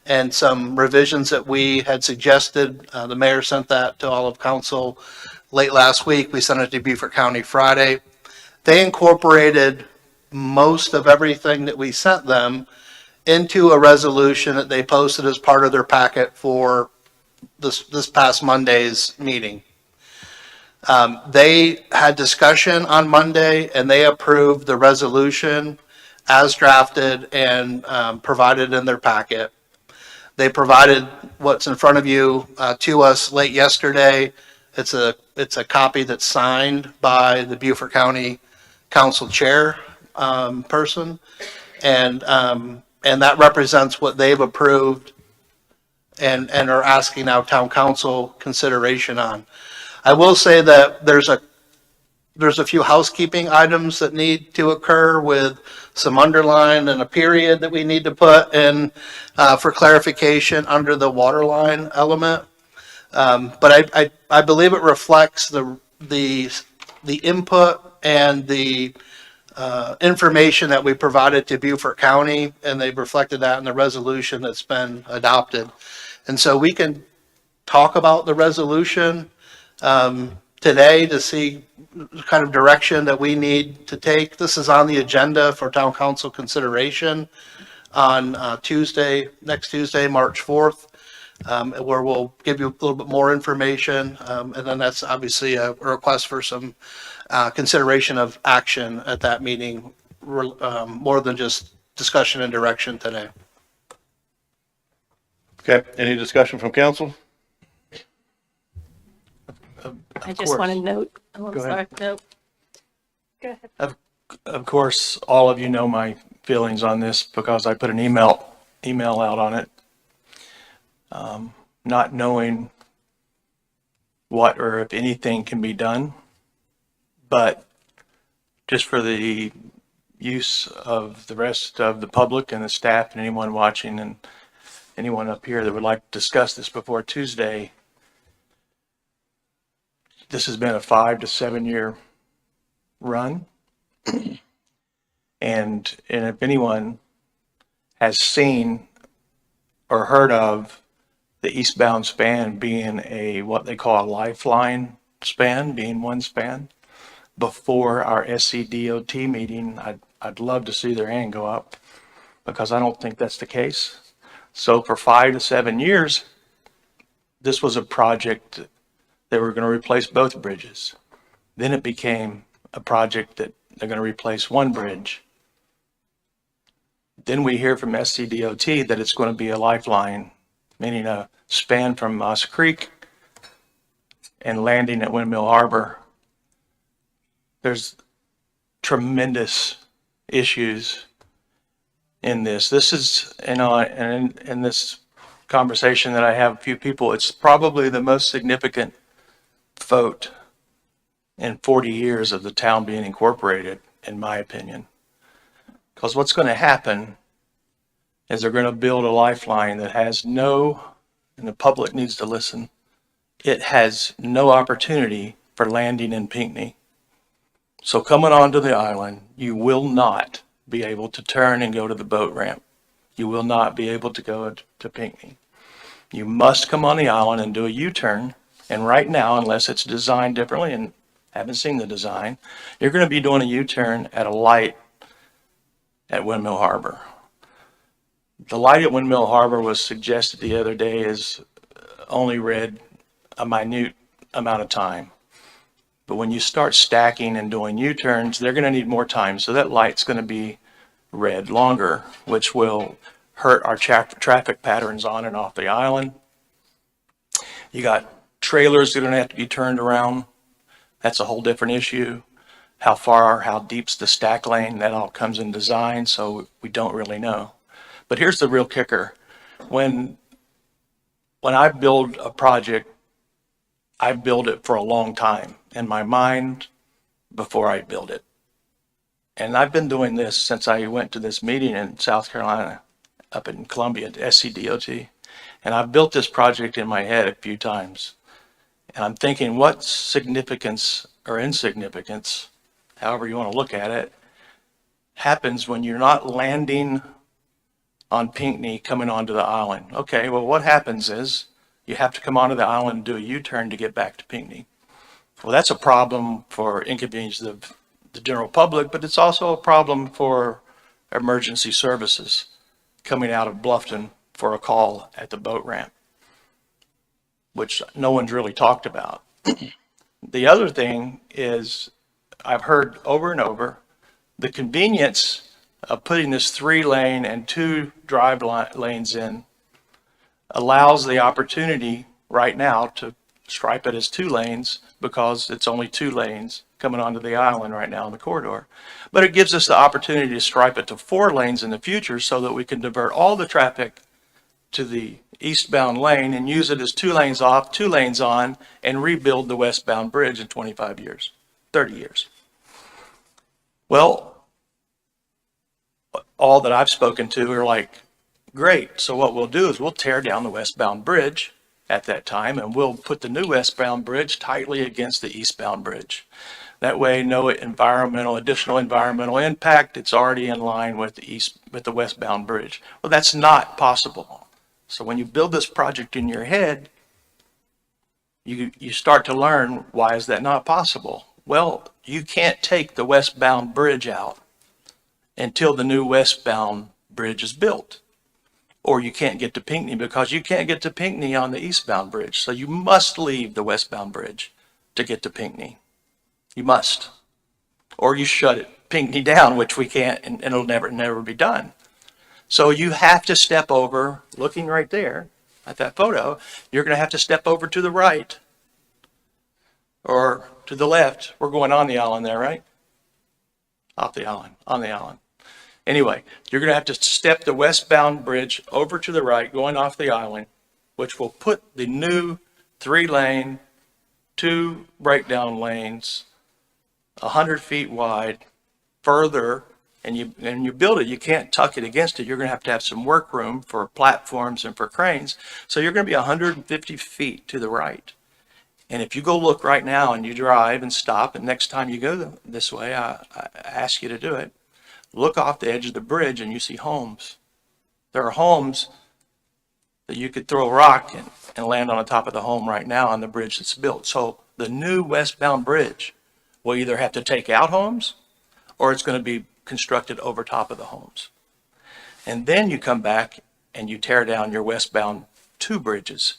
and some revisions that we had suggested. The mayor sent that to all of council late last week. We sent it to Beaufort County Friday. They incorporated most of everything that we sent them into a resolution that they posted as part of their packet for this past Monday's meeting. They had discussion on Monday and they approved the resolution as drafted and provided in their packet. They provided what's in front of you to us late yesterday. It's a copy that's signed by the Beaufort County Council Chair person, and that represents what they've approved and are asking now Town Council consideration on. I will say that there's a few housekeeping items that need to occur with some underline and a period that we need to put in for clarification under the water line element. But I believe it reflects the input and the information that we provided to Beaufort County, and they've reflected that in the resolution that's been adopted. And so we can talk about the resolution today to see the kind of direction that we need to take. This is on the agenda for Town Council consideration on next Tuesday, March 4th, where we'll give you a little bit more information. And then that's obviously a request for some consideration of action at that meeting, more than just discussion and direction today. Okay, any discussion from council? I just want to note, oh, I'm Go sorry, ahead. no. Go ahead. Of course, all of you know my feelings on this because I put an email out on it. Not knowing what or if anything can be done, but just for the use of the rest of the public and the staff and anyone watching and anyone up here that would like to discuss this before Tuesday, this has been a 5 to 7 year run. And if anyone has seen or heard of the eastbound span being what they call a lifeline span, being one span, before our SCDOT meeting, I'd love to see their hand go up because I don't think that's the case. So for 5 to 7 years, this was a project that we're going to replace both bridges. Then it became a project that they're going to replace one bridge. Then we hear from SCDOT that it's going to be a lifeline, meaning a span from Moss Creek and landing at Windmill Harbor. There's tremendous issues in this. This is, in this conversation that I have with a few people, it's probably the most significant vote in 40 years of the town being incorporated, in my opinion. Because what's going to happen is they're going to build a lifeline that has no, and the public needs to listen, it has no opportunity for landing in Pinckney. So coming onto the island, you will not be able to turn and go to the boat ramp. You will not be able to go to Pinckney. You must come on the island and do a U-turn. And right now, unless it's designed differently, and haven't seen the design, you're going to be doing a U-turn at a light at Windmill Harbor. The light at Windmill Harbor was suggested the other day is only red a minute amount of time. But when you start stacking and doing U-turns, they're going to need more time. So that light's going to be red longer, which will hurt our traffic patterns on and off the island. You got trailers that are going to have to be turned around. That's a whole different issue. How far, how deep's the stack lane, that all comes in design, so we don't really know. But here's the real kicker. When I build a project, I build it for a long time in my mind before I build it. And I've been doing this since I went to this meeting in South Carolina, up in Columbia at SCDOT. And I've built this project in my head a few times. And I'm thinking, what significance or insignificance, however you want to look at it, happens when you're not landing on Pinckney coming onto the island. Okay, well, what happens is you have to come onto the island and do a U-turn to get back to Pinckney. Well, that's a problem for inconvenience of the general public, but it's also a problem for emergency services coming out of Bluffton for a call at the boat ramp, which no one's really talked about. The other thing is, I've heard over and over, the convenience of putting this 3-lane and 2 drive lanes in allows the opportunity right now to stripe it as 2 lanes because it's only 2 lanes coming onto the island right now in the corridor. But it gives us the opportunity to stripe it to 4 lanes in the future so that we can divert all the traffic to the eastbound lane and use it as 2 lanes off, 2 lanes on, and rebuild the westbound bridge in 25 years, 30 years. Well, all that I've spoken to are like, great. So what we'll do is we'll tear down the westbound bridge at that time, and we'll put the new westbound bridge tightly against the eastbound bridge. That way, no additional environmental impact. It's already in line with the westbound bridge. Well, that's not possible. So when you build this project in your head, you start to learn, why is that not possible? Well, you can't take the westbound bridge out until the new westbound bridge is built. Or you can't get to Pinckney because you can't get to Pinckney on the eastbound bridge. So you must leave the westbound bridge to get to Pinckney. You must. Or you shut it, Pinckney down, which we can't, and it'll never be done. So you have to step over, looking right there at that photo, you're going to have to step over to the right or to the left. We're going on the island there, right? Off the island, on the island. Anyway, you're going to have to step the westbound bridge over to the right, going off the island, which will put the new 3-lane, 2 breakdown lanes, 100 feet wide, further, and you build it. You can't tuck it against it. You're going to have some work room for platforms and for cranes. So you're going to be 150 feet to the right. And if you go look right now and you drive and stop, and next time you go this way, I ask you to do it, look off the edge of the bridge and you see homes. There are homes that you could throw a rock and land on the top of the home right now on the bridge that's built. So the new westbound bridge will either have to take out homes or it's going to be constructed over top of the homes. And then you come back and you tear down your westbound 2 bridges,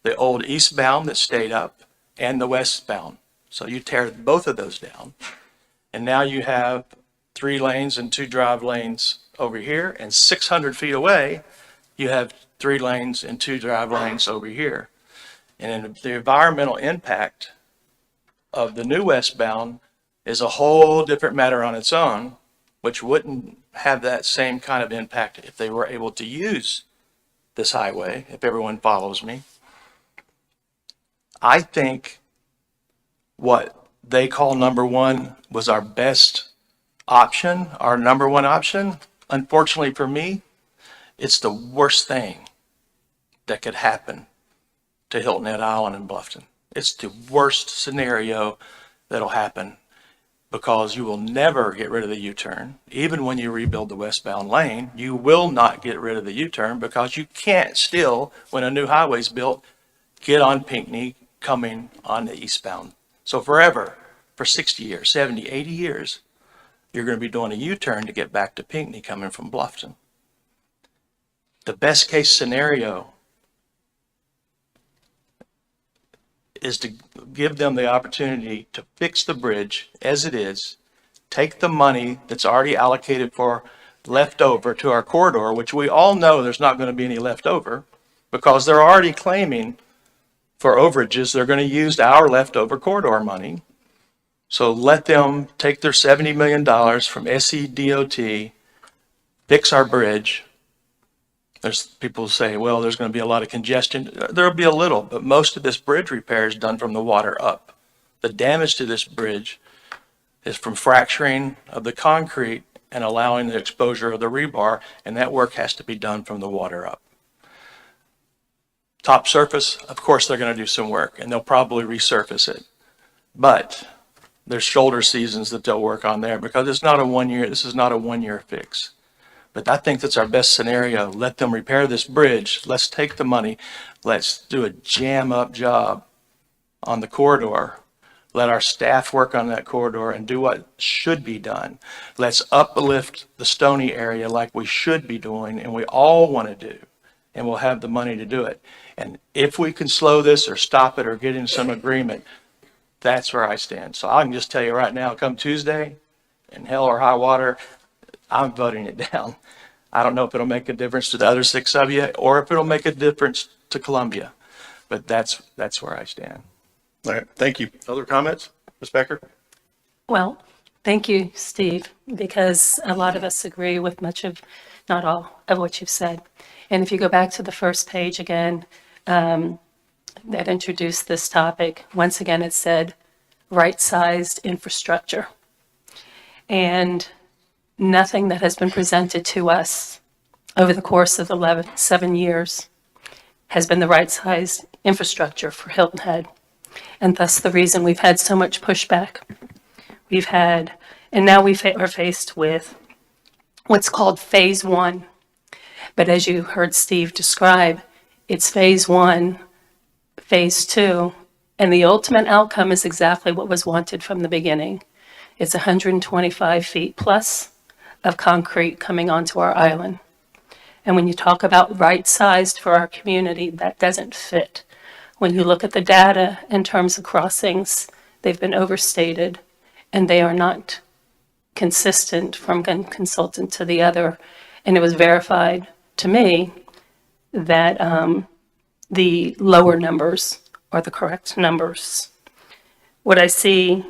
the old eastbound that stayed up and the westbound. So you tear both of those down. And now you have 3 lanes and 2 drive lanes over here, and 600 feet away, you have 3 lanes and 2 drive lanes over here. And the environmental impact of the new westbound is a whole different matter on its own, which wouldn't have that same kind of impact if they were able to use this highway, if everyone follows me. I think what they call number 1 was our best option, our number 1 option. Unfortunately for me, it's the worst thing that could happen to Hilton Head Island in Bluffton. It's the worst scenario that'll happen because you will never get rid of the U-turn. Even when you rebuild the westbound lane, you will not get rid of the U-turn because you can't still, when a new highway's built, get on Pinckney coming on the eastbound. So forever, for 60 years, 70, 80 years, you're going to be doing a U-turn to get back to Pinckney coming from Bluffton. The best case scenario is to give them the opportunity to fix the bridge as it is, take the money that's already allocated for leftover to our corridor, which we all know there's not going to be any leftover because they're already claiming for overages they're going to use our leftover corridor money. So let them take their $70 million from SCDOT, fix our bridge. There's people who say, well, there's going to be a lot of congestion. There'll be a little, but most of this bridge repair is done from the water up. The damage to this bridge is from fracturing of the concrete and allowing the exposure of the rebar, and that work has to be done from the water up. Top surface, of course, they're going to do some work, and they'll probably resurface it. But there's shoulder seasons that they'll work on there because it's not a 1 year, this is not a 1 year fix. But I think that's our best scenario. Let them repair this bridge. Let's take the money. Let's do a jam up job on the corridor. Let our staff work on that corridor and do what should be done. Let's uplift the Stony area like we should be doing and we all want to do. And we'll have the money to do it. And if we can slow this or stop it or get in some agreement, that's where I stand. So I can just tell you right now, come Tuesday, in hell or high water, I'm voting it down. I don't know if it'll make a difference to the other 6 of you or if it'll make a difference to Columbia, but that's where I stand. All right, thank you. Other comments? Ms. Becker? Well, thank you, Steve, because a lot of us agree with much of, not all, of what you've said. And if you go back to the first page again, that introduced this topic, once again, it said right-sized infrastructure. And nothing that has been presented to us over the course of 7 years has been the right-sized infrastructure for Hilton Head. And thus the reason we've had so much pushback. We've had, and now we are faced with what's called phase 1. But as you heard Steve describe, it's phase 1, phase 2, and the ultimate outcome is exactly what was wanted from the beginning. It's 125 feet plus of concrete coming onto our island. And when you talk about right-sized for our community, that doesn't fit. When you look at the data in terms of crossings, they've been overstated, and they are not consistent from one consultant to the other. And it was verified to me that the lower numbers are the correct numbers. What I see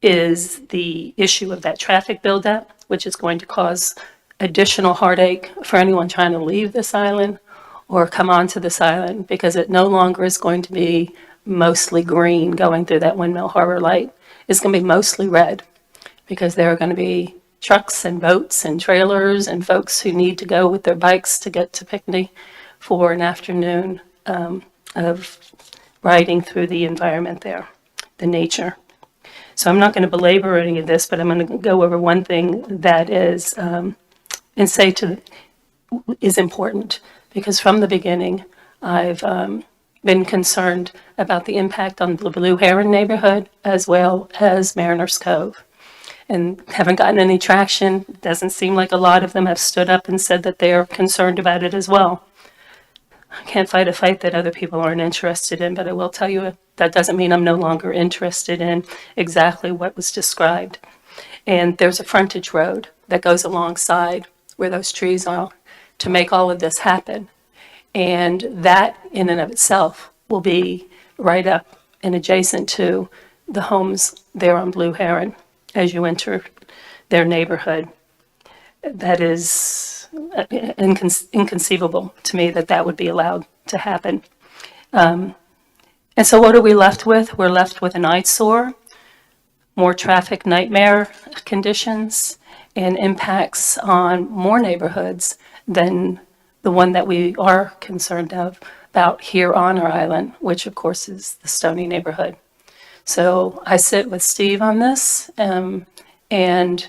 is the issue of that traffic buildup, which is going to cause additional heartache for anyone trying to leave this island or come onto this island, because it no longer is going to be mostly green going through that Windmill Harbor light. It's going to be mostly red, because there are going to be trucks and boats and trailers and folks who need to go with their bikes to get to Pinckney for an afternoon of riding through the environment there, the nature. So I'm not going to belabor any of this, but I'm going to go over one thing that is, and say is important, because from the beginning, I've been concerned about the impact on the Blue Heron neighborhood as well as Mariners Cove. And haven't gotten any traction. It doesn't seem like a lot of them have stood up and said that they're concerned about it as well. I can't fight a fight that other people aren't interested in, but I will tell you that doesn't mean I'm no longer interested in exactly what was described. And there's a frontage road that goes alongside where those trees are to make all of this happen. And that in and of itself will be right up and adjacent to the homes there on Blue Heron as you enter their neighborhood. That is inconceivable to me that that would be allowed to happen. And so what are we left with? We're left with an eyesore, more traffic nightmare conditions, and impacts on more neighborhoods than the one that we are concerned about here on our island, which of course is the Stony neighborhood. So I sit with Steve on this, and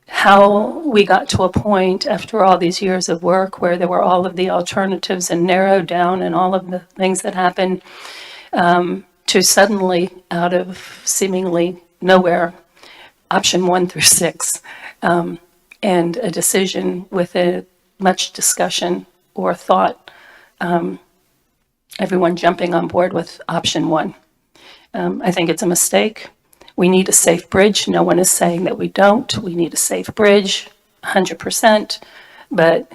how we got to a point after all these years of work where there were all of the alternatives and narrowed down and all of the things that happened, to suddenly, out of seemingly nowhere, option 1 through 6, and a decision with much discussion or thought, everyone jumping on board with option 1. I think it's a mistake. We need a safe bridge. No one is saying that we don't. We need a safe bridge, 100%. But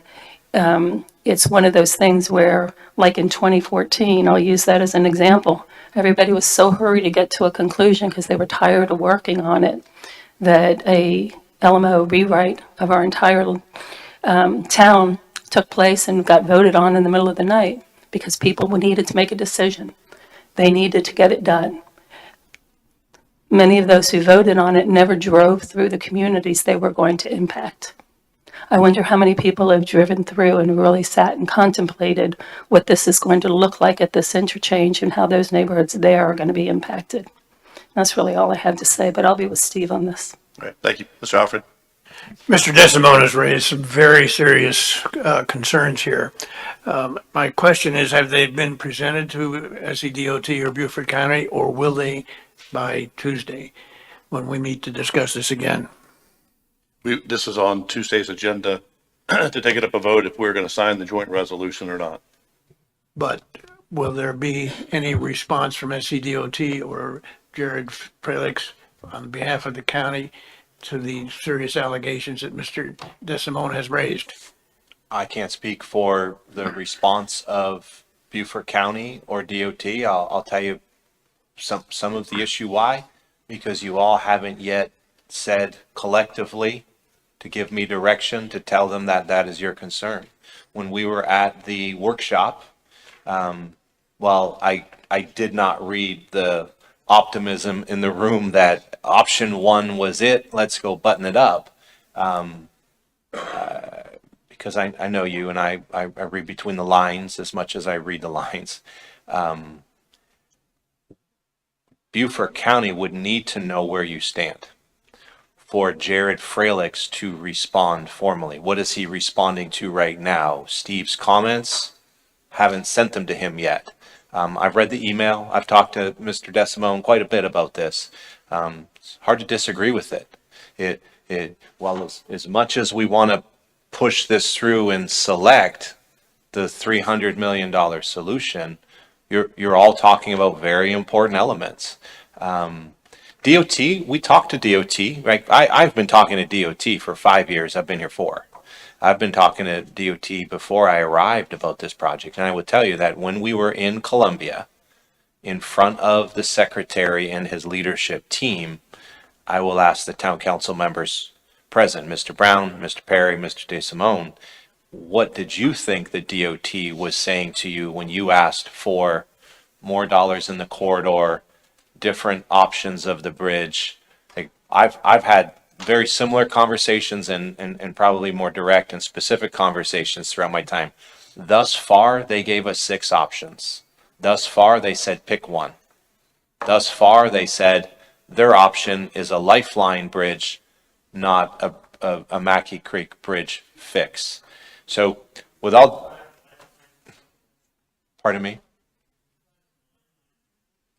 it's one of those things where, like in 2014, I'll use that as an example, everybody was so hurried to get to a conclusion because they were tired of working on it, that a LMO rewrite of our entire town took place and got voted on in the middle of the night because people needed to make a decision. They needed to get it done. Many of those who voted on it never drove through the communities they were going to impact. I wonder how many people have driven through and really sat and contemplated what this is going to look like at this interchange and how those neighborhoods there are going to be impacted. That's really all I had to say, but I'll be with Steve on this. All right, thank you. Mr. Alfred? Mr. DeSimone has raised some very serious concerns here. My question is, have they been presented to SEDOT or Beaufort County, or will they by Tuesday when we meet to discuss this again? This is on Tuesday's agenda to take it up a vote if we're going to sign the joint resolution or not. But will there be any response from SCDOT or Jared Prelix on behalf of the county to the serious allegations that Mr. DeSimone has raised? I can't speak for the response of Beaufort County or DOT. I'll tell you some of the issue why, because you all haven't yet said collectively to give me direction to tell them that that is your concern. When we were at the workshop, while I did not read the optimism in the room that option one was it, let's go button it up, because I know you and I read between the lines as much as I read the lines. Beaufort County would need to know where you stand for Jared Fralix to respond formally. What is he responding to right now? Steve's comments? Haven't sent them to him yet. I've read the email. I've talked to Mr. DeSimone quite a bit about this. It's hard to disagree with it. Well, as much as we want to push this through and select the $300 million solution, you're all talking about very important elements. DOT, we talked to DOT, right? I've been talking to DOT for 5 years. I've been here 4. I've been talking to DOT before I arrived about this project. And I would tell you that when we were in Columbia, in front of the secretary and his leadership team, I will ask the town council members present, Mr. Brown, Mr. Perry, Mr. DeSimone, what did you think the DOT was saying to you when you asked for more dollars in the corridor, different options of the bridge? Like, I've had very similar conversations and probably more direct and specific conversations throughout my time. Thus far, they gave us 6 options. Thus far, they said pick one. Thus far, they said their option is a lifeline bridge, not a Mackey Creek bridge fix. So without, pardon me?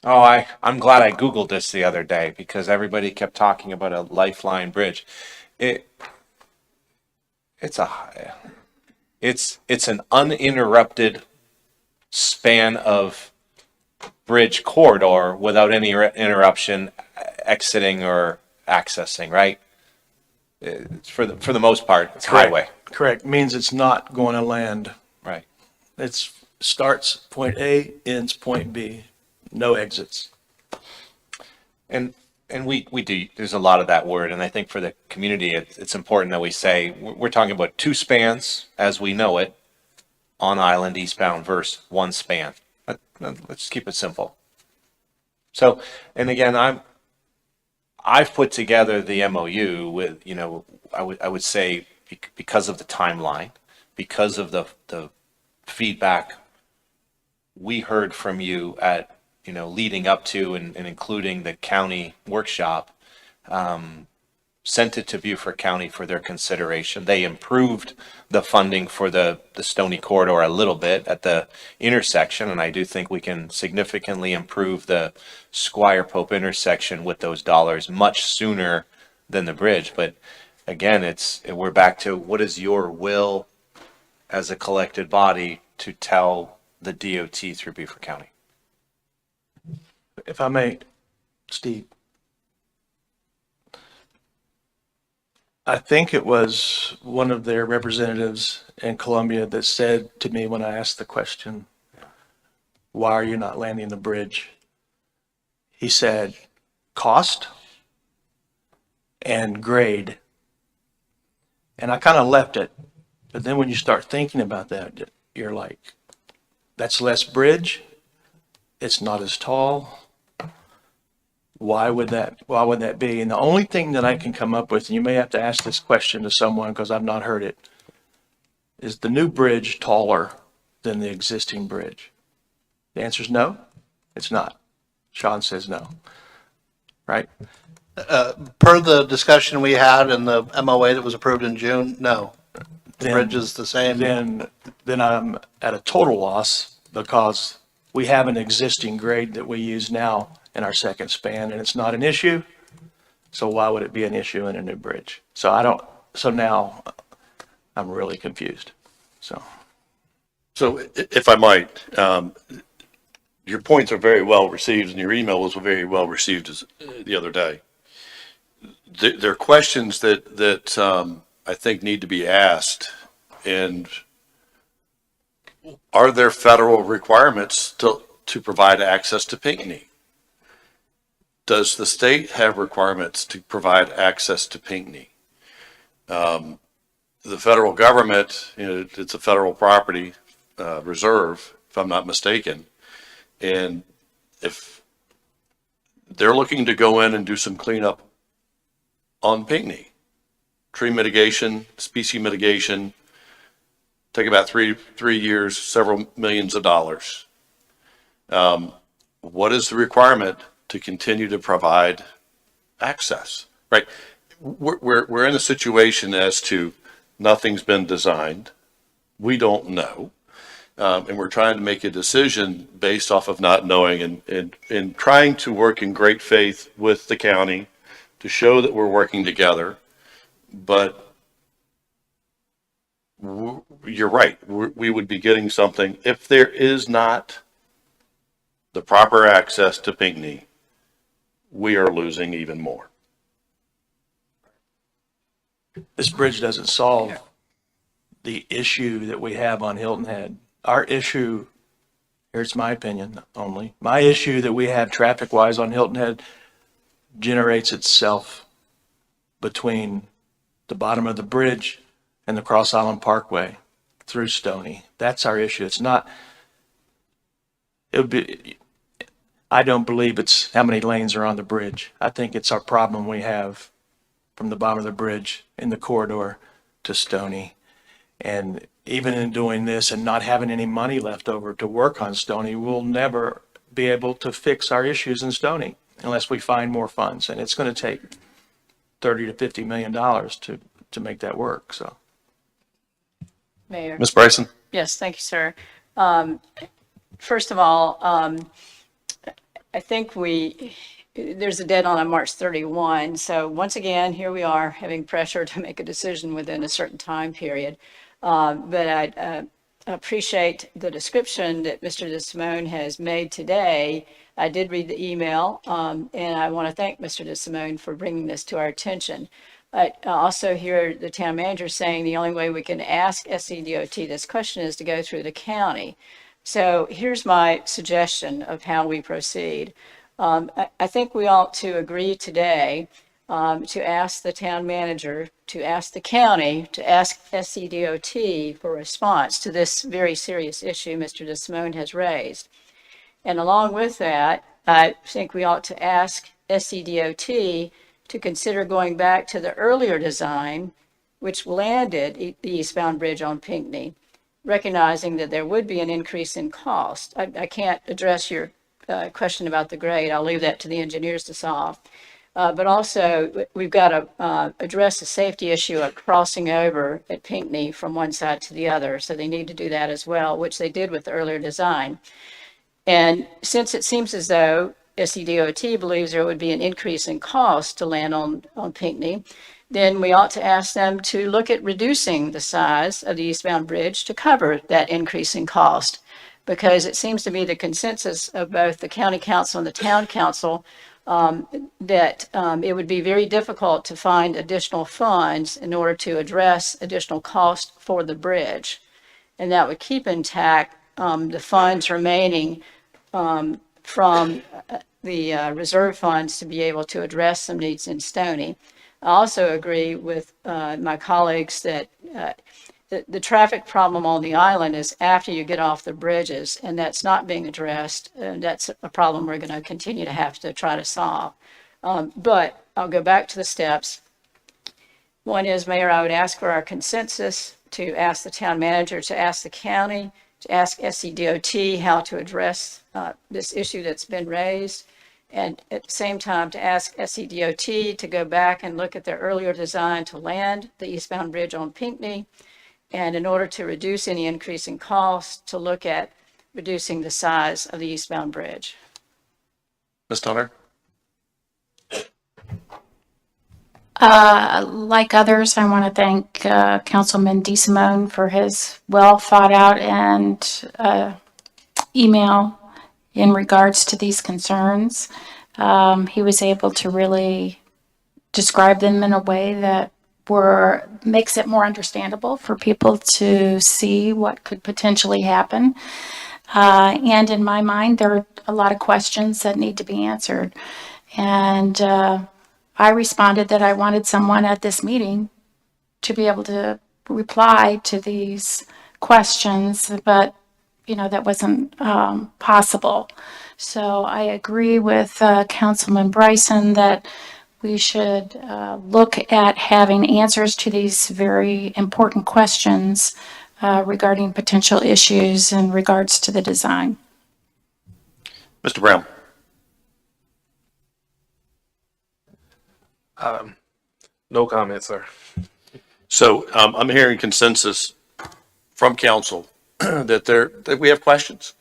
Oh, I'm glad I Googled this the other day because everybody kept talking about a lifeline bridge. It's an uninterrupted span of bridge corridor without any interruption exiting or accessing, right? For the most part, it's highway. Correct. Means it's not going to land. Right. It starts point A, ends point B. No exits. And we do, there's a lot of that word, and I think for the community, it's important that we say, we're talking about 2 spans as we know it on island eastbound versus 1 span. Let's keep it simple. So, and again, I've put together the MOU with, I would say because of the timeline, because of the feedback we heard from you at, leading up to and including the county workshop, sent it to Beaufort County for their consideration. They improved the funding for the Stony Corridor a little bit at the intersection, and I do think we can significantly improve the Squire Pope intersection with those dollars much sooner than the bridge. But again, we're back to what is your will as a collected body to tell the DOT through Beaufort County? If I may, Steve. I think it was one of their representatives in Columbia that said to me when I asked the question, why are you not landing the bridge? He said, cost and grade. And I kind of left it. But then when you start thinking about that, you're like, that's less bridge. It's not as tall. Why would that be? And the only thing that I can come up with, and you may have to ask this question to someone because I've not heard it, is the new bridge taller than the existing bridge? The answer is no, it's not. Sean says no. right? Per the discussion we had in the MOA that was approved in June, no. The Then- bridge is the same. Then I'm at a total loss because we have an existing grade that we use now in our second span and it's not an issue. So why would it be an issue in a new bridge? So now I'm really confused. So If I might, your points are very well received and your email was very well received the other day. There are questions that I think need to be asked. And are there federal requirements to provide access to Pinckney? Does the state have requirements to provide access to Pinckney? The federal government, it's a federal property reserve, if I'm not mistaken. And if they're looking to go in and do some cleanup on Pinckney, tree mitigation, species mitigation, take about three years, several millions of dollars. What is the requirement to continue to provide access, right? We're in a situation as to nothing's been designed. We don't know. And we're trying to make a decision based off of not knowing and trying to work in great faith with the county to show that we're working together. But you're right. We would be getting something if there is not the proper access to Pinckney. We are losing even more. this bridge doesn't solve the issue that we have on Hilton Head. Our issue, here's my opinion only, my issue that we have traffic-wise on Hilton Head generates itself between the bottom of the bridge and the Cross Island Parkway through Stony. That's our issue. It's not, it would be, I don't believe it's how many lanes are on the bridge. I think it's our problem we have from the bottom of the bridge in the corridor to Stony. And even in doing this and not having any money left over to work on Stony, we'll never be able to fix our issues in Stony unless we find more funds. And it's going to take $30 to $50 million to make that work. So, Mayor. Ms. Bryson? Yes, thank you, sir. First of all, I think there's a deadline on March 31. So once again, here we are having pressure to make a decision within a certain time period. But I appreciate the description that Mr. DeSimone has made today. I did read the email, and I want to thank Mr. DeSimone for bringing this to our attention. I also hear the town manager saying the only way we can ask SCDOT this question is to go through the county. So here's my suggestion of how we proceed. I think we ought to agree today to ask the town manager, to ask the county, to ask SCDOT for a response to this very serious issue Mr. DeSimone has raised. And along with that, I think we ought to ask SCDOT to consider going back to the earlier design, which landed the eastbound bridge on Pinckney, recognizing that there would be an increase in cost. I can't address your question about the grade. I'll leave that to the engineers to solve. But also, we've got to address the safety issue of crossing over at Pinckney from one side to the other. So they need to do that as well, which they did with the earlier design. And since it seems as though SCDOT believes there would be an increase in cost to land on Pinckney, then we ought to ask them to look at reducing the size of the eastbound bridge to cover that increase in cost. Because it seems to be the consensus of both the county council and the town council that it would be very difficult to find additional funds in order to address additional cost for the bridge. And that would keep intact the funds remaining from the reserve funds to be able to address some needs in Stony. I also agree with my colleagues that the traffic problem on the island is after you get off the bridges, and that's not being addressed. And that's a problem we're going to continue to have to try to solve. But I'll go back to the steps. One is, Mayor, I would ask for our consensus to ask the town manager, to ask the county, to ask SCDOT how to address this issue that's been raised. And at the same time, to ask SCDOT to go back and look at their earlier design to land the eastbound bridge on Pinckney. And in order to reduce any increase in cost, to look at reducing the size of the eastbound bridge. Ms. Tunner? Like others, I want to thank Councilman DeSimone for his well thought out and email in regards to these concerns. He was able to really describe them in a way that makes it more understandable for people to see what could potentially happen. And in my mind, there are a lot of questions that need to be answered. And I responded that I wanted someone at this meeting to be able to reply to these questions, but that wasn't possible. So I agree with Councilman Bryson that we should look at having answers to these very important questions regarding potential issues in regards to the design. Mr. Brown? No comment, sir. So I'm hearing consensus from council that we have questions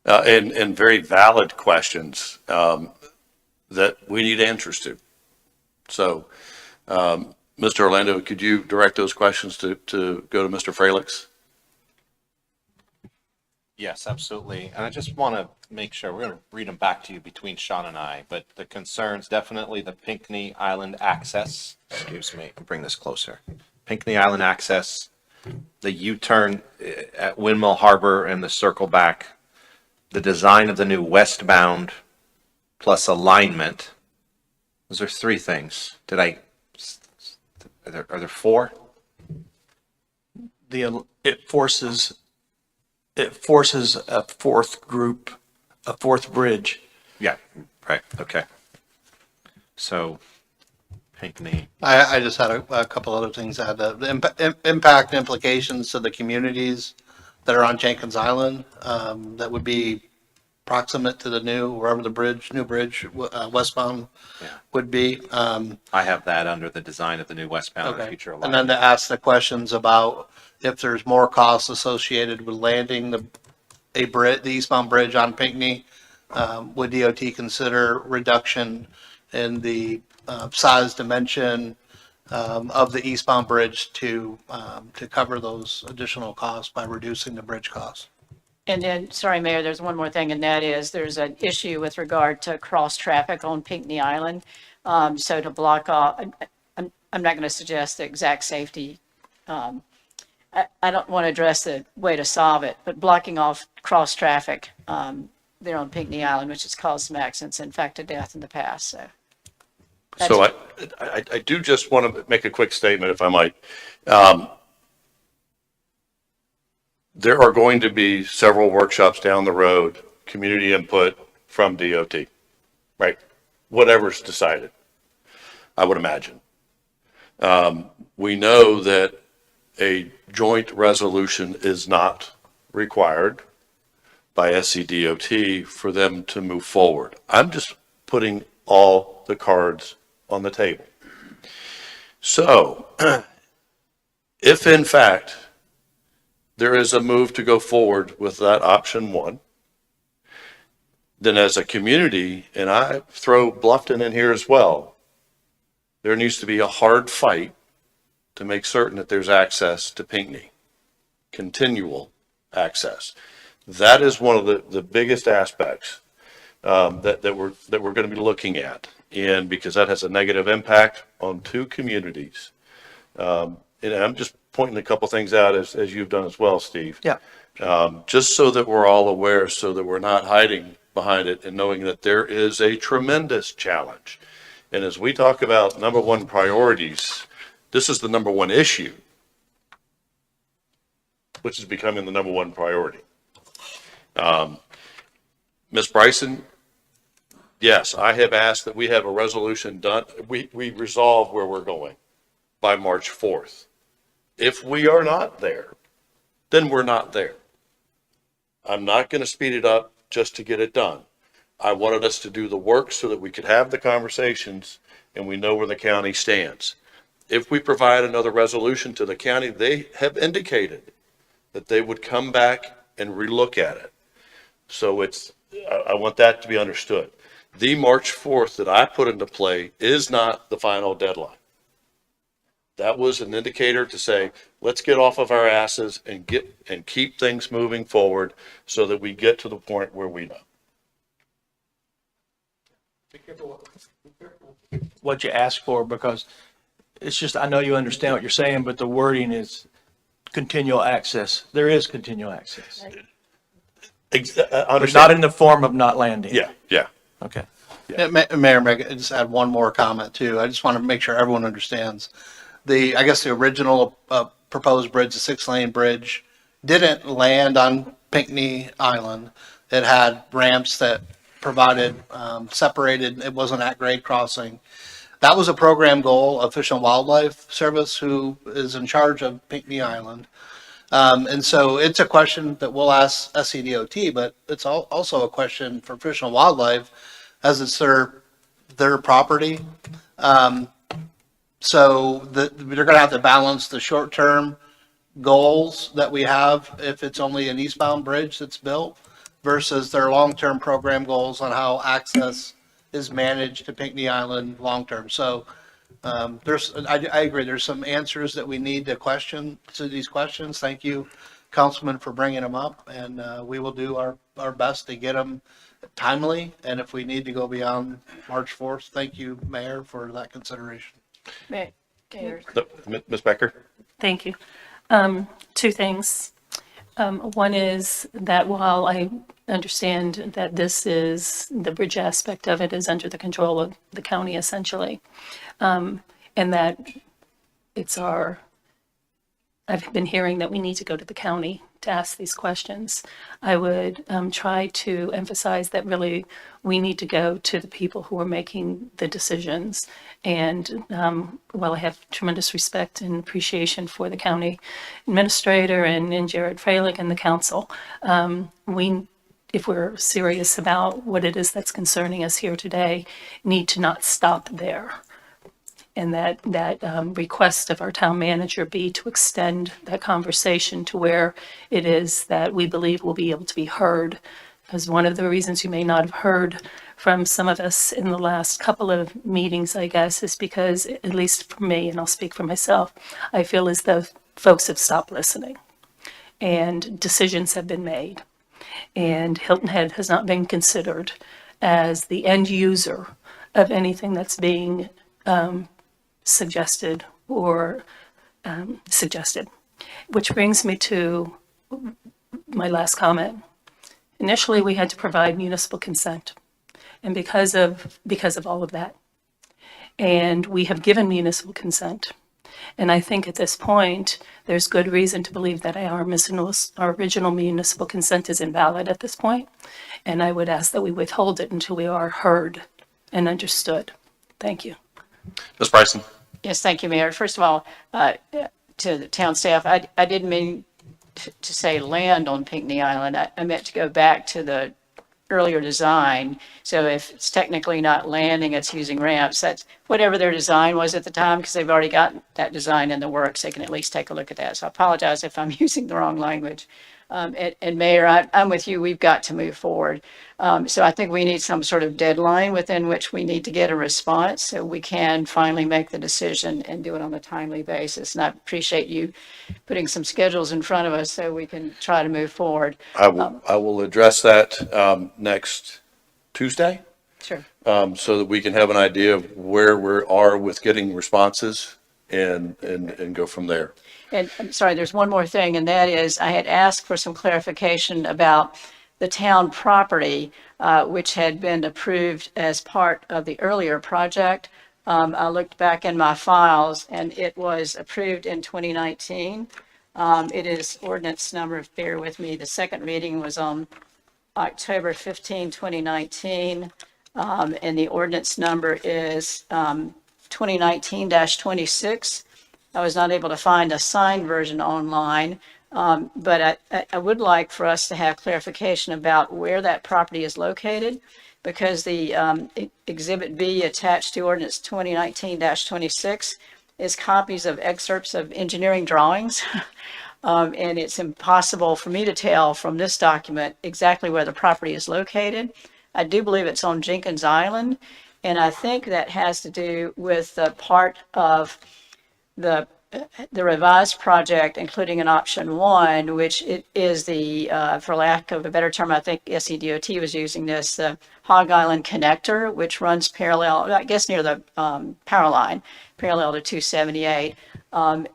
and very valid questions that we need answers to. So, Mr. Orlando, could you direct those questions to go to Mr. Fralix? Yes, absolutely. And I just want to make sure, we're going to read them back to you between Sean and I, but the concerns, definitely the Pinckney Island access, excuse me, I'll bring this closer. Pinckney Island access, the U-turn at Windmill Harbor and the circle back, the design of the new westbound plus alignment. Those are three things. Are there four? It forces a fourth bridge. Yeah, right, okay. So, Pinckney. I just had a couple other things. I had the impact implications to the communities that are on Jenkins Island, that would be proximate to the wherever the new bridge, westbound would be. I have that under the design of the new westbound and future alignment. And then to ask the questions about if there's more costs associated with landing the eastbound bridge on Pinckney, would DOT consider reduction in the size dimension of the eastbound bridge to cover those additional costs by reducing the bridge costs? And then, sorry, Mayor, there's one more thing, and that is there's an issue with regard to cross traffic on Pinckney Island. So to block off, I'm not going to suggest the exact safety. I don't want to address the way to solve it, but blocking off cross traffic there on Pinckney Island, which has caused some accidents, in fact, a death in the past. So I do just want to make a quick statement, if I might. There are going to be several workshops down the road, community input from DOT, right? Whatever's decided, I would imagine. We know that a joint resolution is not required by SCDOT for them to move forward. I'm just putting all the cards on the table. So, if in fact there is a move to go forward with that option one, then as a community, and I throw Bluffton in here as well, there needs to be a hard fight to make certain that there's access to Pinckney, continual access. That is one of the biggest aspects that we're going to be looking at, and because that has a negative impact on two communities. And I'm just pointing a couple things out as you've done as well, Steve. Yeah. Just so that we're all aware, so that we're not hiding behind it, and knowing that there is a tremendous challenge. And as we talk about number one priorities, this is the number one issue, which is becoming the number one priority. Ms. Bryson, yes, I have asked that we have a resolution done. We resolve where we're going by March 4th. If we are not there, then we're not there. I'm not going to speed it up just to get it done. I wanted us to do the work so that we could have the conversations and we know where the county stands. If we provide another resolution to the county, they have indicated that they would come back and relook at it. So I want that to be understood. The March 4th that I put into play is not the final deadline. That was an indicator to say, let's get off of our asses and keep things moving forward so that we get to the point where we know. What you ask for, because it's just, I know you understand what you're saying, but the wording is continual access. There is continual access. But not in the form of not landing. Yeah. Okay. Mayor, may I just add one more comment too? I just want to make sure everyone understands. I guess the original proposed bridge, the 6-lane bridge, didn't land on Pinckney Island. It had ramps that provided, separated, it wasn't at grade crossing. That was a program goal of Fish and Wildlife Service, who is in charge of Pinckney Island. And so it's a question that we'll ask SCDOT, but it's also a question for Fish and Wildlife, as it's their property. So they're going to have to balance the short-term goals that we have if it's only an eastbound bridge that's built versus their long-term program goals on how access is managed to Pinckney Island long-term. So I agree, there's some answers that we need to these questions. Thank you, Councilman, for bringing them up, and we will do our best to get them timely. And if we need to go beyond March 4th, thank you, Mayor, for that consideration. Mayor. Ms. Becker? Thank you. Two things. One is that while I understand that the bridge aspect of it is under the control of the county essentially, and that I've been hearing that we need to go to the county to ask these questions. I would try to emphasize that really we need to go to the people who are making the decisions. And while I have tremendous respect and appreciation for the county administrator and Jared Freilich and the council, if we're serious about what it is that's concerning us here today, need to not stop there. And that request of our town manager be to extend that conversation to where it is that we believe will be able to be heard. Because one of the reasons you may not have heard from some of us in the last couple of meetings, I guess, is because, at least for me, and I'll speak for myself, I feel as though folks have stopped listening and decisions have been made. And Hilton Head has not been considered as the end user of anything that's being suggested. Which brings me to my last comment. Initially, we had to provide municipal consent, and because of all of that, and we have given municipal consent. And I think at this point, there's good reason to believe that our original municipal consent is invalid at this point, and I would ask that we withhold it until we are heard and understood. Thank you. Ms. Bryson? Yes, thank you, Mayor. First of all, to the town staff, I didn't mean to say land on Pinckney Island. I meant to go back to the earlier design. So if it's technically not landing, it's using ramps. That's whatever their design was at the time, because they've already got that design in the works. They can at least take a look at that. So I apologize if I'm using the wrong language. And Mayor, I'm with you. We've got to move forward. So I think we need some sort of deadline within which we need to get a response so we can finally make the decision and do it on a timely basis. And I appreciate you putting some schedules in front of us so we can try to move forward. I will address that next Tuesday. Sure. So that we can have an idea of where we are with getting responses and go from there. And I'm sorry, there's one more thing, and that is I had asked for some clarification about the town property, which had been approved as part of the earlier project. I looked back in my files, and it was approved in 2019. It is ordinance number, bear with me, the second reading was on October 15, 2019, and the ordinance number is 2019-26. I was not able to find a signed version online, But I would like for us to have clarification about where that property is located, because the Exhibit B attached to Ordinance 2019-26 is copies of excerpts of engineering drawings. And it's impossible for me to tell from this document exactly where the property is located. I do believe it's on Jenkins Island, and I think that has to do with the part of the revised project, including an option one, which it is the, for lack of a better term, I think SEDOT was using this, the Hog Island connector, which runs parallel, I guess near the power line, parallel to 278. I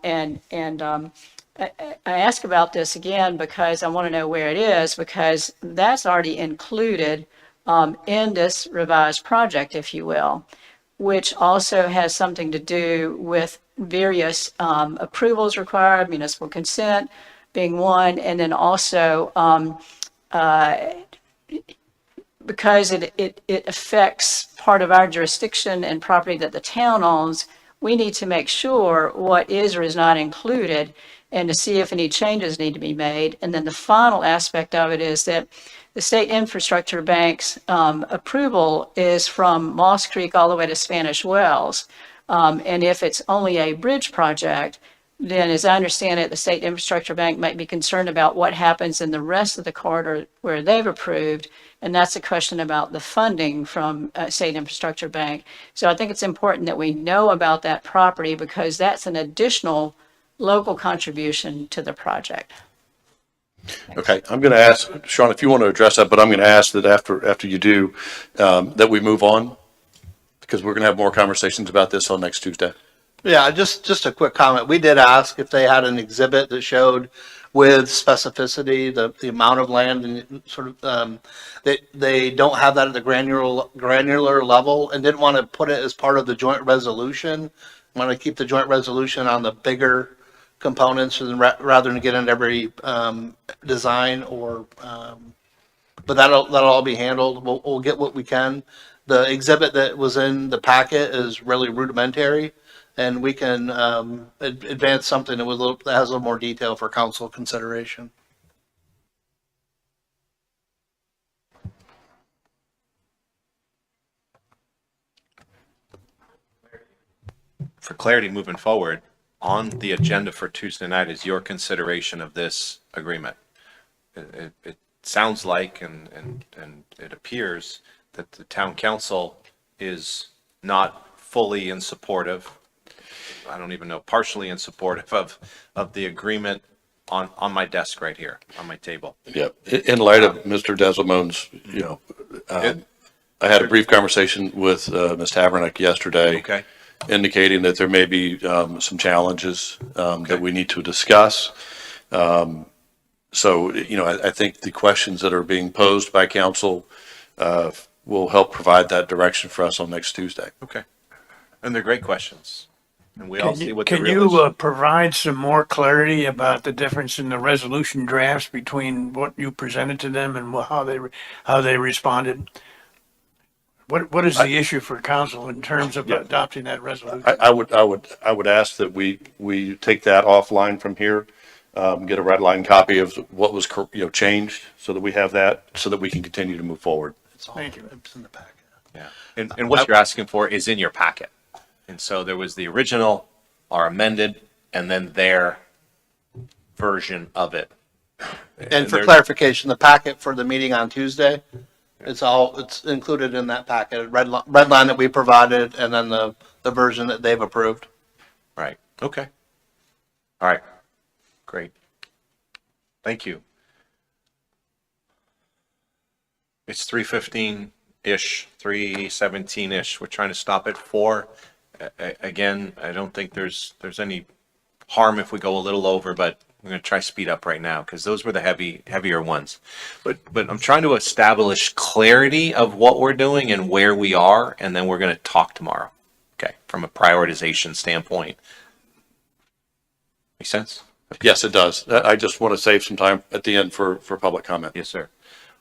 ask about this again because I want to know where it is, because that's already included in this revised project, if you will, which also has something to do with various approvals required, municipal consent being one, and then also because it affects part of our jurisdiction and property that the town owns, we need to make sure what is or is not included and to see if any changes need to be made. And then the final aspect of it is that the State Infrastructure Bank's approval is from Moss Creek all the way to Spanish Wells. And if it's only a bridge project, then as I understand it, the State Infrastructure Bank might be concerned about what happens in the rest of the corridor where they've approved. And that's a question about the funding from State Infrastructure Bank. So I think it's important that we know about that property, because that's an additional local contribution to the project. Okay, I'm going to ask, Sean, if you want to address that, but I'm going to ask that after you do, that we move on, because we're going to have more conversations about this on next Tuesday. Yeah, just a quick comment. We did ask if they had an exhibit that showed with specificity the amount of land, and sort of they don't have that at the granular level, and didn't want to put it as part of the joint resolution. Want to keep the joint resolution on the bigger components, and rather than get into every design or. But that'll all be handled. We'll get what we can. The exhibit that was in the packet is really rudimentary, and we can advance something that has a little more detail for council consideration. For clarity moving forward, on the agenda for Tuesday night is your consideration of this agreement. It sounds like and it appears that the town council is not fully in supportive, I don't even know, partially in supportive of the agreement on my desk right here, on my table. Yeah, in light of Mr. Desilmone's, I had a brief conversation with Ms. Tavernick yesterday. Okay. Indicating that there may be some challenges that we need to discuss. So, I think the questions that are being posed by council will help provide that direction for us on next Tuesday. Okay. And they're great questions. And we all see what the Can real you provide some more clarity about the difference in the resolution drafts between what you presented to them and how they responded? What is the issue for council in terms of adopting that resolution? I would ask that we take that offline from here, get a red line copy of what was changed, so that we have that, so that we can continue to move forward. Thank you. It's in the packet. Yeah. And what you're asking for is in your packet. And so there was the original, our amended, and then their version of it. And for clarification, the packet for the meeting on Tuesday, it's included in that packet, red line that we provided, and then the version that they've approved. Right. Okay. All right. Great. Thank you. It's 3:15-ish, 3:17-ish. We're trying to stop at 4. Again, I don't think there's any harm if we go a little over, but we're going to try speed up right now because those were the heavier ones. But I'm trying to establish clarity of what we're doing and where we are, and then we're going to talk tomorrow. Okay, from a prioritization standpoint. Make sense? Yes, it does. I just want to save some time at the end for public comment. Yes, sir.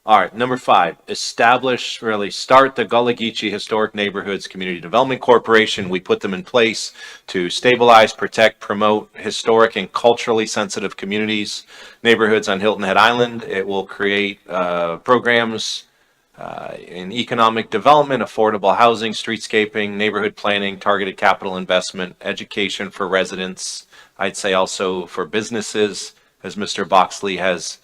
All right, number 5, start the Gullah Geechee Historic Neighborhoods Community Development Corporation. We put them in place to stabilize, protect, promote historic and culturally sensitive communities, neighborhoods on Hilton Head Island. It will create programs in economic development, affordable housing, streetscaping, neighborhood planning, targeted capital investment, education for residents. I'd say also for businesses, as Mr. Boxley has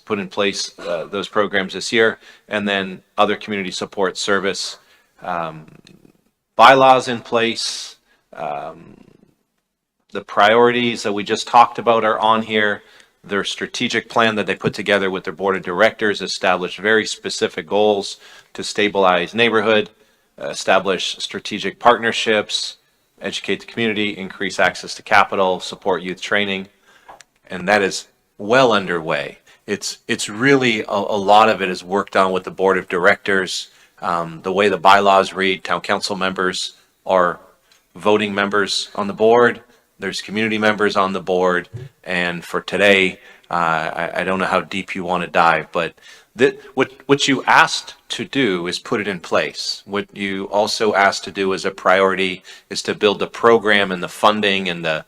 put in place those programs this year, and then other community support service, bylaws in place. The priorities that we just talked about are on here. Their strategic plan that they put together with their board of directors established very specific goals to stabilize neighborhood, establish strategic partnerships, educate the community, increase access to capital, support youth training, and that is well underway. It's really a lot of it is worked on with the board of directors. The way the bylaws read, town council members are voting members on the board. There's community members on the board. And for today, I don't know how deep you want to dive, but what you asked to do is put it in place. What you also asked to do as a priority is to build the program and the funding and the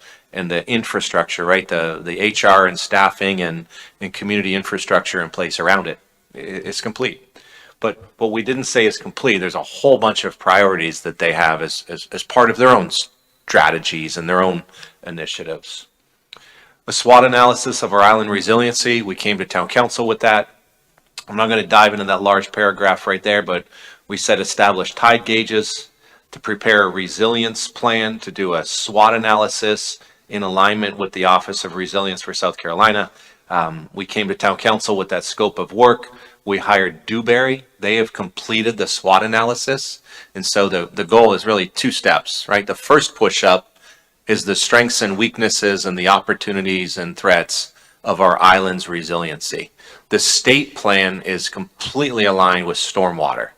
infrastructure, right? The HR and staffing and community infrastructure in place around it. It's complete. But what we didn't say is complete. There's a whole bunch of priorities that they have as part of their own strategies and their own initiatives. A SWOT analysis of our island resiliency. We came to town council with that. I'm not going to dive into that large paragraph right there, but we said establish tide gauges to prepare a resilience plan, to do a SWOT analysis in alignment with the Office of Resilience for South Carolina. We came to town council with that scope of work. We hired Dewberry. They have completed the SWOT analysis. And so the goal is really 2 steps, right? The first push up is the strengths and weaknesses and the opportunities and threats of our island's resiliency. The state plan is completely aligned with stormwater.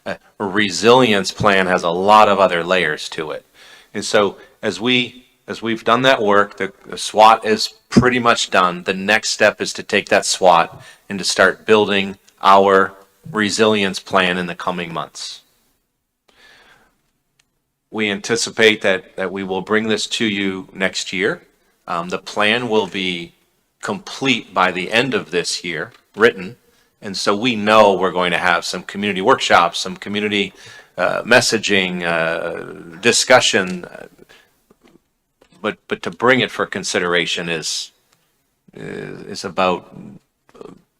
A resilience plan has a lot of other layers to it. And so as we've done that work, the SWOT is pretty much done. The next step is to take that SWOT and to start building our resilience plan in the coming months. We anticipate that we will bring this to you next year. The plan will be complete by the end of this year, written. And so we know we're going to have some community workshops, some community messaging, discussion, but to bring it for consideration is about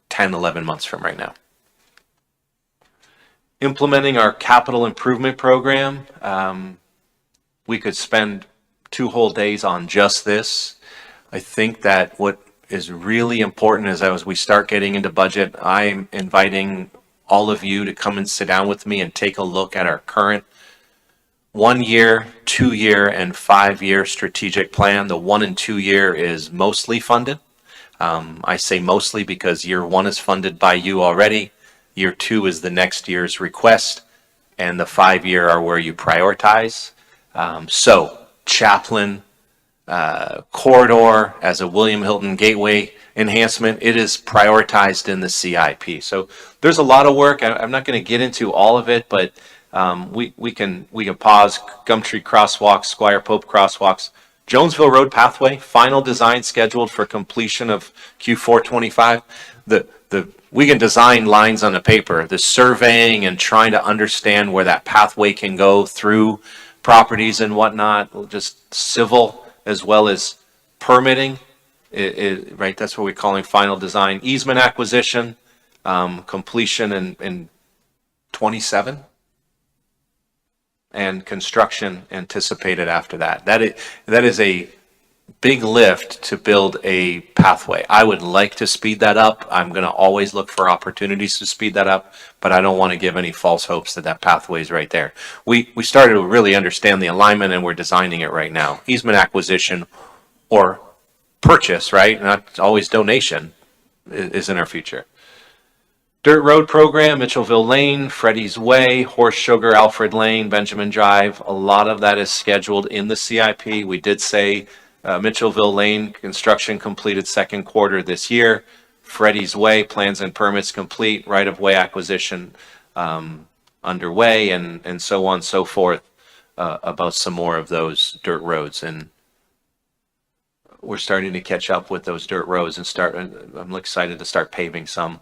10, 11 months from right now. Implementing our capital improvement program. We could spend 2 whole days on just this. I think that what is really important is as we start getting into budget, I'm inviting all of you to come and sit down with me and take a look at our current 1-year, 2-year, and 5-year strategic plan. The 1 and 2 year is mostly funded. I say mostly because year 1 is funded by you already. Year 2 is the next year's request, and the 5-year are where you prioritize. So Chaplain corridor as a William Hilton Gateway enhancement, it is prioritized in the CIP. So there's a lot of work. I'm not going to get into all of it, but we can pause. Gumtree crosswalks, Squire Pope crosswalks, Jonesville Road pathway, final design scheduled for completion of Q4 25. We can design lines on a paper. The surveying and trying to understand where that pathway can go through properties and whatnot, just civil as well as permitting, right? That's what we're calling final design. Easement acquisition, completion in 27, and construction anticipated after that. That is a big lift to build a pathway. I would like to speed that up. I'm going to always look for opportunities to speed that up, but I don't want to give any false hopes that pathway is right there. We started to really understand the alignment, and we're designing it right now. Easement acquisition or purchase, right? Not always donation is in our future. Dirt road program, Mitchellville Lane, Freddie's Way, Horse Sugar, Alfred Lane, Benjamin Drive. A lot of that is scheduled in the CIP. We did say Mitchellville Lane construction completed second quarter this year. Freddie's Way, plans and permits complete, right-of-way acquisition underway, and so on and so forth, about some more of those dirt roads. And we're starting to catch up with those dirt roads and I'm excited to start paving some.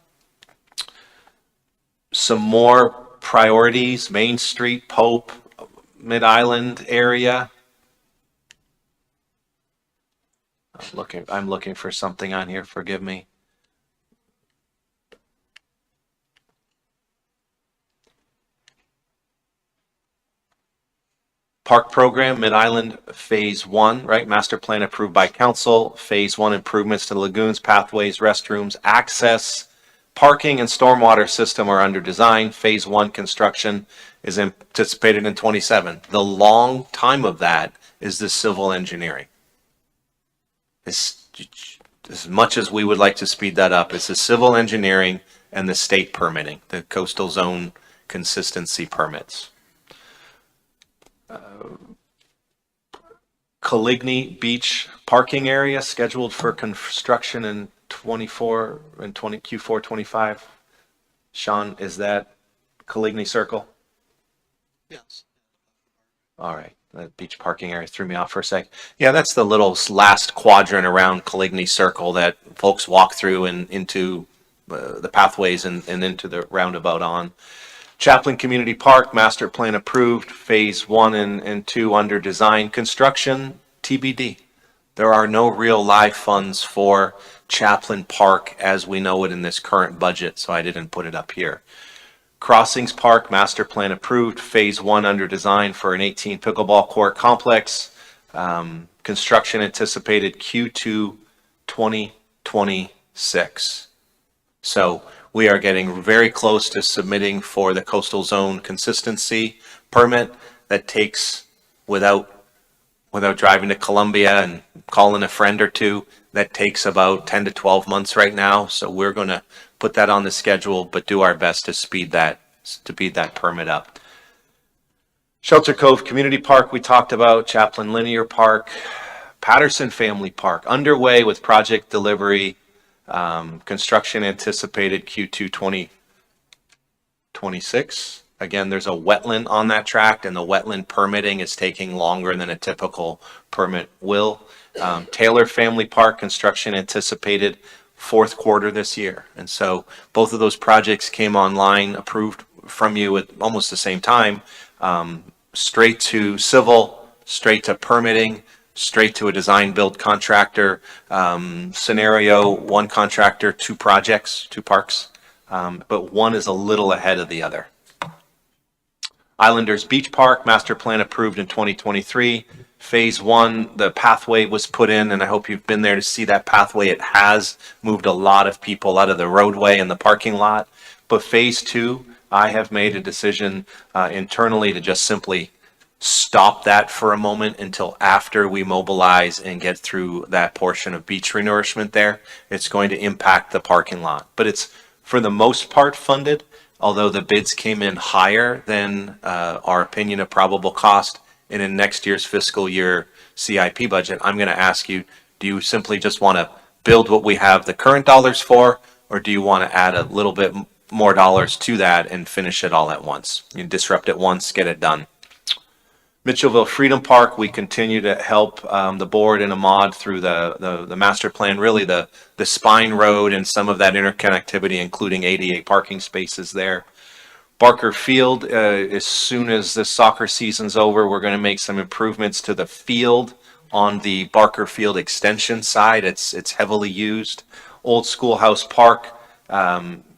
Some more priorities: Main Street, Pope, Mid-Island area. I'm looking for something on here, forgive me. Park program, Mid-Island Phase 1, right? Master plan approved by council. Phase 1 improvements to lagoons, pathways, restrooms, access, parking, and stormwater system are under design. Phase 1 construction is anticipated in 27. The long time of that is the civil engineering. As much as we would like to speed that up, it's the civil engineering and the state permitting, the coastal zone consistency permits. Coligny Beach parking area scheduled for construction in Q4 25. Sean, is that Coligny Circle? Yes. All right. That beach parking area threw me off for a sec. Yeah, that's the little last quadrant around Coligny Circle that folks walk through and into the pathways and into the roundabout on. Chaplin Community Park, master plan approved, phase 1 and 2 under design. Construction, TBD. There are no real live funds for Chaplin Park as we know it in this current budget, so I didn't put it up here. Crossings Park, master plan approved, phase 1 under design for an 18 pickleball court complex. Construction anticipated Q2 2026. So we are getting very close to submitting for the coastal zone consistency permit that takes, without driving to Columbia and calling a friend or two, that takes about 10 to 12 months right now. So we're going to put that on the schedule, but do our best to speed that permit up. Shelter Cove Community Park, we talked about. Chaplin Linear Park, Patterson Family Park, underway with project delivery. Construction anticipated Q2 2026. Again, there's a wetland on that tract, and the wetland permitting is taking longer than a typical permit will. Taylor Family Park, construction anticipated fourth quarter this year. And so both of those projects came online, approved from you at almost the same time, straight to civil, straight to permitting, straight to a design build contractor scenario, one contractor, two projects, two parks, but one is a little ahead of the other. Islanders Beach Park, master plan approved in 2023. Phase 1, the pathway was put in, and I hope you've been there to see that pathway. It has moved a lot of people out of the roadway and the parking lot. But phase 2, I have made a decision internally to just simply stop that for a moment until after we mobilize and get through that portion of beach renourishment there. It's going to impact the parking lot, but it's for the most part funded, although the bids came in higher than our opinion of probable cost. And in next year's fiscal year CIP budget, I'm going to ask you, do you simply just want to build what we have the current dollars for, or do you want to add a little bit more dollars to that and finish it all at once? You disrupt it once, get it done. Mitchellville Freedom Park, we continue to help the board and Ahmad through the master plan, really the spine road and some of that interconnectivity, including ADA parking spaces there. Barker Field, as soon as the soccer season's over, we're going to make some improvements to the field on the Barker Field extension side. It's heavily used. Old Schoolhouse Park,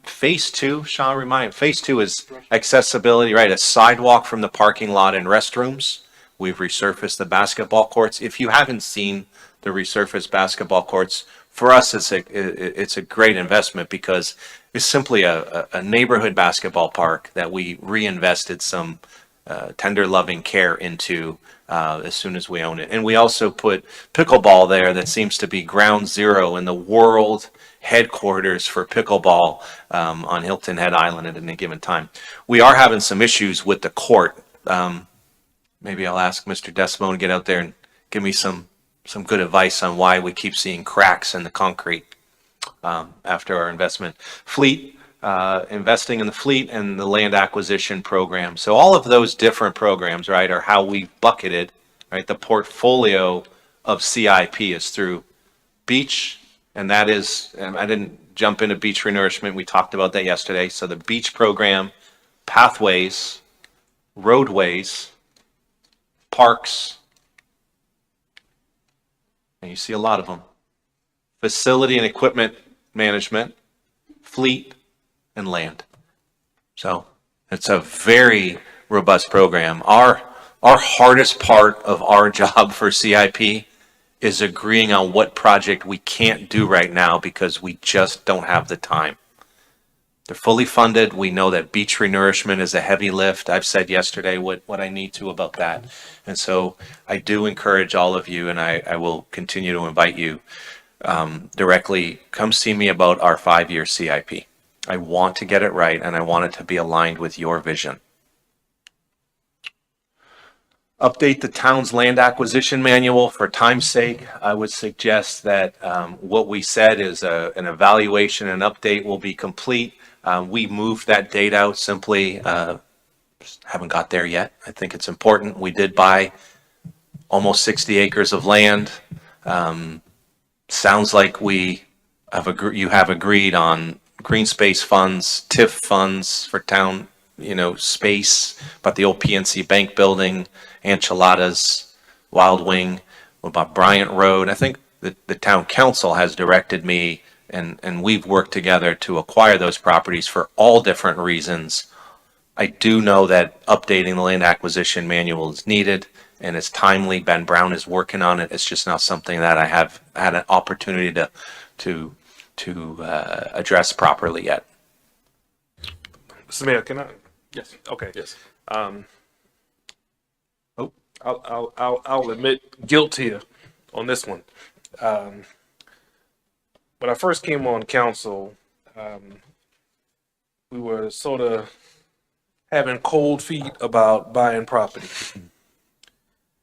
phase 2, Sean, remind, phase 2 is accessibility, right? A sidewalk from the parking lot and restrooms. We've resurfaced the basketball courts. If you haven't seen the resurfaced basketball courts, for us, it's a great investment because it's simply a neighborhood basketball park that we reinvested some tender loving care into as soon as we own it. And we also put pickleball there that seems to be ground zero in the world headquarters for pickleball on Hilton Head Island at any given time. We are having some issues with the court. Maybe I'll ask Mr. Desmo to get out there and give me some good advice on why we keep seeing cracks in the concrete. after our investment fleet, investing in the fleet and the land acquisition program. So all of those different programs, right, are how we bucketed, right? The portfolio of CIP is through beach, and that is, and I didn't jump into beach renourishment. We talked about that yesterday. So the beach program, pathways, roadways, parks, and you see a lot of them, facility and equipment management, fleet, and land. So it's a very robust program. Our hardest part of our job for CIP is agreeing on what project we can't do right now because we just don't have the time. They're fully funded. We know that beach renourishment is a heavy lift. I've said yesterday what I need to about that. And so I do encourage all of you, and I will continue to invite you directly, come see me about our 5-year CIP. I want to get it right, and I want it to be aligned with your vision. Update the town's land acquisition manual. For time's sake, I would suggest that what we said is an evaluation and update will be complete. We moved that date out simply, haven't got there yet. I think it's important. We did buy almost 60 acres of land. Sounds like you have agreed on green space funds, TIF funds for town, space, but the old PNC Bank building, Enchiladas, Wild Wing, what about Bryant Road? I think the town council has directed me, and we've worked together to acquire those properties for all different reasons. I do know that updating the land acquisition manual is needed, and it's timely. Ben Brown is working on it. It's just not something that I have had an opportunity to address properly yet. Mr. Mayor, can I? Yes. Okay. Yes. I'll admit guilt here on this one. When I first came on council, we were sort of having cold feet about buying property.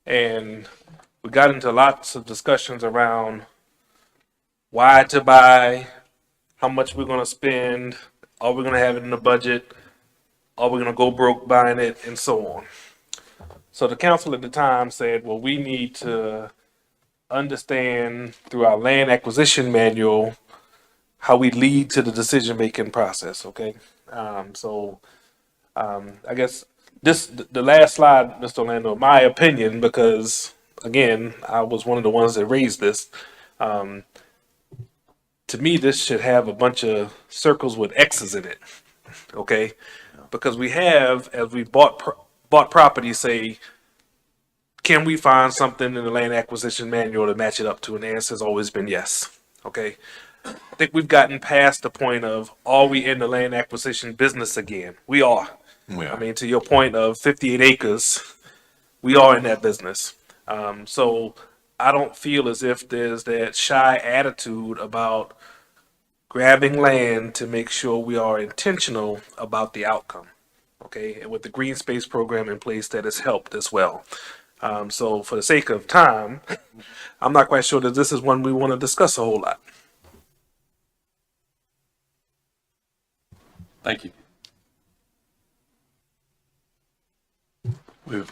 And we got into lots of discussions around why to buy, how much we're going to spend, are we going to have it in the budget, are we going to go broke buying it, and so on. So the council at the time said, well, we need to understand through our land acquisition manual how we lead to the decision-making process, okay? I guess the last slide, Mr. Orlando, my opinion, because again, I was one of the ones that raised this. To me, this should have a bunch of circles with X's in it, okay? Because we have, as we bought property, say, can we find something in the land acquisition manual to match it up to? And the answer has always been yes, okay? I think we've gotten past the point of, are we in the land acquisition business again? We are. I mean, to your point of 58 acres, we are in that business. So I don't feel as if there's that shy attitude about grabbing land to make sure we are intentional about the outcome. Okay, and with the green space program in place, that has helped as well. So for the sake of time, I'm not quite sure that this is one we want to discuss a whole lot. Thank you.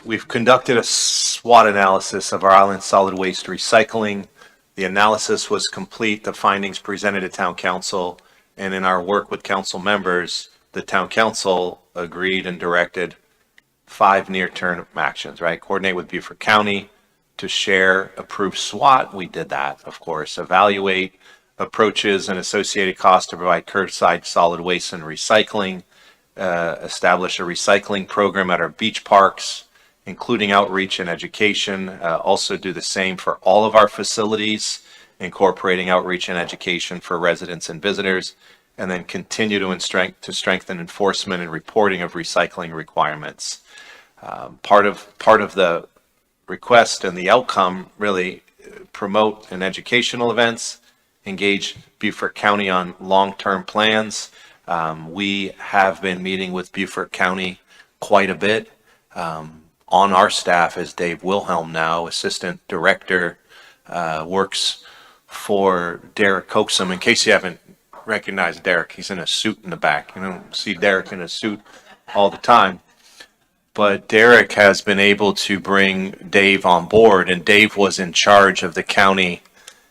We've conducted a SWOT analysis of our island solid waste recycling. The analysis was complete, the findings presented to town council, and in our work with council members, the town council agreed and directed 5 near-term actions, right? Coordinate with Beaufort County to share approved SWOT. We did that, of course. Evaluate approaches and associated costs to provide curbside solid waste and recycling. Establish a recycling program at our beach parks, including outreach and education. Also do the same for all of our facilities, incorporating outreach and education for residents and visitors, and then continue to strengthen enforcement and reporting of recycling requirements. Part of the request and the outcome really promote an educational events, engage Beaufort County on long-term plans. We have been meeting with Beaufort County quite a bit. On our staff is Dave Wilhelm now, Assistant Director, works for Derek Coaxum. In case you haven't recognize Derek. He's in a suit in the back. You don't see Derek in a suit all the time. But Derek has been able to bring Dave on board, and Dave was in charge of the county.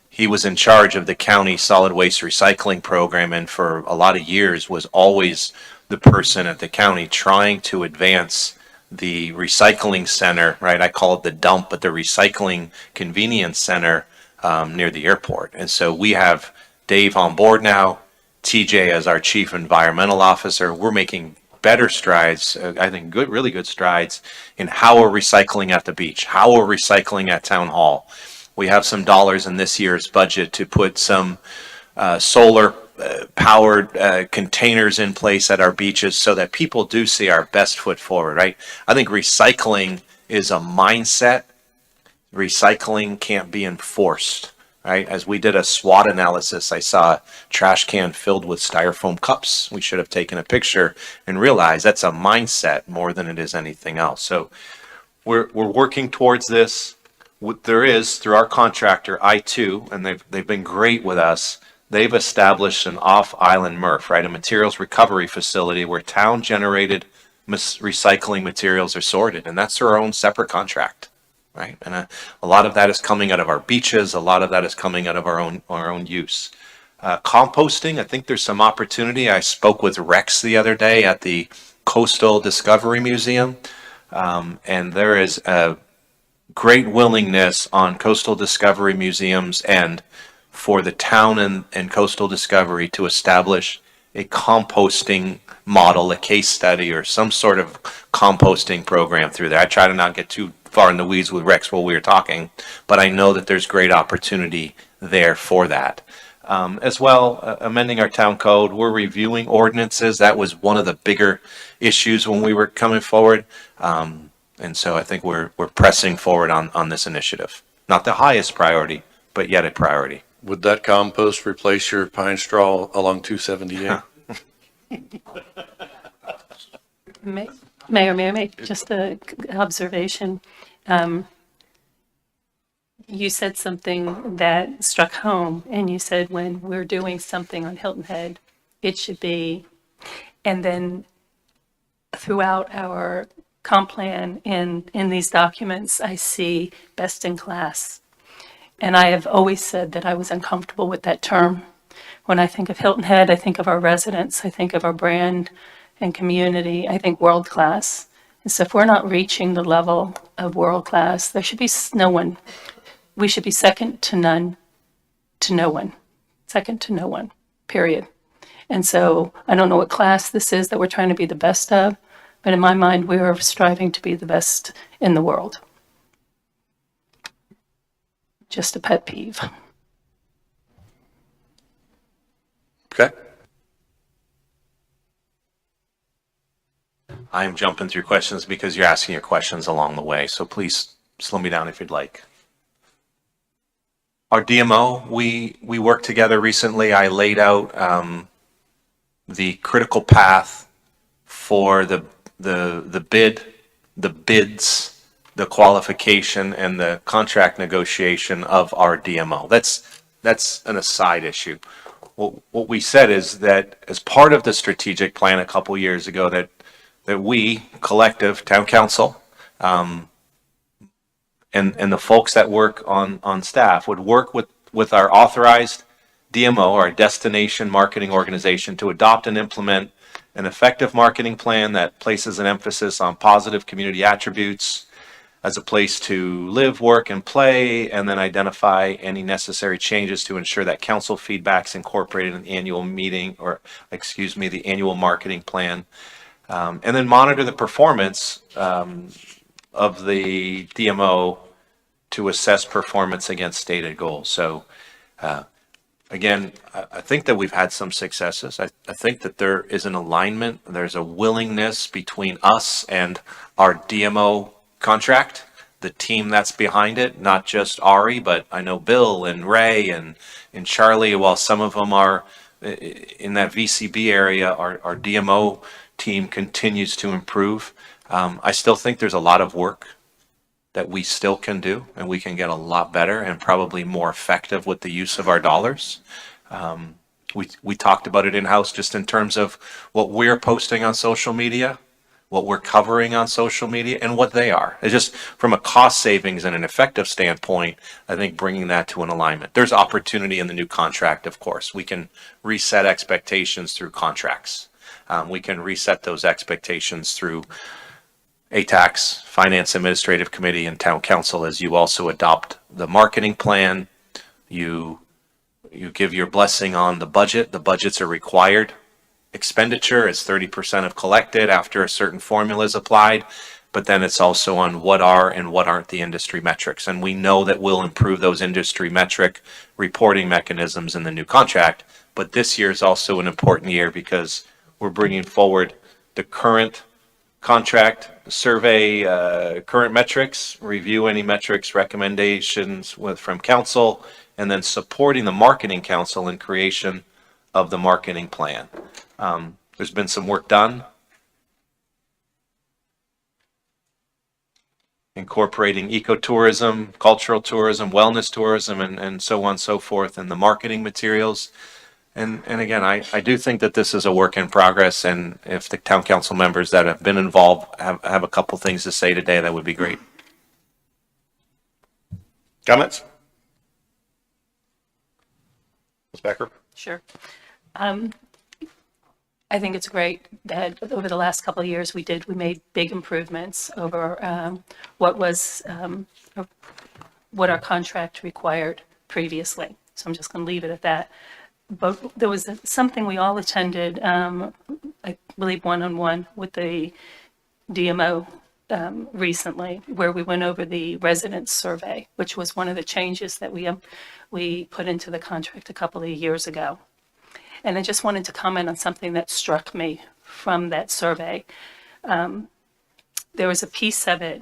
He was in charge of the county solid waste recycling program, and for a lot of years was always the person at the county trying to advance the recycling center, right? I call it the dump, but the recycling convenience center near the airport. And so we have Dave on board now, TJ as our chief environmental officer. We're making better strides, I think really good strides in how we're recycling at the beach, how we're recycling at town hall. We have some dollars in this year's budget to put some solar powered containers in place at our beaches so that people do see our best foot forward, right? I think recycling is a mindset. Recycling can't be enforced, right? As we did a SWOT analysis, I saw a trash can filled with styrofoam cups. We should have taken a picture and realized that's a mindset more than it is anything else. So we're working towards this. What there is, through our contractor, I2, and they've been great with us, they've established an off-island MRF, right? A materials recovery facility where town-generated recycling materials are sorted, and that's their own separate contract, right? And a lot of that is coming out of our beaches. A lot of that is coming out of our own use. Composting, I think there's some opportunity. I spoke with Rex the other day at the Coastal Discovery Museum, and there is a great willingness on Coastal Discovery Museums and for the town and Coastal Discovery to establish a composting model, a case study, or some sort of composting program through there. I try to not get too far in the weeds with Rex while we were talking, but I know that there's great opportunity there for that. As well, amending our town code, we're reviewing ordinances. That was one of the bigger issues when we were coming forward. And so I think we're pressing forward on this initiative. Not the highest priority, but yet a priority. Would that compost replace your pine straw along 278? Mayor, may I make just an observation? You said something that struck home, and you said when we're doing something on Hilton Head, it should be, and then throughout our comp plan in these documents, I see best in class. And I have always said that I was uncomfortable with that term. When I think of Hilton Head, I think of our residents, I think of our brand and community, I think world class. And so if we're not reaching the level of world class, there should be no one. We should be second to none, to no one. Second to no one, period. And so I don't know what class this is that we're trying to be the best of, but in my mind, we are striving to be the best in the world. Just a pet peeve. Okay. I'm jumping through questions because you're asking your questions along the way, so please slow me down if you'd like. Our DMO, we worked together recently. I laid out the critical path for the bid, the bids, the qualification, and the contract negotiation of our DMO. That's an aside issue. What we said is that as part of the strategic plan a couple years ago, that we, collective, town council, and the folks that work on staff would work with our authorized DMO, our destination marketing organization, to adopt and implement an effective marketing plan that places an emphasis on positive community attributes as a place to live, work, and play, and then identify any necessary changes to ensure that council feedback is incorporated in the annual meeting, or the annual marketing plan. And then monitor the performance of the DMO to assess performance against stated goals. So again, I think that we've had some successes. I think that there is an alignment. There's a willingness between us and our DMO contract, the team that's behind it, not just Ari, but I know Bill and Ray and Charlie, while some of them are in that VCB area, our DMO team continues to improve. I still think there's a lot of work that we still can do, and we can get a lot better and probably more effective with the use of our dollars. We talked about it in-house just in terms of what we're posting on social media, what we're covering on social media, and what they are. It's just from a cost savings and an effective standpoint, I think bringing that to an alignment. There's opportunity in the new contract, of course. We can reset expectations through contracts. We can reset those expectations through ATAX, Finance Administrative Committee, and Town Council as you also adopt the marketing plan. You give your blessing on the budget. The budgets are required expenditure. It's 30% of collected after a certain formula is applied, but then it's also on what are and what aren't the industry metrics. And we know that we'll improve those industry metric reporting mechanisms in the new contract, but this year is also an important year because we're bringing forward the current contract survey, current metrics, review any metrics recommendations from council, and then supporting the marketing council in creation of the marketing plan. There's been some work done incorporating ecotourism, cultural tourism, wellness tourism, and so on and so forth in the marketing materials. And again, I do think that this is a work in progress, and if the town council members that have been involved have a couple things to say today, that would be great. Comments? Ms. Becker? Sure. I think it's great that over the last couple of years we made big improvements over what our contract required previously. So I'm just going to leave it at that. But there was something we all attended, I believe one-on-one with the DMO recently, where we went over the residence survey, which was one of the changes that we put into the contract a couple of years ago. And I just wanted to comment on something that struck me from that survey. There was a piece of it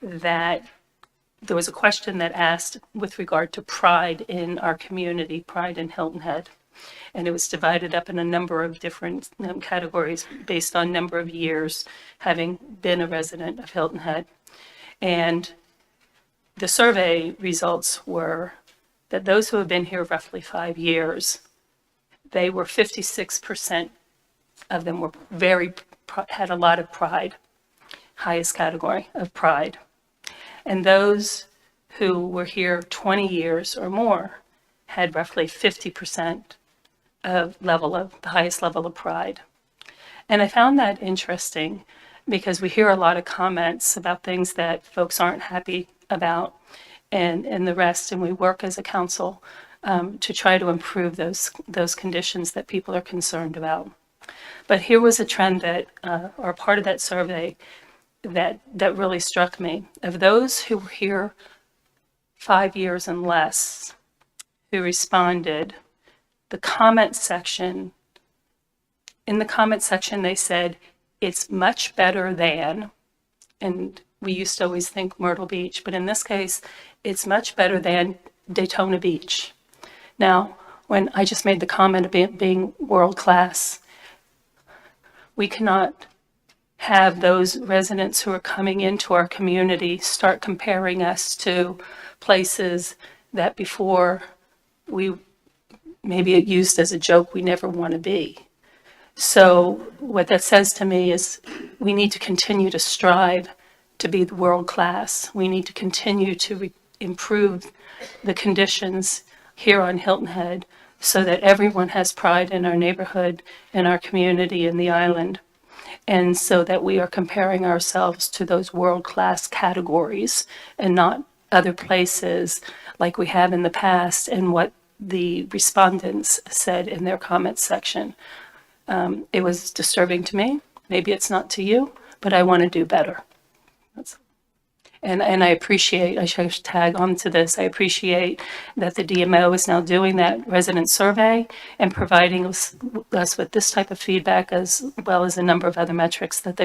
that there was a question that asked with regard to pride in our community, pride in Hilton Head. And it was divided up in a number of different categories based on number of years having been a resident of Hilton Head. And the survey results were that those who have been here roughly 5 years, they were 56% of them were had a lot of pride, highest category of pride. And those who were here 20 years or more had roughly 50% of the highest level of pride. And I found that interesting because we hear a lot of comments about things that folks aren't happy about and the rest, and we work as a council to try to improve those conditions that people are concerned about. But here was a trend that, or part of that survey that really struck me. Of those who were here 5 years and less, who responded, in the comment section they said, it's much better than, and we used to always think Myrtle Beach, but in this case, it's much better than Daytona Beach. Now, when I just made the comment about being world-class, we cannot have those residents who are coming into our community start comparing us to places that before we maybe it used as a joke we never want to be. So what that says to me is we need to continue to strive to be the world class. We need to continue to improve the conditions here on Hilton Head so that everyone has pride in our neighborhood, in our community, in the island. And so that we are comparing ourselves to those world-class categories and not other places like we have in the past and what the respondents said in their comments section. It was disturbing to me. Maybe it's not to you, but I want to do better. And I appreciate, I should tag on to this, I appreciate that the DMO is now doing that resident survey and providing us with this type of feedback as well as a number of other metrics that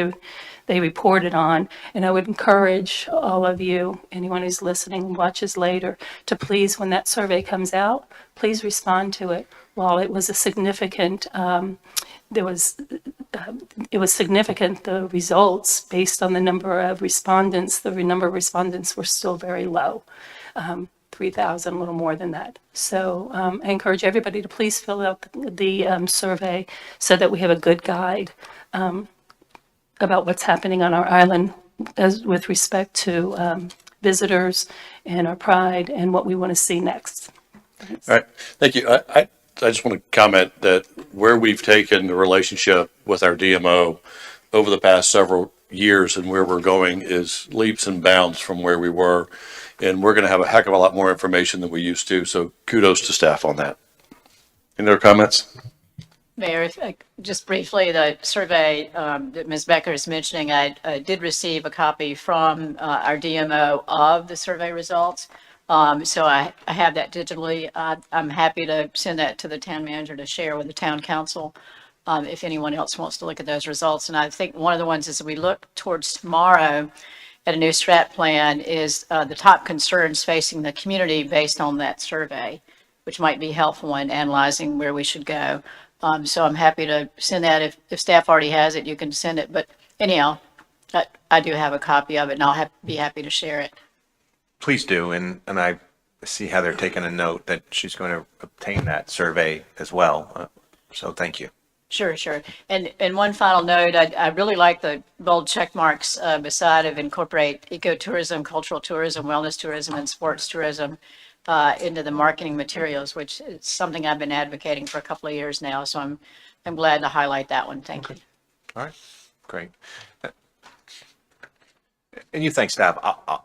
they reported on. And I would encourage all of you, anyone who's listening and watches later, to please, when that survey comes out, please respond to it. While it was a significant, it was significant, the results, based on the number of respondents, the number of respondents were still very low. 3,000, a little more than that. So I encourage everybody to please fill out the survey so that we have a good guide about what's happening on our island as with respect to visitors and our pride and what we want to see next. All right, thank you. I just want to comment that where we've taken the relationship with our DMO over the past several years and where we're going is leaps and bounds from where we were. And we're going to have a heck of a lot more information than we used to. So kudos to staff on that. Any other comments? Mayor, just briefly, the survey that Ms. Becker is mentioning, I did receive a copy from our DMO of the survey results. So I have that digitally. I'm happy to send that to the town manager to share with the town council if anyone else wants to look at those results. And I think one of the ones as we look towards tomorrow at a new strat plan is the top concerns facing the community based on that survey, which might be helpful in analyzing where we should go. So I'm happy to send that. If staff already has it, you can send it. But anyhow, I do have a copy of it, and I'll be happy to share it. Please do, and I see Heather taking a note that she's going to obtain that survey as well. So thank you. Sure, sure. And one final note, I really like the bold check marks beside of incorporate ecotourism, cultural tourism, wellness tourism, and sports tourism into the marketing materials, which is something I've been advocating for a couple of years now. So I'm glad to highlight that one. Thank you. All right, great. And you thank staff.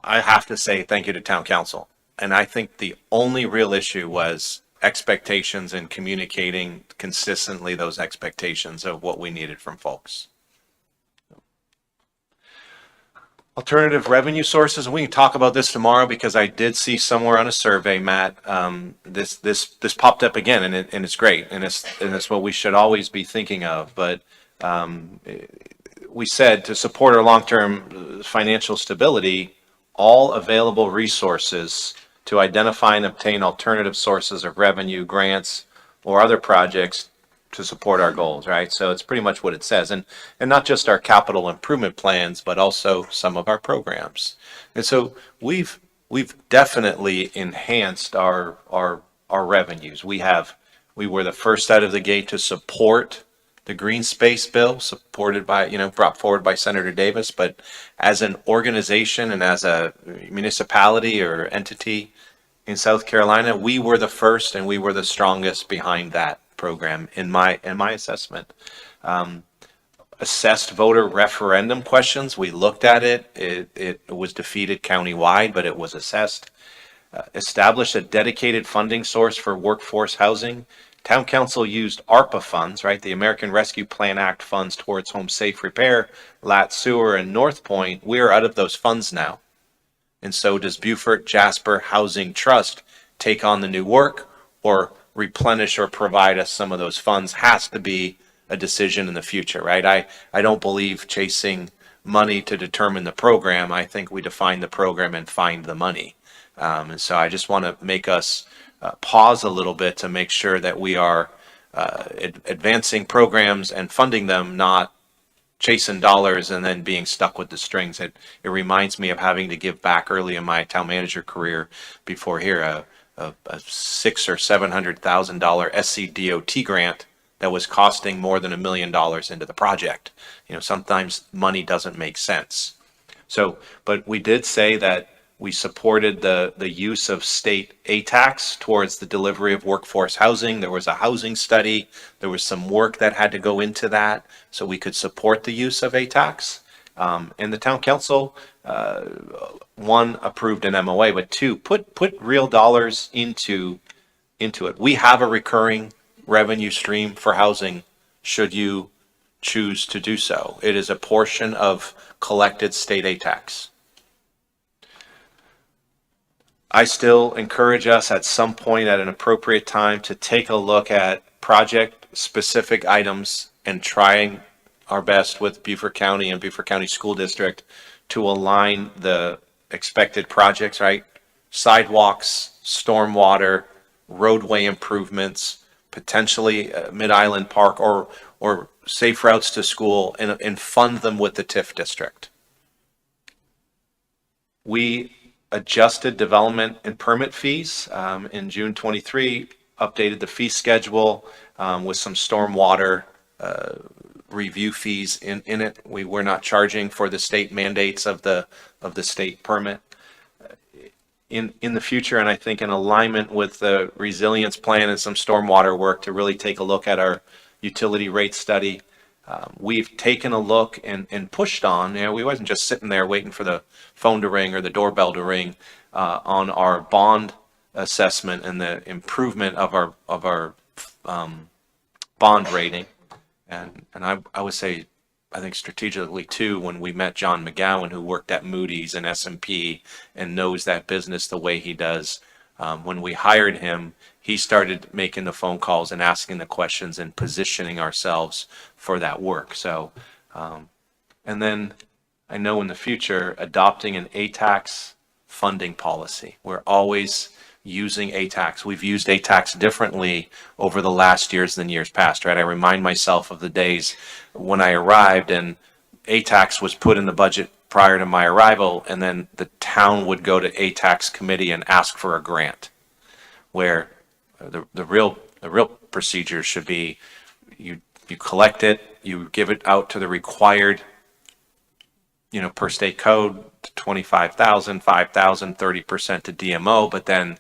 I have to say thank you to town council. And I think the only real issue was expectations and communicating consistently those expectations of what we needed from folks. Alternative revenue sources, and we can talk about this tomorrow because I did see somewhere on a survey, Matt, this popped up again, and it's great, and it's what we should always be thinking of. But we said to support our long-term financial stability, all available resources to identify and obtain alternative sources of revenue, grants, or other projects to support our goals, right? So it's pretty much what it says. And not just our capital improvement plans, but also some of our programs. And so we've definitely enhanced our revenues. We were the first out of the gate to support the green space bill, supported by, brought forward by Senator Davis. But as an organization and as a municipality or entity in South Carolina, we were the first and we were the strongest behind that program in my assessment. Assessed voter referendum questions, we looked at it. It was defeated countywide, but it was assessed. Established a dedicated funding source for workforce housing. Town council used ARPA funds, right? The American Rescue Plan Act funds towards home safe repair, Lat Sewer, and North Point. We're out of those funds now. And so does Beaufort Jasper Housing Trust take on the new work or replenish or provide us some of those funds? Has to be a decision in the future, right? I don't believe chasing money to determine the program. I think we define the program and find the money. And so I just want to make us pause a little bit to make sure that we are advancing programs and funding them, not chasing dollars and then being stuck with the strings. It reminds me of having to give back early in my town manager career before here, a $600,000 or $700,000 SCDOT grant that was costing more than $1 million into the project. Sometimes money doesn't make sense. So, but we did say that we supported the use of state ATAX towards the delivery of workforce housing. There was a housing study. There was some work that had to go into that so we could support the use of ATAX. And the town council, one, approved an MOA, but two, put real dollars into it. We have a recurring revenue stream for housing should you choose to do so. It is a portion of collected state ATAX. I still encourage us at some point at an appropriate time to take a look at project-specific items and trying our best with Beaufort County and Beaufort County School District to align the expected projects, right? Sidewalks, stormwater, roadway improvements, potentially Mid-Island Park or safe routes to school and fund them with the TIF district. We adjusted development and permit fees. In June 23, updated the fee schedule with some stormwater review fees in it. We were not charging for the state mandates of the state permit. In the future, and I think in alignment with the resilience plan and some stormwater work to really take a look at our utility rate study, we've taken a look and pushed on. We wasn't just sitting there waiting for the phone to ring or the doorbell to ring on our bond assessment and the improvement of our bond rating. And I would say, I think strategically too, when we met John McGowan, who worked at Moody's and S&P and knows that business the way he does, when we hired him, he started making the phone calls and asking the questions and positioning ourselves for that work. So, and then I know in the future, adopting an ATAX funding policy. We're always using ATAX. We've used ATAX differently over the last years than years past, right? I remind myself of the days when I arrived and ATAX was put in the budget prior to my arrival, and then the town would go to ATAX committee and ask for a grant, where the real procedure should be you collect it, you give it out to the required, per state code, 25,000, 5,000, 30% to DMO, but then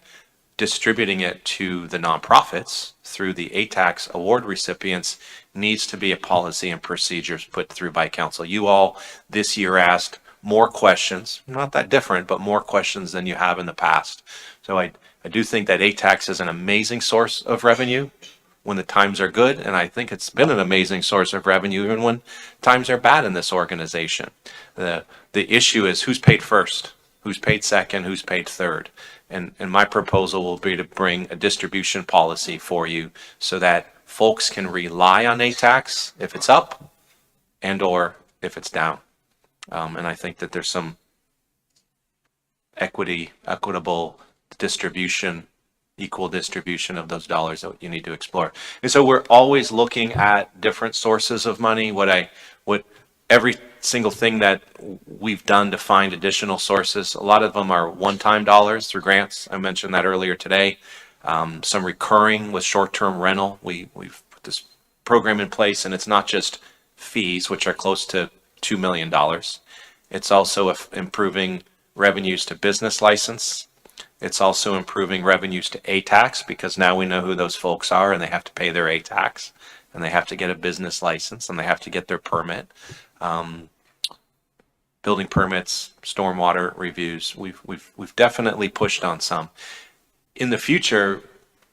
distributing it to the nonprofits through the ATAX award recipients needs to be a policy and procedures put through by council. You all this year asked more questions, not that different, but more questions than you have in the past. So I do think that ATAX is an amazing source of revenue when the times are good, and I think it's been an amazing source of revenue even when times are bad in this organization. The issue is who's paid first, who's paid second, who's paid third. And my proposal will be to bring a distribution policy for you so that folks can rely on ATAX if it's up and or if it's down. And I think that there's some equitable distribution, equal distribution of those dollars that you need to explore. And so we're always looking at different sources of money. What every single thing that we've done to find additional sources, a lot of them are one-time dollars through grants. I mentioned that earlier today. Some recurring with short-term rental. We've put this program in place, and it's not just fees, which are close to $2 million. It's also improving revenues to business license. It's also improving revenues to ATAX, because now we know who those folks are and they have to pay their ATAX, and they have to get a business license, and they have to get their permit. Building permits, stormwater reviews. We've definitely pushed on some. In the future,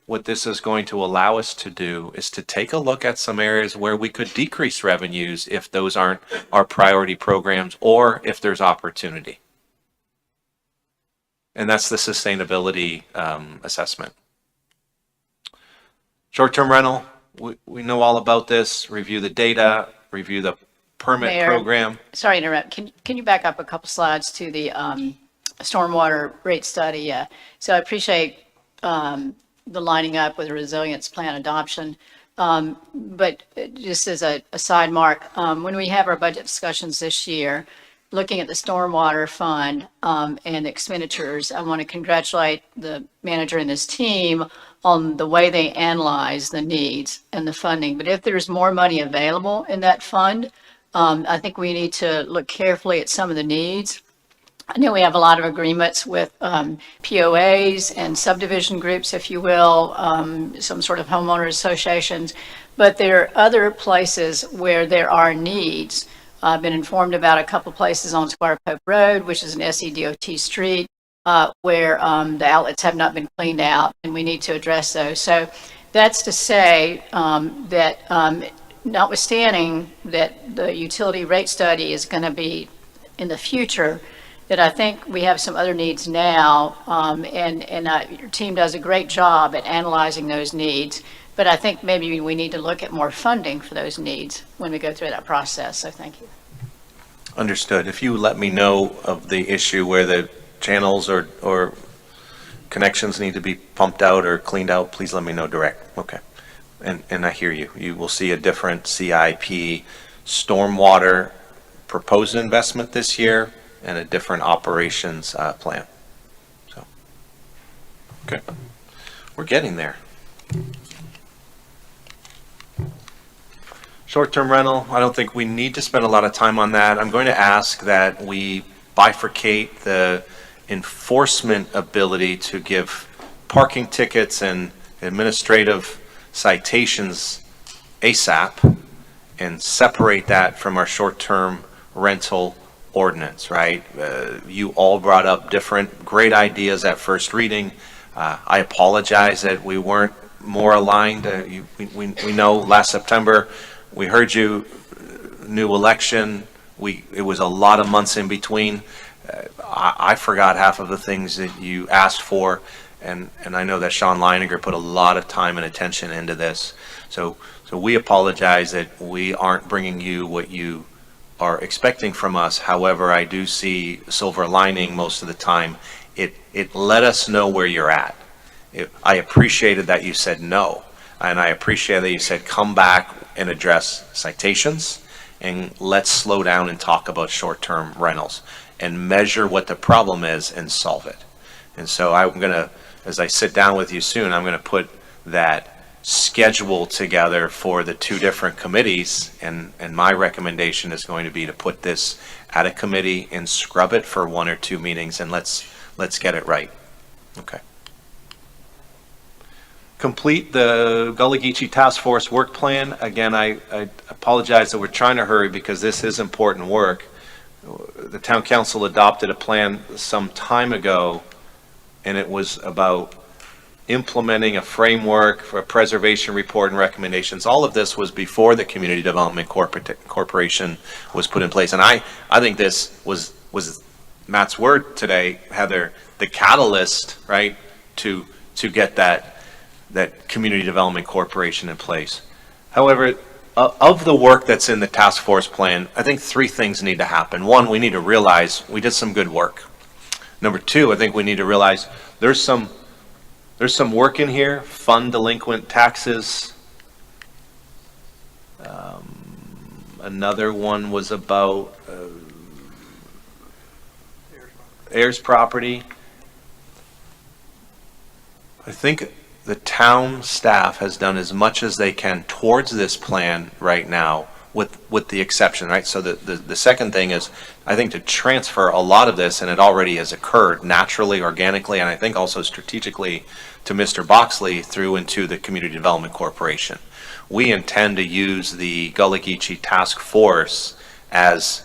what this is going to allow us to do is to take a look at some areas where we could decrease revenues if those aren't our priority programs or if there's opportunity. And that's the sustainability assessment. Short-term rental, we know all about this. Review the data, review the permit Mayor, program. Sorry to interrupt. Can you back up a couple slides to the stormwater rate study? So I appreciate the lining up with the resilience plan adoption. But just as a side mark, when we have our budget discussions this year, looking at the stormwater fund and expenditures, I want to congratulate the manager and his team on the way they analyze the needs and the funding. But if there's more money available in that fund, I think we need to look carefully at some of the needs. I know we have a lot of agreements with POAs and subdivision groups, if you will, some sort of homeowner associations, but there are other places where there are needs. I've been informed about a couple places on Squire Pope Road, which is an SEDOT street, where the outlets have not been cleaned out, and we need to address those. So that's to say that notwithstanding that the utility rate study is going to be in the future, that I think we have some other needs now, and your team does a great job at analyzing those needs. But I think maybe we need to look at more funding for those needs when we go through that process. So thank you. Understood. If you let me know of the issue where the channels or connections need to be pumped out or cleaned out, please let me know direct. Okay. And I hear you. You will see a different CIP stormwater proposed investment this year and a different operations plan. Okay. We're getting there. Short-term rental, I don't think we need to spend a lot of time on that. I'm going to ask that we bifurcate the enforcement ability to give parking tickets and administrative citations ASAP and separate that from our short-term rental ordinance, right? You all brought up different great ideas at first reading. I apologize that we weren't more aligned. We know last September, we heard you, new election. It was a lot of months in between. I forgot half of the things that you asked for, and I know that Sean Leininger put a lot of time and attention into this. So we apologize that we aren't bringing you what you are expecting from us. However, I do see silver lining most of the time. It let us know where you're at. I appreciated that you said no, and I appreciate that you said come back and address citations, and let's slow down and talk about short-term rentals and measure what the problem is and solve it. And so I'm going to, as I sit down with you soon, I'm going to put that schedule together for the two different committees, and my recommendation is going to be to put this at a committee and scrub it for 1 or 2 meetings, and let's get it right. Okay. Complete the Gullah Geechee Task Force work plan. Again, I apologize that we're trying to hurry because this is important work. The town council adopted a plan some time ago, and it was about implementing a framework for a preservation report and recommendations. All of this was before the Community Development Corporation was put in place. And I think this was Matt's word today, Heather, the catalyst, right, to get that Community Development Corporation in place. However, of the work that's in the task force plan, I think 3 things need to happen. 1, we need to realize we did some good work. Number 2, I think we need to realize there's some work in here, fund delinquent taxes. Another one was about heirs property. I think the town staff has done as much as they can towards this plan right now, with the exception, right? So the second thing is, I think, to transfer a lot of this, and it already has occurred naturally, organically, and I think also strategically to Mr. Boxley through into the Community Development Corporation. We intend to use the Gullah Geechee Task Force as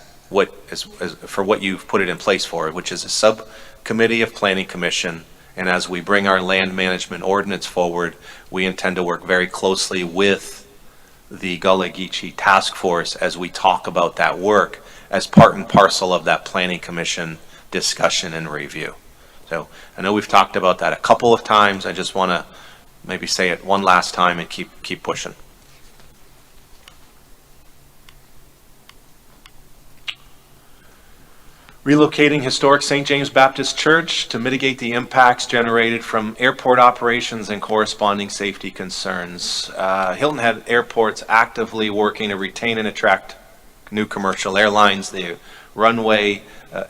for what you've put it in place for, which is a subcommittee of Planning Commission. And as we bring our land management ordinance forward, we intend to work very closely with the Gullah Geechee Task Force as we talk about that work as part and parcel of that Planning Commission discussion and review. So I know we've talked about that a couple of times. I just want to maybe say it one last time and keep pushing. Relocating historic St. James Baptist Church to mitigate the impacts generated from airport operations and corresponding safety concerns. Hilton Head Airport's actively working to retain and attract new commercial airlines, the runway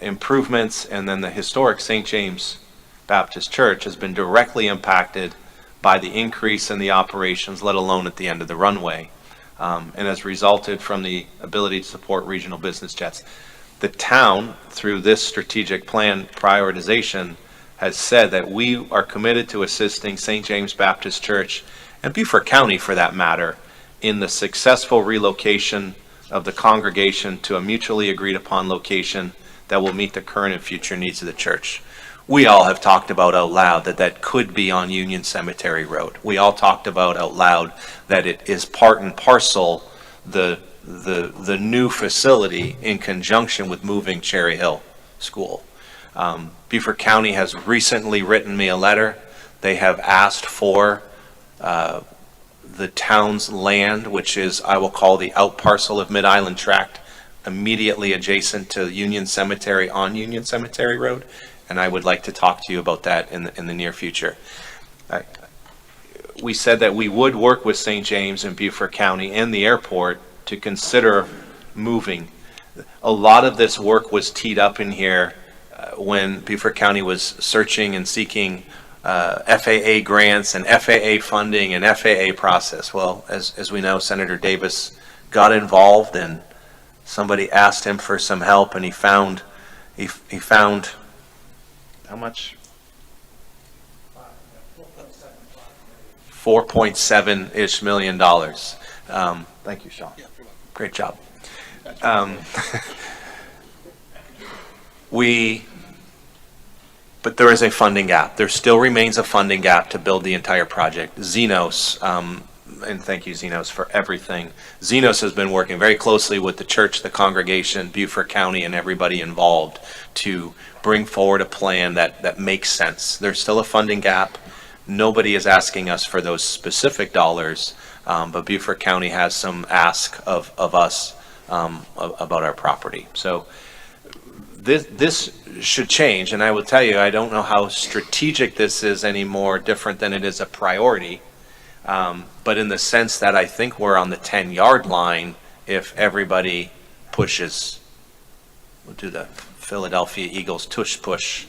improvements, and then the historic St. James Baptist Church has been directly impacted by the increase in the operations, let alone at the end of the runway, and has resulted from the ability to support regional business jets. The town, through this strategic plan prioritization, has said that we are committed to assisting St. James Baptist Church, and Beaufort County for that matter, in the successful relocation of the congregation to a mutually agreed upon location that will meet the current and future needs of the church. We all have talked about out loud that could be on Union Cemetery Road. We all talked about out loud that it is part and parcel the new facility in conjunction with moving Cherry Hill School. Beaufort County has recently written me a letter. They have asked for the town's land, which is, I will call the out parcel of Mid-Island Tract, immediately adjacent to Union Cemetery on Union Cemetery Road, and I would like to talk to you about that in the near future. We said that we would work with St. James and Beaufort County and the airport to consider moving. A lot of this work was teed up in here when Beaufort County was searching and seeking FAA grants and FAA funding and FAA process. Well, as we know, Senator Davis got involved and somebody asked him for some help, and he found how much? $4.7-ish million. Thank you, Sean. Great job. But there is a funding gap. There still remains a funding gap to build the entire project. Xenos, and thank you, Xenos, for everything. Xenos has been working very closely with the church, the congregation, Beaufort County, and everybody involved to bring forward a plan that makes sense. There's still a funding gap. Nobody is asking us for those specific dollars, but Beaufort County has some ask of us about our property. So this should change, and I will tell you, I don't know how strategic this is anymore, different than it is a priority. But in the sense that I think we're on the 10-yard line if everybody pushes. We'll do the Philadelphia Eagles tush push.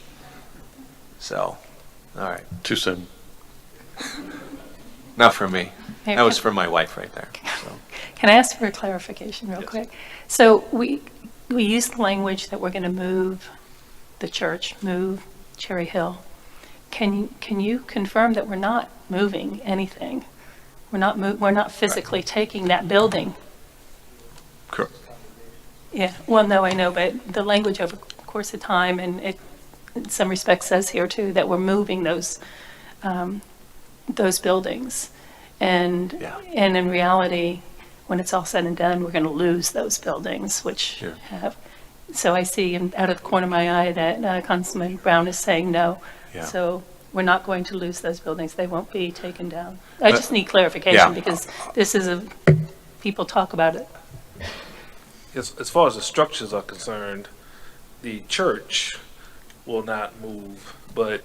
So, all right. Too soon. Not for me. That was for my wife right there. So. Can I ask for a clarification real quick? So we use the language that we're going to move the church, move Cherry Hill. Can you confirm that we're not moving anything? We're not physically taking that building. Correct. Yeah. Well, no, I know, but the language over the course of time, and it, in some respects, says here too that we're moving those buildings, and in reality, when it's all said and done, we're going to lose those buildings, which have. So I see out of the corner of my eye that Councilman Brown is saying no. Yeah. So we're not going to lose those buildings. They won't be taken down. I just need clarification because this is people talk about it. As far as the structures are concerned, the church will not move, but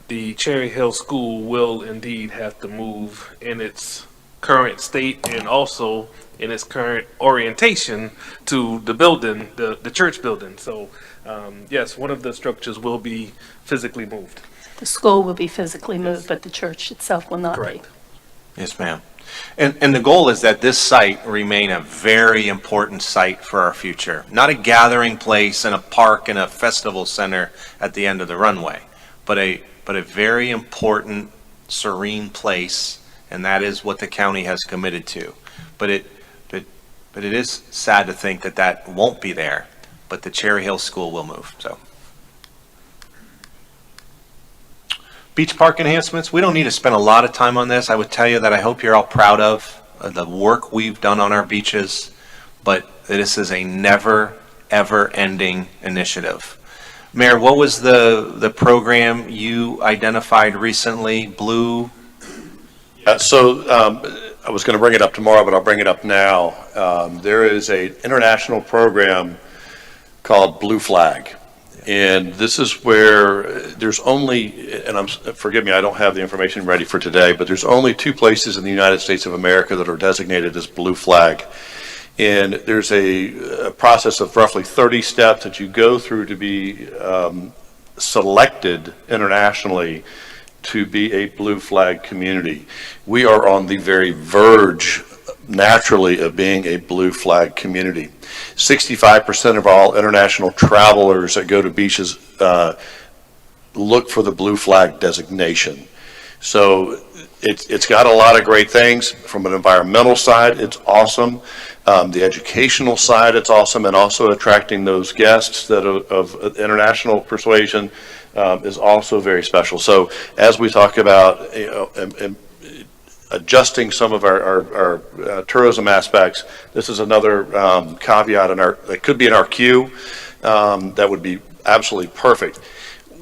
the Cherry Hill School will indeed have to move in its current state and also in its current orientation to the building, the church building. So, yes, one of the structures will be physically moved. The school will be physically moved, but the church itself will not be. Yes, ma'am. And the goal is that this site remain a very important site for our future. Not a gathering place and a park and a festival center at the end of the runway, but a very important, serene place, and that is what the county has committed to. But it is sad to think that won't be there, but the Cherry Hill School will move, so. Beach park enhancements, we don't need to spend a lot of time on this. I would tell you that I hope you're all proud of the work we've done on our beaches, but this is a never, ever ending initiative. Mayor, what was the program you identified recently, Blue? So I was going to bring it up tomorrow, but I'll bring it up now. There is an international program called Blue Flag. And this is where there's only, and forgive me, I don't have the information ready for today, but there's only 2 places in the United States of America that are designated as Blue Flag. And there's a process of roughly 30 steps that you go through to be selected internationally to be a Blue Flag community. We are on the very verge, naturally, of being a Blue Flag community. 65% of all international travelers that go to beaches look for the Blue Flag designation. So it's got a lot of great things. From an environmental side, it's awesome. The educational side, it's awesome, and also attracting those guests that are of international persuasion is also very special. So as we talk about, adjusting some of our tourism aspects, this is another caveat that could be in our queue that would be absolutely perfect.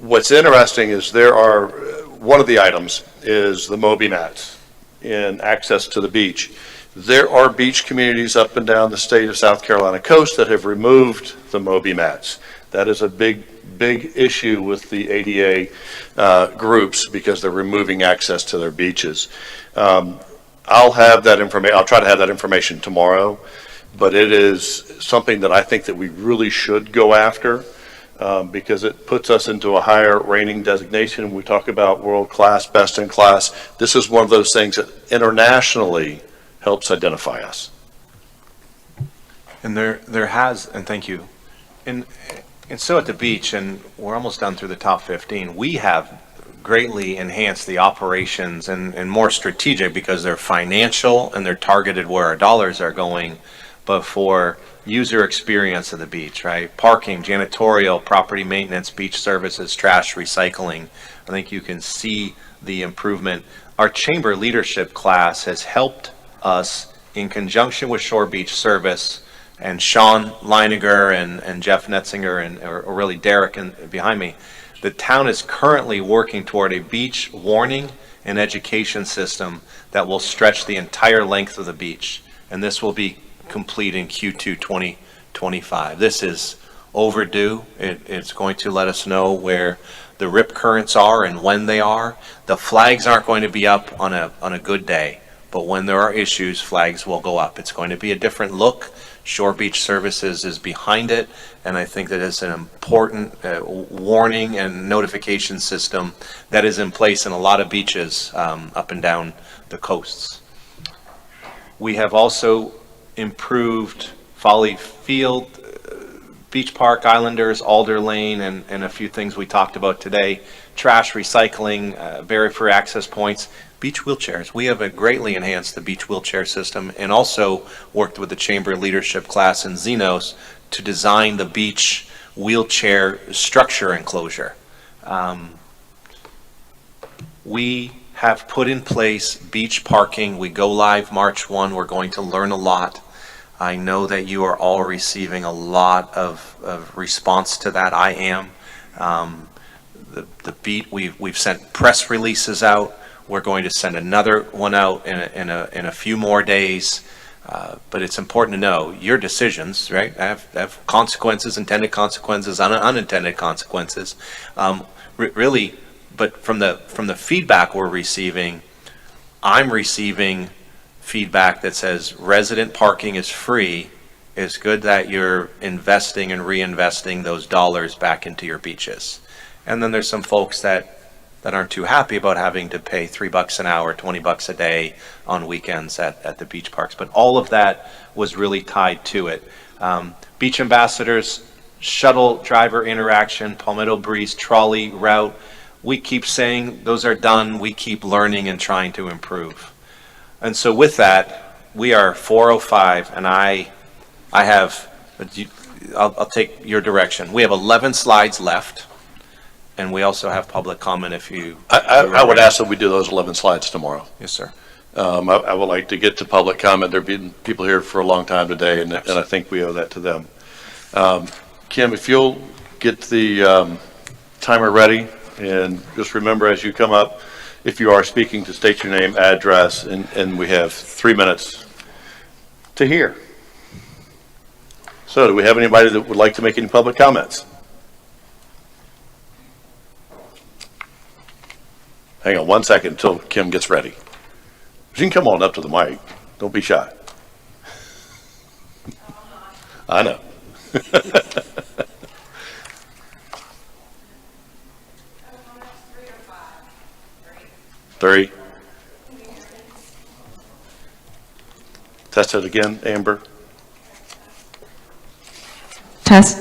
What's interesting is one of the items is the Moby mats and access to the beach. There are beach communities up and down the state of South Carolina coast that have removed the Moby mats. That is a big issue with the ADA groups because they're removing access to their beaches. I'll have that information. I'll try to have that information tomorrow, but it is something that I think that we really should go after. because it puts us into a higher rating designation. We talk about world-class, best-in-class. This is one of those things that internationally helps identify us. And there has, and thank you. And so at the beach, and we're almost done through the top 15, we have greatly enhanced the operations and more strategic because they're financial and they're targeted where our dollars are going, but for user experience of the beach, right? Parking, janitorial, property maintenance, beach services, trash, recycling. I think you can see the improvement. Our chamber leadership class has helped us in conjunction with Shore Beach Service and Sean Leiniger and Jeff Netzinger or really Derek behind me. The town is currently working toward a beach warning and education system that will stretch the entire length of the beach. And this will be complete in Q2 2025. This is overdue. It's going to let us know where the rip currents are and when they are. The flags aren't going to be up on a good day, but when there are issues, flags will go up. It's going to be a different look. Shore Beach Services is behind it, and I think that it's an important warning and notification system that is in place in a lot of beaches up and down the coasts. We have also improved Folly Field, Beach Park, Islanders, Alder Lane, and a few things we talked about today. Trash, recycling, barrier-free access points, beach wheelchairs. We have greatly enhanced the beach wheelchair system and also worked with the Chamber leadership class in Xenos to design the beach wheelchair structure enclosure. We have put in place beach parking. We go live March 1. We're going to learn a lot. I know that you are all receiving a lot of response to that. I am. The beat, we've sent press releases out. We're going to send another one out in a few more days. But it's important to know your decisions, right? Have consequences, intended consequences, unintended consequences. Really, but from the feedback we're receiving, I'm receiving feedback that says resident parking is free. It's good that you're investing and reinvesting those dollars back into your beaches. And then there's some folks that aren't too happy about having to pay $3 an hour, $20 a day on weekends at the beach parks. But all of that was really tied to it. Beach ambassadors, shuttle driver interaction, Palmetto Breeze, trolley route. We keep saying those are done. We keep learning and trying to improve. And so with that, we are 4:05, and I'll take your direction. We have 11 slides left. And we also have public comment if you... I would ask that we do those 11 slides tomorrow. Yes, sir. I would like to get to public comment. There have been people here for a long time today, and I think we owe that to them. Kim, if you'll get the timer ready, and just remember as you come up, if you are speaking, to state your name, address, and we have 3 minutes to hear. So do we have anybody that would like to make any public comments? Hang on 1 second until Kim gets ready. You can come on up to the mic. Don't be shy. I know. 3. Test it again, Amber. Test.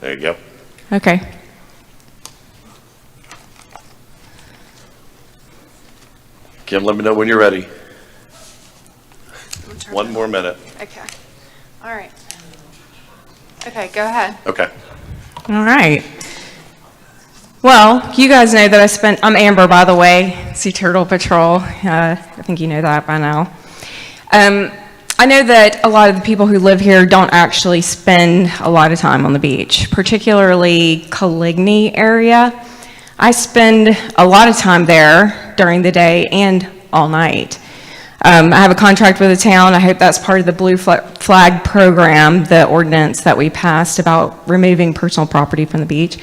There you go. Okay. Kim, let me know when you're ready. 1 more minute. Okay. All right. Okay, go ahead. Okay. All right. Well, you guys know that I'm Amber, by the way, Sea Turtle Patrol. I think you know that by now. I know that a lot of the people who live here don't actually spend a lot of time on the beach, particularly Coligny area. I spend a lot of time there during the day and all night. I have a contract with the town. I hope that's part of the Blue Flag program, the ordinance that we passed about removing personal property from the beach.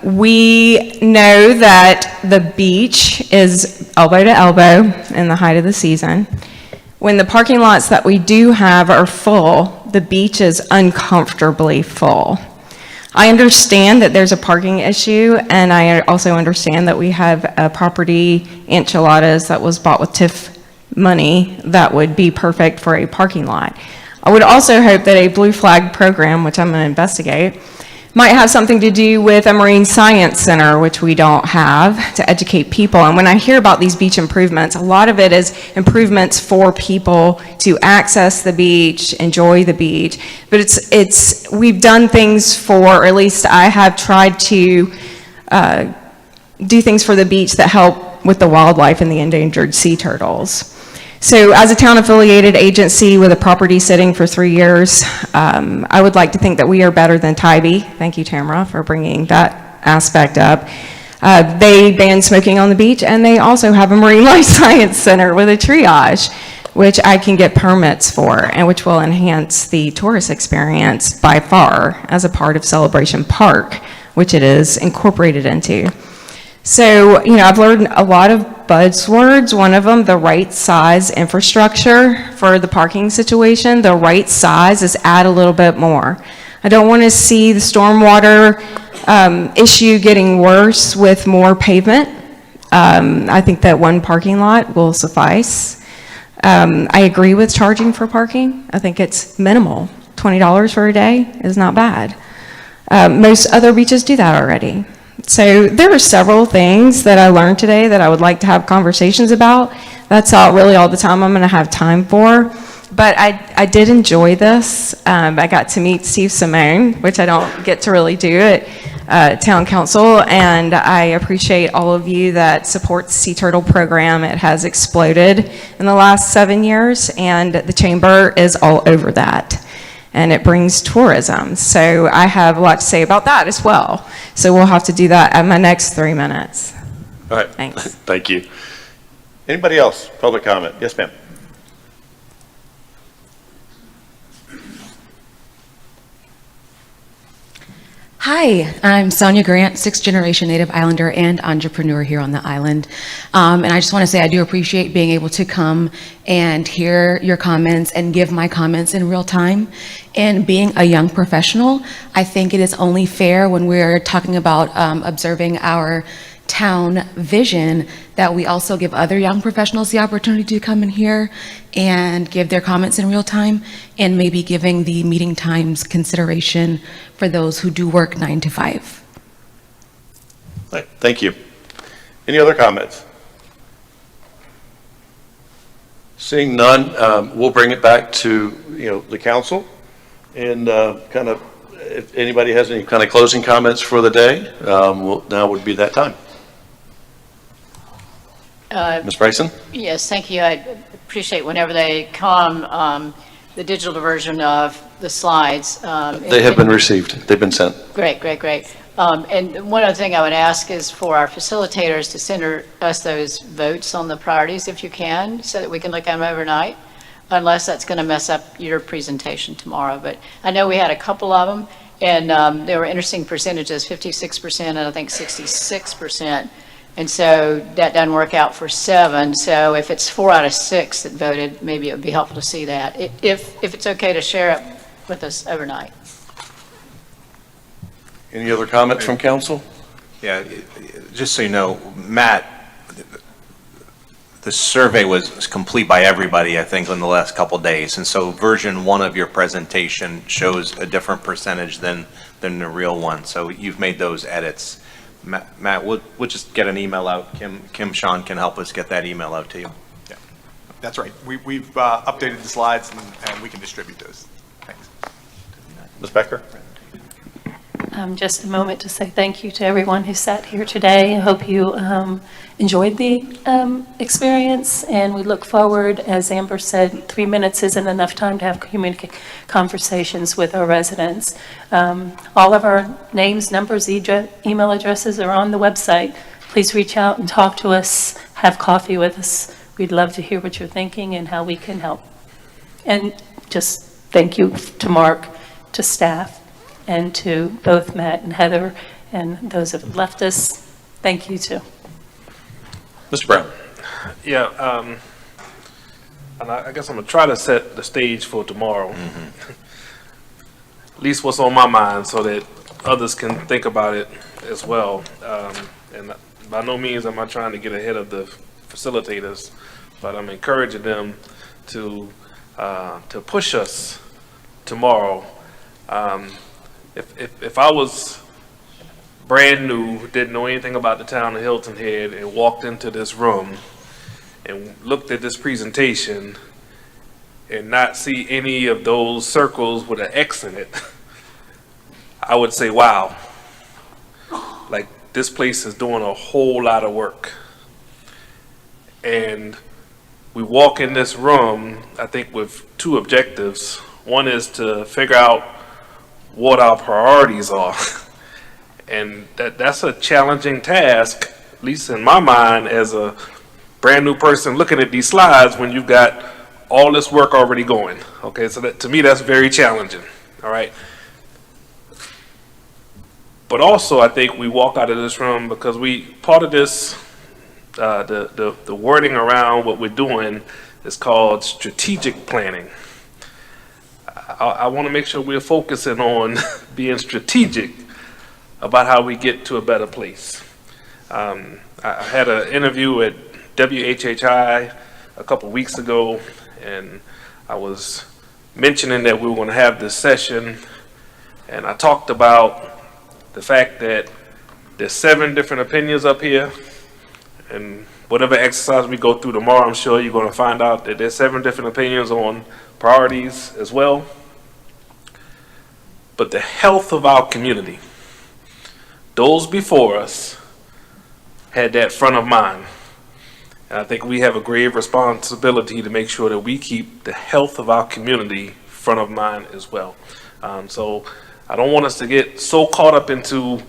We know that the beach is elbow to elbow in the height of the season. When the parking lots that we do have are full, the beach is uncomfortably full. I understand that there's a parking issue, and I also understand that we have a property, Enchiladas, that was bought with TIF money that would be perfect for a parking lot. I would also hope that a blue flag program, which I'm going to investigate, might have something to do with a marine science center, which we don't have, to educate people. And when I hear about these beach improvements, a lot of it is improvements for people to access the beach, enjoy the beach. But we've done things for, or at least I have tried to do things for the beach that help with the wildlife and the endangered sea turtles. So as a town-affiliated agency with a property sitting for 3 years, I would like to think that we are better than Tybee. Thank you, Tamara, for bringing that aspect up. They ban smoking on the beach, and they also have a marine life science center with a triage, which I can get permits for, and which will enhance the tourist experience by far as a part of Celebration Park, which it is incorporated into. So, I've learned a lot of buzzwords. One of them, the right size infrastructure for the parking situation. The right size is add a little bit more. I don't want to see the stormwater issue getting worse with more pavement. I think that one parking lot will suffice. I agree with charging for parking. I think it's minimal. $20 for a day is not bad. Most other beaches do that already. So there are several things that I learned today that I would like to have conversations about. That's really all the time I'm going to have time for. But I did enjoy this. I got to meet Steve Simone, which I don't get to really do at Town Council. And I appreciate all of you that support the Sea Turtle program. It has exploded in the last 7 years, and the Chamber is all over that. And it brings tourism. So I have a lot to say about that as well. So we'll have to do that at my next 3 minutes. All right. Thanks. Thank you. Anybody else? Public comment? Yes, ma'am. Hi, I'm Sonia Grant, sixth-generation Native Islander and entrepreneur here on the island. And I just want to say I do appreciate being able to come and hear your comments and give my comments in real time. And being a young professional, I think it is only fair when we're talking about observing our town vision that we also give other young professionals the opportunity to come in here and give their comments in real time, and maybe giving the meeting times consideration for those who do work 9 to 5. Right. Thank you. Any other comments? Seeing none, we'll bring it back to the council, and kind of if anybody has any kind of closing comments for the day, now would be that time. Ms. Bryson? Yes, thank you. I appreciate whenever they come, the digital version of the slides. They have been received. They've been sent. Great, great, great. And one other thing I would ask is for our facilitators to send us those votes on the priorities if you can, so that we can look at them overnight, unless that's going to mess up your presentation tomorrow. But I know we had a couple of them, and there were interesting percentages, 56% and I think 66%. And so that doesn't work out for 7. So if it's 4 out of 6 that voted, maybe it would be helpful to see that, if it's okay to share it with us overnight. Any other comments from council? Yeah, just so you know, Matt, the survey was complete by everybody, I think, in the last couple of days. And so version 1 of your presentation shows a different percentage than the real one. So you've made those edits. Matt, we'll just get an email out. Sean can help us get that email out to you. Yeah, that's right. We've updated the slides, and we can distribute those. Thanks. Ms. Becker? Just a moment to say thank you to everyone who sat here today. I hope you enjoyed the experience, and we look forward, as Amber said, 3 minutes isn't enough time to have conversations with our residents. All of our names, numbers, email addresses are on the website. Please reach out and talk to us, have coffee with us. We'd love to hear what you're thinking and how we can help. And just thank you to Mark, to staff, and to both Matt and Heather, and those that have left us. Thank you too. Mr. Brown? Yeah, and I guess I'm gonna try to set the stage for tomorrow. At least what's on my mind, so that others can think about it as well. And by no means am I trying to get ahead of the facilitators, but I'm encouraging them to push us tomorrow. If I was brand new, didn't know anything about the town of Hilton Head, and walked into this room and looked at this presentation and not see any of those circles with an X in it, I would say, wow, like this place is doing a whole lot of work. And we walk in this room, I think, with two objectives. One is to figure out what our priorities are. And that's a challenging task, at least in my mind, as a brand new person looking at these slides when you've got all this work already going. Okay, so that, to me, that's very challenging. All right. But also, I think we walk out of this room because part of this, the wording around what we're doing is called strategic planning. I want to make sure we're focusing on being strategic about how we get to a better place. I had an interview at WHHI a couple weeks ago, and I was mentioning that we were going to have this session, and I talked about the fact that there's 7 different opinions up here, and whatever exercise we go through tomorrow, I'm sure you're going to find out that there's 7 different opinions on priorities as well. But the health of our community, those before us had that front of mind. And I think we have a grave responsibility to make sure that we keep the health of our community front of mind as well. So I don't want us to get so caught up into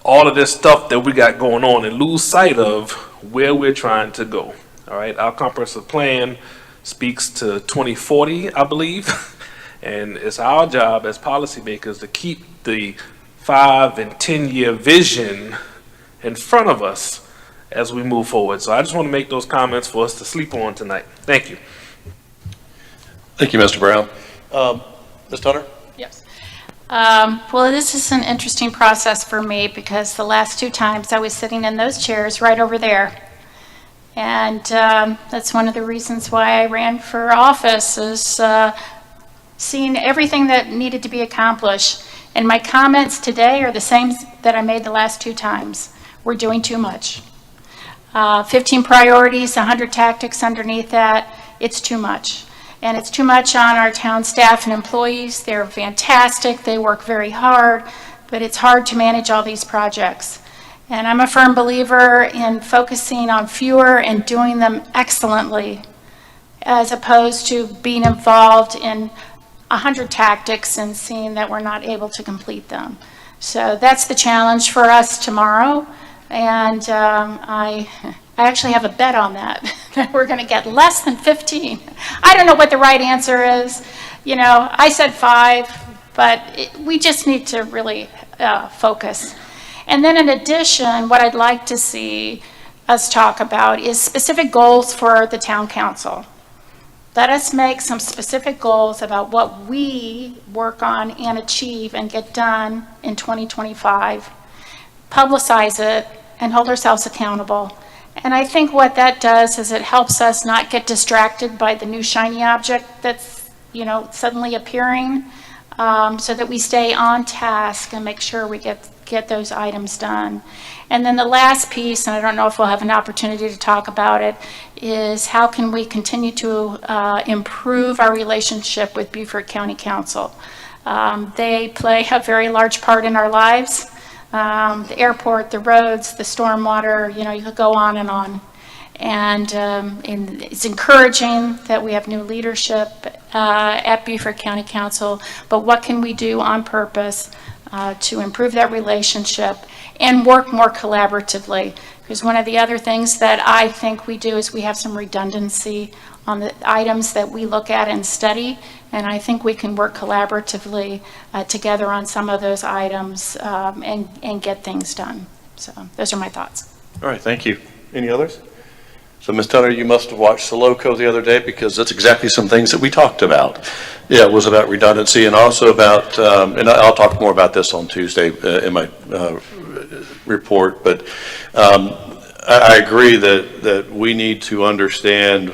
all of this stuff that we got going on and lose sight of where we're trying to go. All right, our comprehensive plan speaks to 2040, I believe, and it's our job as policymakers to keep the 5 and 10-year vision in front of us as we move forward. So I just want to make those comments for us to sleep on tonight. Thank you. Thank you, Mr. Brown. Ms. Tunner? Yes. Well, this is an interesting process for me because the last 2 times I was sitting in those chairs right over there. And that's one of the reasons why I ran for office, is seeing everything that needed to be accomplished. And my comments today are the same that I made the last 2 times. We're doing too much. 15 priorities, 100 tactics underneath that, it's too much. And it's too much on our town staff and employees. They're fantastic, they work very hard, but it's hard to manage all these projects. And I'm a firm believer in focusing on fewer and doing them excellently, as opposed to being involved in 100 tactics and seeing that we're not able to complete them. So that's the challenge for us tomorrow. And I actually have a bet on that, that we're going to get less than 15. I don't know what the right answer is. You know, I said 5, but we just need to really focus. And then in addition, what I'd like to see us talk about is specific goals for the town council. Let us make some specific goals about what we work on and achieve and get done in 2025. Publicize it and hold ourselves accountable. And I think what that does is it helps us not get distracted by the new shiny object that's, you know, suddenly appearing, so that we stay on task and make sure we get those items done. And then the last piece, and I don't know if we'll have an opportunity to talk about it, is how can we continue to improve our relationship with Beaufort County Council. They play a very large part in our lives. The airport, the roads, the stormwater, you know, you could go on and on. And it's encouraging that we have new leadership at Beaufort County Council, but what can we do on purpose to improve that relationship and work more collaboratively? Because one of the other things that I think we do is we have some redundancy on the items that we look at and study, and I think we can work collaboratively together on some of those items and get things done. So those are my thoughts. All right, thank you. Any others? So, Ms. Tunner, you must have watched the LoCo the other day, because that's exactly some things that we talked about. Yeah, it was about redundancy, and also about, and I'll talk more about this on Tuesday in my report, but I agree that we need to understand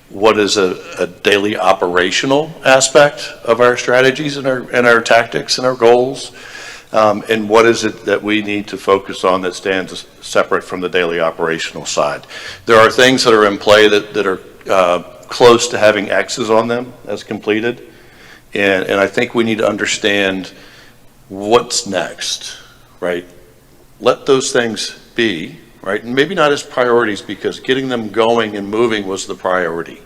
what is a daily operational aspect of our strategies and our tactics and our goals. And what is it that we need to focus on that stands separate from the daily operational side? There are things that are in play that are close to having X's on them as completed. And I think we need to understand what's next, right? Let those things be, right? And maybe not as priorities, because getting them going and moving was the priority.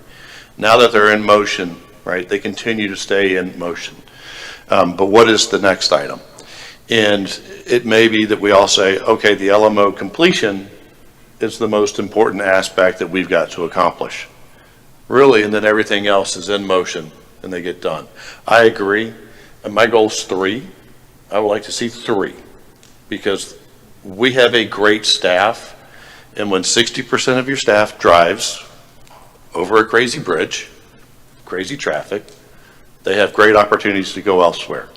Now that they're in motion, right, they continue to stay in motion. But what is the next item? And it may be that we all say, okay, the LMO completion is the most important aspect that we've got to accomplish. Really, and then everything else is in motion and they get done. I agree. And my goal is 3. I would like to see 3, because we have a great staff. And when 60% of your staff drives over a crazy bridge, crazy traffic, they have great opportunities to go elsewhere.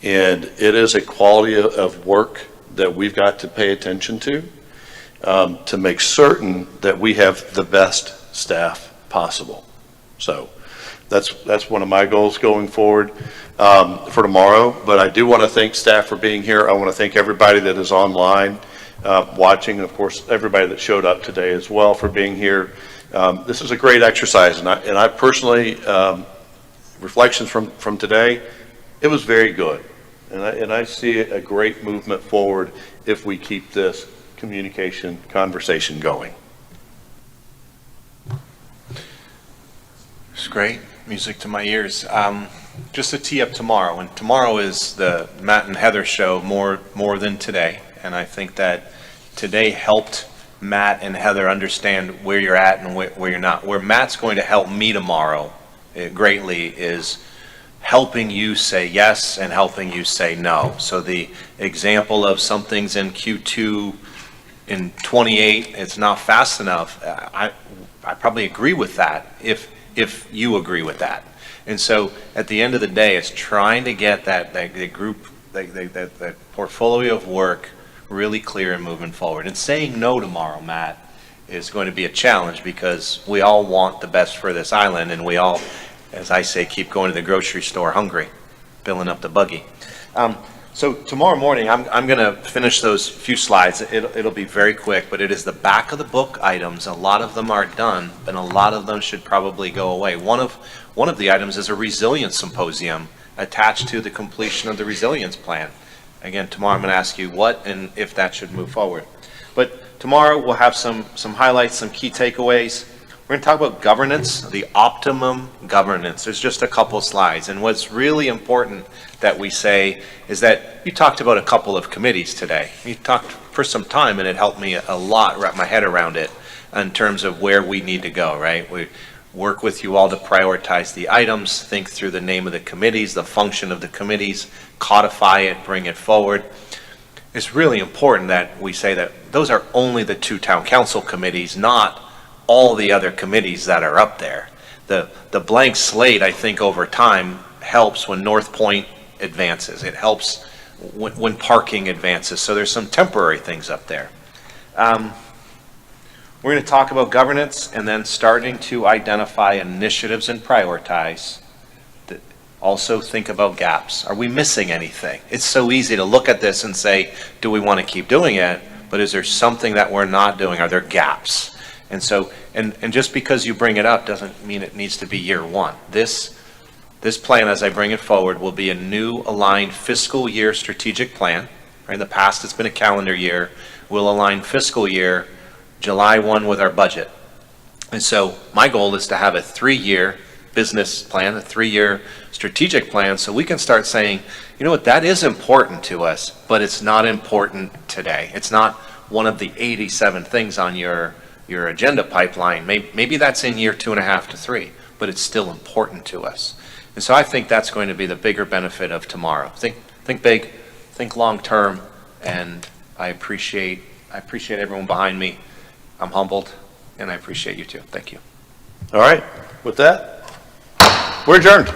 And it is a quality of work that we've got to pay attention to make certain that we have the best staff possible. So that's one of my goals going forward for tomorrow. But I do want to thank staff for being here. I want to thank everybody that is online watching, and of course everybody that showed up today as well for being here. This is a great exercise, and I personally, reflections from today, it was very good. And I see a great movement forward if we keep this communication conversation going. It's great. Music to my ears. Just to tee up tomorrow, and tomorrow is the Matt and Heather show more than today. And I think that today helped Matt and Heather understand where you're at and where you're not. Where Matt's going to help me tomorrow greatly is helping you say yes and helping you say no. So the example of something's in Q2 in 28, it's not fast enough. I probably agree with that if you agree with that. And so at the end of the day, it's trying to get that group, that portfolio of work really clear and moving forward. And saying no tomorrow, Matt, is going to be a challenge, because we all want the best for this island, and we all, as I say, keep going to the grocery store hungry, filling up the buggy. So tomorrow morning, I'm going to finish those few slides. It'll be very quick, but it is the back of the book items. A lot of them are done, and a lot of them should probably go away. One of the items is a resilience symposium attached to the completion of the resilience plan. Again, tomorrow I'm going to ask you what and if that should move forward. But tomorrow we'll have some highlights, some key takeaways. We're going to talk about governance, the optimum governance. There's just a couple slides. And what's really important that we say is that you talked about a couple of committees today. You talked for some time, and it helped me a lot wrap my head around it in terms of where we need to go, right? We work with you all to prioritize the items, think through the name of the committees, the function of the committees, codify it, bring it forward. It's really important that we say that those are only the 2 town council committees, not all the other committees that are up there. The blank slate, I think, over time helps when North Point advances. It helps when parking advances. So there's some temporary things up there. We're going to talk about governance and then starting to identify initiatives and prioritize. Also think about gaps. Are we missing anything? It's so easy to look at this and say, do we want to keep doing it? But is there something that we're not doing? Are there gaps? And so, and just because you bring it up doesn't mean it needs to be year 1. This plan, as I bring it forward, will be a new aligned fiscal year strategic plan. In the past, it's been a calendar year. We'll align fiscal year July 1 with our budget. And so my goal is to have a 3-year business plan, a 3-year strategic plan, so we can start saying, you know what, that is important to us, but it's not important today. It's not one of the 87 things on your agenda pipeline. Maybe that's in year 2.5 to 3, but it's still important to us. And so I think that's going to be the bigger benefit of tomorrow. Think big, think long term, and I appreciate everyone behind me. I'm humbled and I appreciate you too. Thank you. All right, with that, we're adjourned.